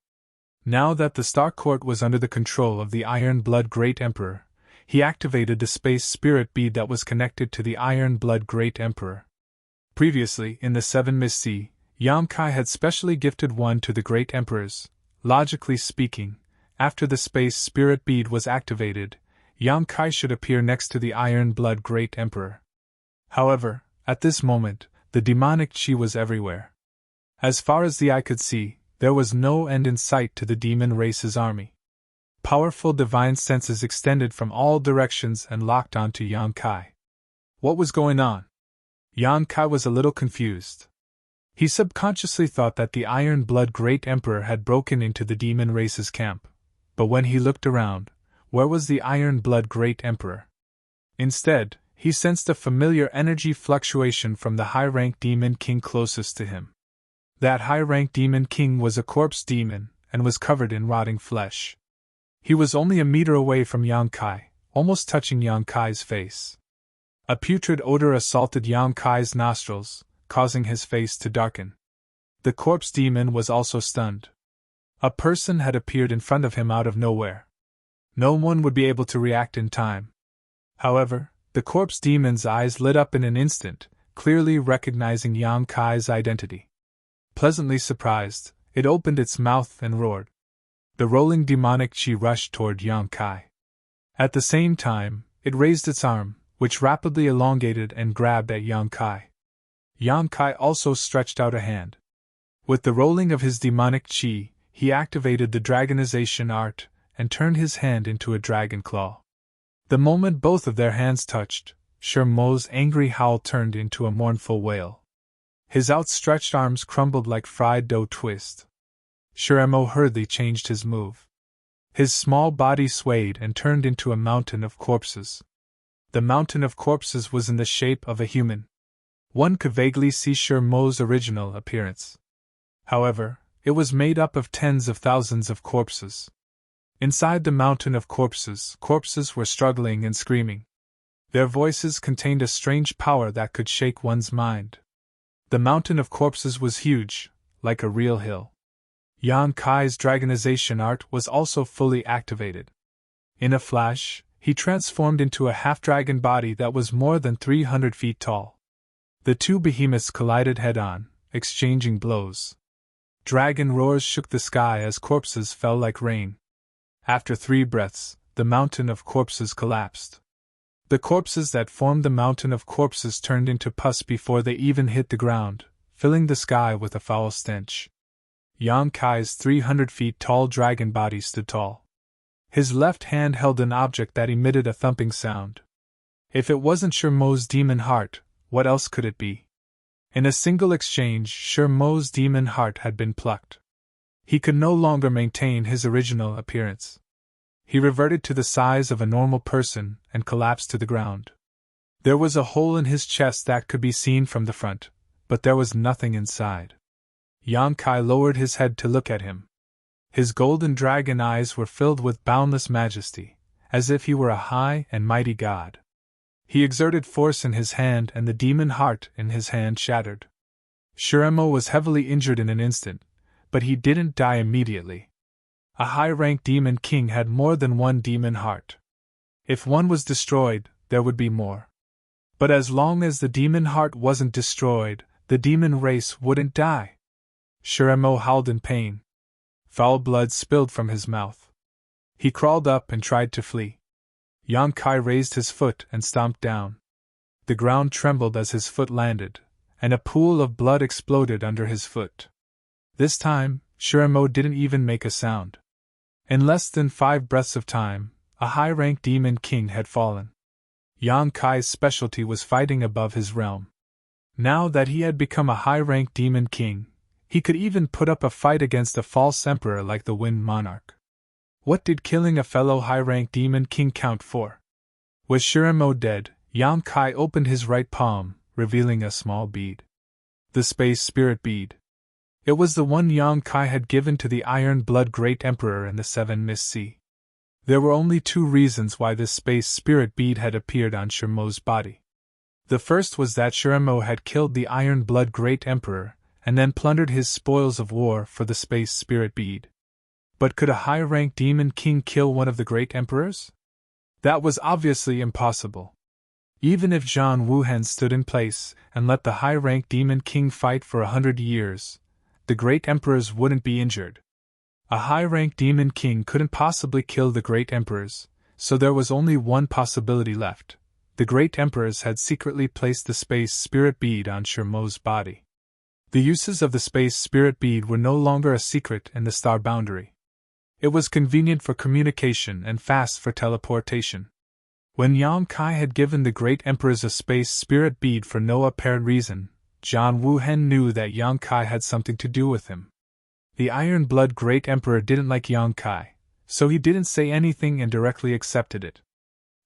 Now that the Star Court was under the control of the Iron Blood Great Emperor, he activated the space spirit bead that was connected to the Iron Blood Great Emperor. Previously, in the 7 Mist Sea, Yang Kai had specially gifted one to the Great Emperors. Logically speaking, after the space spirit bead was activated, Yang Kai should appear next to the Iron Blood Great Emperor. However, at this moment, the demonic chi was everywhere. As far as the eye could see, there was no end in sight to the demon race's army. Powerful divine senses extended from all directions and locked onto Yang Kai. What was going on? Yang Kai was a little confused. He subconsciously thought that the Iron Blood Great Emperor had broken into the demon race's camp, but when he looked around, where was the Iron Blood Great Emperor? Instead, he sensed a familiar energy fluctuation from the high-rank demon king closest to him. That high-rank demon king was a corpse demon and was covered in rotting flesh. He was only a meter away from Yang Kai, almost touching Yang Kai's face. A putrid odor assaulted Yang Kai's nostrils, causing his face to darken. The corpse demon was also stunned. A person had appeared in front of him out of nowhere. No one would be able to react in time. However, the corpse demon's eyes lit up in an instant, clearly recognizing Yang Kai's identity. Pleasantly surprised, it opened its mouth and roared. The rolling demonic chi rushed toward Yang Kai. At the same time, it raised its arm, which rapidly elongated and grabbed at Yang Kai. Yang Kai also stretched out a hand. With the rolling of his demonic chi, he activated the dragonization art and turned his hand into a dragon claw. The moment both of their hands touched, Shermo's angry howl turned into a mournful wail. His outstretched arms crumbled like fried dough twist. Shermo hurriedly changed his move. His small body swayed and turned into a mountain of corpses. The mountain of corpses was in the shape of a human. One could vaguely see Shermo's original appearance. However, it was made up of tens of thousands of corpses. Inside the mountain of corpses, corpses were struggling and screaming. Their voices contained a strange power that could shake one's mind. The mountain of corpses was huge, like a real hill. Yang Kai's dragonization art was also fully activated. In a flash, he transformed into a half-dragon body that was more than 300 feet tall. The two behemoths collided head-on, exchanging blows. Dragon roars shook the sky as corpses fell like rain. After 3 breaths, the mountain of corpses collapsed. The corpses that formed the mountain of corpses turned into pus before they even hit the ground, filling the sky with a foul stench. Yang Kai's 300 feet tall dragon body stood tall. His left hand held an object that emitted a thumping sound. If it wasn't Shermo's demon heart, what else could it be? In a single exchange, Shermo's demon heart had been plucked. He could no longer maintain his original appearance. He reverted to the size of a normal person and collapsed to the ground. There was a hole in his chest that could be seen from the front, but there was nothing inside. Yang Kai lowered his head to look at him. His golden dragon eyes were filled with boundless majesty, as if he were a high and mighty god. He exerted force in his hand and the demon heart in his hand shattered. Shermo was heavily injured in an instant, but he didn't die immediately. A high-ranked demon king had more than one demon heart. If one was destroyed, there would be more. But as long as the demon heart wasn't destroyed, the demon race wouldn't die. Shermo howled in pain. Foul blood spilled from his mouth. He crawled up and tried to flee. Yang Kai raised his foot and stomped down. The ground trembled as his foot landed, and a pool of blood exploded under his foot. This time, Shermo didn't even make a sound. In less than 5 breaths of time, a high-ranked demon king had fallen. Yang Kai's specialty was fighting above his realm. Now that he had become a high-ranked demon king, he could even put up a fight against a false emperor like the Wind Monarch. What did killing a fellow high-ranked demon king count for? Was Shermo dead? Yang Kai opened his right palm, revealing a small bead. The Space Spirit Bead. It was the one Yang Kai had given to the Iron Blood Great Emperor in the 7 Mist Sea. There were only 2 reasons why this Space Spirit Bead had appeared on Shermo's body. The first was that Shermo had killed the Iron Blood Great Emperor, and then plundered his spoils of war for the Space Spirit Bead. But could a high-ranked demon king kill one of the great emperors? That was obviously impossible. Even if Zhang Wuhen stood in place and let the high-ranked demon king fight for 100 years, the great emperors wouldn't be injured. A high-ranked demon king couldn't possibly kill the great emperors, so there was only one possibility left. The great emperors had secretly placed the Space Spirit Bead on Shermo's body. The uses of the Space Spirit Bead were no longer a secret in the star boundary. It was convenient for communication and fast for teleportation. When Yang Kai had given the great emperors a Space Spirit Bead for no apparent reason, Zhang Wuhen knew that Yang Kai had something to do with him. The Iron Blood Great Emperor didn't like Yang Kai, so he didn't say anything and directly accepted it.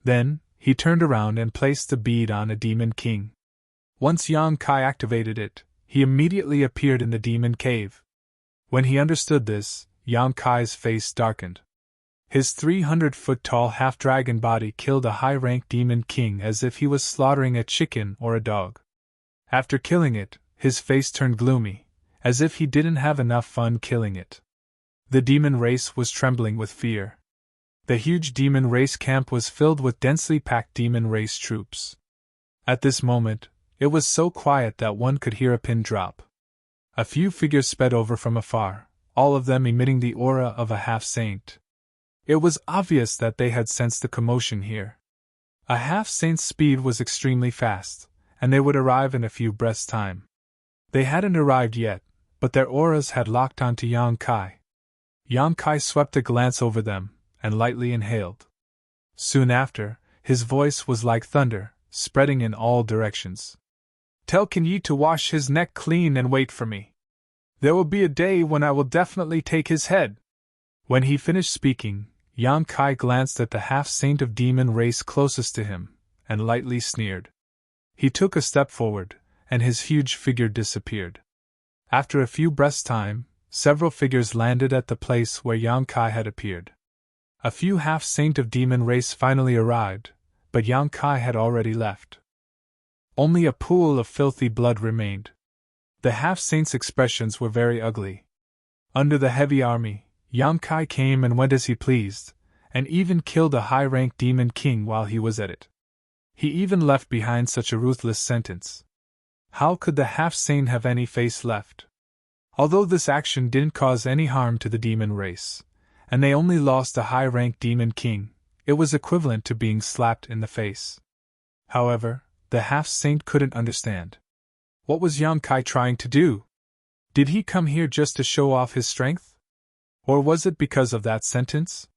Then, he turned around and placed the bead on a demon king. Once Yang Kai activated it, he immediately appeared in the demon cave. When he understood this, Yang Kai's face darkened. His 300-foot-tall half-dragon body killed a high-ranked demon king as if he was slaughtering a chicken or a dog. After killing it, his face turned gloomy, as if he didn't have enough fun killing it. The demon race was trembling with fear. The huge demon race camp was filled with densely packed demon race troops. At this moment, it was so quiet that one could hear a pin drop. A few figures sped over from afar, all of them emitting the aura of a half-saint. It was obvious that they had sensed the commotion here. A half-saint's speed was extremely fast, and they would arrive in a few breaths' time. They hadn't arrived yet, but their auras had locked onto Yang Kai. Yang Kai swept a glance over them, and lightly inhaled. Soon after, his voice was like thunder, spreading in all directions. "Tell Kenyi to wash his neck clean and wait for me. There will be a day when I will definitely take his head." When he finished speaking, Yang Kai glanced at the half-saint of demon race closest to him, and lightly sneered. He took a step forward, and his huge figure disappeared. After a few breaths' time, several figures landed at the place where Yang Kai had appeared. A few half-saint of demon race finally arrived, but Yang Kai had already left. Only a pool of filthy blood remained. The half-saints' expressions were very ugly. Under the heavy army, Yang Kai came and went as he pleased, and even killed a high-ranked demon king while he was at it. He even left behind such a ruthless sentence. How could the half-saint have any face left? Although this action didn't cause any harm to the demon race, and they only lost a high-ranked demon king, it was equivalent to being slapped in the face. However, the half-saint couldn't understand. What was Yang Kai trying to do? Did he come here just to show off his strength? Or was it because of that sentence?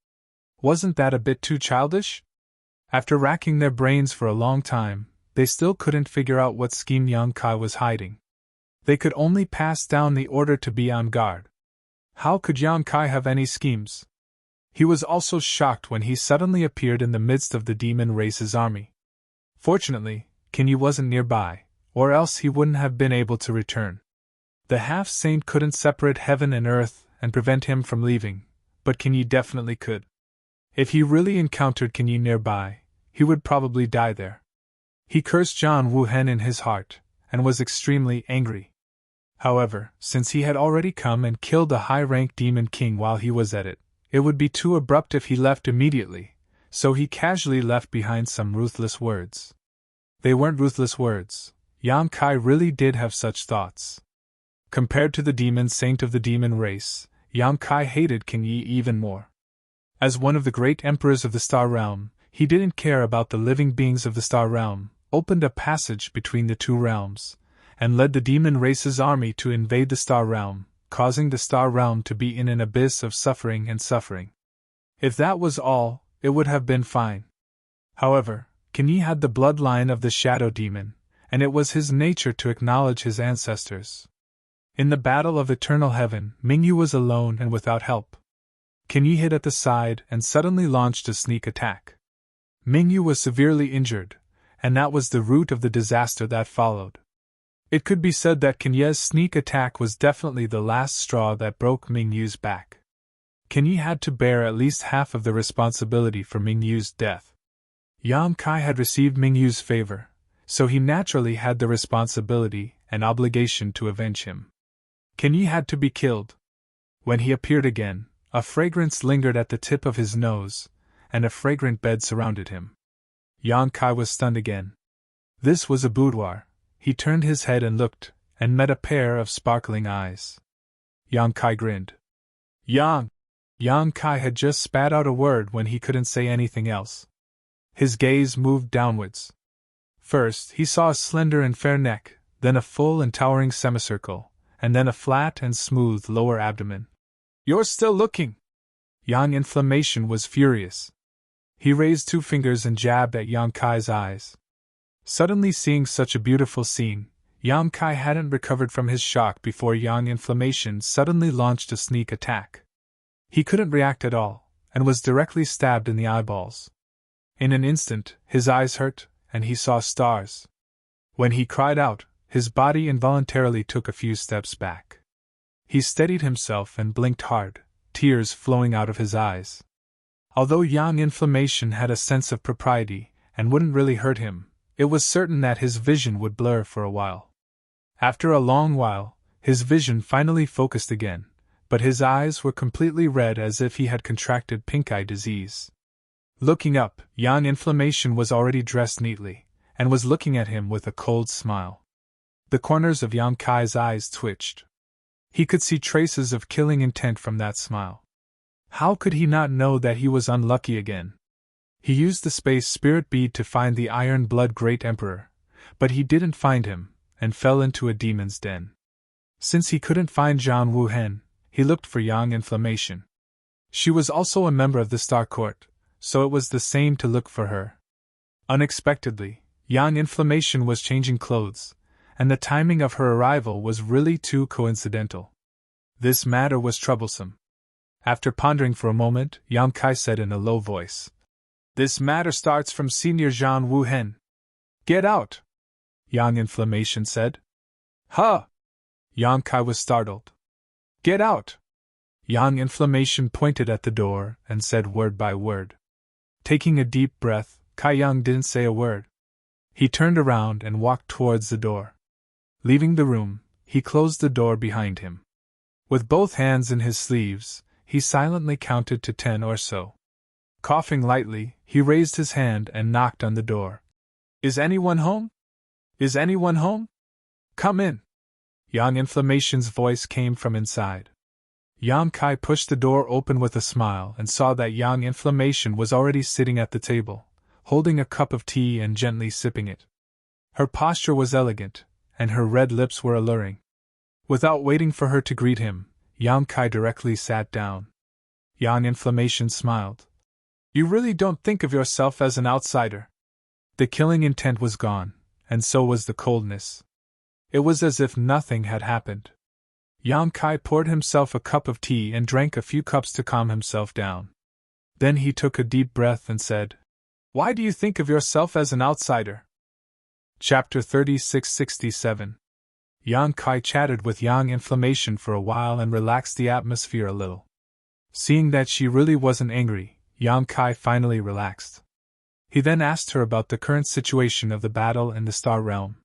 Wasn't that a bit too childish? After racking their brains for a long time, they still couldn't figure out what scheme Yang Kai was hiding. They could only pass down the order to be on guard. How could Yang Kai have any schemes? He was also shocked when he suddenly appeared in the midst of the demon race's army. Fortunately, Kenyi wasn't nearby, or else he wouldn't have been able to return. The half-saint couldn't separate heaven and earth and prevent him from leaving, but Kenyi definitely could. If he really encountered Kenyi nearby, he would probably die there. He cursed Zhan Wuhen in his heart, and was extremely angry. However, since he had already come and killed a high-ranked demon king while he was at it, it would be too abrupt if he left immediately, so he casually left behind some ruthless words. They weren't ruthless words. Yang Kai really did have such thoughts. Compared to the demon saint of the demon race, Yang Kai hated Kenyi even more. As one of the great emperors of the Star Realm, he didn't care about the living beings of the Star Realm, opened a passage between the two realms, and led the demon race's army to invade the Star Realm, causing the Star Realm to be in an abyss of suffering and suffering. If that was all, it would have been fine. However, Kenyi had the bloodline of the Shadow Demon, and it was his nature to acknowledge his ancestors. In the battle of Eternal Heaven, Mingyu was alone and without help. Kenyi hid at the side and suddenly launched a sneak attack. Mingyu was severely injured, and that was the root of the disaster that followed. It could be said that Kenyi's sneak attack was definitely the last straw that broke Mingyu's back. Kenyi had to bear at least half of the responsibility for Mingyu's death. Yang Kai had received Mingyu's favor, so he naturally had the responsibility and obligation to avenge him. Kenyi had to be killed. When he appeared again, a fragrance lingered at the tip of his nose, and a fragrant bed surrounded him. Yang Kai was stunned again. This was a boudoir. He turned his head and looked, and met a pair of sparkling eyes. Yang Kai grinned. Yang Kai had just spat out a word when he couldn't say anything else. His gaze moved downwards. First, he saw a slender and fair neck, then a full and towering semicircle, and then a flat and smooth lower abdomen. "You're still looking!" Yang Inflammation was furious. He raised 2 fingers and jabbed at Yang Kai's eyes. Suddenly seeing such a beautiful scene, Yang Kai hadn't recovered from his shock before Yang Inflammation suddenly launched a sneak attack. He couldn't react at all, and was directly stabbed in the eyeballs. In an instant, his eyes hurt, and he saw stars. When he cried out, his body involuntarily took a few steps back. He steadied himself and blinked hard, tears flowing out of his eyes. Although Yang Inflammation had a sense of propriety, and wouldn't really hurt him, it was certain that his vision would blur for a while. After a long while, his vision finally focused again, but his eyes were completely red as if he had contracted pink eye disease. Looking up, Yang Inflammation was already dressed neatly, and was looking at him with a cold smile. The corners of Yang Kai's eyes twitched. He could see traces of killing intent from that smile. How could he not know that he was unlucky again? He used the space spirit bead to find the Iron Blood Great Emperor, but he didn't find him, and fell into a demon's den. Since he couldn't find Zhang Wuhen, he looked for Yang Inflammation. She was also a member of the Star Court, so it was the same to look for her. Unexpectedly, Yang Inflammation was changing clothes, and the timing of her arrival was really too coincidental. This matter was troublesome. After pondering for a moment, Yang Kai said in a low voice, "This matter starts from Senior Zhang Wuhen." "Get out!" Yang Inflammation said. "Huh!" Yang Kai was startled. "Get out!" Yang Inflammation pointed at the door and said word by word. Taking a deep breath, Kai Yang didn't say a word. He turned around and walked towards the door. Leaving the room, he closed the door behind him. With both hands in his sleeves, he silently counted to 10 or so. Coughing lightly, he raised his hand and knocked on the door. "Is anyone home? Is anyone home? Come in!" Yang Inflammation's voice came from inside. Yang Kai pushed the door open with a smile and saw that Yang Inflammation was already sitting at the table, holding a cup of tea and gently sipping it. Her posture was elegant, and her red lips were alluring. Without waiting for her to greet him, Yang Kai directly sat down. Yang Inflammation smiled. "You really don't think of yourself as an outsider." The killing intent was gone, and so was the coldness. It was as if nothing had happened. Yang Kai poured himself a cup of tea and drank a few cups to calm himself down. Then he took a deep breath and said, "Why do you think of yourself as an outsider?" Chapter 3667. Yang Kai chatted with Yang Inflammation for a while and relaxed the atmosphere a little. Seeing that she really wasn't angry, Yang Kai finally relaxed. He then asked her about the current situation of the battle in the Star Realm.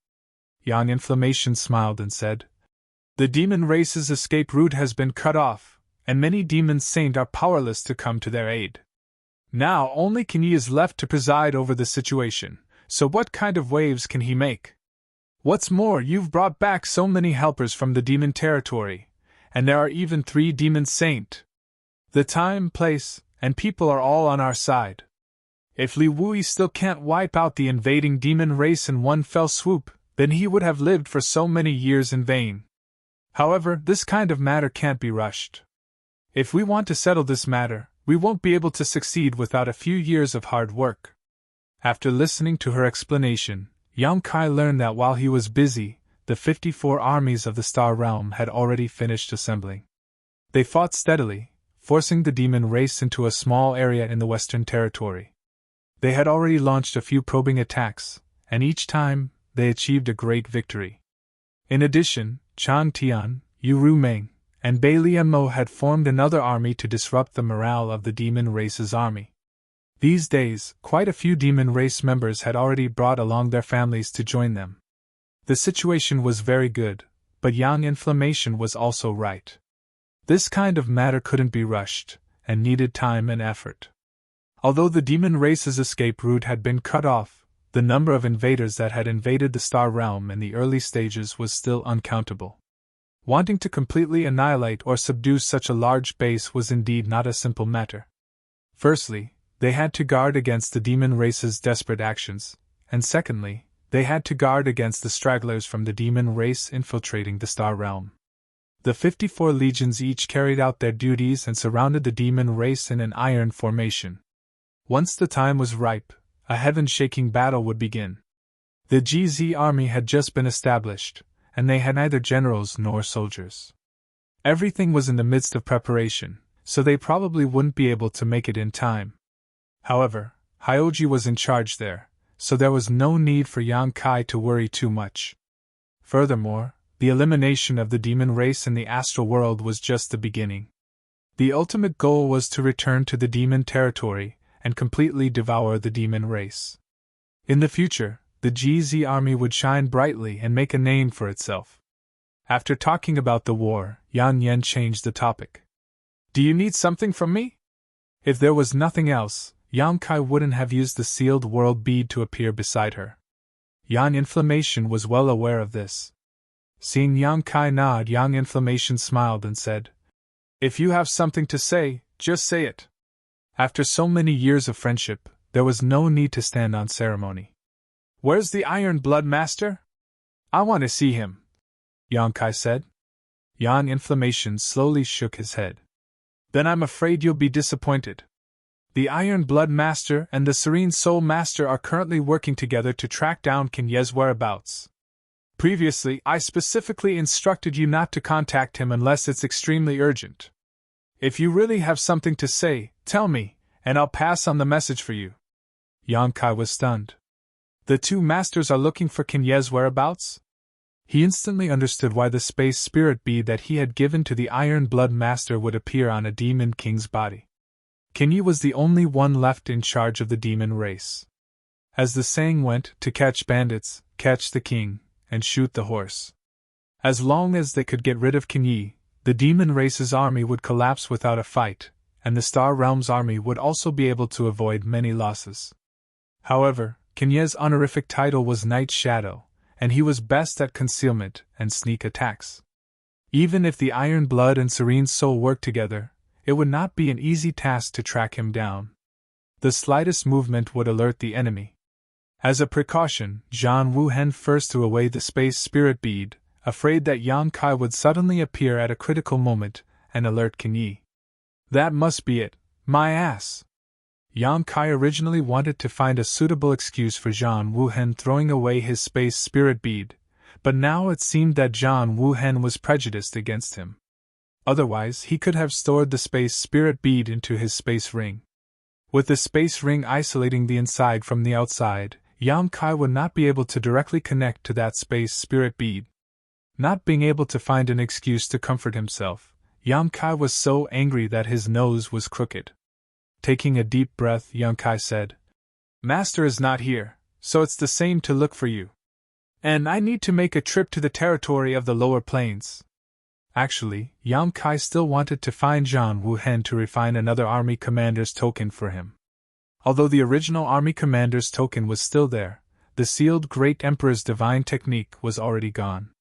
Yang Inflammation smiled and said, "The demon race's escape route has been cut off, and many demon saints are powerless to come to their aid. Now only Kenyi is left to preside over the situation, so what kind of waves can he make? What's more, you've brought back so many helpers from the demon territory, and there are even 3 demon saints. The time, place, and people are all on our side. If Li Wui still can't wipe out the invading demon race in one fell swoop, then he would have lived for so many years in vain. However, this kind of matter can't be rushed. If we want to settle this matter, we won't be able to succeed without a few years of hard work." After listening to her explanation, Yang Kai learned that while he was busy, the 54 armies of the Star Realm had already finished assembling. They fought steadily, forcing the demon race into a small area in the Western Territory. They had already launched a few probing attacks, and each time, they achieved a great victory. In addition, Chan Tian, Yu Ru Meng, and Bai Lianmo had formed another army to disrupt the morale of the demon race's army. These days, quite a few demon race members had already brought along their families to join them. The situation was very good, but Yang Inflammation was also right. This kind of matter couldn't be rushed, and needed time and effort. Although the demon race's escape route had been cut off, the number of invaders that had invaded the Star Realm in the early stages was still uncountable. Wanting to completely annihilate or subdue such a large base was indeed not a simple matter. Firstly, they had to guard against the demon race's desperate actions, and secondly, they had to guard against the stragglers from the demon race infiltrating the Star Realm. The 54 legions each carried out their duties and surrounded the demon race in an iron formation. Once the time was ripe, a heaven-shaking battle would begin. The GZ army had just been established, and they had neither generals nor soldiers. Everything was in the midst of preparation, so they probably wouldn't be able to make it in time. However, Hyoji was in charge there, so there was no need for Yang Kai to worry too much. Furthermore, the elimination of the demon race in the astral world was just the beginning. The ultimate goal was to return to the demon territory and completely devour the demon race. In the future, the GZ army would shine brightly and make a name for itself. After talking about the war, Yan Yen changed the topic. "Do you need something from me?" If there was nothing else, Yang Kai wouldn't have used the sealed world bead to appear beside her. Yang Inflammation was well aware of this. Seeing Yang Kai nod, Yang Inflammation smiled and said, "If you have something to say, just say it." After so many years of friendship, there was no need to stand on ceremony. "Where's the Iron Blood Master? I want to see him," Yang Kai said. Yang Inflammation slowly shook his head. "Then I'm afraid you'll be disappointed. The Iron Blood Master and the Serene Soul Master are currently working together to track down Kin Ye's whereabouts. Previously, I specifically instructed you not to contact him unless it's extremely urgent. If you really have something to say, tell me, and I'll pass on the message for you." Yang Kai was stunned. The two masters are looking for Kin Ye's whereabouts? He instantly understood why the space spirit bead that he had given to the Iron Blood Master would appear on a demon king's body. Kin Ye was the only one left in charge of the demon race. As the saying went, to catch bandits, catch the king, and shoot the horse. As long as they could get rid of Kin Ye, the demon race's army would collapse without a fight, and the Star Realm's army would also be able to avoid many losses. However, Kin Ye's honorific title was Night Shadow, and he was best at concealment and sneak attacks. Even if the Iron Blood and Serene Soul worked together, it would not be an easy task to track him down. The slightest movement would alert the enemy. As a precaution, Zhan Wuhen first threw away the space spirit bead, afraid that Yang Kai would suddenly appear at a critical moment and alert Kin Ye. That must be it, my ass. Yang Kai originally wanted to find a suitable excuse for Zhan Wuhen throwing away his space spirit bead, but now it seemed that Zhan Wuhen was prejudiced against him. Otherwise, he could have stored the space spirit bead into his space ring. With the space ring isolating the inside from the outside, Yang Kai would not be able to directly connect to that space spirit bead. Not being able to find an excuse to comfort himself, Yang Kai was so angry that his nose was crooked. Taking a deep breath, Yang Kai said, "Master is not here, so it's the same to look for you. And I need to make a trip to the territory of the lower plains." Actually, Yang Kai still wanted to find Zhan Wuhen to refine another army commander's token for him. Although the original army commander's token was still there, the sealed Great Emperor's divine technique was already gone.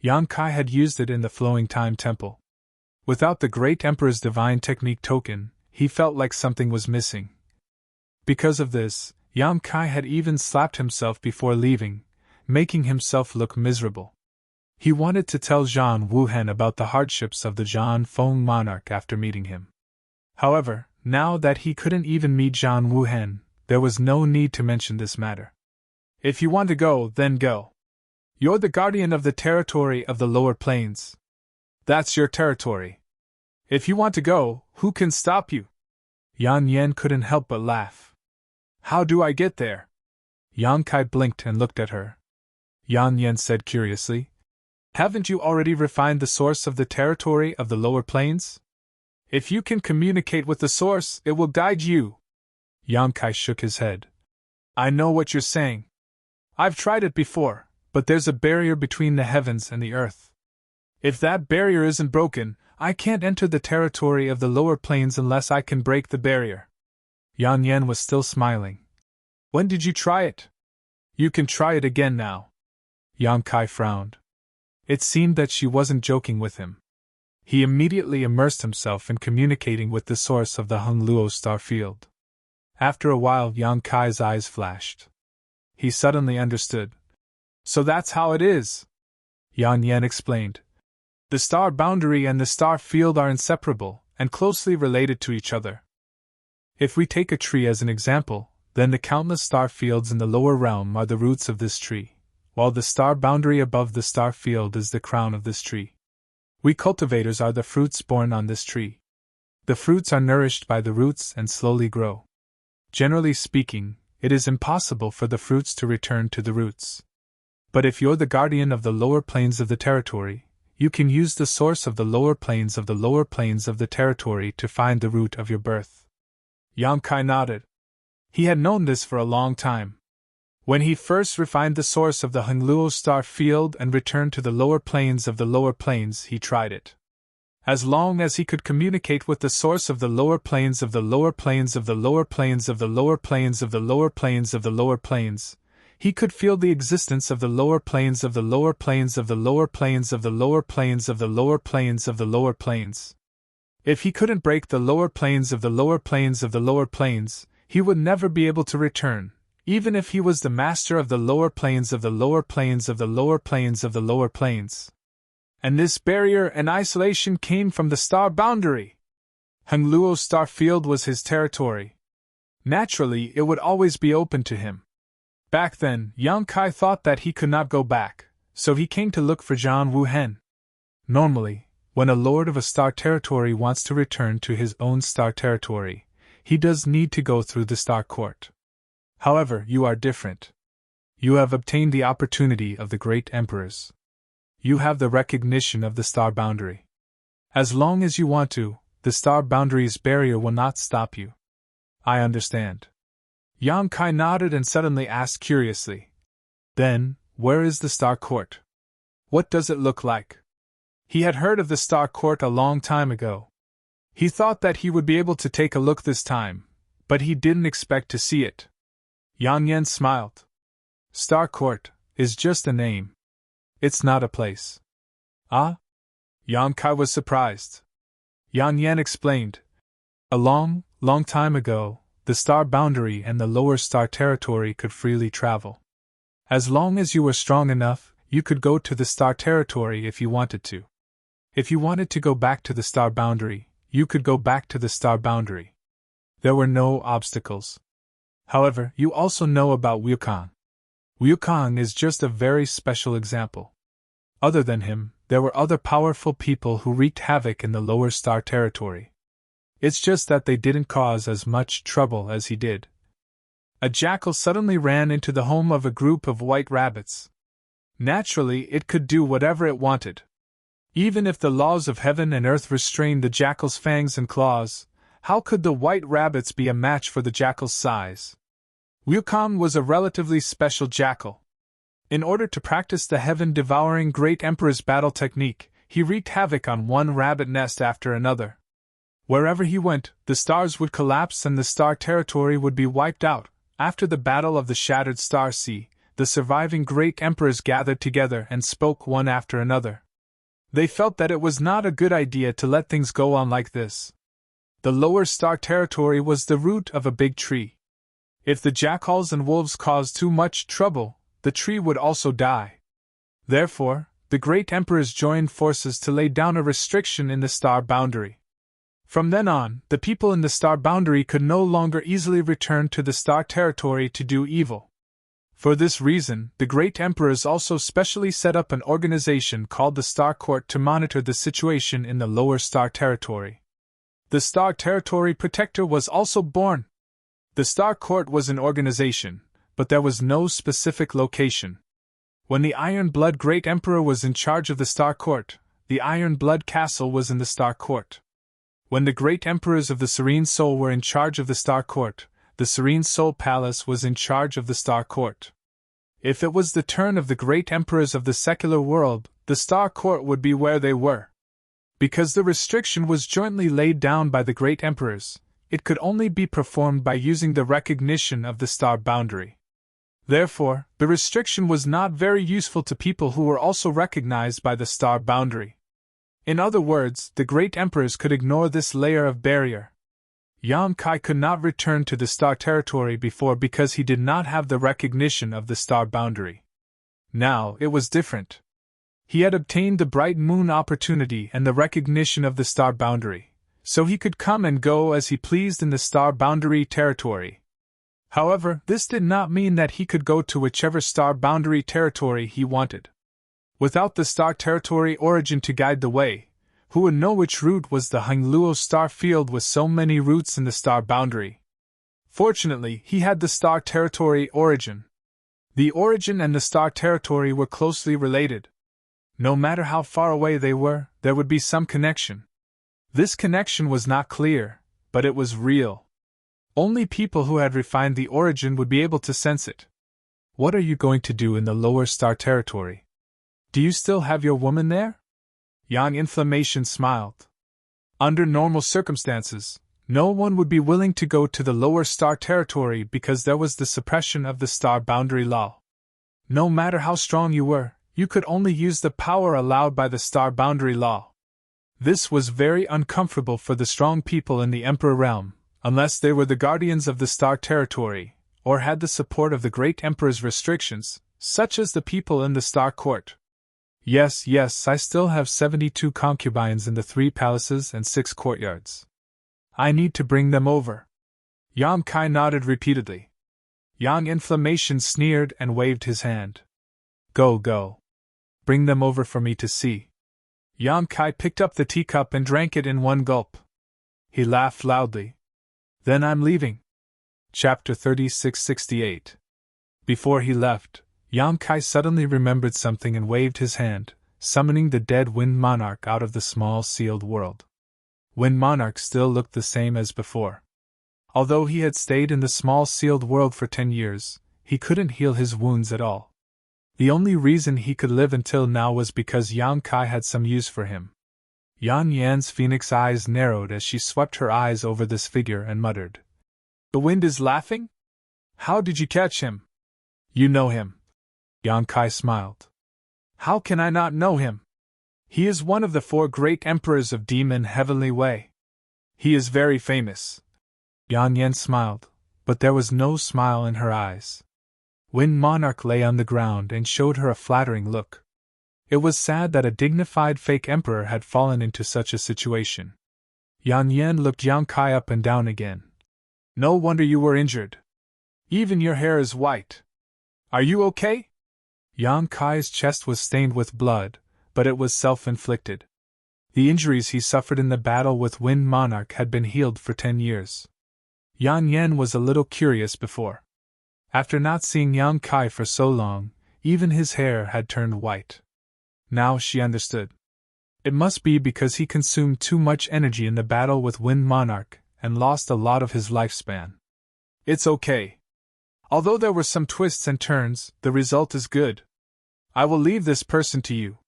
Yang Kai had used it in the Flowing Time Temple. Without the Great Emperor's divine technique token, he felt like something was missing. Because of this, Yang Kai had even slapped himself before leaving, making himself look miserable. He wanted to tell Zhan Wuhen about the hardships of the Zhan Feng monarch after meeting him. However, now that he couldn't even meet Zhan Wuhen, there was no need to mention this matter. "If you want to go, then go. You're the guardian of the territory of the lower plains. That's your territory. If you want to go, who can stop you?" Yan Yan couldn't help but laugh. "How do I get there?" Yang Kai blinked and looked at her. Yan Yan said curiously, "Haven't you already refined the source of the territory of the lower plains? If you can communicate with the source, it will guide you." Yang Kai shook his head. "I know what you're saying. I've tried it before, but there's a barrier between the heavens and the earth. If that barrier isn't broken, I can't enter the territory of the lower plains unless I can break the barrier." Yan Yan was still smiling. "When did you try it?" "You can try it again now." Yang Kai frowned. It seemed that she wasn't joking with him. He immediately immersed himself in communicating with the source of the Hongluo star field. After a while, Yang Kai's eyes flashed. He suddenly understood. "So that's how it is," Yan Yan explained. "The star boundary and the star field are inseparable and closely related to each other. If we take a tree as an example, then the countless star fields in the lower realm are the roots of this tree, while the star boundary above the star field is the crown of this tree. We cultivators are the fruits born on this tree. The fruits are nourished by the roots and slowly grow. Generally speaking, it is impossible for the fruits to return to the roots. But if you're the guardian of the lower plains of the territory, you can use the source of the lower plains of the lower plains of the territory to find the root of your birth." Yang Kai nodded. He had known this for a long time. When he first refined the source of the Hongluo star field and returned to the lower plains of the lower plains, he tried it. As long as he could communicate with the source of the lower plains of the lower plains of the lower plains of the lower plains of the lower plains of the lower plains, he could feel the existence of the lower planes of the lower planes of the lower planes of the lower planes of the lower planes of the lower planes. If he couldn't break the lower planes of the lower planes of the lower planes, he would never be able to return, even if he was the master of the lower planes of the lower planes of the lower planes of the lower planes. And this barrier and isolation came from the star boundary. Hengluo's star field was his territory. Naturally, it would always be open to him. Back then, Yang Kai thought that he could not go back, so he came to look for Zhang Wuhen. Normally, when a lord of a star territory wants to return to his own star territory, he does need to go through the star court. However, you are different. You have obtained the opportunity of the great emperors. You have the recognition of the star boundary. As long as you want to, the star boundary's barrier will not stop you. I understand. Yang Kai nodded and suddenly asked curiously, "Then, where is the star court? What does it look like?" He had heard of the star court a long time ago. He thought that he would be able to take a look this time, but he didn't expect to see it. Yang Yan smiled. Star court is just a name. It's not a place. Ah? Yang Kai was surprised. Yang Yan explained. A long time ago, the star boundary and the lower star territory could freely travel. As long as you were strong enough, you could go to the star territory if you wanted to. If you wanted to go back to the star boundary, you could go back to the star boundary. There were no obstacles. However, you also know about Wukong. Wukong is just a very special example. Other than him, there were other powerful people who wreaked havoc in the lower star territory. It's just that they didn't cause as much trouble as he did. A jackal suddenly ran into the home of a group of white rabbits. Naturally, it could do whatever it wanted. Even if the laws of heaven and earth restrained the jackal's fangs and claws, how could the white rabbits be a match for the jackal's size? Wukong was a relatively special jackal. In order to practice the heaven-devouring great emperor's battle technique, he wreaked havoc on one rabbit nest after another. Wherever he went, the stars would collapse and the star territory would be wiped out. After the battle of the shattered star sea, the surviving great emperors gathered together and spoke one after another. They felt that it was not a good idea to let things go on like this. The lower star territory was the root of a big tree. If the jackals and wolves caused too much trouble, the tree would also die. Therefore, the great emperors joined forces to lay down a restriction in the star boundary. From then on, the people in the star boundary could no longer easily return to the star territory to do evil. For this reason, the great emperors also specially set up an organization called the Star Court to monitor the situation in the lower star territory. The Star Territory Protector was also born. The Star Court was an organization, but there was no specific location. When the Iron Blood Great Emperor was in charge of the Star Court, the Iron Blood Castle was in the Star Court. When the Great Emperors of the Serene Soul were in charge of the Star Court, the Serene Soul Palace was in charge of the Star Court. If it was the turn of the Great Emperors of the secular world, the Star Court would be where they were. Because the restriction was jointly laid down by the Great Emperors, it could only be performed by using the recognition of the star boundary. Therefore, the restriction was not very useful to people who were also recognized by the star boundary. In other words, the great emperors could ignore this layer of barrier. Yang Kai could not return to the star territory before because he did not have the recognition of the star boundary. Now, it was different. He had obtained the bright moon opportunity and the recognition of the star boundary, so he could come and go as he pleased in the star boundary territory. However, this did not mean that he could go to whichever star boundary territory he wanted. Without the star territory origin to guide the way, who would know which route was the Hengluo star field with so many routes in the star boundary? Fortunately, he had the star territory origin. The origin and the star territory were closely related. No matter how far away they were, there would be some connection. This connection was not clear, but it was real. Only people who had refined the origin would be able to sense it. What are you going to do in the lower star territory? Do you still have your woman there? Yang Inflammation smiled. Under normal circumstances, no one would be willing to go to the lower star territory because there was the suppression of the star boundary law. No matter how strong you were, you could only use the power allowed by the star boundary law. This was very uncomfortable for the strong people in the Emperor realm, unless they were the guardians of the star territory, or had the support of the great Emperor's restrictions, such as the people in the star court. Yes, I still have 72 concubines in the 3 palaces and 6 courtyards. I need to bring them over. Yang Kai nodded repeatedly. Yang Inflammation sneered and waved his hand. Go. Bring them over for me to see. Yang Kai picked up the teacup and drank it in one gulp. He laughed loudly. Then I'm leaving. Chapter 3668. Before he left, Yang Kai suddenly remembered something and waved his hand, summoning the dead Wind Monarch out of the small sealed world. Wind Monarch still looked the same as before. Although he had stayed in the small sealed world for 10 years, he couldn't heal his wounds at all. The only reason he could live until now was because Yang Kai had some use for him. Yan Yan's phoenix eyes narrowed as she swept her eyes over this figure and muttered. The wind is laughing? How did you catch him? You know him. Yang Kai smiled. How can I not know him? He is one of the 4 great emperors of Demon Heavenly Way. He is very famous. Yan Yan smiled, but there was no smile in her eyes. Wind Monarch lay on the ground and showed her a flattering look. It was sad that a dignified fake emperor had fallen into such a situation. Yan Yan looked Yang Kai up and down again. No wonder you were injured. Even your hair is white. Are you okay? Yang Kai's chest was stained with blood, but it was self-inflicted. The injuries he suffered in the battle with Wind Monarch had been healed for 10 years. Yan Yan was a little curious before. After not seeing Yang Kai for so long, even his hair had turned white. Now she understood. It must be because he consumed too much energy in the battle with Wind Monarch and lost a lot of his lifespan. It's okay. Although there were some twists and turns, the result is good. I will leave this person to you.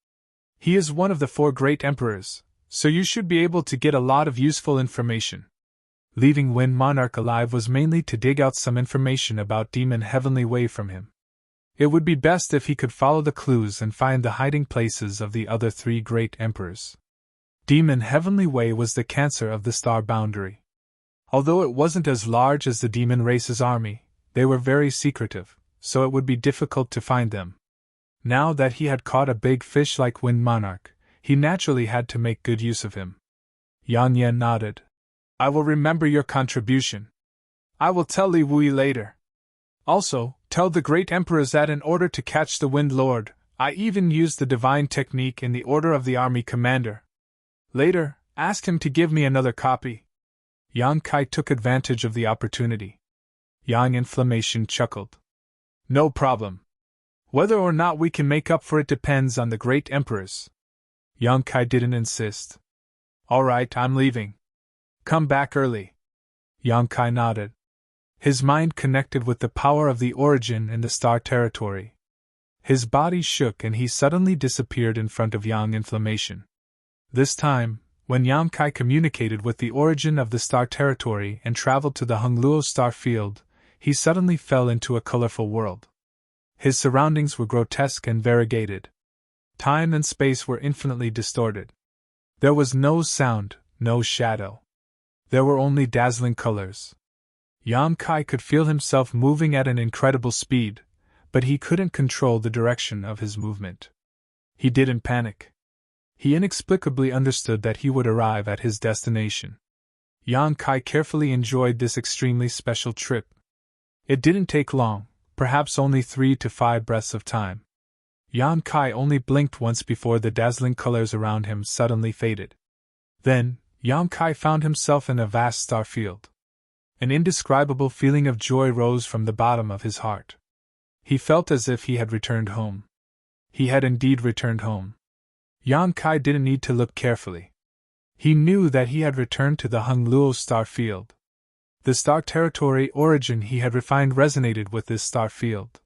He is one of the 4 great emperors, so you should be able to get a lot of useful information. Leaving Wind Monarch alive was mainly to dig out some information about Demon Heavenly Way from him. It would be best if he could follow the clues and find the hiding places of the other 3 great emperors. Demon Heavenly Way was the cancer of the star boundary. Although it wasn't as large as the demon race's army, they were very secretive, so it would be difficult to find them. Now that he had caught a big fish like Wind Monarch, he naturally had to make good use of him. Yan Yan nodded. I will remember your contribution. I will tell Li Wui later. Also, tell the great emperors that in order to catch the Wind Lord, I even used the divine technique in the order of the army commander. Later, ask him to give me another copy. Yang Kai took advantage of the opportunity. Yang Inflammation chuckled. No problem. Whether or not we can make up for it depends on the great emperors. Yang Kai didn't insist. All right, I'm leaving. Come back early. Yang Kai nodded. His mind connected with the power of the origin in the star territory. His body shook and he suddenly disappeared in front of Yang Inflammation. This time, when Yang Kai communicated with the origin of the star territory and traveled to the Hongluo star field, he suddenly fell into a colorful world. His surroundings were grotesque and variegated. Time and space were infinitely distorted. There was no sound, no shadow. There were only dazzling colors. Yang Kai could feel himself moving at an incredible speed, but he couldn't control the direction of his movement. He didn't panic. He inexplicably understood that he would arrive at his destination. Yang Kai carefully enjoyed this extremely special trip. It didn't take long, perhaps only 3 to 5 breaths of time. Yang Kai only blinked once before the dazzling colors around him suddenly faded. Then, Yang Kai found himself in a vast star field. An indescribable feeling of joy rose from the bottom of his heart. He felt as if he had returned home. He had indeed returned home. Yang Kai didn't need to look carefully. He knew that he had returned to the Hongluo star field. The star territory origin he had refined resonated with this star field.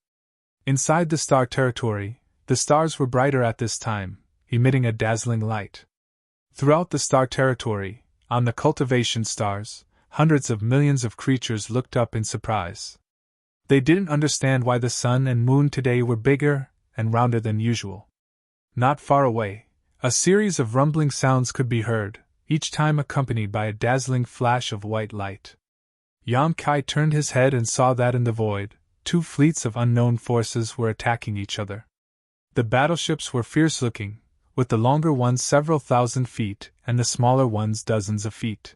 Inside the star territory, the stars were brighter at this time, emitting a dazzling light. Throughout the star territory, on the cultivation stars, hundreds of millions of creatures looked up in surprise. They didn't understand why the sun and moon today were bigger and rounder than usual. Not far away, a series of rumbling sounds could be heard, each time accompanied by a dazzling flash of white light. Yan Kai turned his head and saw that in the void, two fleets of unknown forces were attacking each other. The battleships were fierce-looking, with the longer ones several thousand feet and the smaller ones dozens of feet.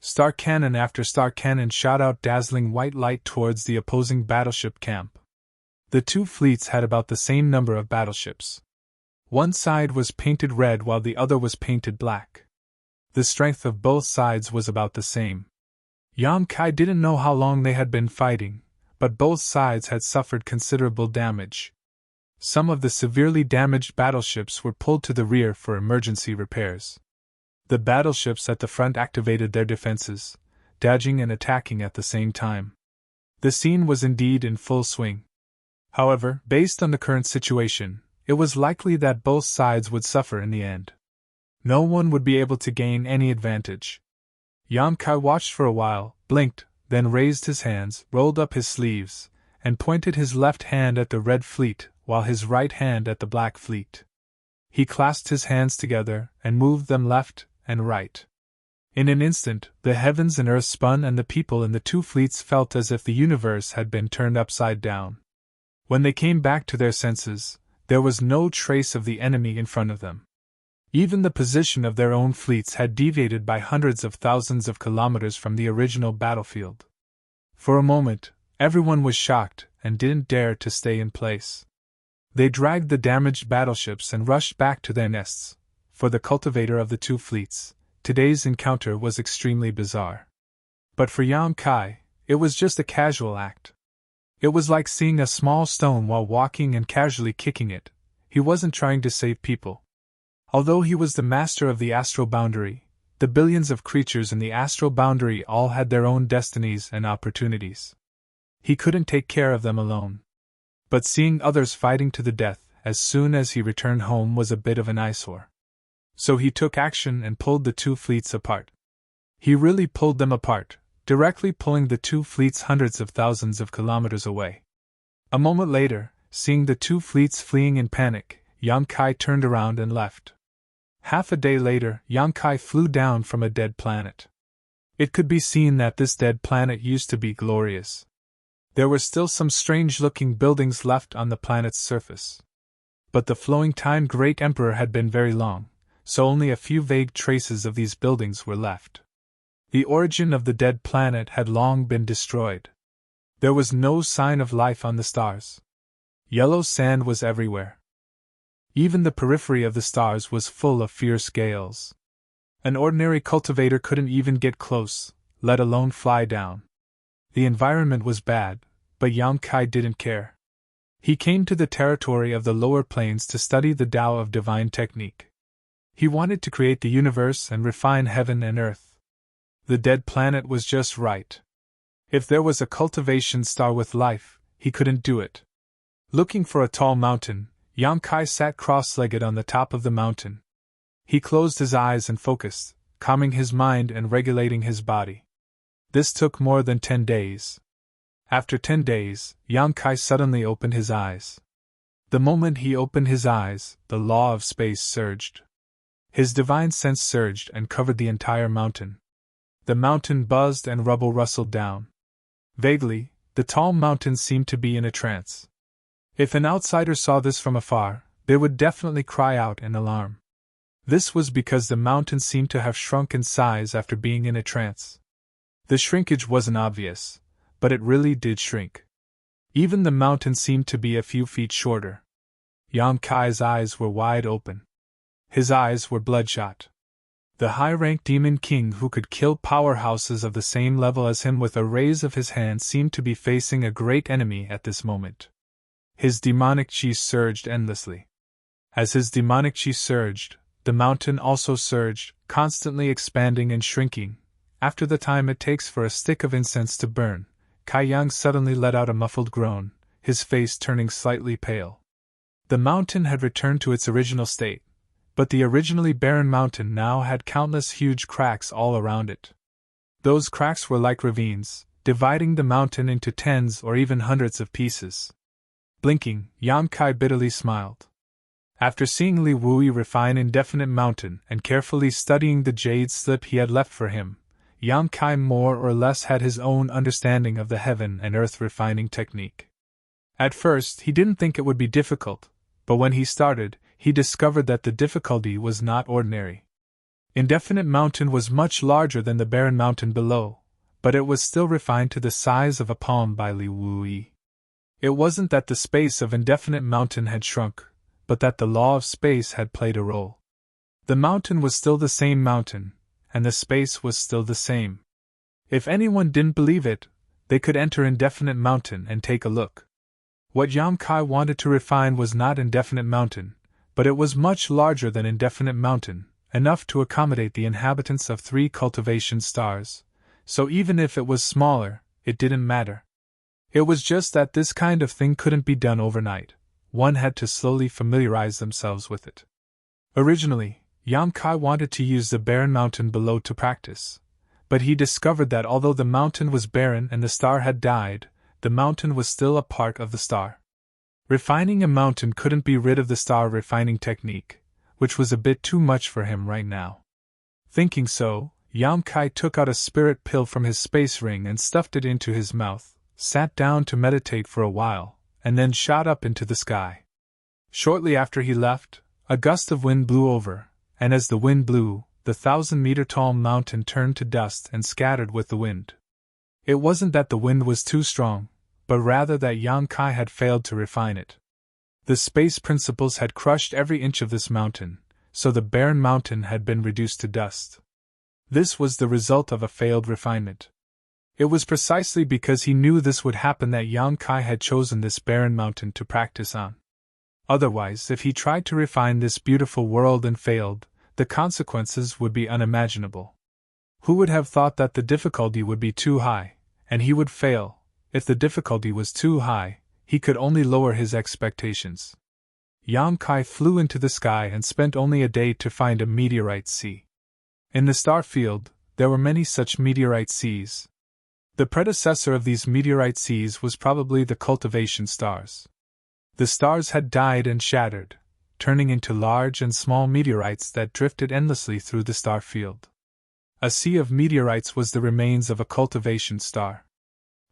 Star cannon after star cannon shot out dazzling white light towards the opposing battleship camp. The two fleets had about the same number of battleships. One side was painted red while the other was painted black. The strength of both sides was about the same. Yan Kai didn't know how long they had been fighting, but both sides had suffered considerable damage. Some of the severely damaged battleships were pulled to the rear for emergency repairs. The battleships at the front activated their defenses, dodging and attacking at the same time. The scene was indeed in full swing. However, based on the current situation, it was likely that both sides would suffer in the end. No one would be able to gain any advantage. Yan Kai watched for a while, blinked, then raised his hands, rolled up his sleeves, and pointed his left hand at the red fleet, while his right hand at the black fleet. He clasped his hands together and moved them left and right. In an instant, the heavens and earth spun and the people in the two fleets felt as if the universe had been turned upside down. When they came back to their senses, there was no trace of the enemy in front of them. Even the position of their own fleets had deviated by hundreds of thousands of kilometers from the original battlefield. For a moment, everyone was shocked and didn't dare to stay in place. They dragged the damaged battleships and rushed back to their nests. For the cultivator of the two fleets, today's encounter was extremely bizarre. But for Yan Kai, it was just a casual act. It was like seeing a small stone while walking and casually kicking it. He wasn't trying to save people. Although he was the master of the astral boundary, the billions of creatures in the astral boundary all had their own destinies and opportunities. He couldn't take care of them alone. But seeing others fighting to the death as soon as he returned home was a bit of an eyesore. So he took action and pulled the two fleets apart. He really pulled them apart, directly pulling the two fleets hundreds of thousands of kilometers away. A moment later, seeing the two fleets fleeing in panic, Yan Kai turned around and left. Half a day later, Yan Kai flew down from a dead planet. It could be seen that this dead planet used to be glorious. There were still some strange-looking buildings left on the planet's surface. But the flowing time Great Emperor had been very long, so only a few vague traces of these buildings were left. The origin of the dead planet had long been destroyed. There was no sign of life on the stars. Yellow sand was everywhere. Even the periphery of the stars was full of fierce gales. An ordinary cultivator couldn't even get close, let alone fly down. The environment was bad, but Yan Kai didn't care. He came to the territory of the lower planes to study the Tao of divine technique. He wanted to create the universe and refine heaven and earth. The dead planet was just right. If there was a cultivation star with life, he couldn't do it. Looking for a tall mountain, Yan Kai sat cross-legged on the top of the mountain. He closed his eyes and focused, calming his mind and regulating his body. This took more than 10 days. After 10 days, Yan Kai suddenly opened his eyes. The moment he opened his eyes, the law of space surged. His divine sense surged and covered the entire mountain. The mountain buzzed and rubble rustled down. Vaguely, the tall mountain seemed to be in a trance. If an outsider saw this from afar, they would definitely cry out in alarm. This was because the mountain seemed to have shrunk in size after being in a trance. The shrinkage wasn't obvious, but it really did shrink. Even the mountain seemed to be a few feet shorter. Yan Kai's eyes were wide open. His eyes were bloodshot. The high-ranked demon king who could kill powerhouses of the same level as him with a raise of his hand seemed to be facing a great enemy at this moment. His demonic chi surged endlessly. As his demonic chi surged, the mountain also surged, constantly expanding and shrinking. After the time it takes for a stick of incense to burn, Kai Yang suddenly let out a muffled groan, his face turning slightly pale. The mountain had returned to its original state, but the originally barren mountain now had countless huge cracks all around it. Those cracks were like ravines, dividing the mountain into tens or even hundreds of pieces. Blinking, Yang Kai bitterly smiled. After seeing Li Wui refine Indefinite Mountain and carefully studying the jade slip he had left for him, Yang Kai more or less had his own understanding of the heaven and earth refining technique. At first, he didn't think it would be difficult, but when he started, he discovered that the difficulty was not ordinary. Indefinite Mountain was much larger than the barren mountain below, but it was still refined to the size of a palm by Li Wui. It wasn't that the space of Indefinite Mountain had shrunk, but that the law of space had played a role. The mountain was still the same mountain, and the space was still the same. If anyone didn't believe it, they could enter Indefinite Mountain and take a look. What Yang Kai wanted to refine was not Indefinite Mountain, but it was much larger than Indefinite Mountain, enough to accommodate the inhabitants of 3 cultivation stars, so even if it was smaller, it didn't matter. It was just that this kind of thing couldn't be done overnight. One had to slowly familiarize themselves with it. Originally, Yang Kai wanted to use the barren mountain below to practice, but he discovered that although the mountain was barren and the star had died, the mountain was still a part of the star. Refining a mountain couldn't be rid of the star refining technique, which was a bit too much for him right now. Thinking so, Yang Kai took out a spirit pill from his space ring and stuffed it into his mouth, sat down to meditate for a while, and then shot up into the sky. Shortly after he left, a gust of wind blew over, and as the wind blew, the 1,000-meter-tall mountain turned to dust and scattered with the wind. It wasn't that the wind was too strong, but rather that Yang Kai had failed to refine it. The space principles had crushed every inch of this mountain, so the barren mountain had been reduced to dust. This was the result of a failed refinement. It was precisely because he knew this would happen that Yang Kai had chosen this barren mountain to practice on. Otherwise, if he tried to refine this beautiful world and failed, the consequences would be unimaginable. Who would have thought that the difficulty would be too high, and he would fail? If the difficulty was too high, he could only lower his expectations. Yang Kai flew into the sky and spent only a day to find a meteorite sea. In the star field, there were many such meteorite seas. The predecessor of these meteorite seas was probably the cultivation stars. The stars had died and shattered, turning into large and small meteorites that drifted endlessly through the star field. A sea of meteorites was the remains of a cultivation star.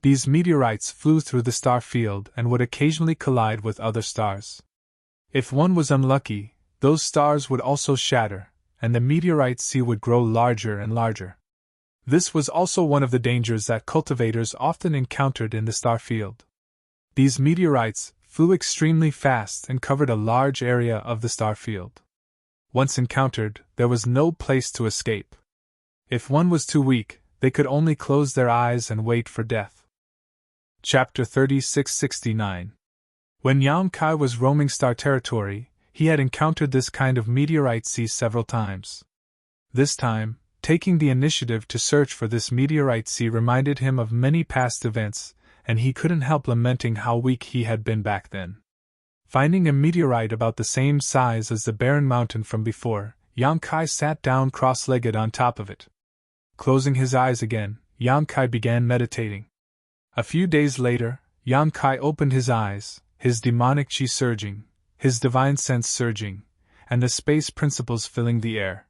These meteorites flew through the star field and would occasionally collide with other stars. If one was unlucky, those stars would also shatter, and the meteorite sea would grow larger and larger. This was also one of the dangers that cultivators often encountered in the star field. These meteorites flew extremely fast and covered a large area of the star field. Once encountered, there was no place to escape. If one was too weak, they could only close their eyes and wait for death. Chapter 3669. When Yang Kai was roaming star territory, he had encountered this kind of meteorite sea several times. This time, taking the initiative to search for this meteorite sea reminded him of many past events, and he couldn't help lamenting how weak he had been back then. Finding a meteorite about the same size as the barren mountain from before, Yang Kai sat down cross-legged on top of it. Closing his eyes again, Yang Kai began meditating. A few days later, Yang Kai opened his eyes, his demonic chi surging, his divine sense surging, and the space principles filling the air.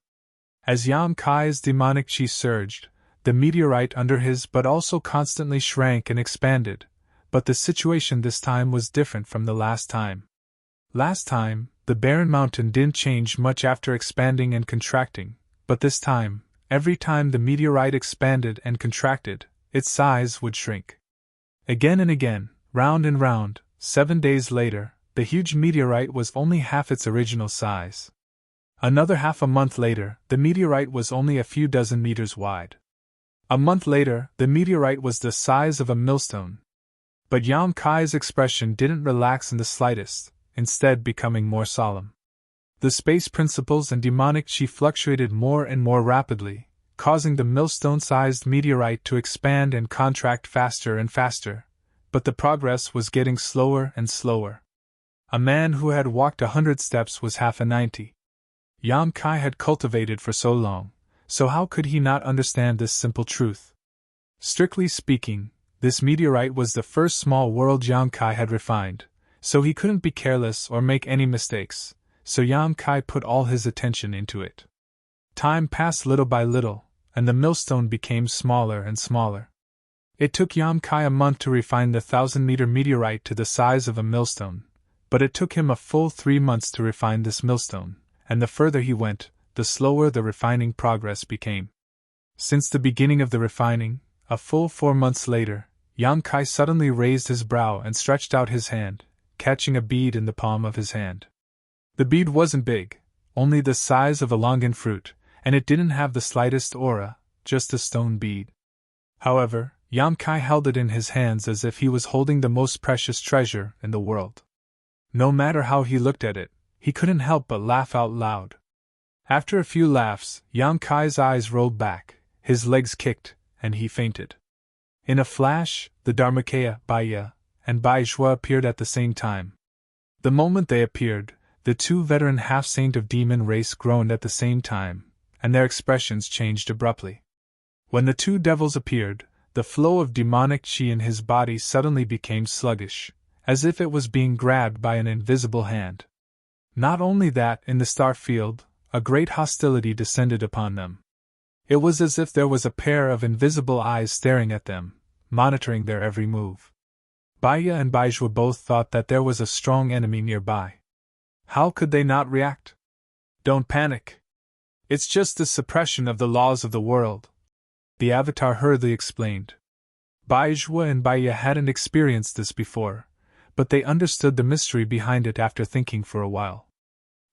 As Yang Kai's demonic chi surged, the meteorite under his but also constantly shrank and expanded, but the situation this time was different from the last time. Last time, the barren mountain didn't change much after expanding and contracting, but this time, every time the meteorite expanded and contracted, its size would shrink. Again and again, round and round, 7 days later, the huge meteorite was only half its original size. Another half a month later, the meteorite was only a few dozen meters wide. A month later, the meteorite was the size of a millstone. But Yang Kai's expression didn't relax in the slightest, instead becoming more solemn. The space principles and demonic chi fluctuated more and more rapidly, causing the millstone-sized meteorite to expand and contract faster and faster, but the progress was getting slower and slower. A man who had walked 100 steps was half a 90. Yang Kai had cultivated for so long, so how could he not understand this simple truth? Strictly speaking, This meteorite was the first small world Yang Kai had refined, so he couldn't be careless or make any mistakes, so Yang Kai put all his attention into it. Time passed little by little, and the millstone became smaller and smaller. It took Yang Kai a month to refine the 1,000-meter meteorite to the size of a millstone, but it took him a full 3 months to refine this millstone, and the further he went, the slower the refining progress became. Since the beginning of the refining, a full 4 months later, Yang Kai suddenly raised his brow and stretched out his hand, catching a bead in the palm of his hand. The bead wasn't big, only the size of a longan fruit, and it didn't have the slightest aura, just a stone bead. However, Yang Kai held it in his hands as if he was holding the most precious treasure in the world. No matter how he looked at it, he couldn't help but laugh out loud. After a few laughs, Yang Kai's eyes rolled back, his legs kicked, and he fainted. In a flash, the Dharmakaya, Baya, and Baizhua appeared at the same time. The moment they appeared, the two veteran half-saint of demon race groaned at the same time, and their expressions changed abruptly. When the two devils appeared, the flow of demonic chi in his body suddenly became sluggish, as if it was being grabbed by an invisible hand. Not only that, in the star field, a great hostility descended upon them. It was as if there was a pair of invisible eyes staring at them, monitoring their every move. Baya and Baizhua both thought that there was a strong enemy nearby. How could they not react? "Don't panic. It's just the suppression of the laws of the world," the Avatar hurriedly explained. Baizhua and Baya hadn't experienced this before, but they understood the mystery behind it after thinking for a while.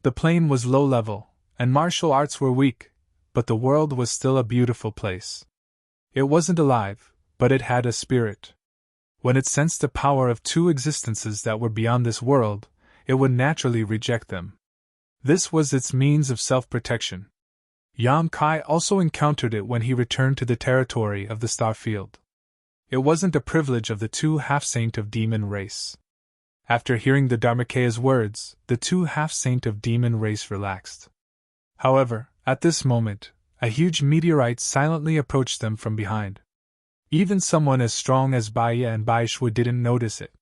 The plane was low level, and martial arts were weak, but the world was still a beautiful place. It wasn't alive, but it had a spirit. When it sensed the power of two existences that were beyond this world, it would naturally reject them. This was its means of self-protection. Yang Kai also encountered it when he returned to the territory of the star field. It wasn't a privilege of the two half-saint of demon race. After hearing the Dharmakaya's words, the two half-saint of demon race relaxed. However, at this moment, a huge meteorite silently approached them from behind. Even someone as strong as Baya and Baizhua didn't notice it.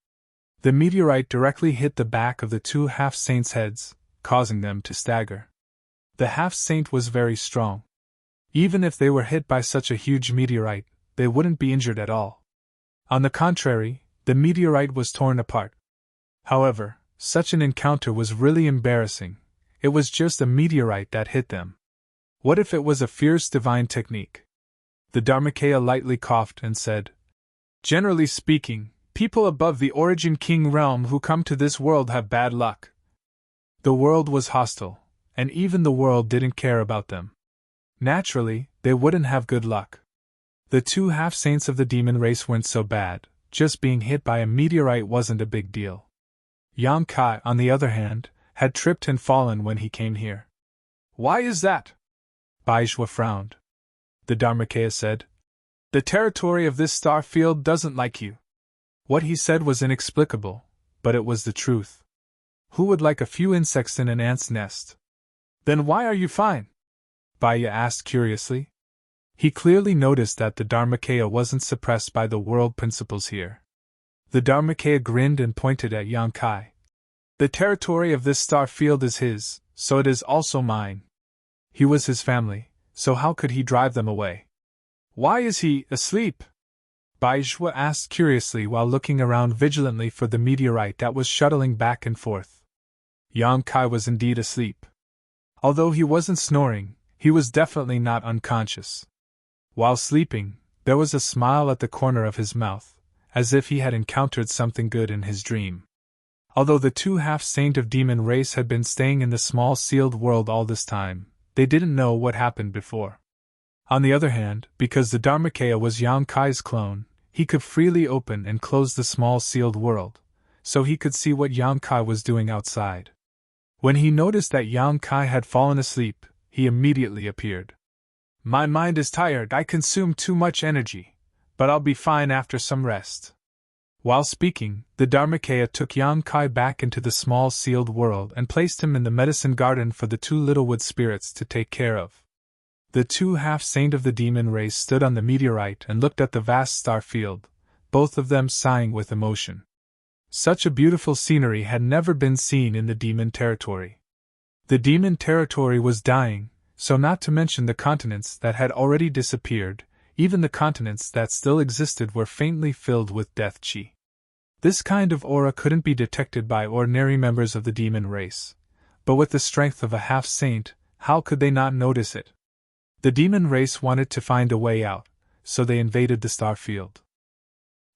The meteorite directly hit the back of the two half-saints' heads, causing them to stagger. The half-saint was very strong. Even if they were hit by such a huge meteorite, they wouldn't be injured at all. On the contrary, the meteorite was torn apart. However, such an encounter was really embarrassing. It was just a meteorite that hit them. What if it was a fierce divine technique? The Dharmakaya lightly coughed and said, "Generally speaking, people above the Origin King realm who come to this world have bad luck." The world was hostile, and even the world didn't care about them. Naturally, they wouldn't have good luck. The two half-saints of the demon race weren't so bad, just being hit by a meteorite wasn't a big deal. Yang Kai, on the other hand, had tripped and fallen when he came here. "Why is that?" Baizhua frowned. The Dharmakaya said, "The territory of this star field doesn't like you." What he said was inexplicable, but it was the truth. Who would like a few insects in an ant's nest? "Then why are you fine?" Baya asked curiously. He clearly noticed that the Dharmakaya wasn't suppressed by the world principles here. The Dharmakaya grinned and pointed at Yang Kai. "The territory of this star field is his, so it is also mine. He was his family, so how could he drive them away?" "Why is he asleep?" Baizhua asked curiously while looking around vigilantly for the meteorite that was shuttling back and forth. Yang Kai was indeed asleep. Although he wasn't snoring, he was definitely not unconscious. While sleeping, there was a smile at the corner of his mouth, as if he had encountered something good in his dream. Although the two half-saint of demon race had been staying in the small sealed world all this time, they didn't know what happened before. On the other hand, because the Dharmakaya was Yang Kai's clone, he could freely open and close the small sealed world, so he could see what Yang Kai was doing outside. When he noticed that Yang Kai had fallen asleep, he immediately appeared. "My mind is tired, I consumed too much energy, but I'll be fine after some rest." While speaking, the Dharmakaya took Yang Kai back into the small sealed world and placed him in the medicine garden for the two little wood spirits to take care of. The two half-saint of the demon race stood on the meteorite and looked at the vast star field, both of them sighing with emotion. Such a beautiful scenery had never been seen in the demon territory. The demon territory was dying, so not to mention the continents that had already disappeared, even the continents that still existed were faintly filled with death chi. This kind of aura couldn't be detected by ordinary members of the demon race, but with the strength of a half-saint, how could they not notice it? The demon race wanted to find a way out, so they invaded the star field.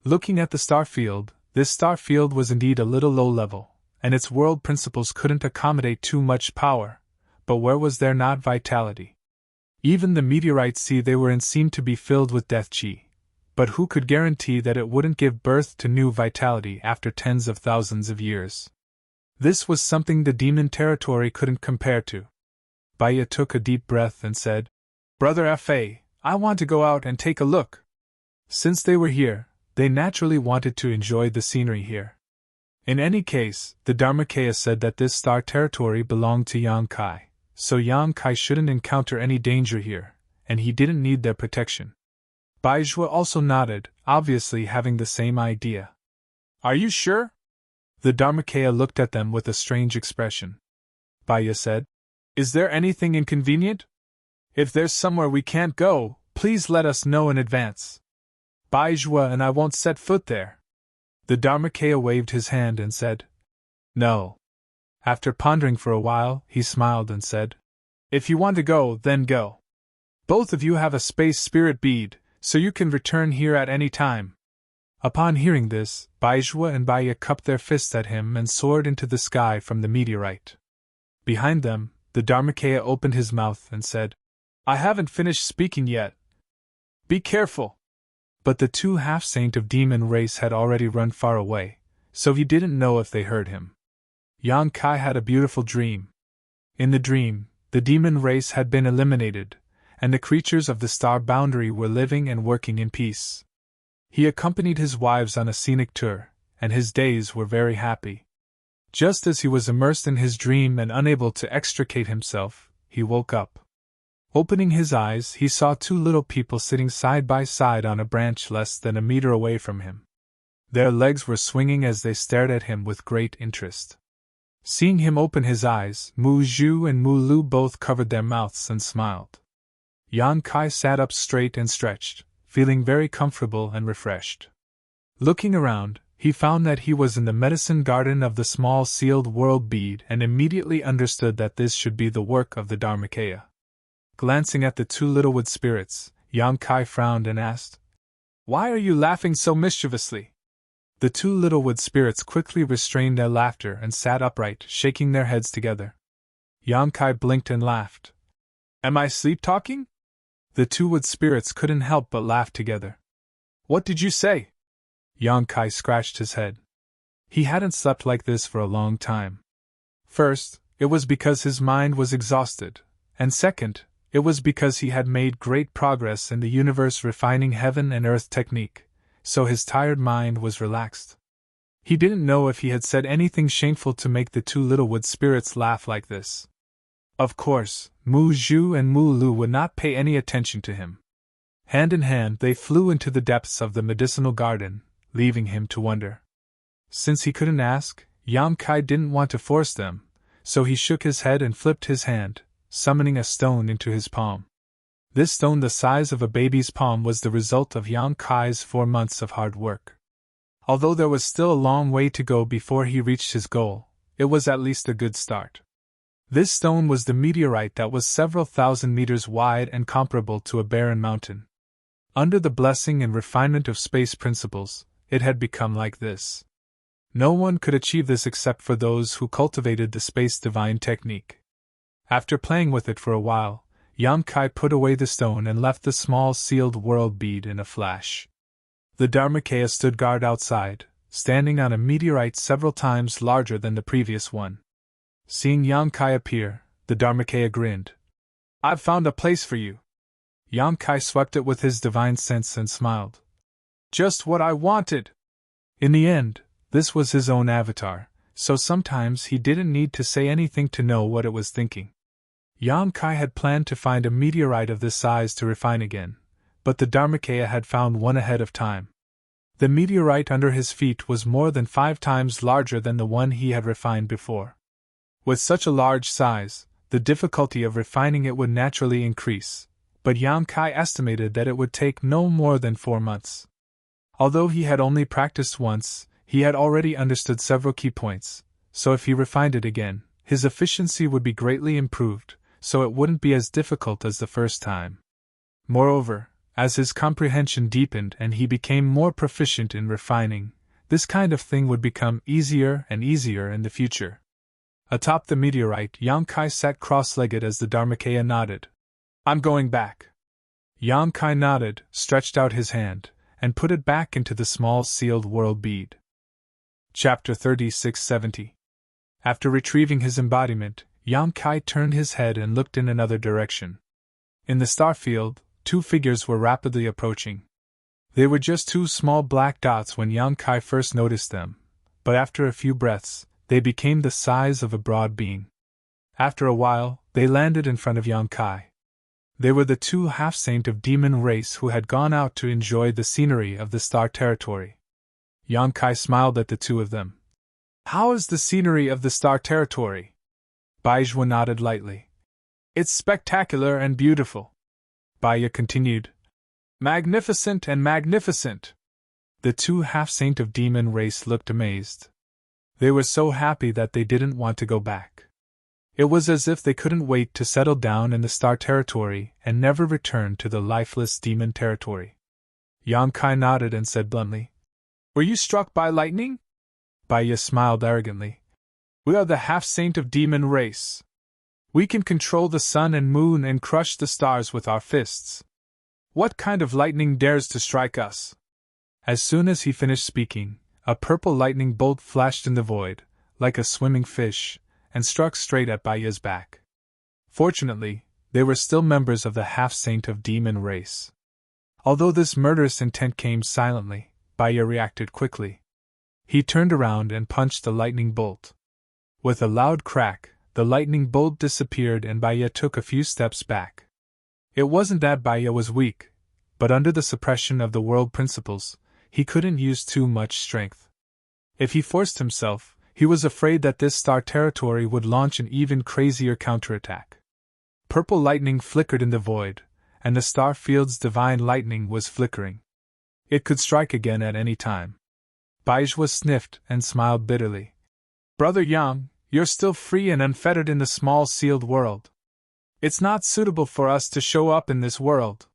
Looking at the star field, this star field was indeed a little low level, and its world principles couldn't accommodate too much power, but where was there not vitality? Even the meteorite sea they were in seemed to be filled with death chi, but who could guarantee that it wouldn't give birth to new vitality after tens of thousands of years? This was something the demon territory couldn't compare to. Baya took a deep breath and said, "Brother Fa, I want to go out and take a look." Since they were here, they naturally wanted to enjoy the scenery here. In any case, the Dharmakaya said that this star territory belonged to Yang Kai, so Yang Kai shouldn't encounter any danger here, and he didn't need their protection. Baizhua also nodded, obviously having the same idea. "Are you sure?" The Dharmakaya looked at them with a strange expression. Baya said, "Is there anything inconvenient? If there's somewhere we can't go, please let us know in advance. Baizhua and I won't set foot there." The Dharmakaya waved his hand and said, "No." After pondering for a while, he smiled and said, "If you want to go, then go. Both of you have a space spirit bead, so you can return here at any time." Upon hearing this, Baizhua and Baya cupped their fists at him and soared into the sky from the meteorite. Behind them, the Dharmakaya opened his mouth and said, "I haven't finished speaking yet. Be careful." But the two half-saint of demon race had already run far away, so he didn't know if they heard him. Yang Kai had a beautiful dream. In the dream, the demon race had been eliminated, and the creatures of the star boundary were living and working in peace. He accompanied his wives on a scenic tour, and his days were very happy. Just as he was immersed in his dream and unable to extricate himself, he woke up. Opening his eyes, he saw two little people sitting side by side on a branch less than a meter away from him. Their legs were swinging as they stared at him with great interest. Seeing him open his eyes, Mu Zhu and Mu Lu both covered their mouths and smiled. Yang Kai sat up straight and stretched, feeling very comfortable and refreshed. Looking around, he found that he was in the medicine garden of the small sealed world bead and immediately understood that this should be the work of the Dharmakaya. Glancing at the two little wood spirits, Yang Kai frowned and asked, "Why are you laughing so mischievously?" The two little wood spirits quickly restrained their laughter and sat upright, shaking their heads together. Yang Kai blinked and laughed. "Am I sleep-talking?" The two wood spirits couldn't help but laugh together. "What did you say?" Yang Kai scratched his head. He hadn't slept like this for a long time. First, it was because his mind was exhausted, and second, it was because he had made great progress in the universe refining heaven and earth technique, so his tired mind was relaxed. He didn't know if he had said anything shameful to make the two little wood spirits laugh like this. Of course, Mu Zhu and Mu Lu would not pay any attention to him. Hand in hand they flew into the depths of the medicinal garden, leaving him to wonder. Since he couldn't ask, Yang Kai didn't want to force them, so he shook his head and flipped his hand, summoning a stone into his palm. This stone the size of a baby's palm was the result of Yang Kai's 4 months of hard work. Although there was still a long way to go before he reached his goal, it was at least a good start. This stone was the meteorite that was several thousand meters wide and comparable to a barren mountain. Under the blessing and refinement of space principles, it had become like this. No one could achieve this except for those who cultivated the space divine technique. After playing with it for a while, Yang Kai put away the stone and left the small sealed world bead in a flash. The Dharmakaya stood guard outside, standing on a meteorite several times larger than the previous one. Seeing Yang Kai appear, the Dharmakaya grinned. "I've found a place for you." Yang Kai swept it with his divine sense and smiled. "Just what I wanted!" In the end, this was his own avatar, so sometimes he didn't need to say anything to know what it was thinking. Yang Kai had planned to find a meteorite of this size to refine again, but the Dharmakaya had found one ahead of time. The meteorite under his feet was more than 5 times larger than the one he had refined before. With such a large size, the difficulty of refining it would naturally increase, but Yang Kai estimated that it would take no more than 4 months. Although he had only practiced once, he had already understood several key points, so if he refined it again, his efficiency would be greatly improved, so it wouldn't be as difficult as the first time. Moreover, as his comprehension deepened and he became more proficient in refining, this kind of thing would become easier and easier in the future. Atop the meteorite, Yang Kai sat cross-legged as the Dharmakaya nodded. "I'm going back." Yang Kai nodded, stretched out his hand, and put it back into the small sealed world bead. Chapter 3670. After retrieving his embodiment, Yang Kai turned his head and looked in another direction. In the star field, 2 figures were rapidly approaching. They were just 2 small black dots when Yang Kai first noticed them, but after a few breaths, they became the size of a broad being. After a while, they landed in front of Yang Kai. They were the 2 half-saint of demon race who had gone out to enjoy the scenery of the star territory. Yang Kai smiled at the 2 of them. "How is the scenery of the star territory?" Baizhua nodded lightly. "It's spectacular and beautiful." Baya continued. "Magnificent and magnificent." The 2 half-saint of demon race looked amazed. They were so happy that they didn't want to go back. It was as if they couldn't wait to settle down in the star territory and never return to the lifeless demon territory. Yang Kai nodded and said bluntly, "Were you struck by lightning?" Baya smiled arrogantly. "We are the half-saint of demon race. We can control the sun and moon and crush the stars with our fists. What kind of lightning dares to strike us?" As soon as he finished speaking, a purple lightning bolt flashed in the void, like a swimming fish, and struck straight at Baya's back. Fortunately, they were still members of the half-saint of demon race. Although this murderous intent came silently, Baya reacted quickly. He turned around and punched the lightning bolt. With a loud crack, the lightning bolt disappeared and Baya took a few steps back. It wasn't that Baya was weak, but under the suppression of the world principles, he couldn't use too much strength. If he forced himself, he was afraid that this star territory would launch an even crazier counterattack. Purple lightning flickered in the void, and the star field's divine lightning was flickering. It could strike again at any time. Baizhua sniffed and smiled bitterly. "Brother Yang, you're still free and unfettered in the small sealed world. It's not suitable for us to show up in this world."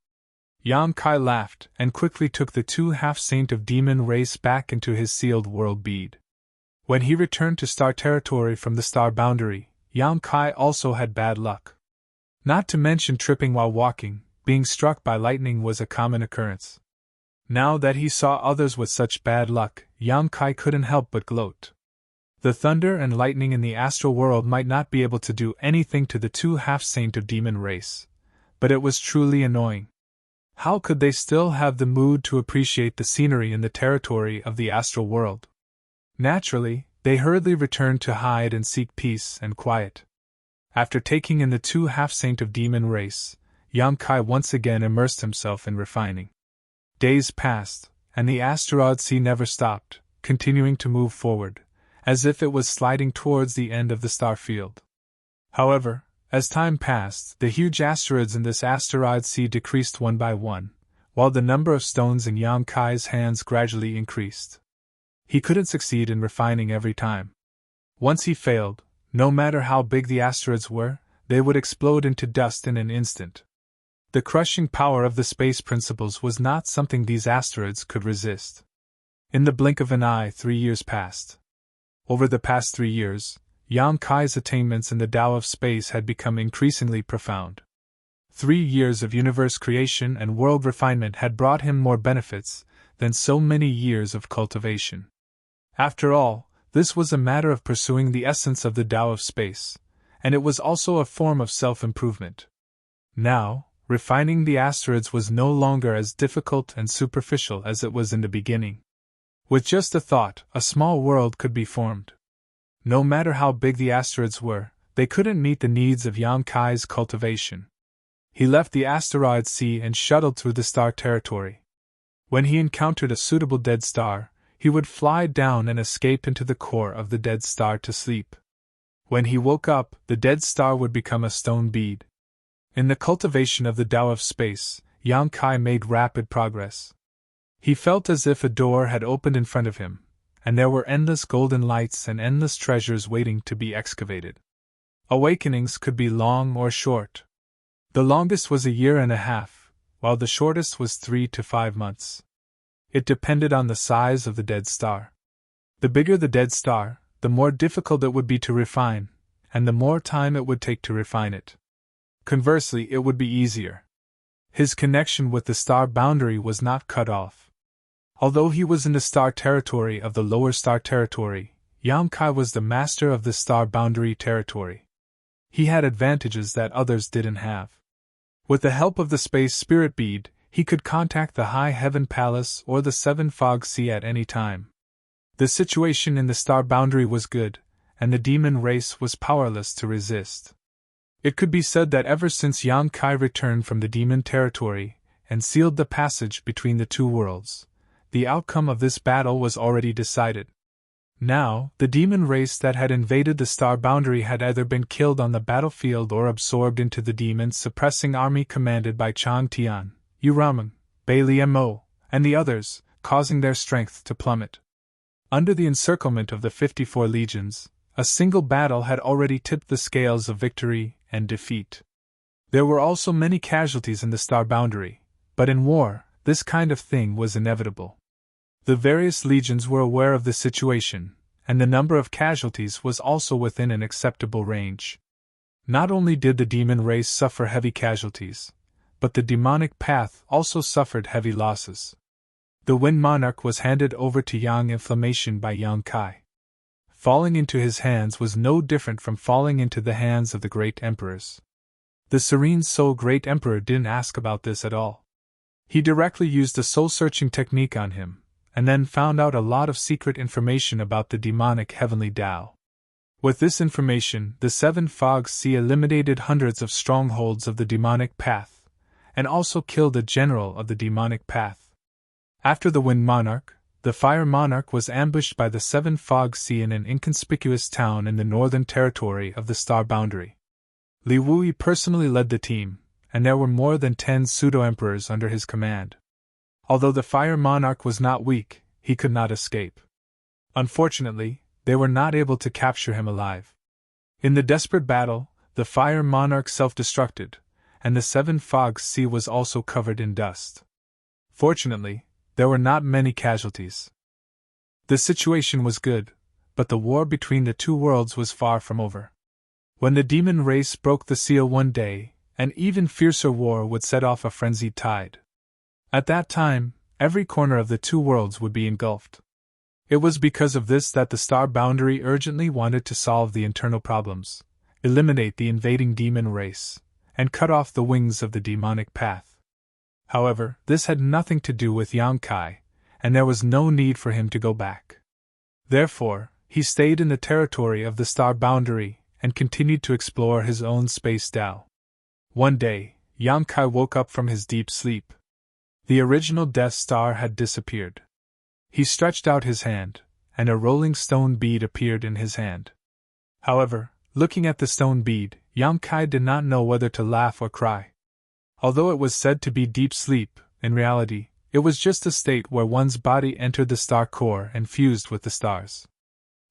Yang Kai laughed and quickly took the 2 half-saint of demon race back into his sealed world bead. When he returned to star territory from the star boundary, Yang Kai also had bad luck. Not to mention tripping while walking, being struck by lightning was a common occurrence. Now that he saw others with such bad luck, Yang Kai couldn't help but gloat. The thunder and lightning in the astral world might not be able to do anything to the 2 half-saint of demon race, but it was truly annoying. How could they still have the mood to appreciate the scenery in the territory of the astral world? Naturally, they hurriedly returned to hide and seek peace and quiet. After taking in the 2 half-saint of demon race, Yang Kai once again immersed himself in refining. Days passed, and the asteroid sea never stopped, continuing to move forward, as if it was sliding towards the end of the star field. However, as time passed, the huge asteroids in this asteroid sea decreased one by one, while the number of stones in Yang Kai's hands gradually increased. He couldn't succeed in refining every time. Once he failed, no matter how big the asteroids were, they would explode into dust in an instant. The crushing power of the space principles was not something these asteroids could resist. In the blink of an eye, 3 years passed. Over the past 3 years, Yang Kai's attainments in the Tao of space had become increasingly profound. 3 years of universe creation and world refinement had brought him more benefits than so many years of cultivation. After all, this was a matter of pursuing the essence of the Tao of space, and it was also a form of self-improvement. Now, refining the asteroids was no longer as difficult and superficial as it was in the beginning. With just a thought, a small world could be formed. No matter how big the asteroids were, they couldn't meet the needs of Yang Kai's cultivation. He left the asteroid sea and shuttled through the star territory. When he encountered a suitable dead star, he would fly down and escape into the core of the dead star to sleep. When he woke up, the dead star would become a stone bead. In the cultivation of the Tao of space, Yang Kai made rapid progress. He felt as if a door had opened in front of him, and there were endless golden lights and endless treasures waiting to be excavated. Awakenings could be long or short. The longest was a year and a half, while the shortest was 3 to 5 months. It depended on the size of the dead star. The bigger the dead star, the more difficult it would be to refine, and the more time it would take to refine it. Conversely, it would be easier. His connection with the star boundary was not cut off. Although he was in the star territory of the lower star territory, Yang Kai was the master of the star boundary territory. He had advantages that others didn't have. With the help of the space spirit bead, he could contact the High Heaven Palace or the Seven Fog Sea at any time. The situation in the star boundary was good, and the demon race was powerless to resist. It could be said that ever since Yang Kai returned from the demon territory and sealed the passage between the two worlds, the outcome of this battle was already decided. Now, the demon race that had invaded the star boundary had either been killed on the battlefield or absorbed into the demon-suppressing army commanded by Chang Tian, Yu Ramen, Bai Lian Mo, and the others, causing their strength to plummet. Under the encirclement of the 54 legions, a single battle had already tipped the scales of victory and defeat. There were also many casualties in the star boundary, but in war, this kind of thing was inevitable. The various legions were aware of the situation, and the number of casualties was also within an acceptable range. Not only did the demon race suffer heavy casualties, but the demonic path also suffered heavy losses. The Wind Monarch was handed over to Yang Inflammation by Yang Kai. Falling into his hands was no different from falling into the hands of the great emperors. The Serene Soul Great Emperor didn't ask about this at all. He directly used a soul-searching technique on him, and then found out a lot of secret information about the demonic heavenly Tao. With this information, the Seven Fog Sea eliminated hundreds of strongholds of the demonic path, and also killed a general of the demonic path. After the Wind Monarch, the Fire Monarch was ambushed by the Seven Fog Sea in an inconspicuous town in the northern territory of the star boundary. Li Wui personally led the team, and there were more than 10 pseudo-emperors under his command. Although the Fire Monarch was not weak, he could not escape. Unfortunately, they were not able to capture him alive. In the desperate battle, the Fire Monarch self-destructed, and the Seven Fog Sea was also covered in dust. Fortunately, there were not many casualties. The situation was good, but the war between the two worlds was far from over. When the demon race broke the seal one day, an even fiercer war would set off a frenzied tide. At that time, every corner of the two worlds would be engulfed. It was because of this that the star boundary urgently wanted to solve the internal problems, eliminate the invading demon race, and cut off the wings of the demonic path. However, this had nothing to do with Yang Kai, and there was no need for him to go back. Therefore, he stayed in the territory of the star boundary and continued to explore his own space Tao. One day, Yang Kai woke up from his deep sleep. The original Death Star had disappeared. He stretched out his hand, and a rolling stone bead appeared in his hand. However, looking at the stone bead, Yang Kai did not know whether to laugh or cry. Although it was said to be deep sleep, in reality, it was just a state where one's body entered the star core and fused with the stars.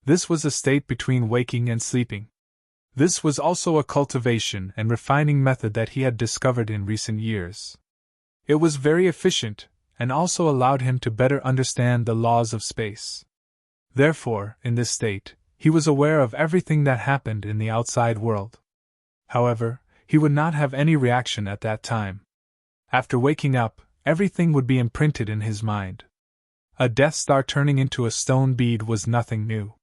This was a state between waking and sleeping. This was also a cultivation and refining method that he had discovered in recent years. It was very efficient, and also allowed him to better understand the laws of space. Therefore, in this state, he was aware of everything that happened in the outside world. However, he would not have any reaction at that time. After waking up, everything would be imprinted in his mind. A Death Star turning into a stone bead was nothing new.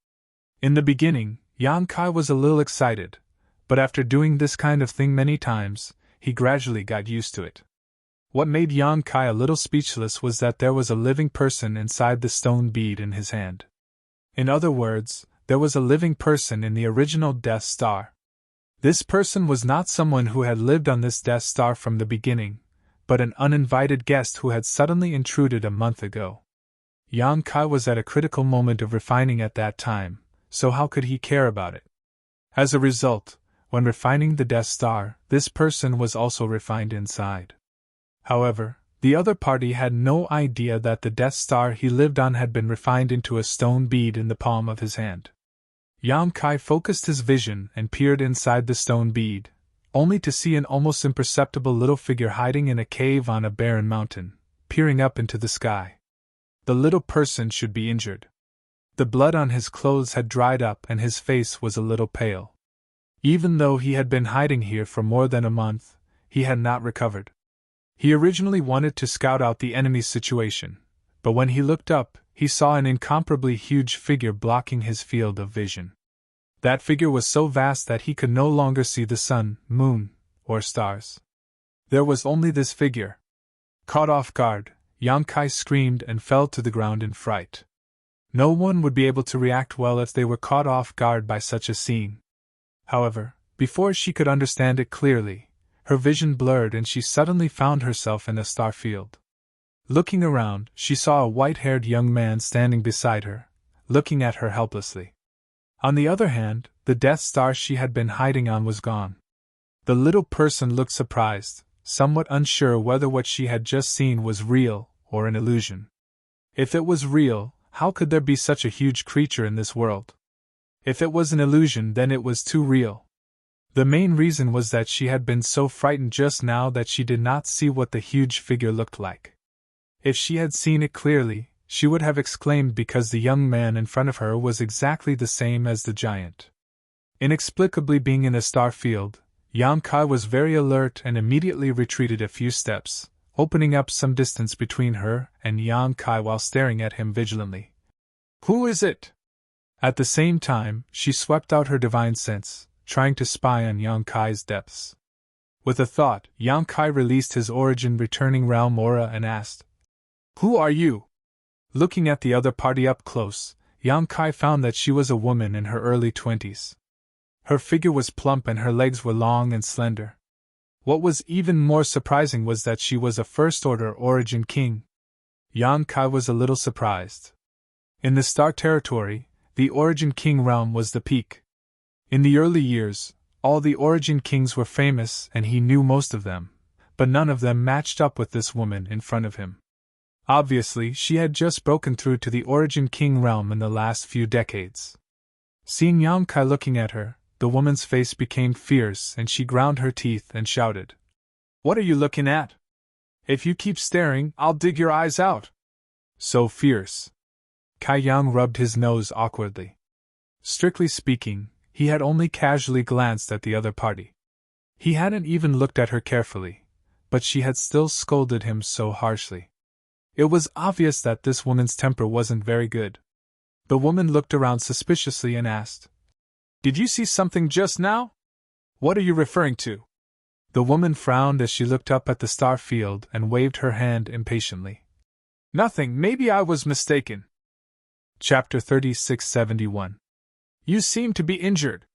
In the beginning, Yang Kai was a little excited, but after doing this kind of thing many times, he gradually got used to it. What made Yang Kai a little speechless was that there was a living person inside the stone bead in his hand. In other words, there was a living person in the original Death Star. This person was not someone who had lived on this Death Star from the beginning, but an uninvited guest who had suddenly intruded a month ago. Yang Kai was at a critical moment of refining at that time, so how could he care about it? As a result, when refining the Death Star, this person was also refined inside. However, the other party had no idea that the Death Star he lived on had been refined into a stone bead in the palm of his hand. Yang Kai focused his vision and peered inside the stone bead, only to see an almost imperceptible little figure hiding in a cave on a barren mountain, peering up into the sky. The little person should be injured. The blood on his clothes had dried up and his face was a little pale. Even though he had been hiding here for more than a month, he had not recovered. He originally wanted to scout out the enemy's situation, but when he looked up, he saw an incomparably huge figure blocking his field of vision. That figure was so vast that he could no longer see the sun, moon, or stars. There was only this figure. Caught off guard, Yang Kai screamed and fell to the ground in fright. No one would be able to react well if they were caught off guard by such a scene. However, before she could understand it clearly, her vision blurred and she suddenly found herself in a star field. Looking around, she saw a white-haired young man standing beside her, looking at her helplessly. On the other hand, the Death Star she had been hiding on was gone. The little person looked surprised, somewhat unsure whether what she had just seen was real or an illusion. If it was real, how could there be such a huge creature in this world? If it was an illusion, then it was too real. The main reason was that she had been so frightened just now that she did not see what the huge figure looked like. If she had seen it clearly, she would have exclaimed because the young man in front of her was exactly the same as the giant. Inexplicably being in a star field, Yang Kai was very alert and immediately retreated a few steps, opening up some distance between her and Yang Kai while staring at him vigilantly. "Who is it?" At the same time, she swept out her divine sense, trying to spy on Yang Kai's depths. With a thought, Yang Kai released his origin-returning realm aura and asked, "Who are you?" Looking at the other party up close, Yang Kai found that she was a woman in her early 20s. Her figure was plump and her legs were long and slender. What was even more surprising was that she was a First-Order Origin King. Yang Kai was a little surprised. In the Star Territory, the Origin King realm was the peak. In the early years, all the Origin Kings were famous and he knew most of them, but none of them matched up with this woman in front of him. Obviously, she had just broken through to the Origin King realm in the last few decades. Seeing Yang Kai looking at her, the woman's face became fierce and she ground her teeth and shouted, "What are you looking at? If you keep staring, I'll dig your eyes out." So fierce. Kai Yang rubbed his nose awkwardly. Strictly speaking, he had only casually glanced at the other party. He hadn't even looked at her carefully, but she had still scolded him so harshly. It was obvious that this woman's temper wasn't very good. The woman looked around suspiciously and asked, "Did you see something just now? What are you referring to?" The woman frowned as she looked up at the star field and waved her hand impatiently. "Nothing, maybe I was mistaken." Chapter 3671. "You seem to be injured,"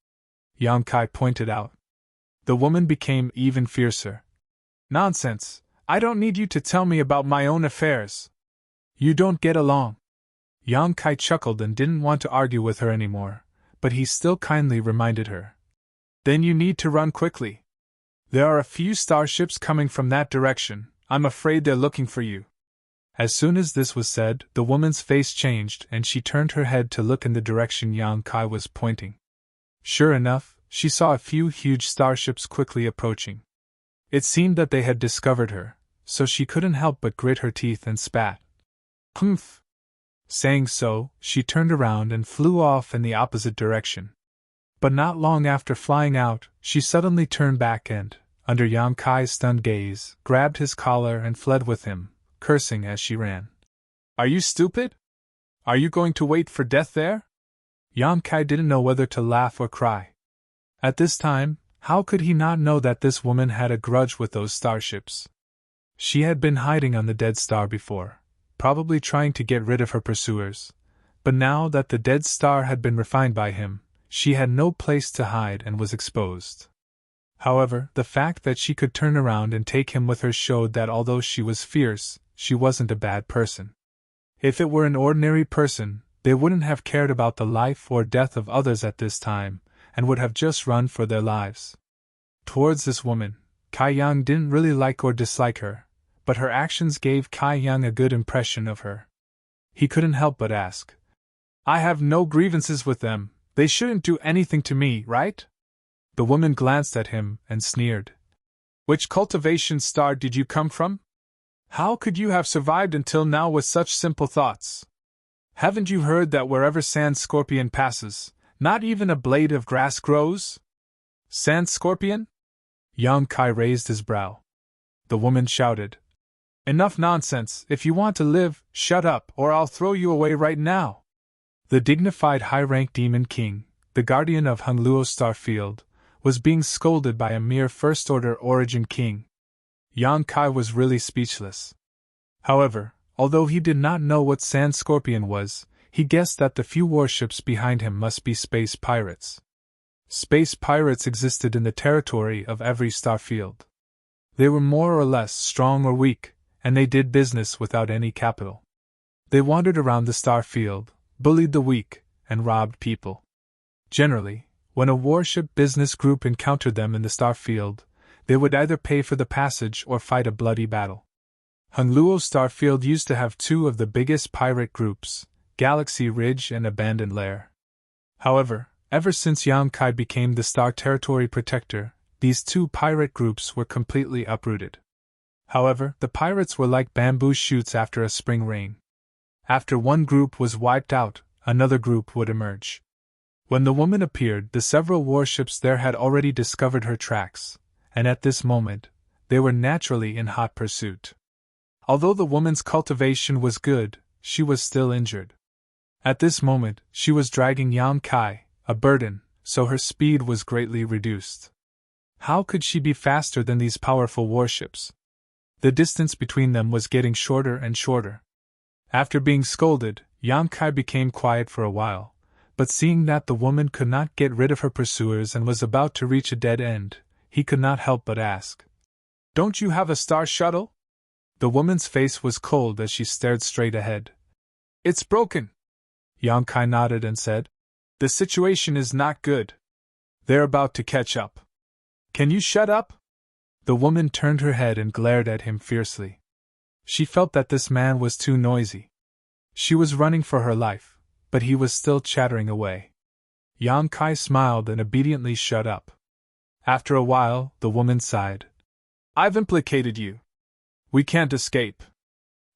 Yang Kai pointed out. The woman became even fiercer. "Nonsense, I don't need you to tell me about my own affairs. You don't get along." Yang Kai chuckled and didn't want to argue with her anymore, but he still kindly reminded her. "Then you need to run quickly. There are a few starships coming from that direction. I'm afraid they're looking for you." As soon as this was said, the woman's face changed and she turned her head to look in the direction Yang Kai was pointing. Sure enough, she saw a few huge starships quickly approaching. It seemed that they had discovered her, so she couldn't help but grit her teeth and spat. "Humph!" Saying so, she turned around and flew off in the opposite direction. But not long after flying out, she suddenly turned back and, under Yang Kai's stunned gaze, grabbed his collar and fled with him, cursing as she ran. "Are you stupid? Are you going to wait for death there?" Yang Kai didn't know whether to laugh or cry. At this time, how could he not know that this woman had a grudge with those starships? She had been hiding on the dead star before, probably trying to get rid of her pursuers, but now that the dead star had been refined by him, she had no place to hide and was exposed. However, the fact that she could turn around and take him with her showed that although she was fierce, she wasn't a bad person. If it were an ordinary person, they wouldn't have cared about the life or death of others at this time, and would have just run for their lives. Towards this woman, Kai Yang didn't really like or dislike her, but her actions gave Kai Yang a good impression of her. He couldn't help but ask, "I have no grievances with them, they shouldn't do anything to me, right?" The woman glanced at him and sneered. "Which cultivation star did you come from? How could you have survived until now with such simple thoughts? Haven't you heard that wherever Sand Scorpion passes, not even a blade of grass grows?" "Sand Scorpion?" Yang Kai raised his brow. The woman shouted, "Enough nonsense, if you want to live, shut up, or I'll throw you away right now." The dignified high-rank Demon King, the guardian of Hungluo Star Field, was being scolded by a mere first-order Origin King. Yang Kai was really speechless. However, although he did not know what Sand Scorpion was, he guessed that the few warships behind him must be space pirates. Space pirates existed in the territory of every star field. They were more or less strong or weak, and they did business without any capital. They wandered around the star field, bullied the weak, and robbed people. Generally, when a warship business group encountered them in the star field, they would either pay for the passage or fight a bloody battle. Hungluo Starfield used to have two of the biggest pirate groups, Galaxy Ridge and Abandoned Lair. However, ever since Yang Kai became the Star Territory Protector, these two pirate groups were completely uprooted. However, the pirates were like bamboo shoots after a spring rain. After one group was wiped out, another group would emerge. When the woman appeared, the several warships there had already discovered her tracks, and at this moment, they were naturally in hot pursuit. Although the woman's cultivation was good, she was still injured. At this moment, she was dragging Yang Kai, a burden, so her speed was greatly reduced. How could she be faster than these powerful warships? The distance between them was getting shorter and shorter. After being scolded, Yang Kai became quiet for a while, but seeing that the woman could not get rid of her pursuers and was about to reach a dead end, he could not help but ask, "Don't you have a star shuttle?" The woman's face was cold as she stared straight ahead. "It's broken." Yang Kai nodded and said, "The situation is not good. They're about to catch up. Can you shut up?" The woman turned her head and glared at him fiercely. She felt that this man was too noisy. She was running for her life, but he was still chattering away. Yang Kai smiled and obediently shut up. After a while, the woman sighed. "I've implicated you. We can't escape.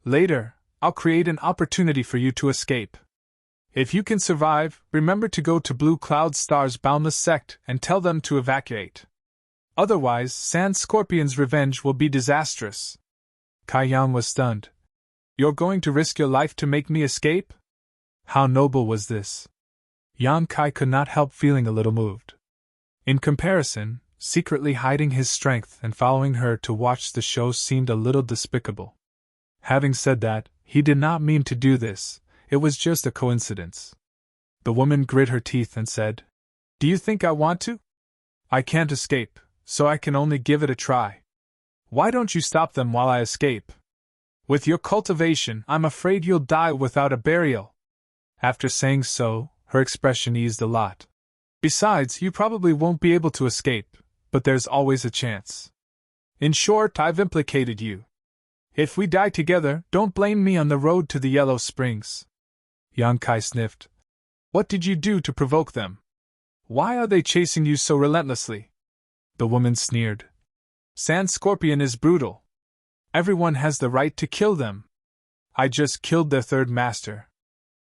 Later, I'll create an opportunity for you to escape. If you can survive, remember to go to Blue Cloud Star's boundless sect and tell them to evacuate. Otherwise, Sand Scorpion's revenge will be disastrous." Kai Yang was stunned. "You're going to risk your life to make me escape?" How noble was this? Yang Kai could not help feeling a little moved. In comparison, secretly hiding his strength and following her to watch the show seemed a little despicable. Having said that, he did not mean to do this, it was just a coincidence. The woman grit her teeth and said, "Do you think I want to? I can't escape, so I can only give it a try. Why don't you stop them while I escape? With your cultivation, I'm afraid you'll die without a burial." After saying so, her expression eased a lot. "Besides, you probably won't be able to escape, but there's always a chance. In short, I've implicated you. If we die together, don't blame me on the road to the Yellow Springs." Yang Kai sniffed. "What did you do to provoke them? Why are they chasing you so relentlessly?" The woman sneered. "Sand Scorpion is brutal. Everyone has the right to kill them. I just killed their third master."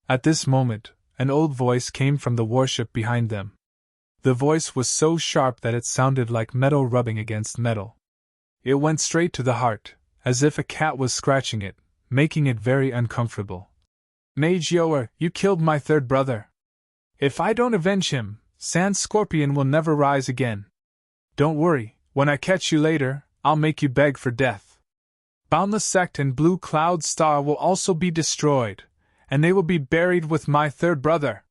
At this moment, an old voice came from the warship behind them. The voice was so sharp that it sounded like metal rubbing against metal. It went straight to the heart, as if a cat was scratching it, making it very uncomfortable. "Mage Yoer, you killed my third brother. If I don't avenge him, Sand Scorpion will never rise again. Don't worry, when I catch you later, I'll make you beg for death. Boundless Sect and Blue Cloud Star will also be destroyed, and they will be buried with my third brother."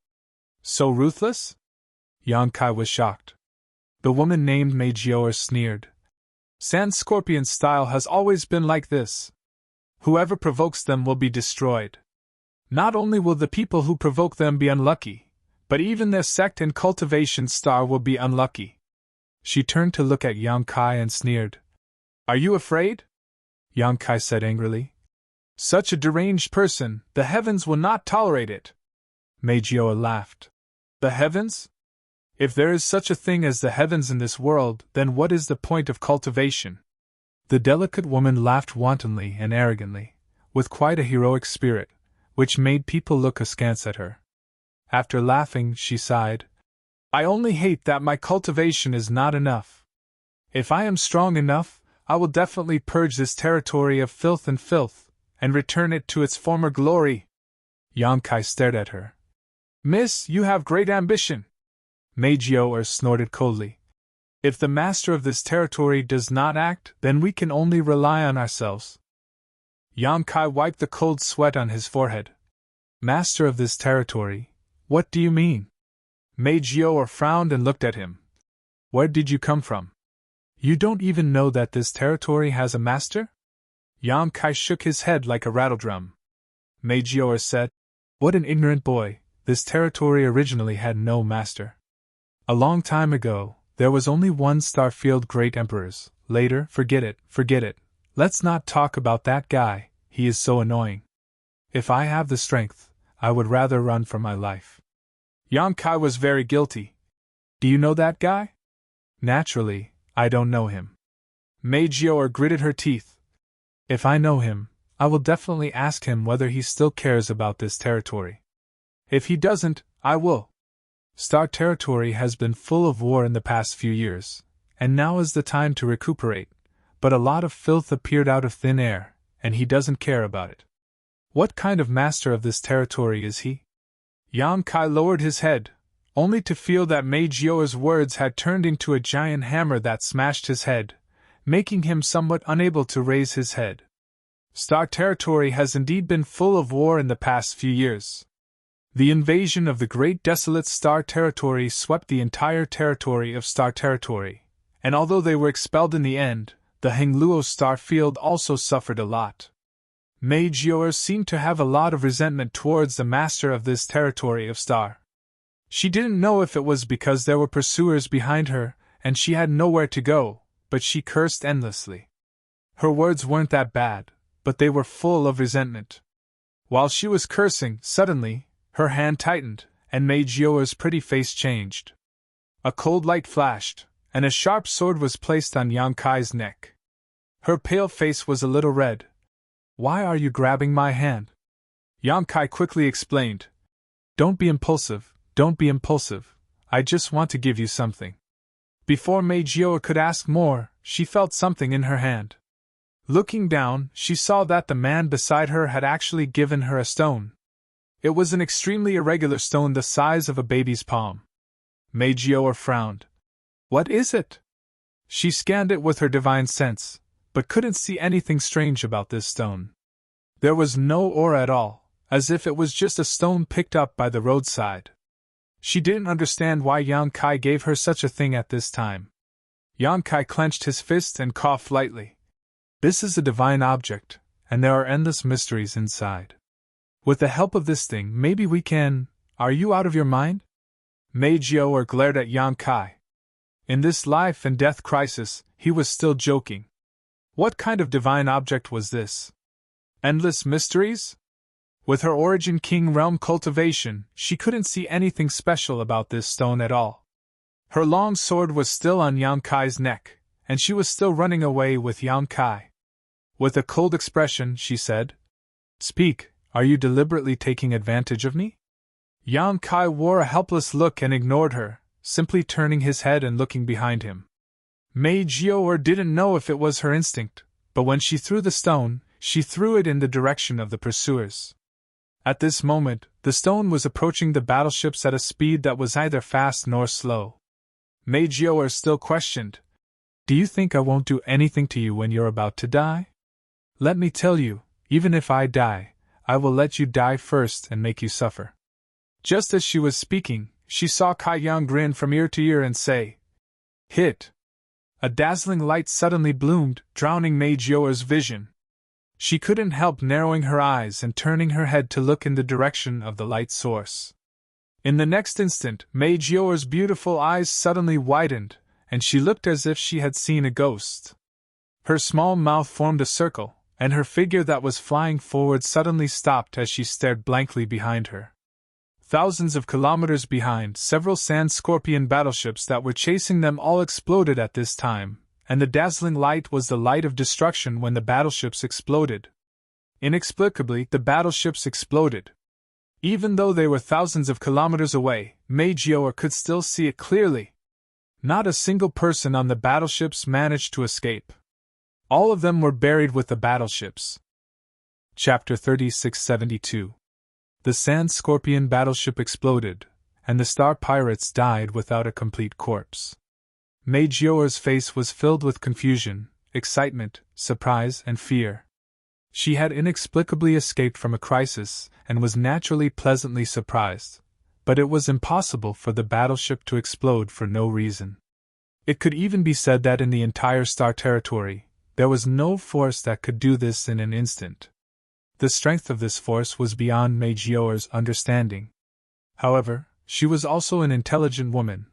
"So ruthless?" Yang Kai was shocked. The woman named Maggiore sneered. Sand Scorpion's style has always been like this. Whoever provokes them will be destroyed. Not only will the people who provoke them be unlucky, but even their sect and cultivation star will be unlucky. She turned to look at Yang Kai and sneered. Are you afraid? Yang Kai said angrily. Such a deranged person, the heavens will not tolerate it. Maggiore laughed. The heavens? If there is such a thing as the heavens in this world, then what is the point of cultivation? The delicate woman laughed wantonly and arrogantly, with quite a heroic spirit, which made people look askance at her. After laughing, she sighed. I only hate that my cultivation is not enough. If I am strong enough, I will definitely purge this territory of filth, and return it to its former glory. Yang Kai stared at her. Miss, you have great ambition. Maggiore snorted coldly. If the master of this territory does not act, then we can only rely on ourselves. Yang Kai wiped the cold sweat on his forehead. Master of this territory? What do you mean? Maggiore frowned and looked at him. Where did you come from? You don't even know that this territory has a master? Yang Kai shook his head like a rattledrum. Maggiore said, What an ignorant boy, this territory originally had no master. A long time ago, there was only one Starfield great emperors. Later, forget it. Let's not talk about that guy, he is so annoying. If I have the strength, I would rather run for my life. Yang Kai was very guilty. Do you know that guy? Naturally, I don't know him. Maggiore gritted her teeth. If I know him, I will definitely ask him whether he still cares about this territory. If he doesn't, I will. Star Territory has been full of war in the past few years, and now is the time to recuperate, but a lot of filth appeared out of thin air, and he doesn't care about it. What kind of master of this territory is he? Yang Kai lowered his head, only to feel that Maggiore's words had turned into a giant hammer that smashed his head, making him somewhat unable to raise his head. Star Territory has indeed been full of war in the past few years. The invasion of the great desolate Star Territory swept the entire territory of Star Territory, and although they were expelled in the end, the Hengluo star field also suffered a lot. Maggiore seemed to have a lot of resentment towards the master of this territory of Star. She didn't know if it was because there were pursuers behind her, and she had nowhere to go, but she cursed endlessly. Her words weren't that bad, but they were full of resentment. While she was cursing, suddenly, her hand tightened, and Maggiore's pretty face changed. A cold light flashed, and a sharp sword was placed on Yang Kai's neck. Her pale face was a little red. Why are you grabbing my hand? Yang Kai quickly explained. Don't be impulsive, I just want to give you something. Before Maggiore could ask more, she felt something in her hand. Looking down, she saw that the man beside her had actually given her a stone. It was an extremely irregular stone the size of a baby's palm. Maggiore frowned. What is it? She scanned it with her divine sense, but couldn't see anything strange about this stone. There was no aura at all, as if it was just a stone picked up by the roadside. She didn't understand why Yang Kai gave her such a thing at this time. Yang Kai clenched his fist and coughed lightly. This is a divine object, and there are endless mysteries inside. With the help of this thing, maybe we can… Are you out of your mind? Maggiore glared at Yang Kai. In this life and death crisis, he was still joking. What kind of divine object was this? Endless mysteries? With her origin king realm cultivation, she couldn't see anything special about this stone at all. Her long sword was still on Yang Kai's neck, and she was still running away with Yang Kai. With a cold expression, she said, Speak, are you deliberately taking advantage of me? Yang Kai wore a helpless look and ignored her, simply turning his head and looking behind him. Maggiore didn't know if it was her instinct, but when she threw the stone, she threw it in the direction of the pursuers. At this moment, the stone was approaching the battleships at a speed that was neither fast nor slow. Maggiore still questioned, Do you think I won't do anything to you when you're about to die? Let me tell you, even if I die, I will let you die first and make you suffer. Just as she was speaking, she saw Kai Yang grin from ear to ear and say, Hit! A dazzling light suddenly bloomed, drowning Mage Yoa's vision. She couldn't help narrowing her eyes and turning her head to look in the direction of the light source. In the next instant, Mage Yoa's beautiful eyes suddenly widened, and she looked as if she had seen a ghost. Her small mouth formed a circle, and her figure that was flying forward suddenly stopped as she stared blankly behind her. Thousands of kilometers behind, several sand scorpion battleships that were chasing them all exploded at this time, and the dazzling light was the light of destruction when the battleships exploded. Inexplicably, the battleships exploded. Even though they were thousands of kilometers away, Mage Yoa could still see it clearly. Not a single person on the battleships managed to escape. All of them were buried with the battleships. Chapter 3672. The Sand Scorpion battleship exploded, and the Star Pirates died without a complete corpse. Mage Yoa's face was filled with confusion, excitement, surprise, and fear. She had inexplicably escaped from a crisis, and was naturally pleasantly surprised, but it was impossible for the battleship to explode for no reason. It could even be said that in the entire star territory, there was no force that could do this in an instant. The strength of this force was beyond Mage Yoa's understanding. However, she was also an intelligent woman,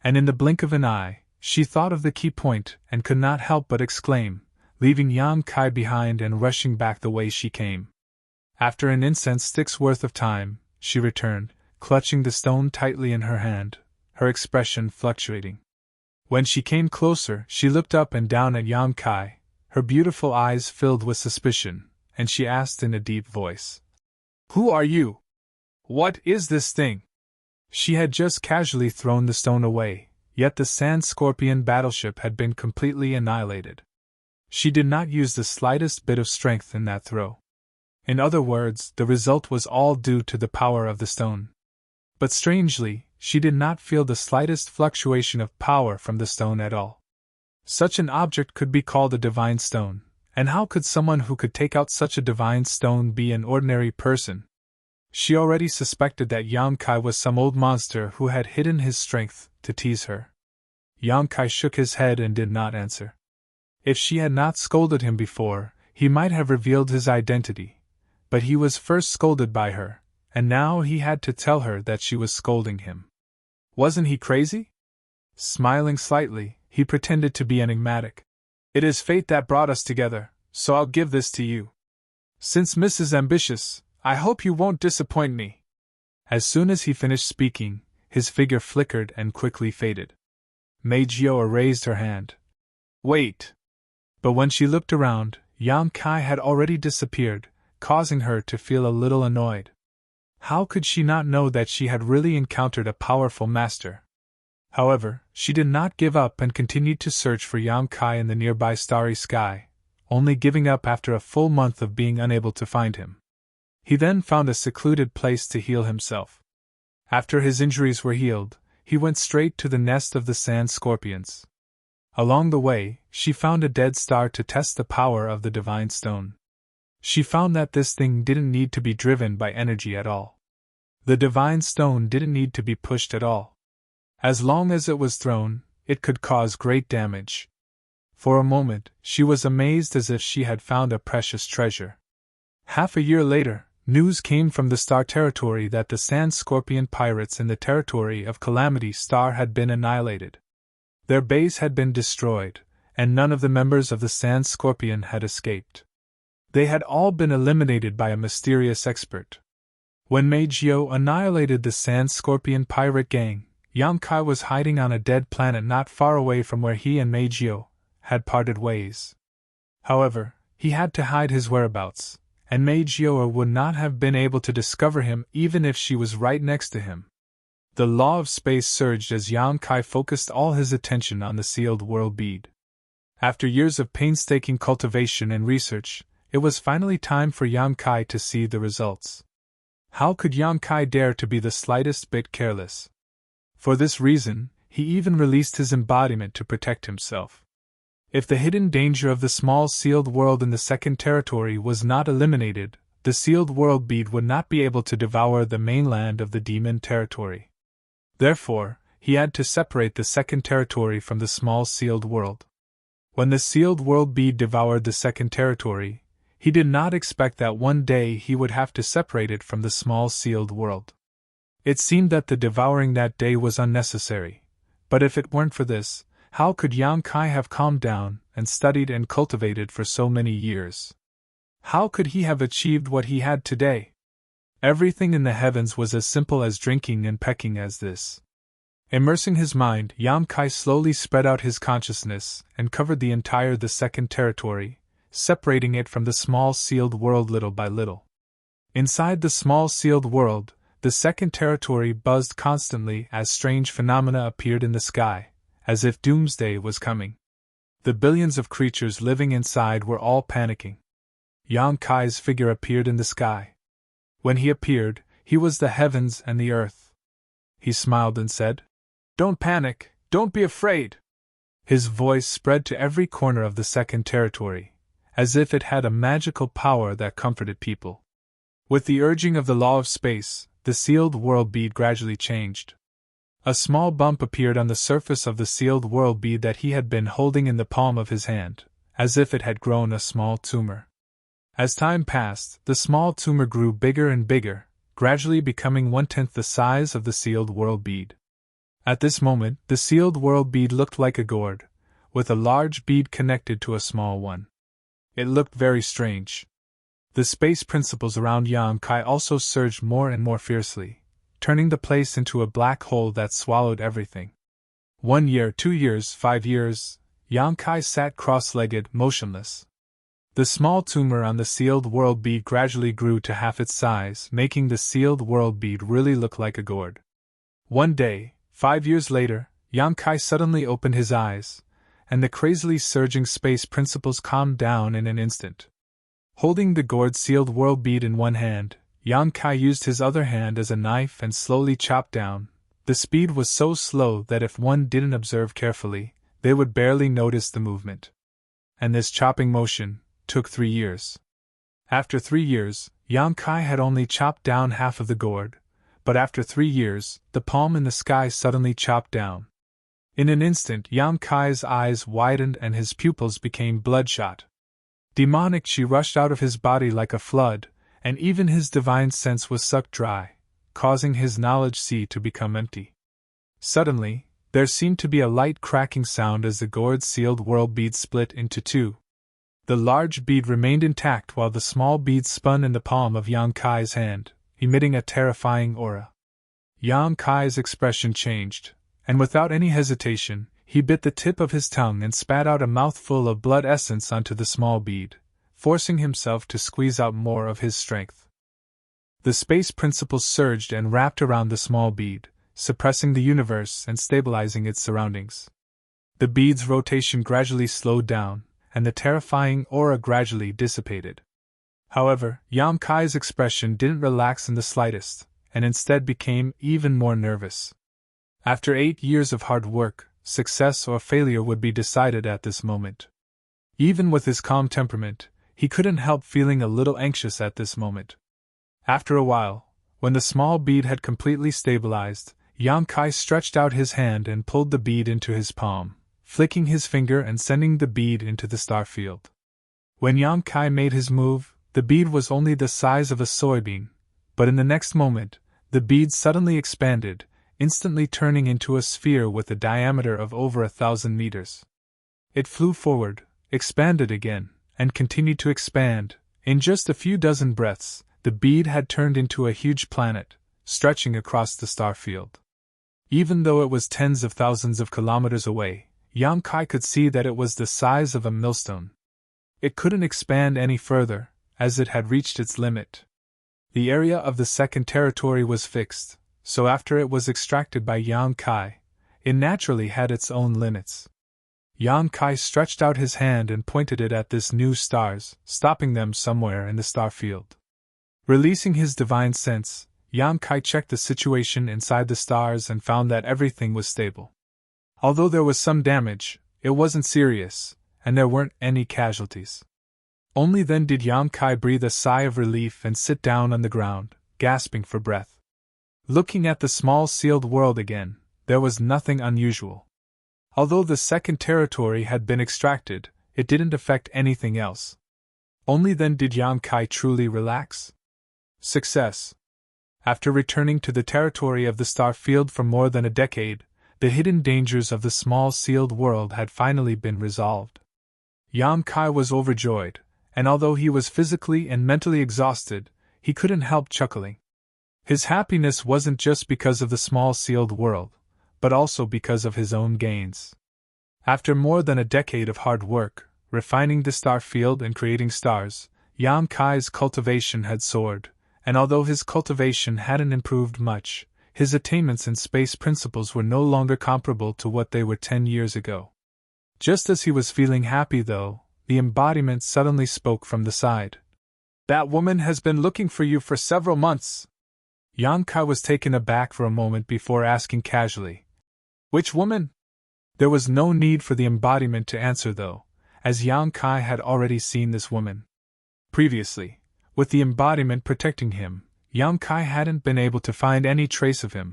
and in the blink of an eye, she thought of the key point and could not help but exclaim, leaving Yan Kai behind and rushing back the way she came. After an incense stick's worth of time, she returned, clutching the stone tightly in her hand, her expression fluctuating. When she came closer, she looked up and down at Yan Kai, her beautiful eyes filled with suspicion, and she asked in a deep voice, "Who are you? What is this thing?" She had just casually thrown the stone away, yet the Sand Scorpion battleship had been completely annihilated. She did not use the slightest bit of strength in that throw. In other words, the result was all due to the power of the stone. But strangely, she did not feel the slightest fluctuation of power from the stone at all. Such an object could be called a divine stone, and how could someone who could take out such a divine stone be an ordinary person? She already suspected that Yan Kai was some old monster who had hidden his strength to tease her. Yan Kai shook his head and did not answer. If she had not scolded him before, he might have revealed his identity, but he was first scolded by her, and now he had to tell her that she was scolding him. Wasn't he crazy? Smiling slightly, he pretended to be enigmatic. "It is fate that brought us together, so I'll give this to you. Since Mrs. Ambitious, I hope you won't disappoint me." As soon as he finished speaking, his figure flickered and quickly faded. Mage Yoa raised her hand. "Wait!" But when she looked around, Yan Kai had already disappeared, causing her to feel a little annoyed. How could she not know that she had really encountered a powerful master? However, she did not give up and continued to search for Yan Kai in the nearby starry sky, only giving up after a full month of being unable to find him. He then found a secluded place to heal himself. After his injuries were healed, he went straight to the nest of the sand scorpions. Along the way, she found a dead star to test the power of the divine stone. She found that this thing didn't need to be driven by energy at all. The divine stone didn't need to be pushed at all. As long as it was thrown, it could cause great damage. For a moment, she was amazed as if she had found a precious treasure. Half a year later, news came from the Star Territory that the Sand Scorpion pirates in the territory of Calamity Star had been annihilated. Their base had been destroyed, and none of the members of the Sand Scorpion had escaped. They had all been eliminated by a mysterious expert. When Mage Yoa annihilated the Sand Scorpion pirate gang, Yan Kai was hiding on a dead planet not far away from where he and Mage Yoa had parted ways. However, he had to hide his whereabouts, and Mage Yoa would not have been able to discover him even if she was right next to him. The law of space surged as Yan Kai focused all his attention on the sealed world bead. After years of painstaking cultivation and research, it was finally time for Yan Kai to see the results. How could Yan Kai dare to be the slightest bit careless? For this reason, he even released his embodiment to protect himself. If the hidden danger of the small sealed world in the second territory was not eliminated, the sealed world bead would not be able to devour the mainland of the demon territory. Therefore, he had to separate the second territory from the small sealed world. When the sealed world bead devoured the second territory, he did not expect that one day he would have to separate it from the small sealed world. It seemed that the devouring that day was unnecessary, but if it weren't for this, how could Yang Kai have calmed down and studied and cultivated for so many years? How could he have achieved what he had today? Everything in the heavens was as simple as drinking and pecking as this. Immersing his mind, Yang Kai slowly spread out his consciousness and covered the second territory, separating it from the small sealed world little by little. Inside the small sealed world, the second territory buzzed constantly as strange phenomena appeared in the sky, as if doomsday was coming. The billions of creatures living inside were all panicking. Yang Kai's figure appeared in the sky. When he appeared, he was the heavens and the earth. He smiled and said, "Don't panic, don't be afraid." His voice spread to every corner of the second territory, as if it had a magical power that comforted people. With the urging of the law of space, the sealed world bead gradually changed. A small bump appeared on the surface of the sealed world bead that he had been holding in the palm of his hand, as if it had grown a small tumor. As time passed, the small tumor grew bigger and bigger, gradually becoming 1/10 the size of the sealed world bead. At this moment, the sealed world bead looked like a gourd, with a large bead connected to a small one. It looked very strange. The space principles around Yang Kai also surged more and more fiercely, turning the place into a black hole that swallowed everything. 1 year, 2 years, 5 years, Yang Kai sat cross-legged, motionless. The small tumor on the sealed world bead gradually grew to half its size, making the sealed world bead really look like a gourd. One day, 5 years later, Yang Kai suddenly opened his eyes, and the crazily surging space principles calmed down in an instant. Holding the gourd-sealed world bead in one hand, Yang Kai used his other hand as a knife and slowly chopped down. The speed was so slow that if one didn't observe carefully, they would barely notice the movement. And this chopping motion took 3 years. After 3 years, Yang Kai had only chopped down half of the gourd, but after 3 years, the palm in the sky suddenly chopped down. In an instant, Yang Kai's eyes widened and his pupils became bloodshot. Demonic chi rushed out of his body like a flood, and even his divine sense was sucked dry, causing his knowledge sea to become empty. Suddenly, there seemed to be a light cracking sound as the gourd-sealed world bead split into two. The large bead remained intact while the small bead spun in the palm of Yang Kai's hand, emitting a terrifying aura. Yang Kai's expression changed, and without any hesitation, he bit the tip of his tongue and spat out a mouthful of blood essence onto the small bead, forcing himself to squeeze out more of his strength. The space principles surged and wrapped around the small bead, suppressing the universe and stabilizing its surroundings. The bead's rotation gradually slowed down, and the terrifying aura gradually dissipated. However, Yang Kai's expression didn't relax in the slightest, and instead became even more nervous. After 8 years of hard work, success or failure would be decided at this moment. Even with his calm temperament, he couldn't help feeling a little anxious at this moment. After a while, when the small bead had completely stabilized, Yang Kai stretched out his hand and pulled the bead into his palm, flicking his finger and sending the bead into the star field. When Yang Kai made his move, the bead was only the size of a soybean, but in the next moment, the bead suddenly expanded, instantly turning into a sphere with a diameter of over 1,000 meters. It flew forward, expanded again, and continued to expand. In just a few dozen breaths, the bead had turned into a huge planet, stretching across the star field. Even though it was tens of thousands of kilometers away, Yang Kai could see that it was the size of a millstone. It couldn't expand any further, as it had reached its limit. The area of the second territory was fixed, so after it was extracted by Yang Kai, it naturally had its own limits. Yang Kai stretched out his hand and pointed it at this new stars, stopping them somewhere in the star field. Releasing his divine sense, Yang Kai checked the situation inside the stars and found that everything was stable. Although there was some damage, it wasn't serious, and there weren't any casualties. Only then did Yang Kai breathe a sigh of relief and sit down on the ground, gasping for breath. Looking at the small sealed world again, there was nothing unusual. Although the second territory had been extracted, it didn't affect anything else. Only then did Yang Kai truly relax. Success. After returning to the territory of the star field for more than a decade, the hidden dangers of the small sealed world had finally been resolved. Yang Kai was overjoyed, and although he was physically and mentally exhausted, he couldn't help chuckling. His happiness wasn't just because of the small sealed world, but also because of his own gains. After more than a decade of hard work, refining the star field and creating stars, Yang Kai's cultivation had soared, and although his cultivation hadn't improved much, his attainments in space principles were no longer comparable to what they were 10 years ago. Just as he was feeling happy, though, the embodiment suddenly spoke from the side. "That woman has been looking for you for several months." Yang Kai was taken aback for a moment before asking casually, "Which woman?" There was no need for the embodiment to answer, though, as Yang Kai had already seen this woman. Previously, with the embodiment protecting him, Yang Kai hadn't been able to find any trace of him,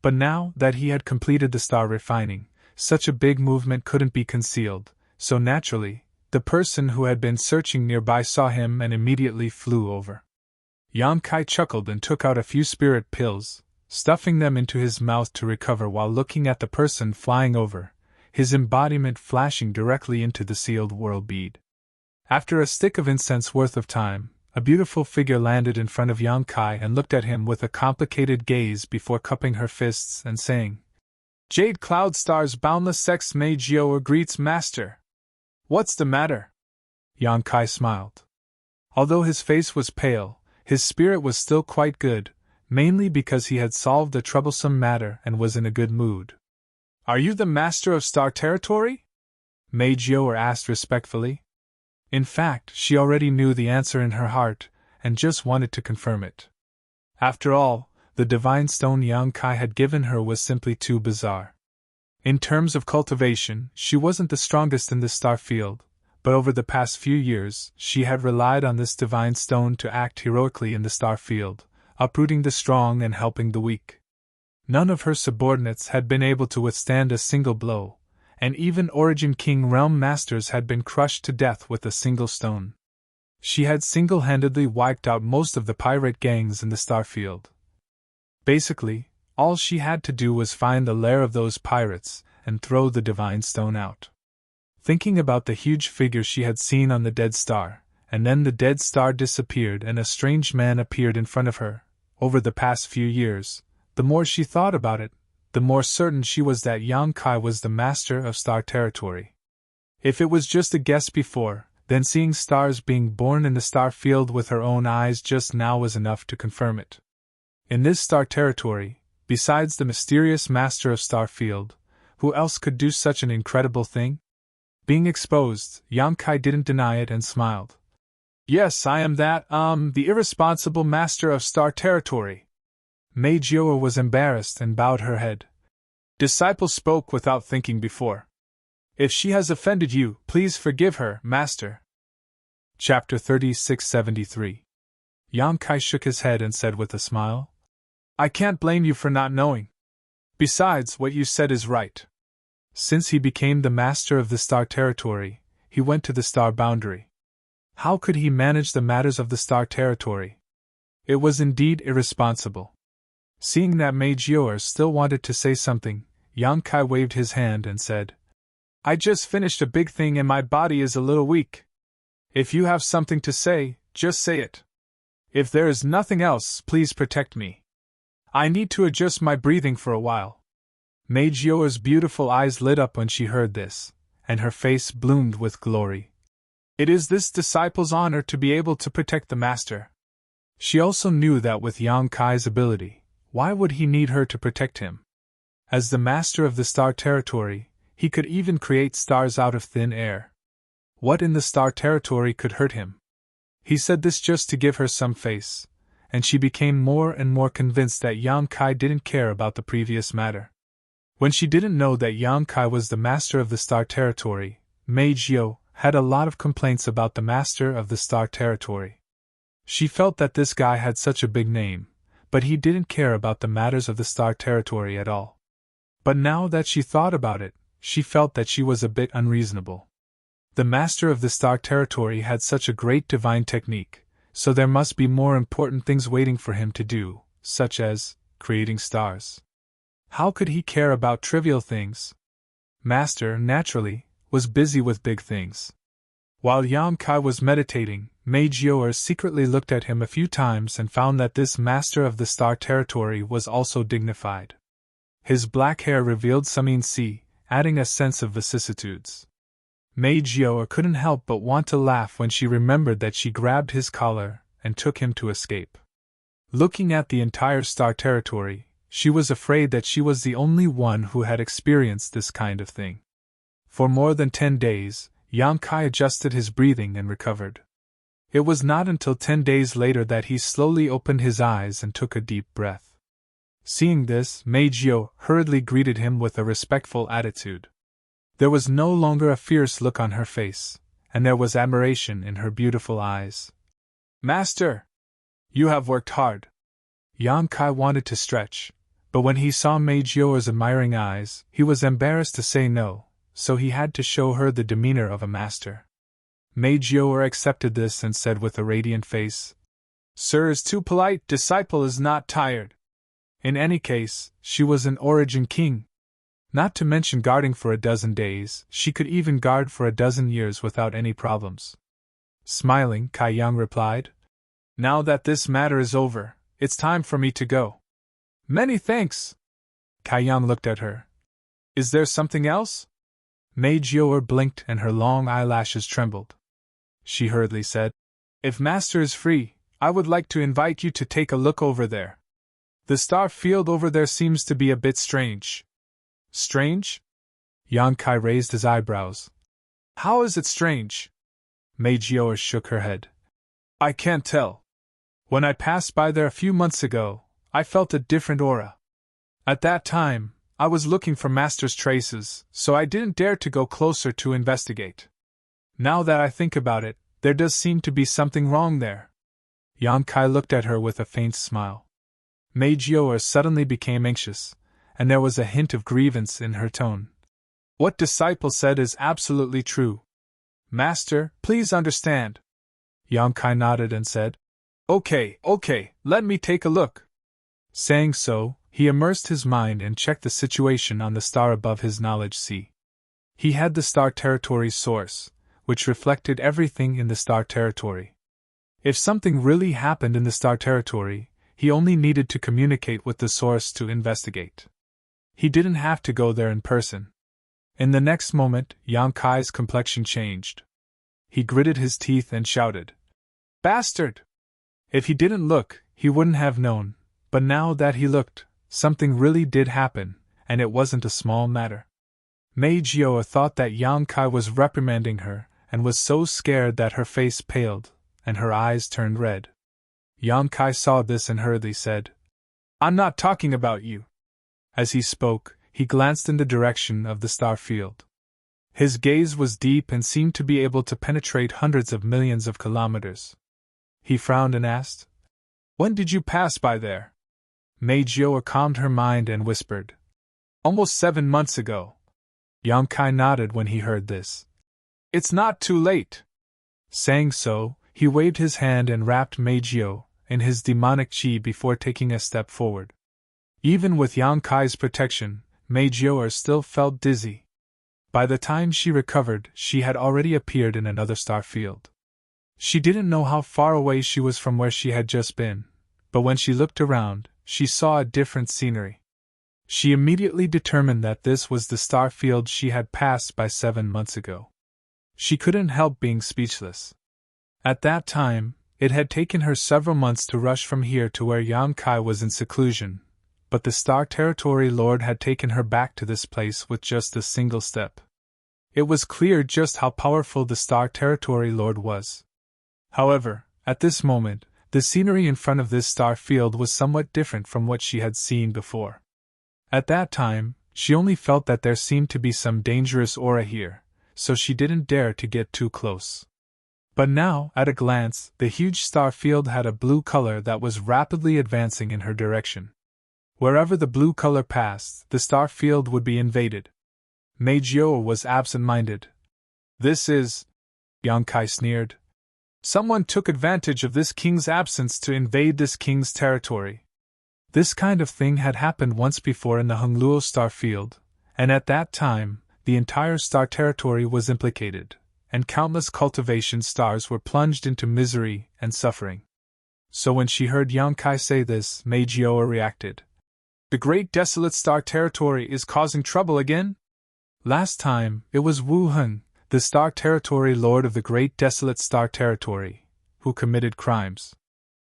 but now that he had completed the star refining, such a big movement couldn't be concealed, so naturally, the person who had been searching nearby saw him and immediately flew over. Yang Kai chuckled and took out a few spirit pills, stuffing them into his mouth to recover while looking at the person flying over, his embodiment flashing directly into the sealed world bead. After a stick of incense worth of time, a beautiful figure landed in front of Yang Kai and looked at him with a complicated gaze before cupping her fists and saying, "Jade Cloud Star's boundless sex mage Yoa greets Master. What's the matter?" Yang Kai smiled. Although his face was pale, his spirit was still quite good, mainly because he had solved a troublesome matter and was in a good mood. "Are you the Master of Star Territory?" Mage Yoa asked respectfully. In fact, she already knew the answer in her heart, and just wanted to confirm it. After all, the divine stone Yang Kai had given her was simply too bizarre. In terms of cultivation, she wasn't the strongest in the star field, but over the past few years, she had relied on this divine stone to act heroically in the star field, uprooting the strong and helping the weak. None of her subordinates had been able to withstand a single blow, and even Origin King Realm Masters had been crushed to death with a single stone. She had single-handedly wiped out most of the pirate gangs in the star field. Basically, all she had to do was find the lair of those pirates and throw the divine stone out. Thinking about the huge figure she had seen on the dead star, and then the dead star disappeared and a strange man appeared in front of her, over the past few years, the more she thought about it, the more certain she was that Yang Kai was the master of Star Territory. If it was just a guess before, then seeing stars being born in the star field with her own eyes just now was enough to confirm it. In this Star Territory, besides the mysterious master of Star Field, who else could do such an incredible thing? Being exposed, Yang Kai didn't deny it and smiled. "Yes, I am the irresponsible master of Star Territory." Mage Yoa was embarrassed and bowed her head. "Disciple spoke without thinking before. If she has offended you, please forgive her, Master." Chapter 3673. Yang Kai shook his head and said with a smile, "I can't blame you for not knowing. Besides, what you said is right." Since he became the master of the Star Territory, he went to the Star Boundary. How could he manage the matters of the Star Territory? It was indeed irresponsible. Seeing that Mage Yoa still wanted to say something, Yang Kai waved his hand and said, "I just finished a big thing and my body is a little weak. If you have something to say, just say it. If there is nothing else, please protect me. I need to adjust my breathing for a while." Mage Yoa's beautiful eyes lit up when she heard this, and her face bloomed with glory. It is this disciple's honor to be able to protect the master. She also knew that with Yang Kai's ability, why would he need her to protect him? As the master of the Star Territory, he could even create stars out of thin air. What in the Star Territory could hurt him? He said this just to give her some face, and she became more and more convinced that Yang Kai didn't care about the previous matter. When she didn't know that Yang Kai was the master of the Star Territory, Mage Yoa had a lot of complaints about the master of the Star Territory. She felt that this guy had such a big name, but he didn't care about the matters of the Star Territory at all. But now that she thought about it, she felt that she was a bit unreasonable. The master of the star territory had such a great divine technique, so there must be more important things waiting for him to do, such as creating stars. How could he care about trivial things? Master, naturally, was busy with big things. While Yang Kai was meditating, Mage Yoer secretly looked at him a few times and found that this master of the star territory was also dignified. His black hair revealed some adding a sense of vicissitudes. Mage Yoer couldn't help but want to laugh when she remembered that she grabbed his collar and took him to escape. Looking at the entire star territory, she was afraid that she was the only one who had experienced this kind of thing. For more than 10 days, Yang Kai adjusted his breathing and recovered. It was not until 10 days later that he slowly opened his eyes and took a deep breath. Seeing this, Mage Yo hurriedly greeted him with a respectful attitude. There was no longer a fierce look on her face, and there was admiration in her beautiful eyes. "Master! You have worked hard." Yang Kai wanted to stretch, but when he saw Mage Yoer's admiring eyes, he was embarrassed to say no, so he had to show her the demeanor of a master. Mage Yoer accepted this and said with a radiant face, "Sir is too polite, disciple is not tired." In any case, she was an origin king. Not to mention guarding for a dozen days, she could even guard for a dozen years without any problems. Smiling, Kai Yang replied, "Now that this matter is over, it's time for me to go." "Many thanks." Kai Yang looked at her. "Is there something else?" Mage Yoer blinked and her long eyelashes trembled. She hurriedly said, "If Master is free, I would like to invite you to take a look over there. The star field over there seems to be a bit strange." "Strange?" Yang Kai raised his eyebrows. "How is it strange?" Mage Yoer shook her head. "I can't tell. When I passed by there a few months ago, I felt a different aura. At that time, I was looking for Master's traces, so I didn't dare to go closer to investigate. Now that I think about it, there does seem to be something wrong there." Yang Kai looked at her with a faint smile. Mage Yoer suddenly became anxious, and there was a hint of grievance in her tone. "What disciple said is absolutely true. Master, please understand." Yang Kai nodded and said, Okay, let me take a look." Saying so, he immersed his mind and checked the situation on the star above his knowledge sea. He had the star territory's source, which reflected everything in the star territory. If something really happened in the star territory, he only needed to communicate with the source to investigate. He didn't have to go there in person. In the next moment, Yang Kai's complexion changed. He gritted his teeth and shouted, "Bastard!" If he didn't look, he wouldn't have known, but now that he looked, something really did happen, and it wasn't a small matter. Mage Yoa thought that Yang Kai was reprimanding her, and was so scared that her face paled, and her eyes turned red. Yang Kai saw this and hurriedly said, "I'm not talking about you." As he spoke, he glanced in the direction of the star field. His gaze was deep and seemed to be able to penetrate hundreds of millions of kilometers. He frowned and asked, "When did you pass by there?" Mage Yoa calmed her mind and whispered, "Almost 7 months ago." Yang Kai nodded when he heard this. "It's not too late." Saying so, he waved his hand and wrapped Mage Yoa in his demonic chi before taking a step forward. Even with Yang Kai's protection, Mage Yoa still felt dizzy. By the time she recovered, she had already appeared in another star field. She didn't know how far away she was from where she had just been, but when she looked around, she saw a different scenery. She immediately determined that this was the star field she had passed by 7 months ago. She couldn't help being speechless. At that time, it had taken her several months to rush from here to where Yang Kai was in seclusion, but the Star Territory Lord had taken her back to this place with just a single step. It was clear just how powerful the Star Territory Lord was. However, at this moment, the scenery in front of this star field was somewhat different from what she had seen before. At that time, she only felt that there seemed to be some dangerous aura here, so she didn't dare to get too close. But now, at a glance, the huge star field had a blue color that was rapidly advancing in her direction. Wherever the blue color passed, the star field would be invaded. Meiji-o was absent-minded. This is, Yang Kai sneered. Someone took advantage of this king's absence to invade this king's territory. This kind of thing had happened once before in the Hongluo star field, and at that time, the entire star territory was implicated, and countless cultivation stars were plunged into misery and suffering. So when she heard Yang Kai say this, Meiji-o reacted. The great desolate star territory is causing trouble again? Last time, it was Wu Heng, the star territory lord of the great desolate star territory, who committed crimes.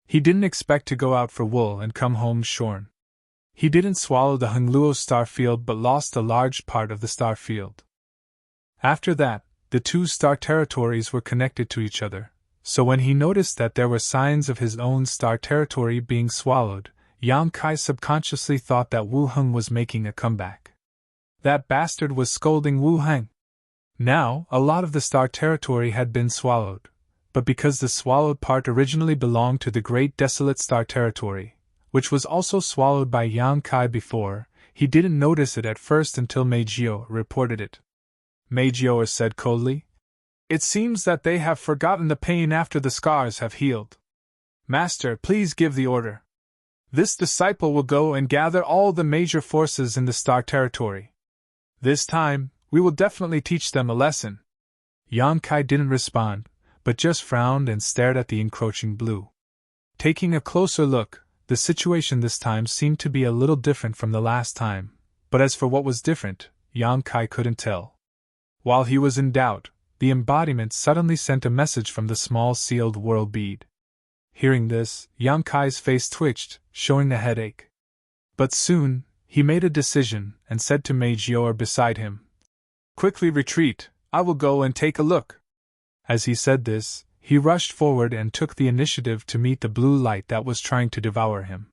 He didn't expect to go out for wool and come home shorn. He didn't swallow the Hongluo star field but lost a large part of the star field. After that, the two star territories were connected to each other, so when he noticed that there were signs of his own star territory being swallowed, Yang Kai subconsciously thought that Wu Heng was making a comeback. That bastard was scolding Wu Heng. Now, a lot of the star territory had been swallowed, but because the swallowed part originally belonged to the great desolate star territory, which was also swallowed by Yang Kai before, he didn't notice it at first until Meiji-o reported it. Meiji-o said coldly, "It seems that they have forgotten the pain after the scars have healed. Master, please give the order. This disciple will go and gather all the major forces in the star territory. This time, we will definitely teach them a lesson." Yang Kai didn't respond, but just frowned and stared at the encroaching blue. Taking a closer look, the situation this time seemed to be a little different from the last time, but as for what was different, Yang Kai couldn't tell. While he was in doubt, the embodiment suddenly sent a message from the small sealed world bead. Hearing this, Yang Kai's face twitched, showing a headache. But soon, he made a decision and said to Meiji-o beside him, "Quickly retreat, I will go and take a look." As he said this, he rushed forward and took the initiative to meet the blue light that was trying to devour him.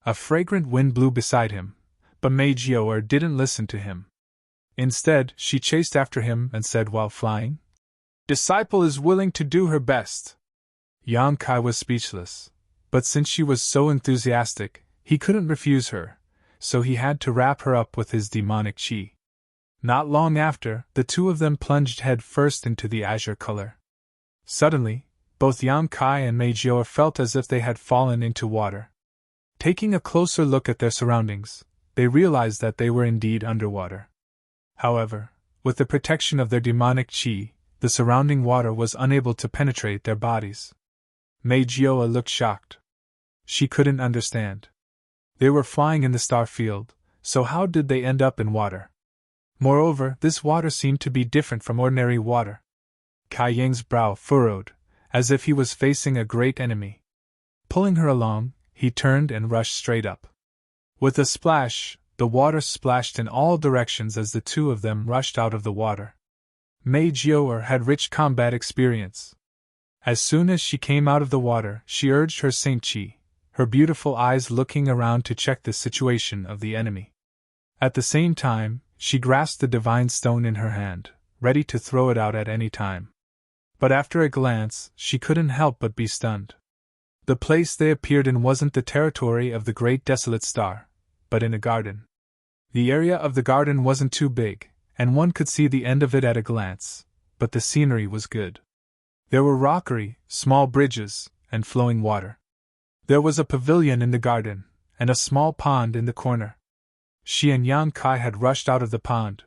A fragrant wind blew beside him, but Meiji-o didn't listen to him. Instead, she chased after him and said while flying, "Disciple is willing to do her best." Yang Kai was speechless, but since she was so enthusiastic, he couldn't refuse her, so he had to wrap her up with his demonic chi. Not long after, the two of them plunged head first into the azure color. Suddenly, both Yang Kai and Meiji-o felt as if they had fallen into water. Taking a closer look at their surroundings, they realized that they were indeed underwater. However, with the protection of their demonic chi, the surrounding water was unable to penetrate their bodies. Meiji-o looked shocked. She couldn't understand. They were flying in the star field, so how did they end up in water? Moreover, this water seemed to be different from ordinary water. Kai Yang's brow furrowed, as if he was facing a great enemy. Pulling her along, he turned and rushed straight up. With a splash, the water splashed in all directions as the two of them rushed out of the water. Meiji-o had rich combat experience. As soon as she came out of the water, she urged her Saint Chi, her beautiful eyes looking around to check the situation of the enemy. At the same time, she grasped the divine stone in her hand, ready to throw it out at any time. But after a glance, she couldn't help but be stunned. The place they appeared in wasn't the territory of the great desolate star, but in a garden. The area of the garden wasn't too big, and one could see the end of it at a glance, but the scenery was good. There were rockery, small bridges, and flowing water. There was a pavilion in the garden, and a small pond in the corner. She and Yang Kai had rushed out of the pond.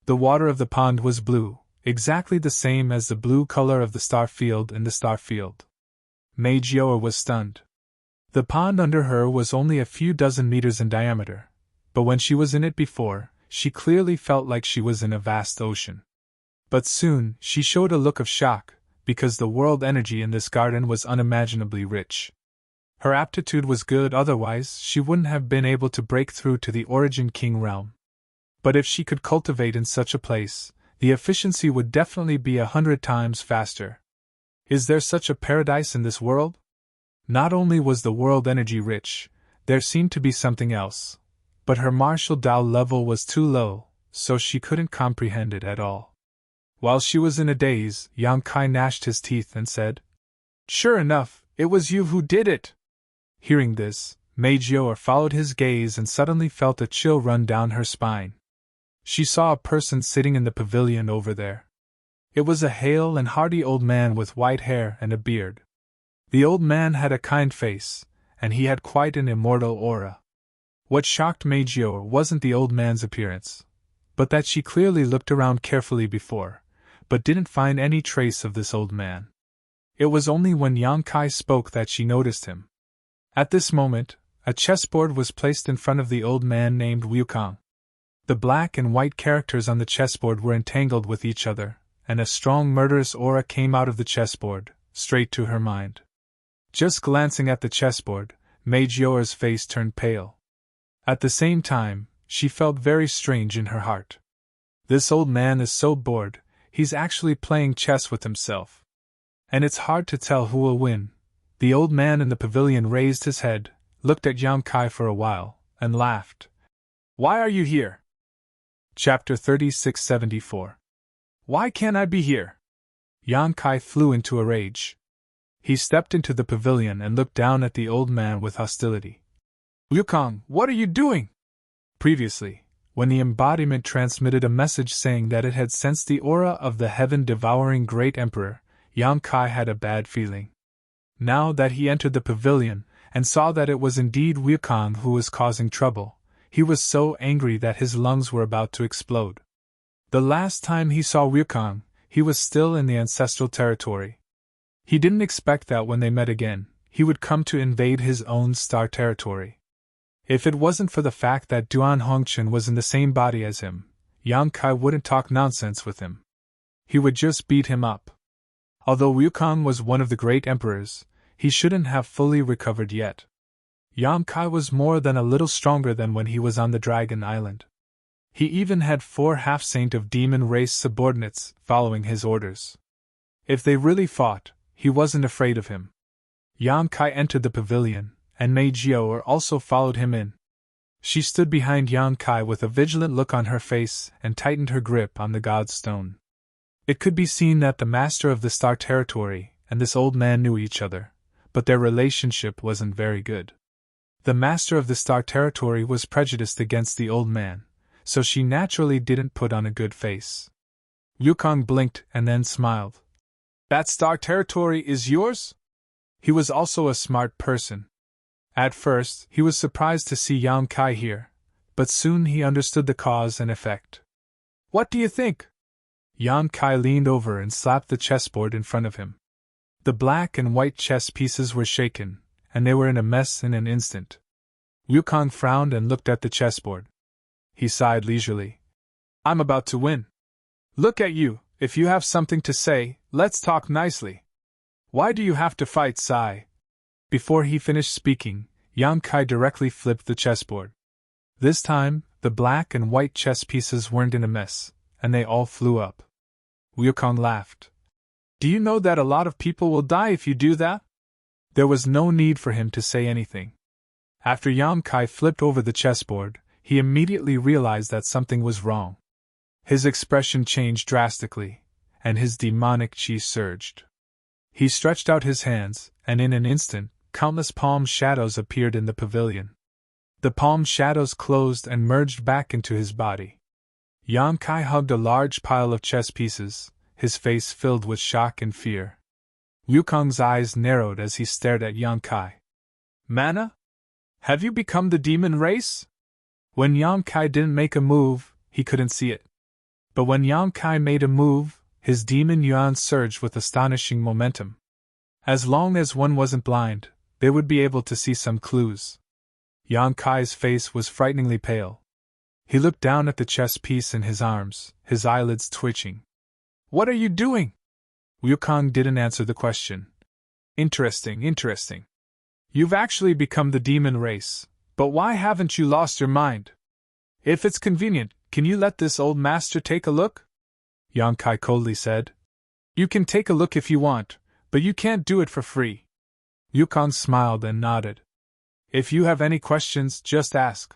The water of the pond was blue, exactly the same as the blue color of the star field in the star field. Meiji-o was stunned. The pond under her was only a few dozen meters in diameter, but when she was in it before, she clearly felt like she was in a vast ocean. But soon, she showed a look of shock, because the world energy in this garden was unimaginably rich. Her aptitude was good, otherwise she wouldn't have been able to break through to the Origin King realm. But if she could cultivate in such a place, the efficiency would definitely be 100 times faster. Is there such a paradise in this world? Not only was the world energy rich, there seemed to be something else, but her martial Tao level was too low, so she couldn't comprehend it at all. While she was in a daze, Yang Kai gnashed his teeth and said, "Sure enough, it was you who did it!" Hearing this, Majior followed his gaze and suddenly felt a chill run down her spine. She saw a person sitting in the pavilion over there. It was a hale and hearty old man with white hair and a beard. The old man had a kind face, and he had quite an immortal aura. What shocked Majior wasn't the old man's appearance, but that she clearly looked around carefully before, but didn't find any trace of this old man. It was only when Yang Kai spoke that she noticed him. At this moment, a chessboard was placed in front of the old man named Wukong. The black and white characters on the chessboard were entangled with each other, and a strong murderous aura came out of the chessboard, straight to her mind. Just glancing at the chessboard, Majior's face turned pale. At the same time, she felt very strange in her heart. This old man is so bored, he's actually playing chess with himself. And it's hard to tell who will win. The old man in the pavilion raised his head, looked at Yang Kai for a while, and laughed. Why are you here? Chapter 3674. Why can't I be here? Yang Kai flew into a rage. He stepped into the pavilion and looked down at the old man with hostility. Wukong, what are you doing? Previously, when the embodiment transmitted a message saying that it had sensed the aura of the heaven-devouring great emperor, Yang Kai had a bad feeling. Now that he entered the pavilion, and saw that it was indeed Wukong who was causing trouble, he was so angry that his lungs were about to explode. The last time he saw Wukong, he was still in the ancestral territory. He didn't expect that when they met again, he would come to invade his own star territory. If it wasn't for the fact that Duan Hongchen was in the same body as him, Yang Kai wouldn't talk nonsense with him. He would just beat him up. Although Wukong was one of the great emperors, he shouldn't have fully recovered yet. Yang Kai was more than a little stronger than when he was on the Dragon Island. He even had 4 half-saint of demon race subordinates following his orders. If they really fought, he wasn't afraid of him. Yang Kai entered the pavilion, and Mei Jiao also followed him in. She stood behind Yang Kai with a vigilant look on her face and tightened her grip on the God's Stone. It could be seen that the master of the Star Territory and this old man knew each other, but their relationship wasn't very good. The master of the Star Territory was prejudiced against the old man, so she naturally didn't put on a good face. Wukong blinked and then smiled. That Star Territory is yours? He was also a smart person. At first, he was surprised to see Yang Kai here, but soon he understood the cause and effect. What do you think? Yang Kai leaned over and slapped the chessboard in front of him. The black and white chess pieces were shaken, and they were in a mess in an instant. Wukong frowned and looked at the chessboard. He sighed leisurely. I'm about to win. Look at you, if you have something to say, let's talk nicely. Why do you have to fight, Sai? Before he finished speaking, Yang Kai directly flipped the chessboard. This time, the black and white chess pieces weren't in a mess, and they all flew up. Wukong laughed. Do you know that a lot of people will die if you do that? There was no need for him to say anything. After Yang Kai flipped over the chessboard, he immediately realized that something was wrong. His expression changed drastically, and his demonic chi surged. He stretched out his hands, and in an instant, countless palm shadows appeared in the pavilion. The palm shadows closed and merged back into his body. Yang Kai hugged a large pile of chess pieces, his face filled with shock and fear. Wukong's eyes narrowed as he stared at Yang Kai. Mana? Have you become the demon race? When Yang Kai didn't make a move, he couldn't see it. But when Yang Kai made a move, his demon yuan surged with astonishing momentum. As long as one wasn't blind, they would be able to see some clues. Yang Kai's face was frighteningly pale. He looked down at the chess piece in his arms, his eyelids twitching. What are you doing? Wukong didn't answer the question. Interesting. You've actually become the demon race, but why haven't you lost your mind? If it's convenient, can you let this old master take a look? Yang Kai coldly said. You can take a look if you want, but you can't do it for free. Wukong smiled and nodded. If you have any questions, just ask.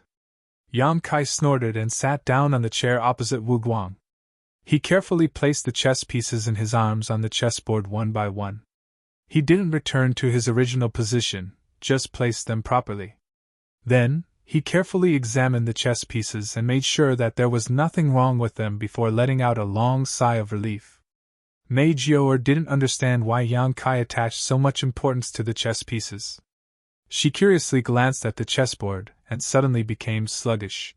Yang Kai snorted and sat down on the chair opposite Wu Guang. He carefully placed the chess pieces in his arms on the chessboard one by one. He didn't return to his original position, just placed them properly. Then, he carefully examined the chess pieces and made sure that there was nothing wrong with them before letting out a long sigh of relief. Mei Jiaoer didn't understand why Yang Kai attached so much importance to the chess pieces. She curiously glanced at the chessboard and suddenly became sluggish.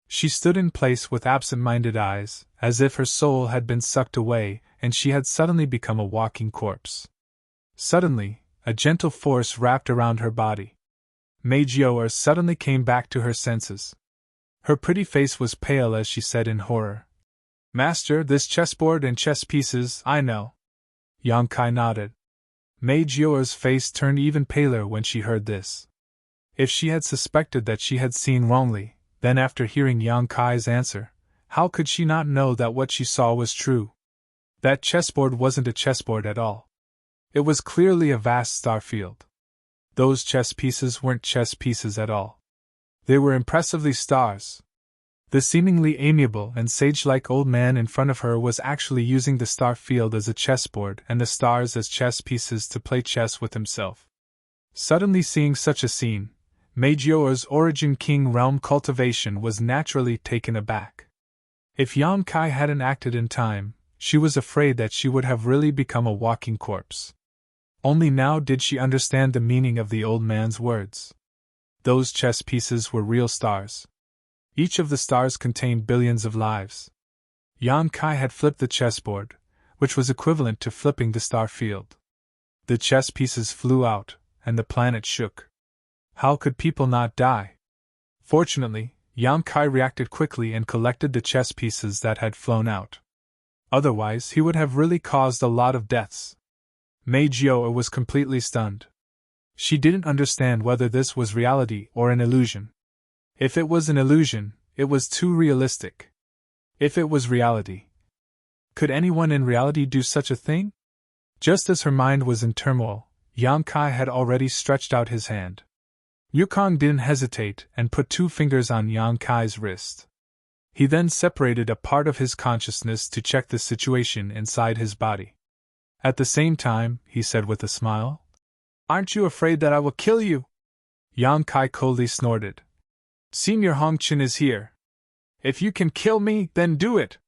She stood in place with absent-minded eyes, as if her soul had been sucked away and she had suddenly become a walking corpse. Suddenly, a gentle force wrapped around her body. Mei Jiaoer suddenly came back to her senses. Her pretty face was pale as she said in horror, "Master, this chessboard and chess pieces, I know." Yang Kai nodded. Mei Jiaoer's face turned even paler when she heard this. If she had suspected that she had seen wrongly, then after hearing Yang Kai's answer, how could she not know that what she saw was true? That chessboard wasn't a chessboard at all. It was clearly a vast star field. Those chess pieces weren't chess pieces at all. They were impressively stars. The seemingly amiable and sage-like old man in front of her was actually using the star field as a chessboard and the stars as chess pieces to play chess with himself. Suddenly seeing such a scene, Mei Jiaoer's Origin King realm cultivation was naturally taken aback. If Yang Kai hadn't acted in time, she was afraid that she would have really become a walking corpse. Only now did she understand the meaning of the old man's words. Those chess pieces were real stars. Each of the stars contained billions of lives. Yang Kai had flipped the chessboard, which was equivalent to flipping the star field. The chess pieces flew out, and the planet shook. How could people not die? Fortunately, Yang Kai reacted quickly and collected the chess pieces that had flown out. Otherwise, he would have really caused a lot of deaths. Mei Jiaoer was completely stunned. She didn't understand whether this was reality or an illusion. If it was an illusion, it was too realistic. If it was reality, could anyone in reality do such a thing? Just as her mind was in turmoil, Yang Kai had already stretched out his hand. Yukong didn't hesitate and put 2 fingers on Yang Kai's wrist. He then separated a part of his consciousness to check the situation inside his body. At the same time, he said with a smile, "Aren't you afraid that I will kill you?" Yang Kai coldly snorted. "Senior Hongqin is here. If you can kill me, then do it."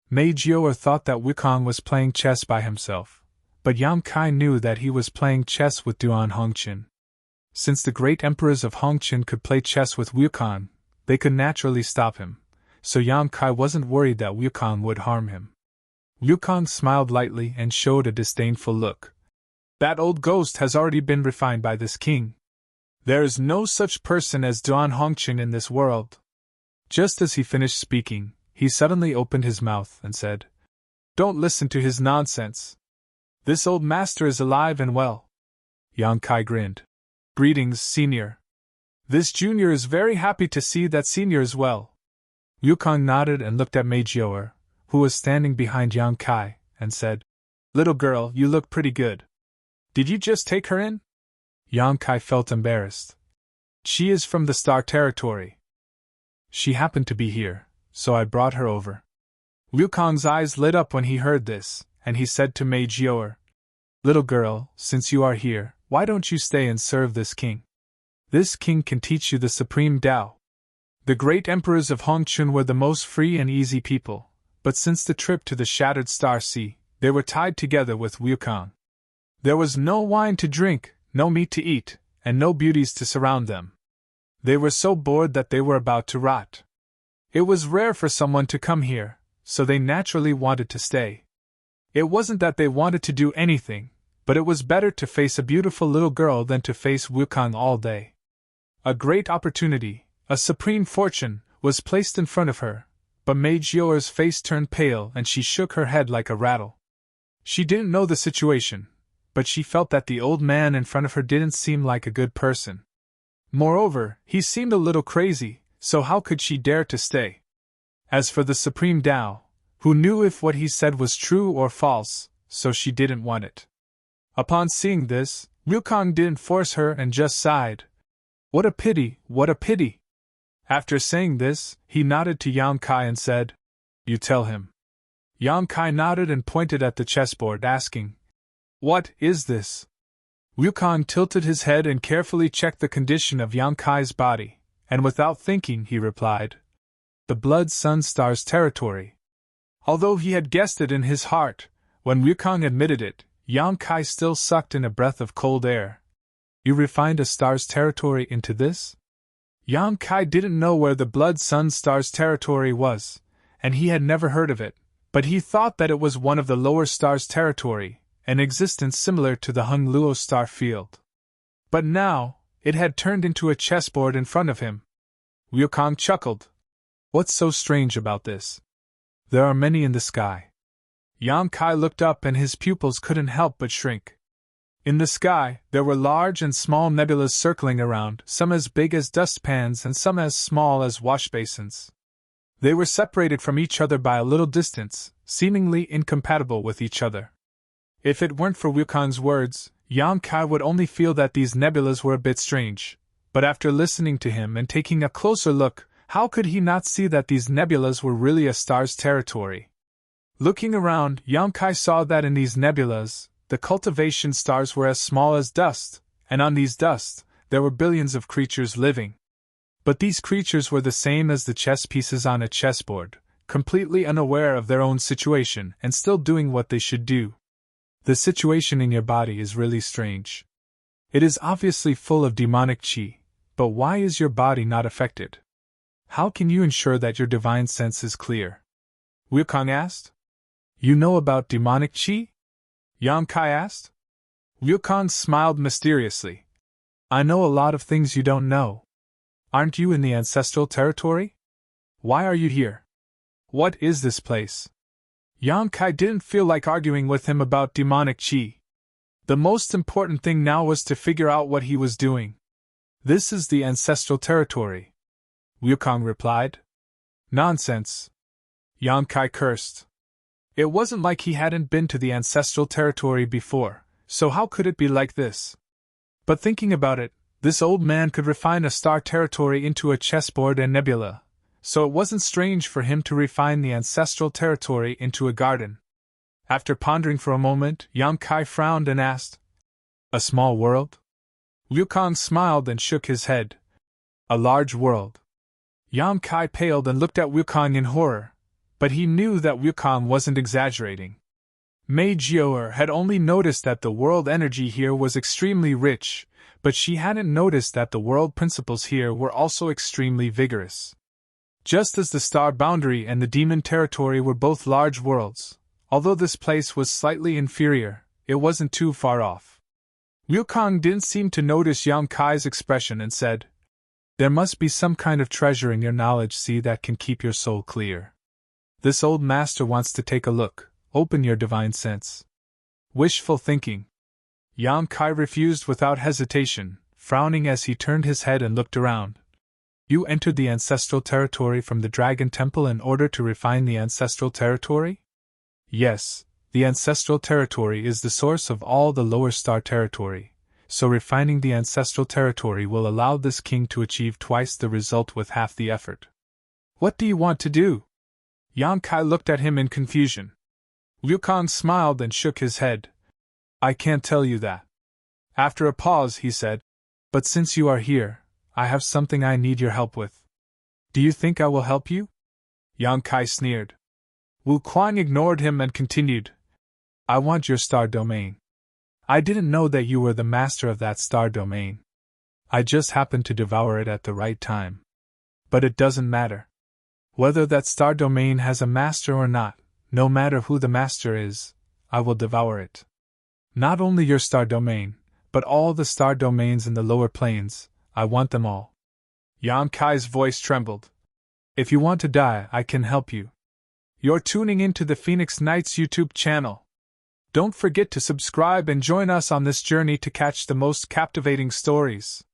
Mei Jiaoer thought that Wukong was playing chess by himself, but Yang Kai knew that he was playing chess with Duan Hongqin. Since the great emperors of Hongqin could play chess with Wukong, they could naturally stop him, so Yang Kai wasn't worried that Wukong would harm him. Wukong smiled lightly and showed a disdainful look. "That old ghost has already been refined by this king. There is no such person as Duan Hongqin in this world." Just as he finished speaking, he suddenly opened his mouth and said, "Don't listen to his nonsense. This old master is alive and well." Yang Kai grinned. "Greetings, senior. This junior is very happy to see that senior is well." Wukong nodded and looked at Mei Jiaoer, who was standing behind Yang Kai, and said, "Little girl, you look pretty good. Did you just take her in?" Yang Kai felt embarrassed. "She is from the Star Territory. She happened to be here, so I brought her over." Wukong's eyes lit up when he heard this, and he said to Mei Jiaoer, "Little girl, since you are here, why don't you stay and serve this king? This king can teach you the supreme Tao." The great emperors of Hongqin were the most free and easy people, but since the trip to the Shattered Star Sea, they were tied together with Wukong. There was no wine to drink, no meat to eat, and no beauties to surround them. They were so bored that they were about to rot. It was rare for someone to come here, so they naturally wanted to stay. It wasn't that they wanted to do anything, but it was better to face a beautiful little girl than to face Wukong all day. A great opportunity, a supreme fortune, was placed in front of her, but Mei Jiaoer's face turned pale and she shook her head like a rattle. She didn't know the situation, but she felt that the old man in front of her didn't seem like a good person. Moreover, he seemed a little crazy, so how could she dare to stay? As for the Supreme Tao, who knew if what he said was true or false, so she didn't want it. Upon seeing this, Wukong didn't force her and just sighed. "What a pity, what a pity!" After saying this, he nodded to Yang Kai and said, "You tell him." Yang Kai nodded and pointed at the chessboard, asking, "What is this?" Wukong tilted his head and carefully checked the condition of Yang Kai's body, and without thinking he replied, "The blood sun star's territory." Although he had guessed it in his heart, when Wukong admitted it, Yang Kai still sucked in a breath of cold air. "You refined a star's territory into this?" Yang Kai didn't know where the blood sun star's territory was, and he had never heard of it, but he thought that it was one of the lower stars' territory, an existence similar to the Hung Luo star field. But now, it had turned into a chessboard in front of him. Wukong chuckled. "What's so strange about this? There are many in the sky." Yang Kai looked up and his pupils couldn't help but shrink. In the sky, there were large and small nebulas circling around, some as big as dustpans and some as small as washbasins. They were separated from each other by a little distance, seemingly incompatible with each other. If it weren't for Wukong's words, Yang Kai would only feel that these nebulas were a bit strange, but after listening to him and taking a closer look, how could he not see that these nebulas were really a star's territory? Looking around, Yang Kai saw that in these nebulas, the cultivation stars were as small as dust, and on these dust, there were billions of creatures living. But these creatures were the same as the chess pieces on a chessboard, completely unaware of their own situation and still doing what they should do. The situation in your body is really strange. It is obviously full of demonic qi, but why is your body not affected? How can you ensure that your divine sense is clear? Wukong asked. You know about demonic qi? Yang Kai asked. Wukong smiled mysteriously. I know a lot of things you don't know. Aren't you in the ancestral territory? Why are you here? What is this place? Yang Kai didn't feel like arguing with him about demonic qi. The most important thing now was to figure out what he was doing. This is the ancestral territory, Wukong replied. Nonsense. Yang Kai cursed. It wasn't like he hadn't been to the ancestral territory before, so how could it be like this? But thinking about it, this old man could refine a star territory into a chessboard and nebula, so it wasn't strange for him to refine the ancestral territory into a garden. After pondering for a moment, Yang Kai frowned and asked, A small world? Wukong smiled and shook his head. A large world. Yang Kai paled and looked at Wukong in horror, but he knew that Wukong wasn't exaggerating. Mei Jiu'er had only noticed that the world energy here was extremely rich, but she hadn't noticed that the world principles here were also extremely vigorous. Just as the star boundary and the demon territory were both large worlds, although this place was slightly inferior, it wasn't too far off. Wukong didn't seem to notice Yang Kai's expression and said, There must be some kind of treasure in your knowledge sea that can keep your soul clear. This old master wants to take a look. Open your divine sense. Wishful thinking. Yang Kai refused without hesitation, frowning as he turned his head and looked around. You entered the ancestral territory from the Dragon Temple in order to refine the ancestral territory? Yes, the ancestral territory is the source of all the lower star territory, so refining the ancestral territory will allow this king to achieve twice the result with half the effort. What do you want to do? Yang Kai looked at him in confusion. Wukong smiled and shook his head. I can't tell you that. After a pause, he said, But since you are here, I have something I need your help with. Do you think I will help you? Yang Kai sneered. Wukong ignored him and continued, I want your star domain. I didn't know that you were the master of that star domain. I just happened to devour it at the right time. But it doesn't matter. Whether that star domain has a master or not, no matter who the master is, I will devour it. Not only your star domain, but all the star domains in the lower planes, I want them all. Yang Kai's voice trembled. If you want to die, I can help you. You're tuning into the Phoenix Knights YouTube channel. Don't forget to subscribe and join us on this journey to catch the most captivating stories.